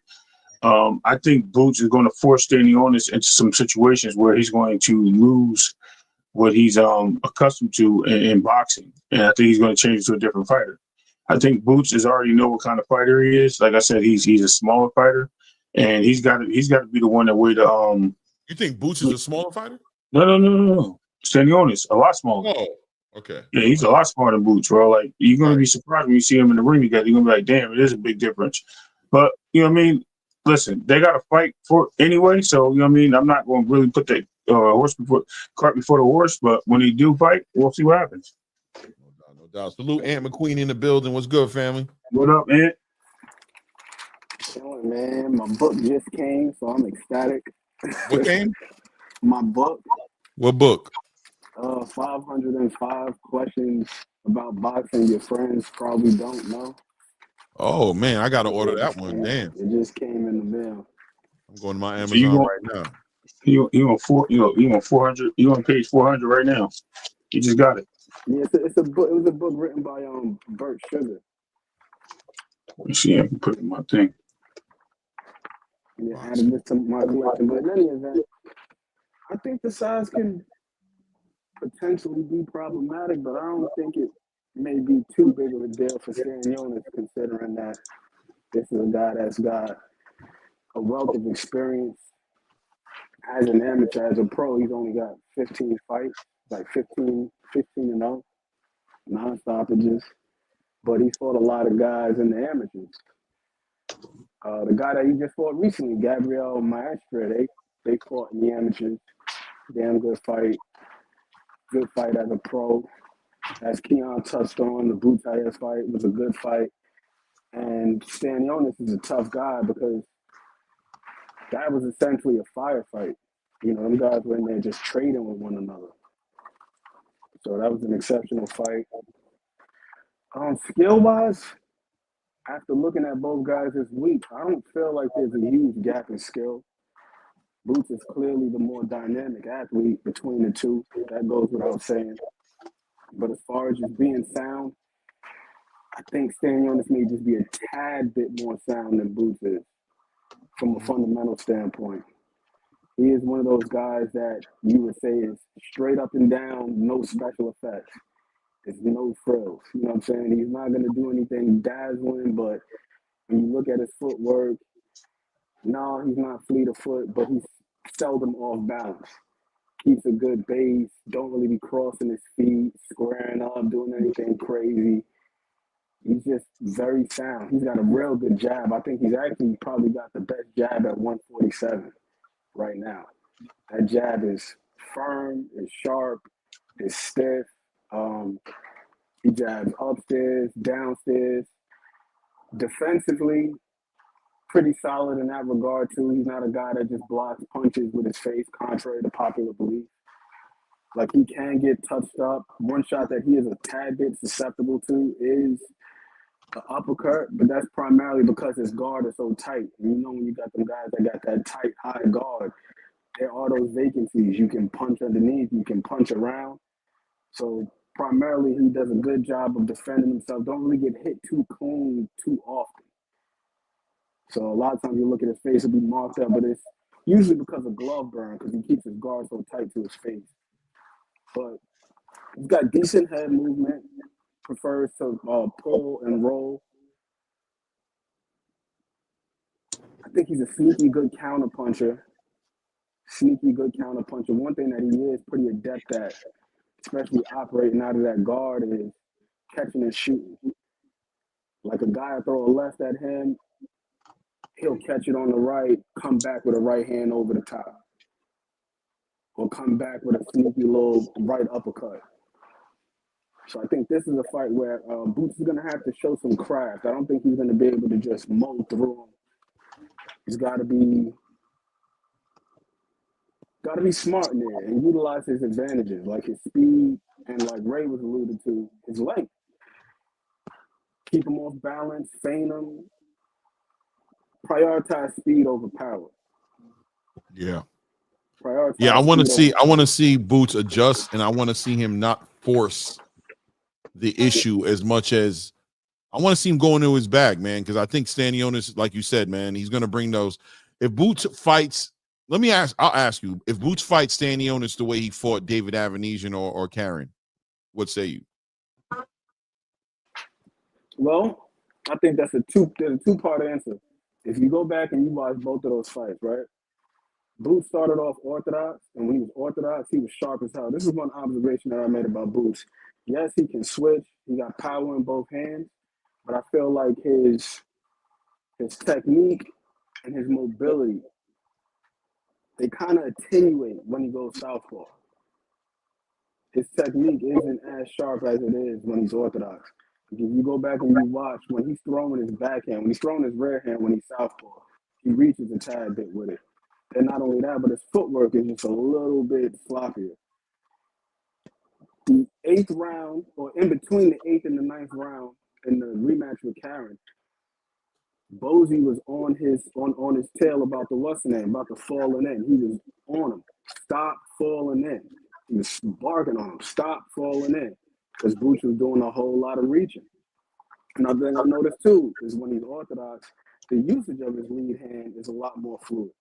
I think Boots is going to force Stanionis into some situations where he's going to lose what he's accustomed to in boxing, and I think he's going to change to a different fighter. I think Boots is already know what kind of fighter he is. Like I said, he's a smaller fighter, and he's got to be the one that weigh the. You think Boots is a smaller fighter? No. Stanionis, a lot smaller. Oh, okay. Yeah, he's a lot smaller than Boots, bro. Like you're gonna be surprised when you see him in the ring together. You're gonna be like, damn, it is a big difference. But you know what I mean? Listen, they got to fight for anyway. So you know what I mean? I'm not going to really put the cart before the horse. But when they do fight, we'll see what happens. No doubt. Salute Ant McQueen in the building. What's good, family? What up, Ant? Chilling, man. My book just came, so I'm ecstatic. What came? My book. What book? 505 questions about boxing your friends probably don't know. Oh man, I gotta order that one. Damn. It just came in the mail. I'm going to my Amazon right now. You on 400? You on page 400 right now? You just got it. Yeah, it's a book. It was a book written by Bert Sugar. Let me see. I can put it in my thing. Yeah, added this to my collection. But in any event, I think the size can potentially be problematic, but I don't think it may be too big of a deal for Stanionis, considering that this is a guy that's got a wealth of experience as an amateur. As a pro, he's only got 15 fights, like 15 and 0, non-stoppages. But he fought a lot of guys in the amateurs. The guy that he just fought recently, Gabriel Maestre, they fought in the amateurs. Damn good fight. Good fight as a pro. As Keon touched on, the Butayev fight was a good fight. And Stanionis is a tough guy because that was essentially a firefight. You know, them guys were in there just trading with one another. So that was an exceptional fight. Skill-wise, after looking at both guys this week, I don't feel like there's a huge gap in skill. Boots is clearly the more dynamic athlete between the two. That goes without saying. But as far as just being sound, I think Stanionis may just be a tad bit more sound than Boots is from a fundamental standpoint. He is one of those guys that you would say is straight up and down, no special effects. It's no frills. You know what I'm saying? He's not going to do anything dazzling, but when you look at his footwork, no, he's not fleet of foot, but he's seldom off balance. Keeps a good base, don't really be crossing his feet, squaring up, doing anything crazy. He's just very sound. He's got a real good jab. I think he's actually probably got the best jab at 147 right now. That jab is firm, is sharp, is stiff. He jabs upstairs, downstairs. Defensively, pretty solid in that regard too. He's not a guy that just blocks punches with his face, contrary to popular belief. Like he can get touched up. One shot that he is a tad bit susceptible to is the uppercut, but that's primarily because his guard is so tight. And you know when you got them guys that got that tight, high guard, there are those vacancies. You can punch underneath, you can punch around. So primarily he does a good job of defending himself. Don't really get hit too clean too often. So a lot of times you look at his face, it'll be marked up, but it's usually because of glove burn because he keeps his guard so tight to his face. But he's got decent head movement, prefers to pull and roll. I think he's a sneaky good counterpuncher. One thing that he is pretty adept at, especially operating out of that guard, is catching and shooting. Like a guy will throw a left at him, he'll catch it on the right, come back with a right hand over the top, or come back with a sneaky little right uppercut. So I think this is a fight where Boots is going to have to show some craft. I don't think he's going to be able to just mow through him. He's got to be smart in there and utilize his advantages, like his speed and, like Ray was alluded to, his length. Keep him off balance, feint him, prioritize speed over power. Yeah. Prioritize. Yeah, I want to see Boots adjust, and I want to see him not force the issue as much as I want to see him go into his bag, man, because I think Stanionis, like you said, man, he's going to bring those. If Boots fights, I'll ask you, if Boots fights Stanionis the way he fought David Avenesian or Karen, what say you? Well, I think there's a two-part answer. If you go back and you watch both of those fights, right? Boots started off orthodox, and when he was orthodox, he was sharp as hell. This is one observation that I made about Boots. Yes, he can switch. He got power in both hands, but I feel like his technique and his mobility, they kind of attenuate when he goes southpaw. His technique isn't as sharp as it is when he's orthodox. If you go back and you watch, when he's throwing his backhand, when he's throwing his rear hand, when he's southpaw, he reaches a tad bit with it. And not only that, but his footwork is just a little bit sloppier. The 8th round, or in between the 8th and the 9th round in the rematch with Karen, Bozy was on his tail about the what's name, about the falling in. He was on him. Stop falling in. He was barking on him. Stop falling in. Because Boots was doing a whole lot of reaching. Another thing I noticed too is when he's orthodox, the usage of his lead hand is a lot more fluid.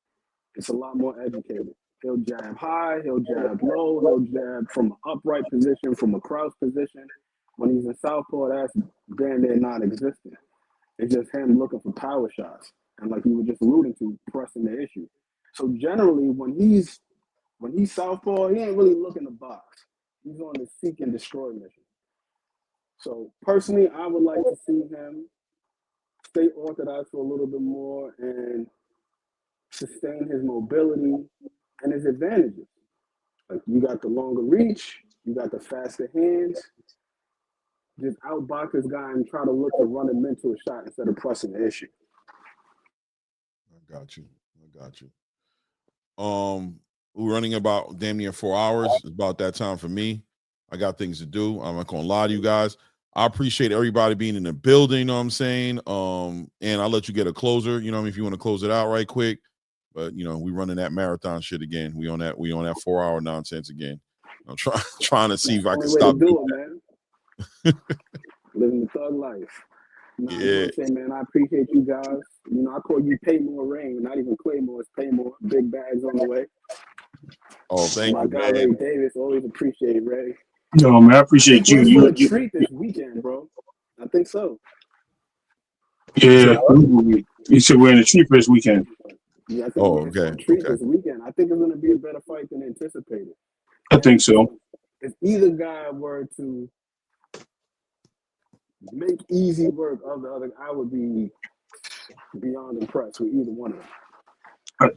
It's a lot more educated. He'll jab high, he'll jab low, he'll jab from an upright position, from a crouch position. When he's in southpaw, that's damn near non-existent. It's just him looking for power shots. And like you were just alluding to, pressing the issue. So generally, when he's southpaw, he ain't really looking to box. He's on the seek and destroy mission. So personally, I would like to see him stay orthodox for a little bit more and sustain his mobility and his advantages. Like you got the longer reach, you got the faster hands. Just outbox this guy and try to look to run him into a shot instead of pressing the issue. I got you. We're running about damn near 4 hours. It's about that time for me. I got things to do. I'm not gonna lie to you guys. I appreciate everybody being in the building, you know what I'm saying? And I'll let you get a closer, you know what I mean, if you want to close it out right quick. But you know, we running that marathon shit again. We on that 4 hour nonsense again. I'm trying to see if I can stop doing it, man. Living the thug life. I say, man, I appreciate you guys. You know, I call you Paymore Rain, not even Claymore, it's Paymore. Big bags on the way. Oh, thank you, my guy, man. Ray Davis, always appreciate Ray. No, man, I appreciate you. We're going to treat this weekend, bro. I think so. Yeah, you said we're in a treat for this weekend. Yeah, I think we're in a treat this weekend. I think it's going to be a better fight than anticipated. I think so. If either guy were to make easy work of the other, I would be beyond impressed with either one of them. I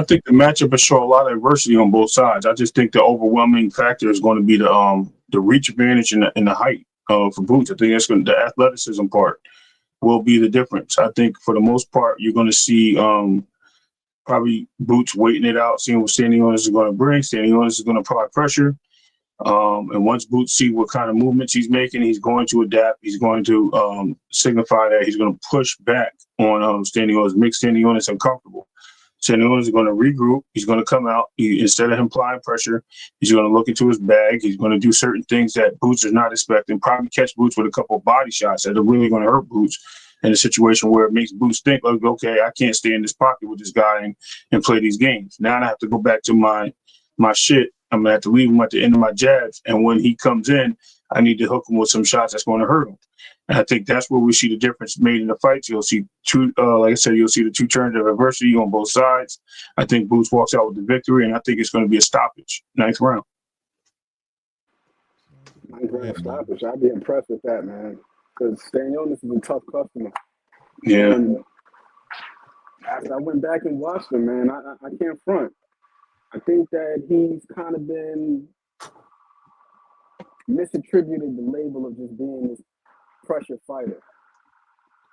think the matchup will show a lot of adversity on both sides. I just think the overwhelming factor is going to be the reach advantage and the height for Boots. I think that's going the athleticism part will be the difference. I think for the most part, you're going to see probably Boots waiting it out, seeing what Stanionis is going to bring. Stanionis is going to apply pressure. And once Boots see what kind of movements he's making, he's going to adapt. He's going to signify that he's going to push back on Stanionis, make Stanionis uncomfortable. Stanionis is going to regroup. He's going to come out. Instead of him applying pressure, he's going to look into his bag. He's going to do certain things that Boots is not expecting, probably catch Boots with a couple of body shots that are really going to hurt Boots in a situation where it makes Boots think, like, okay, I can't stay in this pocket with this guy and play these games. Now I have to go back to my shit. I'm going to have to leave him at the end of my jabs. And when he comes in, I need to hook him with some shots that's going to hurt him. And I think that's where we see the difference made in the fights. You'll see like I said, you'll see the two turns of adversity on both sides. I think Boots walks out with the victory, and I think it's going to be a stoppage, 9th round. 9th round stoppage. I'd be impressed with that, man. Because Stanionis is a tough customer. Yeah. And After I went back and watched him, man, I can't front. I think that he's kind of been misattributed the label of just being this pressure fighter.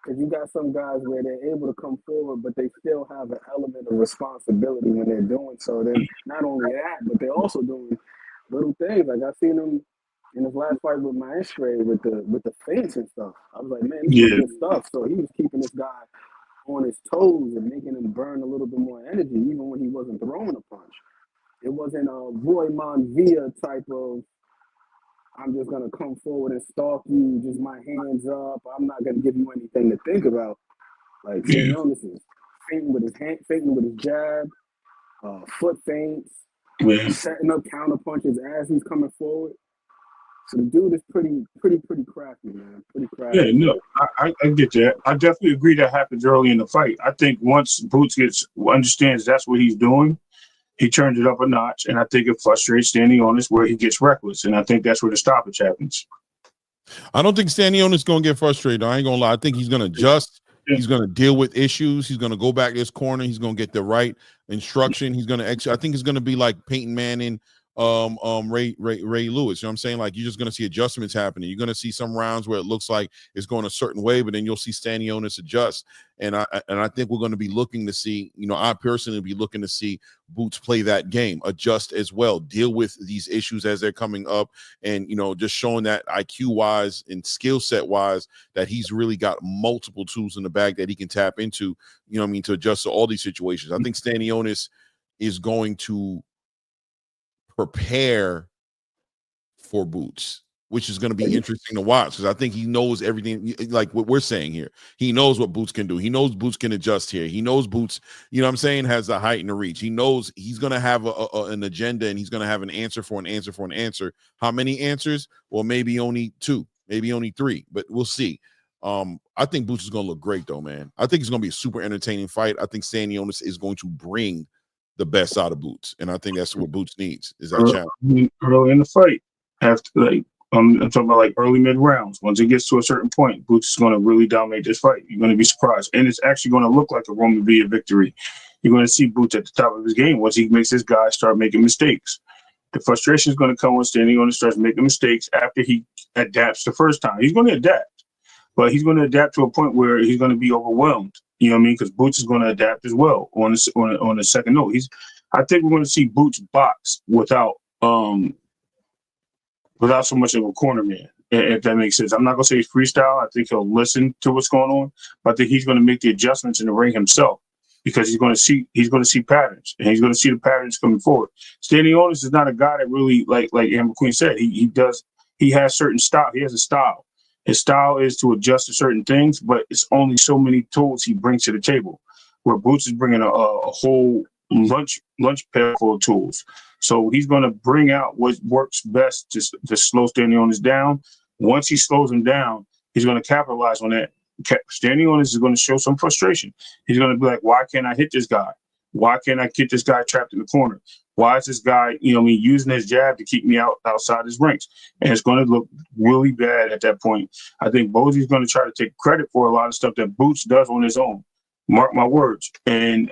Because you got some guys where they're able to come forward, but they still have an element of responsibility when they're doing so. Then not only that, but they're also doing little things. Like I seen him in his last fight with Maestre with the feints and stuff. I was like, man, this is good stuff. So he was keeping this guy on his toes and making him burn a little bit more energy, even when he wasn't throwing a punch. It wasn't a Roy Monvia type of, I'm just going to come forward and stalk you, just my hands up. I'm not going to give you anything to think about. Like, Stanionis is feinting with his jab, foot feints, setting up counter punches as he's coming forward. So the dude is pretty crafty, man. Pretty crafty. Yeah, no, I get that. I definitely agree that happens early in the fight. I think once Boots understands that's what he's doing, he turns it up a notch, and I think it frustrates Stanionis where he gets reckless, and I think that's where the stoppage happens. I don't think Stanionis is going to get frustrated. I ain't going to lie. I think he's going to adjust. He's going to deal with issues. He's going to go back to his corner. He's going to get the right instruction. He's going to I think it's going to be like Peyton Manning, Ray Lewis. You know what I'm saying? Like, you're just going to see adjustments happening. You're going to see some rounds where it looks like it's going a certain way, but then you'll see Stanionis adjust. And I think we're going to be looking to see, I personally be looking to see Boots play that game, adjust as well, deal with these issues as they're coming up, and just showing that IQ wise and skill set wise that he's really got multiple tools in the bag that he can tap into, to adjust to all these situations. I think Stanionis is going to prepare for Boots, which is going to be interesting to watch, because I think he knows everything, like what we're saying here. He knows what Boots can do. He knows Boots can adjust here. He knows Boots, has the height and the reach. He knows he's going to have an agenda, and he's going to have an answer for an answer for an answer. How many answers? Well, maybe only 2, maybe only 3, but we'll see. I think Boots is going to look great, though, man. I think it's going to be a super entertaining fight. I think Stanionis is going to bring the best out of Boots, and I think that's what Boots needs, is that challenge. Early in the fight, after I'm talking about like early mid rounds. Once it gets to a certain point, Boots is going to really dominate this fight. You're going to be surprised, and it's actually going to look like a Roman Villa victory. You're going to see Boots at the top of his game once he makes his guys start making mistakes. The frustration is going to come when Stanionis starts making mistakes after he adapts the first time. He's going to adapt, but he's going to adapt to a point where he's going to be overwhelmed. You know what I mean? Because Boots is going to adapt as well on the second note. I think we're going to see Boots box without so much of a corner man, if that makes sense. I'm not going to say he's freestyle. I think he'll listen to what's going on, but I think he's going to make the adjustments in the ring himself, because he's going to see patterns, and he's going to see the patterns coming forward. Stanionis is not a guy that really, like Amber Queen said, he has certain style. He has a style. His style is to adjust to certain things, but it's only so many tools he brings to the table, where Boots is bringing a whole lunch pail full of tools. So he's going to bring out what works best to slow Stanionis down. Once he slows him down, he's going to capitalize on that. Stanionis is going to show some frustration. He's going to be like, why can't I hit this guy? Why can't I get this guy trapped in the corner? Why is this guy, using his jab to keep me outside his ranks? And it's going to look really bad at that point. I think Bosie's going to try to take credit for a lot of stuff that Boots does on his own. Mark my words. And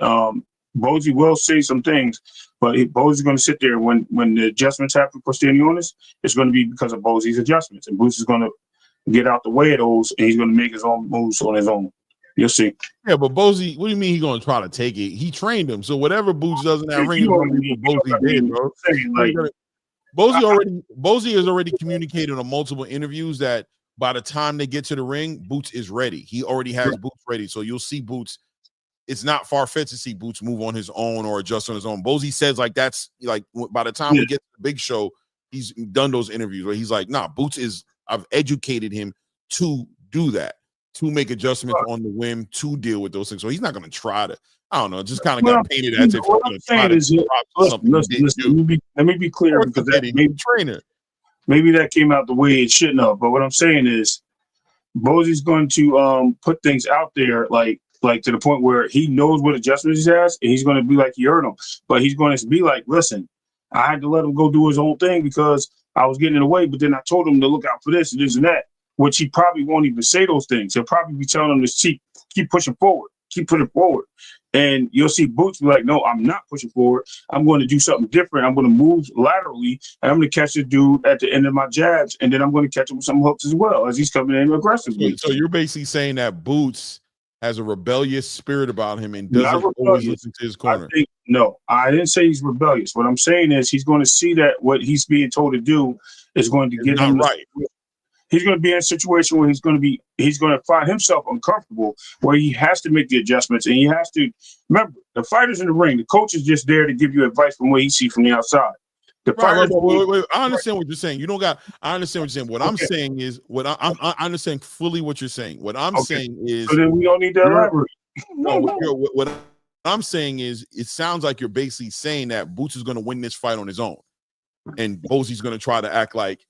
Bosie will say some things, but Bosie's going to sit there when the adjustments happen for Stanionis. It's going to be because of Bosie's adjustments, and Boots is going to get out the way of those, and he's going to make his own moves on his own. You'll see. Yeah, but Bosie, what do you mean he's going to try to take it? He trained him, so whatever Boots does in that ring is going to be what Bosie did, bro. Bosie has already communicated on multiple interviews that by the time they get to the ring, Boots is ready. He already has Boots ready, so you'll see Boots. It's not far-fetched to see Boots move on his own or adjust on his own. Bosie says that's like by the time we get to the big show, he's done those interviews where he's like, nah, Boots is, I've educated him to do that, to make adjustments on the whim, to deal with those things. So he's not going to try to, I don't know, just kind of got painted as if what I'm saying is, listen, let me be clear, because maybe that came out the way it shouldn't have. But what I'm saying is, Bosie's going to put things out there like to the point where he knows what adjustments he has, and he's going to be like, he heard him, but he's going to be like, listen, I had to let him go do his own thing because I was getting in the way, but then I told him to look out for this and this and that, which he probably won't even say those things. He'll probably be telling him to keep pushing forward. keep pushing forward. And you'll see Boots be like, no, I'm not pushing forward. I'm going to do something different. I'm going to move laterally, and I'm going to catch the dude at the end of my jabs, and then I'm going to catch him with some hooks as well as he's coming in aggressively. So you're basically saying that Boots has a rebellious spirit about him and doesn't always listen to his corner. I didn't say he's rebellious. What I'm saying is he's going to see that what he's being told to do is going to get him right. He's going to be in a situation where he's going to find himself uncomfortable, where he has to make the adjustments, and he has to remember the fighters in the ring. The coach is just there to give you advice from what he sees from the outside. The fighters. Wait. I understand what you're saying. You don't got. I understand what you're saying. What I'm saying is I understand fully what you're saying. What I'm saying is. So then we don't need to elaborate. What I'm saying is, it sounds like you're basically saying that Boots is going to win this fight on his own, and Bosie's going to try to act like.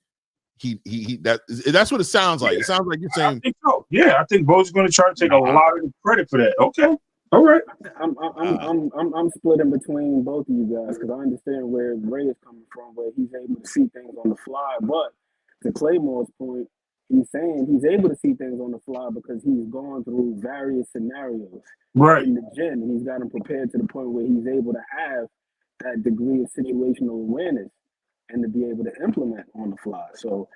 That's what it sounds like. It sounds like you're saying. I think so. Yeah, I think Bo's going to try to take a lot of the credit for that. Okay, all right. I'm splitting between both of you guys because I understand where Ray is coming from, where he's able to see things on the fly. But to Claymore's point, he's saying he's able to see things on the fly because he's gone through various scenarios in the gym, and he's got him prepared to the point where he's able to have that degree of situational awareness and to be able to implement on the fly. So,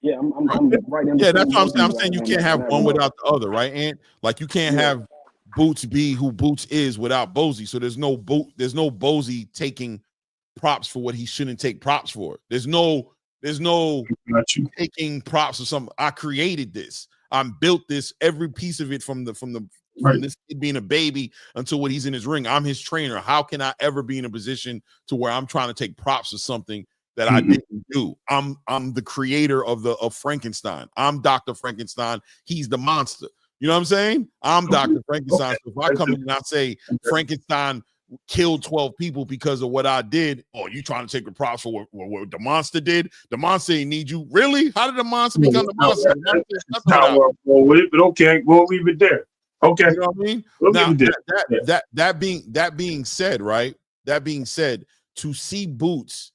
yeah, I'm right in. Yeah, that's what I'm saying. I'm saying you can't have one without the other, right? And like you can't have Boots be who Boots is without Bosie. So there's no Bosie taking props for what he shouldn't take props for. There's no taking props for something. I created this. I built this. Every piece of it from this kid being a baby until what he's in his ring. I'm his trainer. How can I ever be in a position to where I'm trying to take props for something that I didn't do? I'm the creator of Frankenstein. I'm Dr. Frankenstein. He's the monster. You know what I'm saying? I'm Dr. Frankenstein. So if I come in and I say Frankenstein killed 12 people because of what I did, you trying to take the props for what the monster did? The monster ain't need you. Really? How did the monster become the monster? That's not where I'm going with it, but okay, we'll leave it there. Okay, you know what I mean? Now, that being said, right? That being said, to see Bosie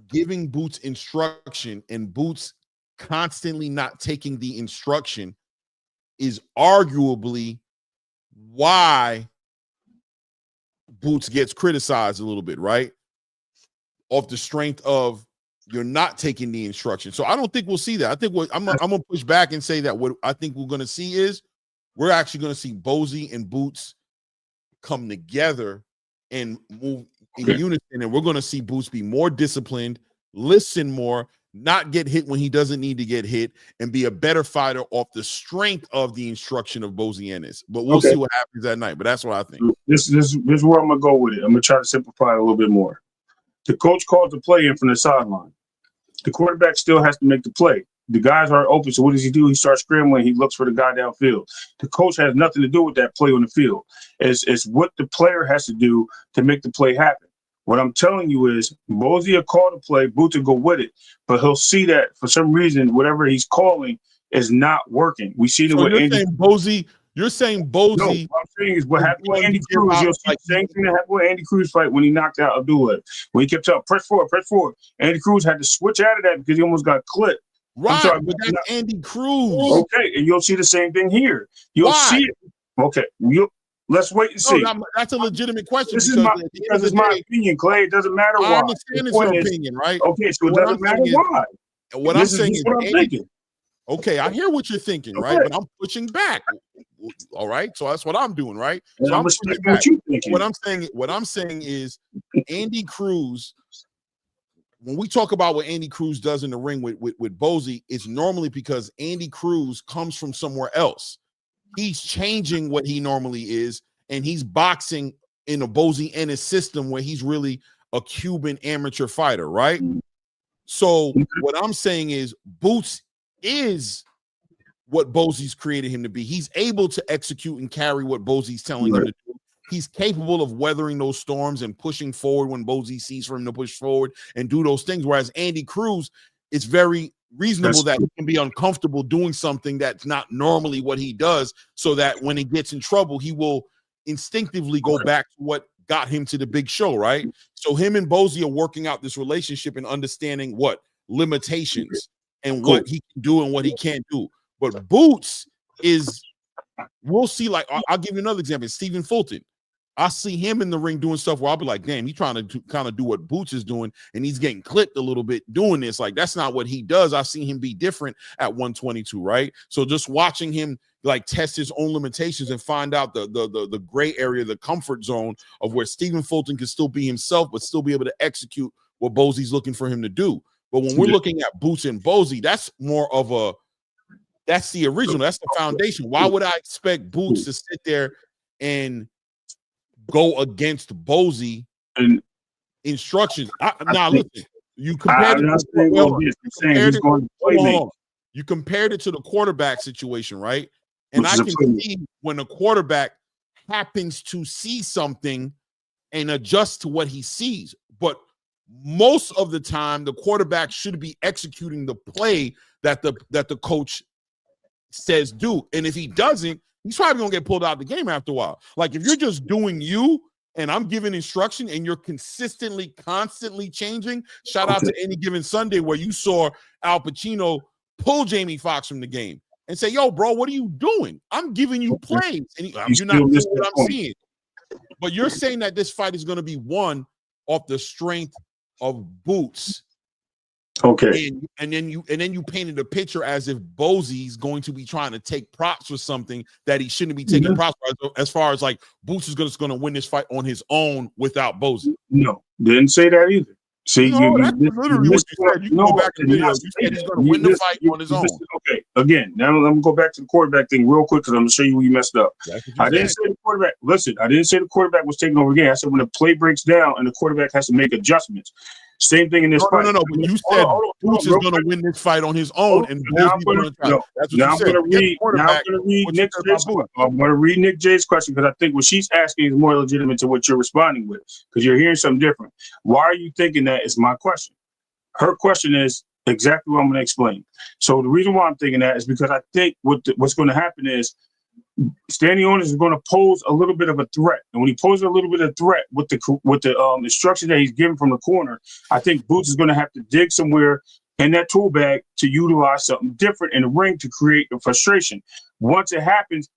giving Boots instruction and Boots constantly not taking the instruction is arguably why Boots gets criticized a little bit, right? Off the strength of you're not taking the instruction. So I don't think we'll see that. I think I'm gonna push back and say that what I think we're gonna see is we're actually gonna see Bosie and Boots come together and move in unison, and we're gonna see Boots be more disciplined, listen more, not get hit when he doesn't need to get hit, and be a better fighter off the strength of the instruction of Bosie Ennis. But we'll see what happens that night. But that's what I think. This is where I'm gonna go with it. I'm gonna try to simplify it a little bit more. The coach calls the play in from the sideline. The quarterback still has to make the play. The guys aren't open, so what does he do? He starts scrambling. He looks for the guy downfield. The coach has nothing to do with that play on the field. It's what the player has to do to make the play happen. What I'm telling you is Bosie will call the play, Boots will go with it, but he'll see that for some reason, whatever he's calling is not working. We see that with Andy. You're saying Bosie. No, what I'm saying is what happened with Andy Cruz. You'll see the same thing that happened with Andy Cruz fight when he knocked out Abdullah. When he kept telling press forward. Andy Cruz had to switch out of that because he almost got clipped. Right, but that's Andy Cruz. Okay, and you'll see the same thing here. You'll see it. Okay, let's wait and see. No, that's a legitimate question. This is my opinion, Clay. It doesn't matter why. I understand it's your opinion, right? Okay, so it doesn't matter why. What I'm saying is, I'm thinking. Okay, I hear what you're thinking, right? But I'm pushing back. All right, so that's what I'm doing, right? So I'm pushing back. What I'm saying is, Andy Cruz. When we talk about what Andy Cruz does in the ring with Bosie, it's normally because Andy Cruz comes from somewhere else. He's changing what he normally is, and he's boxing in a Bosie Ennis system where he's really a Cuban amateur fighter, right? So what I'm saying is Boots is what Bosie's created him to be. He's able to execute and carry what Bosie's telling him to do. He's capable of weathering those storms and pushing forward when Bosie sees for him to push forward and do those things. Whereas Andy Cruz, it's very reasonable that he can be uncomfortable doing something that's not normally what he does, so that when he gets in trouble, he will instinctivally go back to what got him to the big show, right? So him and Bosie are working out this relationship and understanding what limitations and what he can do and what he can't do. But Boots is we'll see. Like I'll give you another example. Stephen Fulton. I see him in the ring doing stuff where I'll be like, damn, he's trying to kind of do what Boots is doing, and he's getting clipped a little bit doing this. Like, that's not what he does. I've seen him be different at 122, right? So just watching him like test his own limitations and find out the gray area, the comfort zone of where Stephen Fulton can still be himself, but still be able to execute what Bosey's looking for him to do. But when we're looking at Boots and Bosey, that's more of that's the original, that's the foundation. Why would I expect Boots to sit there and go against Bosey and instructions? Listen, you compared you compared it to the quarterback situation, right? And I can see when a quarterback happens to see something and adjust to what he sees. But most of the time, the quarterback should be executing the play that the coach says do. And if he doesn't, he's probably gonna get pulled out of the game after a while. Like if you're just doing you and I'm giving instruction and you're constantly changing. Shout out to Any Given Sunday where you saw Al Pacino pull Jamie Foxx from the game and say, yo, bro, what are you doing? I'm giving you plays. And you're not doing what I'm seeing. But you're saying that this fight is going to be won off the strength of Boots. Okay. And then you painted a picture as if Bosey's going to be trying to take props for something that he shouldn't be taking props for, as far as like Boots is going to win this fight on his own without Bosey. No, didn't say that either. See, that's literally what you said. You can go back to the video. You said he's going to win the fight on his own. Okay, again, now I'm going to go back to the quarterback thing real quick because I'm going to show you where you messed up. I didn't say the quarterback. Listen, I didn't say the quarterback was taking over again. I said when the play breaks down and the quarterback has to make adjustments. Same thing in this fight. No. But you said Boots is going to win this fight on his own, and Bosey's going to try. That's what you said. I'm going to read Nick J's question because I think what she's asking is more legitimate to what you're responding with because you're hearing something different. Why are you thinking that is my question? Her question is exactly what I'm going to explain. So the reason why I'm thinking that is because I think what's going to happen is Stanionis is going to pose a little bit of a threat, and when he poses a little bit of threat with the instruction that he's given from the corner, I think Boots is going to have to dig somewhere in that tool bag to utilize something different in the ring to create the frustration. Once it happens,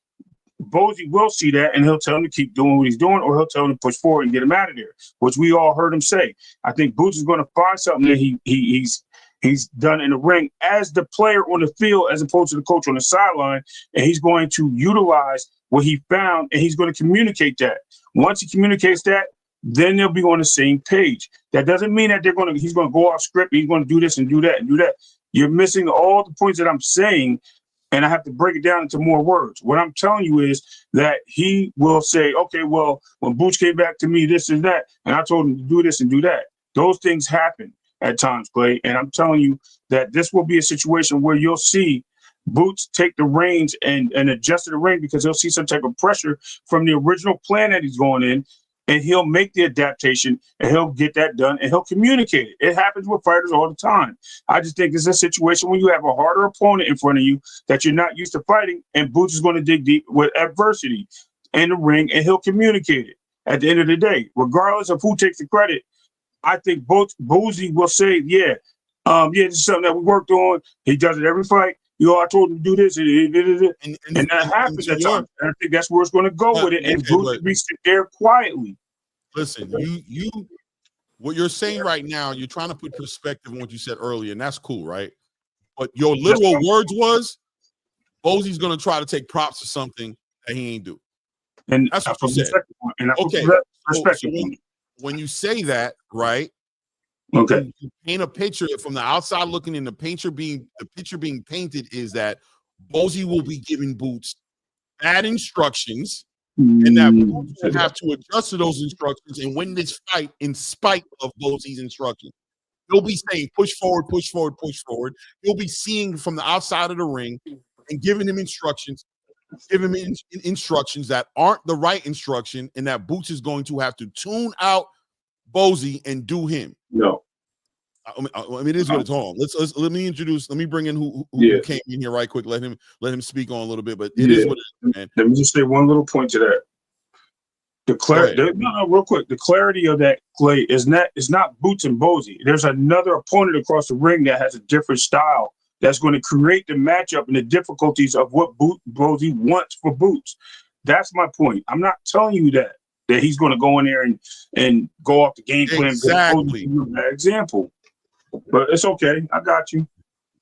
Bosey will see that, and he'll tell him to keep doing what he's doing, or he'll tell him to push forward and get him out of there, which we all heard him say. I think Boots is going to find something that he's done in the ring as the player on the field as opposed to the coach on the sideline, and he's going to utilize what he found, and he's going to communicate that. Once he communicates that, then they'll be on the same page. That doesn't mean that he's going to go off script, he's going to do this and do that and do that. You're missing all the points that I'm saying, and I have to break it down into more words. What I'm telling you is that he will say, okay, well, when Boots came back to me, this and that, and I told him to do this and do that. Those things happen at times, Clay. And I'm telling you that this will be a situation where you'll see Boots take the reins and adjust to the ring because he'll see some type of pressure from the original plan that he's going in, and he'll make the adaptation and he'll get that done and he'll communicate it. It happens with fighters all the time. I just think it's a situation when you have a harder opponent in front of you that you're not used to fighting, and Boots is going to dig deep with adversity in the ring, and he'll communicate it at the end of the day, regardless of who takes the credit. I think Bosey will say, this is something that we worked on. He does it every fight. I told him to do this, and that happens at times. And I think that's where it's going to go with it. And Boots will be sit there quietly. Listen, you, what you're saying right now, you're trying to put perspective on what you said earlier, and that's cool, right? But your literal words was, Bosey's going to try to take props for something that he ain't do. And that's what you said. Okay. So when you say that, right? Okay. You paint a picture from the outside looking in, the picture being painted is that Bosey will be giving Boots bad instructions, and that Boots will have to adjust to those instructions and win this fight in spite of Bosey's instructions. He'll be saying push forward, push forward, push forward. He'll be seeing from the outside of the ring and giving him instructions. Give him instructions that aren't the right instruction, and that Boots is going to have to tune out Bosey and do him. No, I mean it is what it's on. Let me bring in who came in here right quick. Let him speak on a little bit, but it is what it is, man. Let me just say one little point to that. The clarity, real quick. The clarity of that, Clay, is not Boots and Bosey. There's another opponent across the ring that has a different style that's going to create the matchup and the difficulties of what Bosey wants for Boots. That's my point. I'm not telling you that he's going to go in there and go off the game plan. Exactly. Bad example, but it's okay. I got you.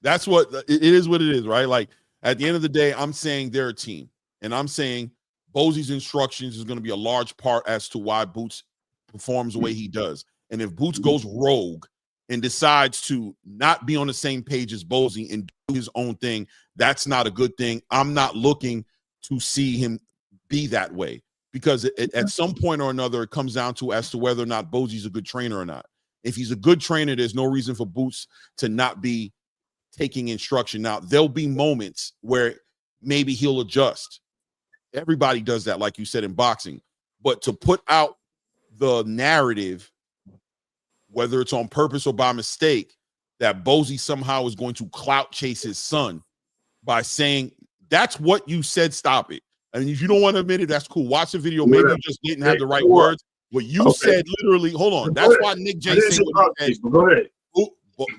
That's what it is. What it is, right? Like at the end of the day, I'm saying they're a team, and I'm saying Bosey's instructions is going to be a large part as to why Boots performs the way he does. And if Boots goes rogue and decides to not be on the same page as Bosey and do his own thing, that's not a good thing. I'm not looking to see him be that way, because at some point or another, it comes down to as to whether or not Bosey's a good trainer or not. If he's a good trainer, there's no reason for Boots to not be taking instruction. Now, there'll be moments where maybe he'll adjust. Everybody does that, like you said, in boxing. But to put out the narrative, whether it's on purpose or by mistake, that Bosey somehow is going to clout chase his son by saying, that's what you said, stop it. I mean, if you don't want to admit it, that's cool. Watch the video. Maybe you just didn't have the right words. What you said, literally, hold on. That's why Nick J said what he said. Go ahead.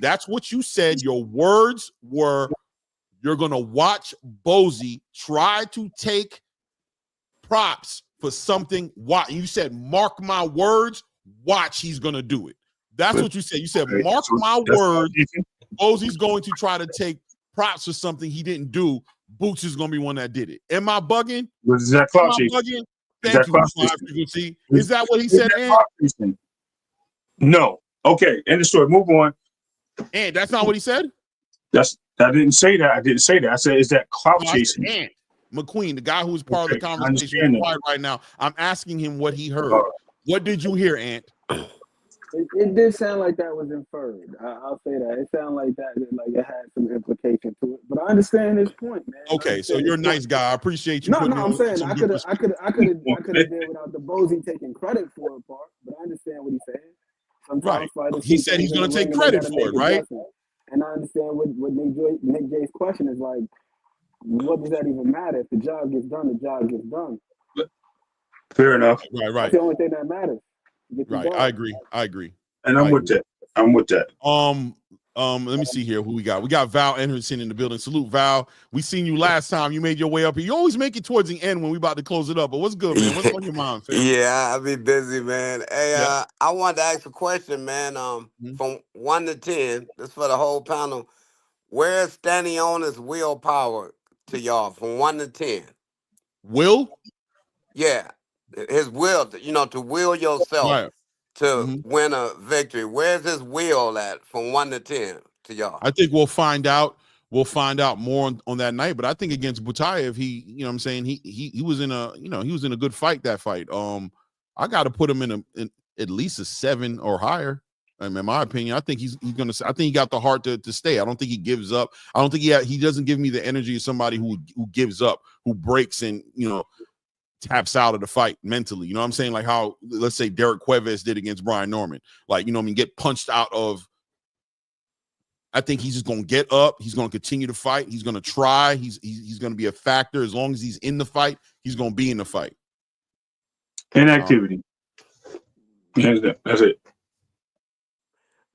That's what you said. Your words were, you're going to watch Bosey try to take props for something. You said, mark my words, watch, he's going to do it. That's what you said. You said, mark my words, Bosey's going to try to take props for something he didn't do. Boots is going to be one that did it. Am I bugging? Was that clout chasing? Thank you. Is that what he said? No. Okay, end of story. Move on. And that's not what he said? I didn't say that. I didn't say that. I said, is that clout chasing? And McQueen, the guy who's part of the conversation right now, I'm asking him what he heard. What did you hear, Ant? It did sound like that was inferred. I'll say that. It sounded like that, like it had some implication to it. But I understand his point, man. Okay, so you're a nice guy. I appreciate you. No, I'm saying I could have did without the Bosey taking credit for it part, but I understand what he's saying. Sometimes he said he's going to take credit for it, right? And I understand what Nick J's question is like. What does that even matter? If the job gets done, the job gets done. Fair enough. Right. That's the only thing that matters. Right. I agree. And I'm with that. Let me see here who we got. We got Val Anderson in the building. Salute, Val. We seen you last time. You made your way up here. You always make it towards the end when we about to close it up. But what's good, man? What's on your mind, fam? Yeah, I be busy, man. Hey, I wanted to ask a question, man. From 1 to 10, this for the whole panel. Where's Stanionis' willpower to y'all from 1 to 10? Will? Yeah, his will, to will yourself to win a victory. Where's his will at from 1 to 10 to y'all? I think we'll find out. We'll find out more on that night. But I think against Butayev, he what I'm saying, he was in a he was in a good fight that fight. I got to put him in at least a 7 or higher. I mean, in my opinion, I think he's gonna. I think he got the heart to stay. I don't think he gives up. I don't think he doesn't give me the energy of somebody who gives up, who breaks and taps out of the fight mentally. You know what I'm saying? Like how, let's say, Derek Cuevas did against Brian Norman. Like, get punched out of. I think he's just gonna get up. He's gonna continue to fight. He's gonna try. He's gonna be a factor as long as he's in the fight. He's gonna be in the fight. Inactivity. That's it.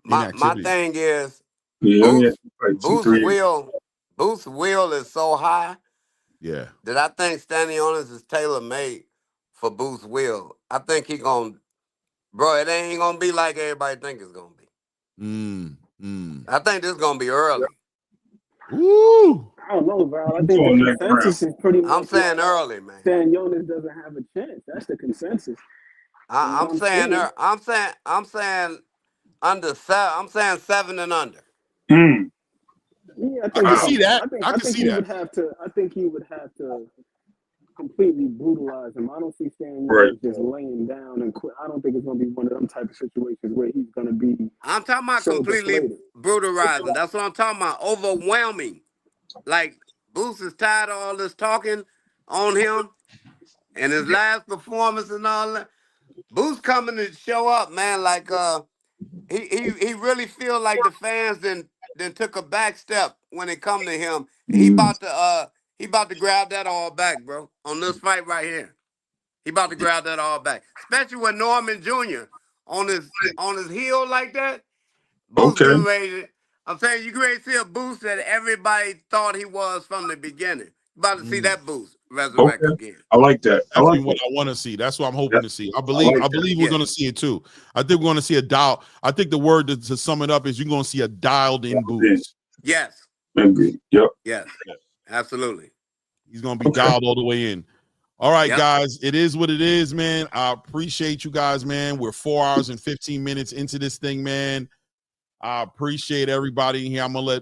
My thing is, Booth's will is so high. Yeah. That I think Stanionis is tailor made for Booth's will. I think he gonna, bro. It ain't gonna be like everybody think it's gonna be. I think this is gonna be early. Ooh. I don't know, Val. I think the consensus is pretty much. I'm saying early, man. Stanionis doesn't have a chance. That's the consensus. I'm saying under 7. I'm saying 7 and under. Yeah, I can see that. I think he would have to. I think he would have to completely brutalize him. I don't see Stanionis just laying down and quit. I don't think it's going to be one of them type of situations where he's going to be. I'm talking about completely brutalizing. That's what I'm talking about. Overwhelming. Like Booth is tired of all this talking on him and his last performance and all that. Booth's coming to show up, man. Like he really feel like the fans then took a back step when it come to him. He about to grab that all back, bro. On this fight right here, he about to grab that all back. Especially with Norman Jr. on his heel like that. Booth getting ready. I'm saying you ready to see a Boots that everybody thought he was from the beginning. About to see that Boots resurrect Okay. again. I like that. I Definitely like what that. I want to see. That's what I'm hoping to see. I I believe like that. we're going to see it too. I think we're going to see a dial. I think the word to sum it up is you're going to see a dialed in Boots. Yes. Agree. Yep. Yes. Absolutely. He's going to be dialed all the way in. All right, Yep. guys, it is what it is, man. I appreciate you guys, man. We're 4 hours and 15 minutes into this thing, man. I appreciate everybody here. I'm gonna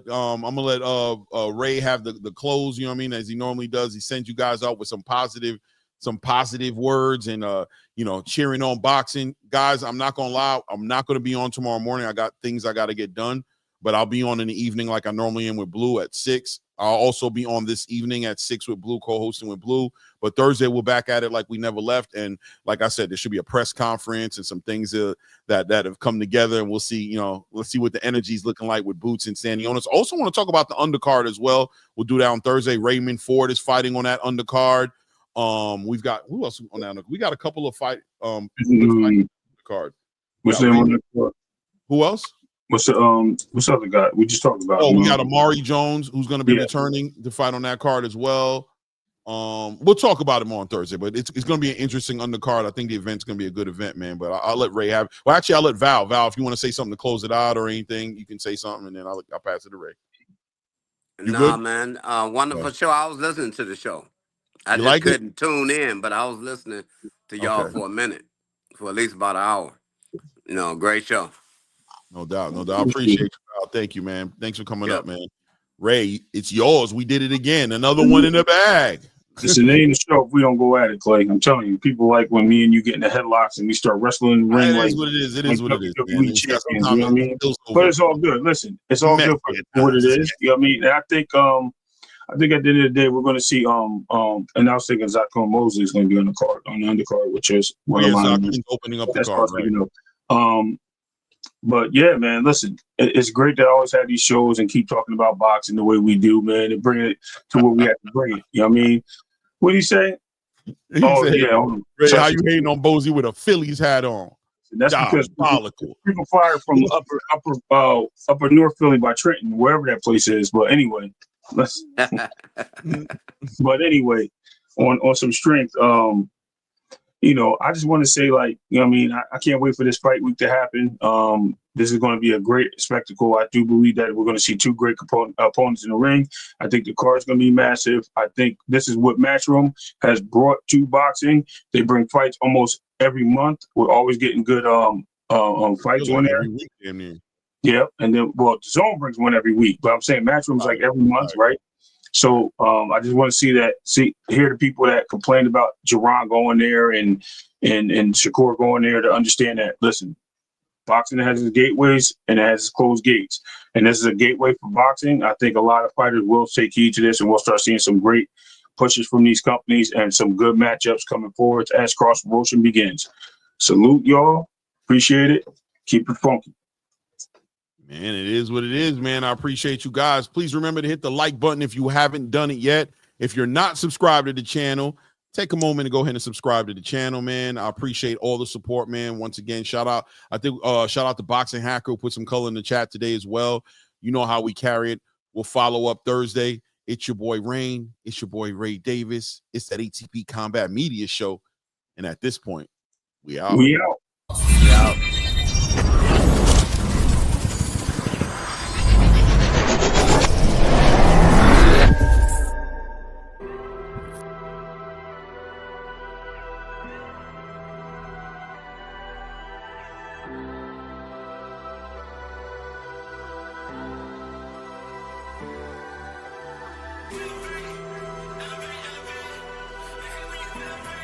let Ray have the close, you know what I mean, as he normally does. He sends you guys out with some positive words and cheering on boxing. Guys, I'm not gonna lie, I'm not gonna be on tomorrow morning. I got things I gotta get done, but I'll be on in the evening like I normally am with Blue at 6. I'll also be on this evening at 6 with Blue, co-hosting with Blue. But Thursday, we're back at it like we never left. And like I said, there should be a press conference and some things that have come together. And we'll see, let's see what the energy is looking like with Boots and Sandy Onis. Also want to talk about the undercard as well. We'll do that on Thursday. Raymond Ford is fighting on that undercard. We've got, who else on that? We got a couple of fight card. What's the name on the Who else? What's the other guy we just talked about? Oh, we got Amari Jones, who's going to be returning to fight on that card as well. We'll talk about him on Thursday, but it's going to be an interesting undercard. I think the event's going to be a good event, man. But I'll let Ray have. Well, actually, I'll let Val. Val, if you want to say something to close it out or anything, you can say something, and then I'll pass it to Ray. You good? Man. Wonderful show. I was listening to the show. I you just couldn't tune in, but I was listening to y'all for a minute, for at least about an hour. Great show. No doubt. I appreciate you, Val. Thank you, man. Thanks for coming up, man. Ray, it's yours. We did it again. Another one in the bag. Listen, it ain't a show if we don't go at it, Clay. I'm telling you, people like when me and you get in the headlocks and we start wrestling in the ring. It is what it is. It is what it is, man. Champions, you know what I mean? But it's all good. Listen, it's all good for what it is. You know what I mean? And I think at the end of the day, we're going to see and I was thinking Zakon Mosley is going to be on the undercard, which is one of my opening up the card. Right? But yeah, man, listen, it's great to always have these shows and keep talking about boxing the way we do, man, and bring it to where we have to bring it. You know what I mean? What do you say? Ray, how you hating on Bozy with a Phillies hat on? That's because people fire from upper North Philly by Trenton, wherever that place is. But anyway, but anyway, on some strength, I just want to say, like, you know what I mean? I can't wait for this fight week to happen. This is going to be a great spectacle. I do believe that we're going to see two great opponents in the ring. I think the card's going to be massive. I think this is what Matchroom has brought to boxing. They bring fights almost every month. We're always getting good fights on there. Yeah, and then, the Zone brings one every week. But I'm saying Matchroom's like every month, right? So I just want to hear the people that complained about Jerron going there and Shakur going there to understand that, listen, boxing has its gateways and it has its closed gates. And this is a gateway for boxing. I think a lot of fighters will take heed to this and we'll start seeing some great pushes from these companies and some good matchups coming forward as cross promotion begins. Salute, y'all. Appreciate it. Keep it funky. Man, it is what it is, man. I appreciate you guys. Please remember to hit the like button if you haven't done it yet. If you're not subscribed to the channel, take a moment to go ahead and subscribe to the channel, man. I appreciate all the support, man. Once again, shout out to Boxing Hacker who put some color in the chat today as well. You know how we carry it. We'll follow up Thursday. It's your boy Rain. It's your boy Ray Davis. It's that ATP Combat Media Show. And at this point, we out. We out. We out. Elevate, elevate.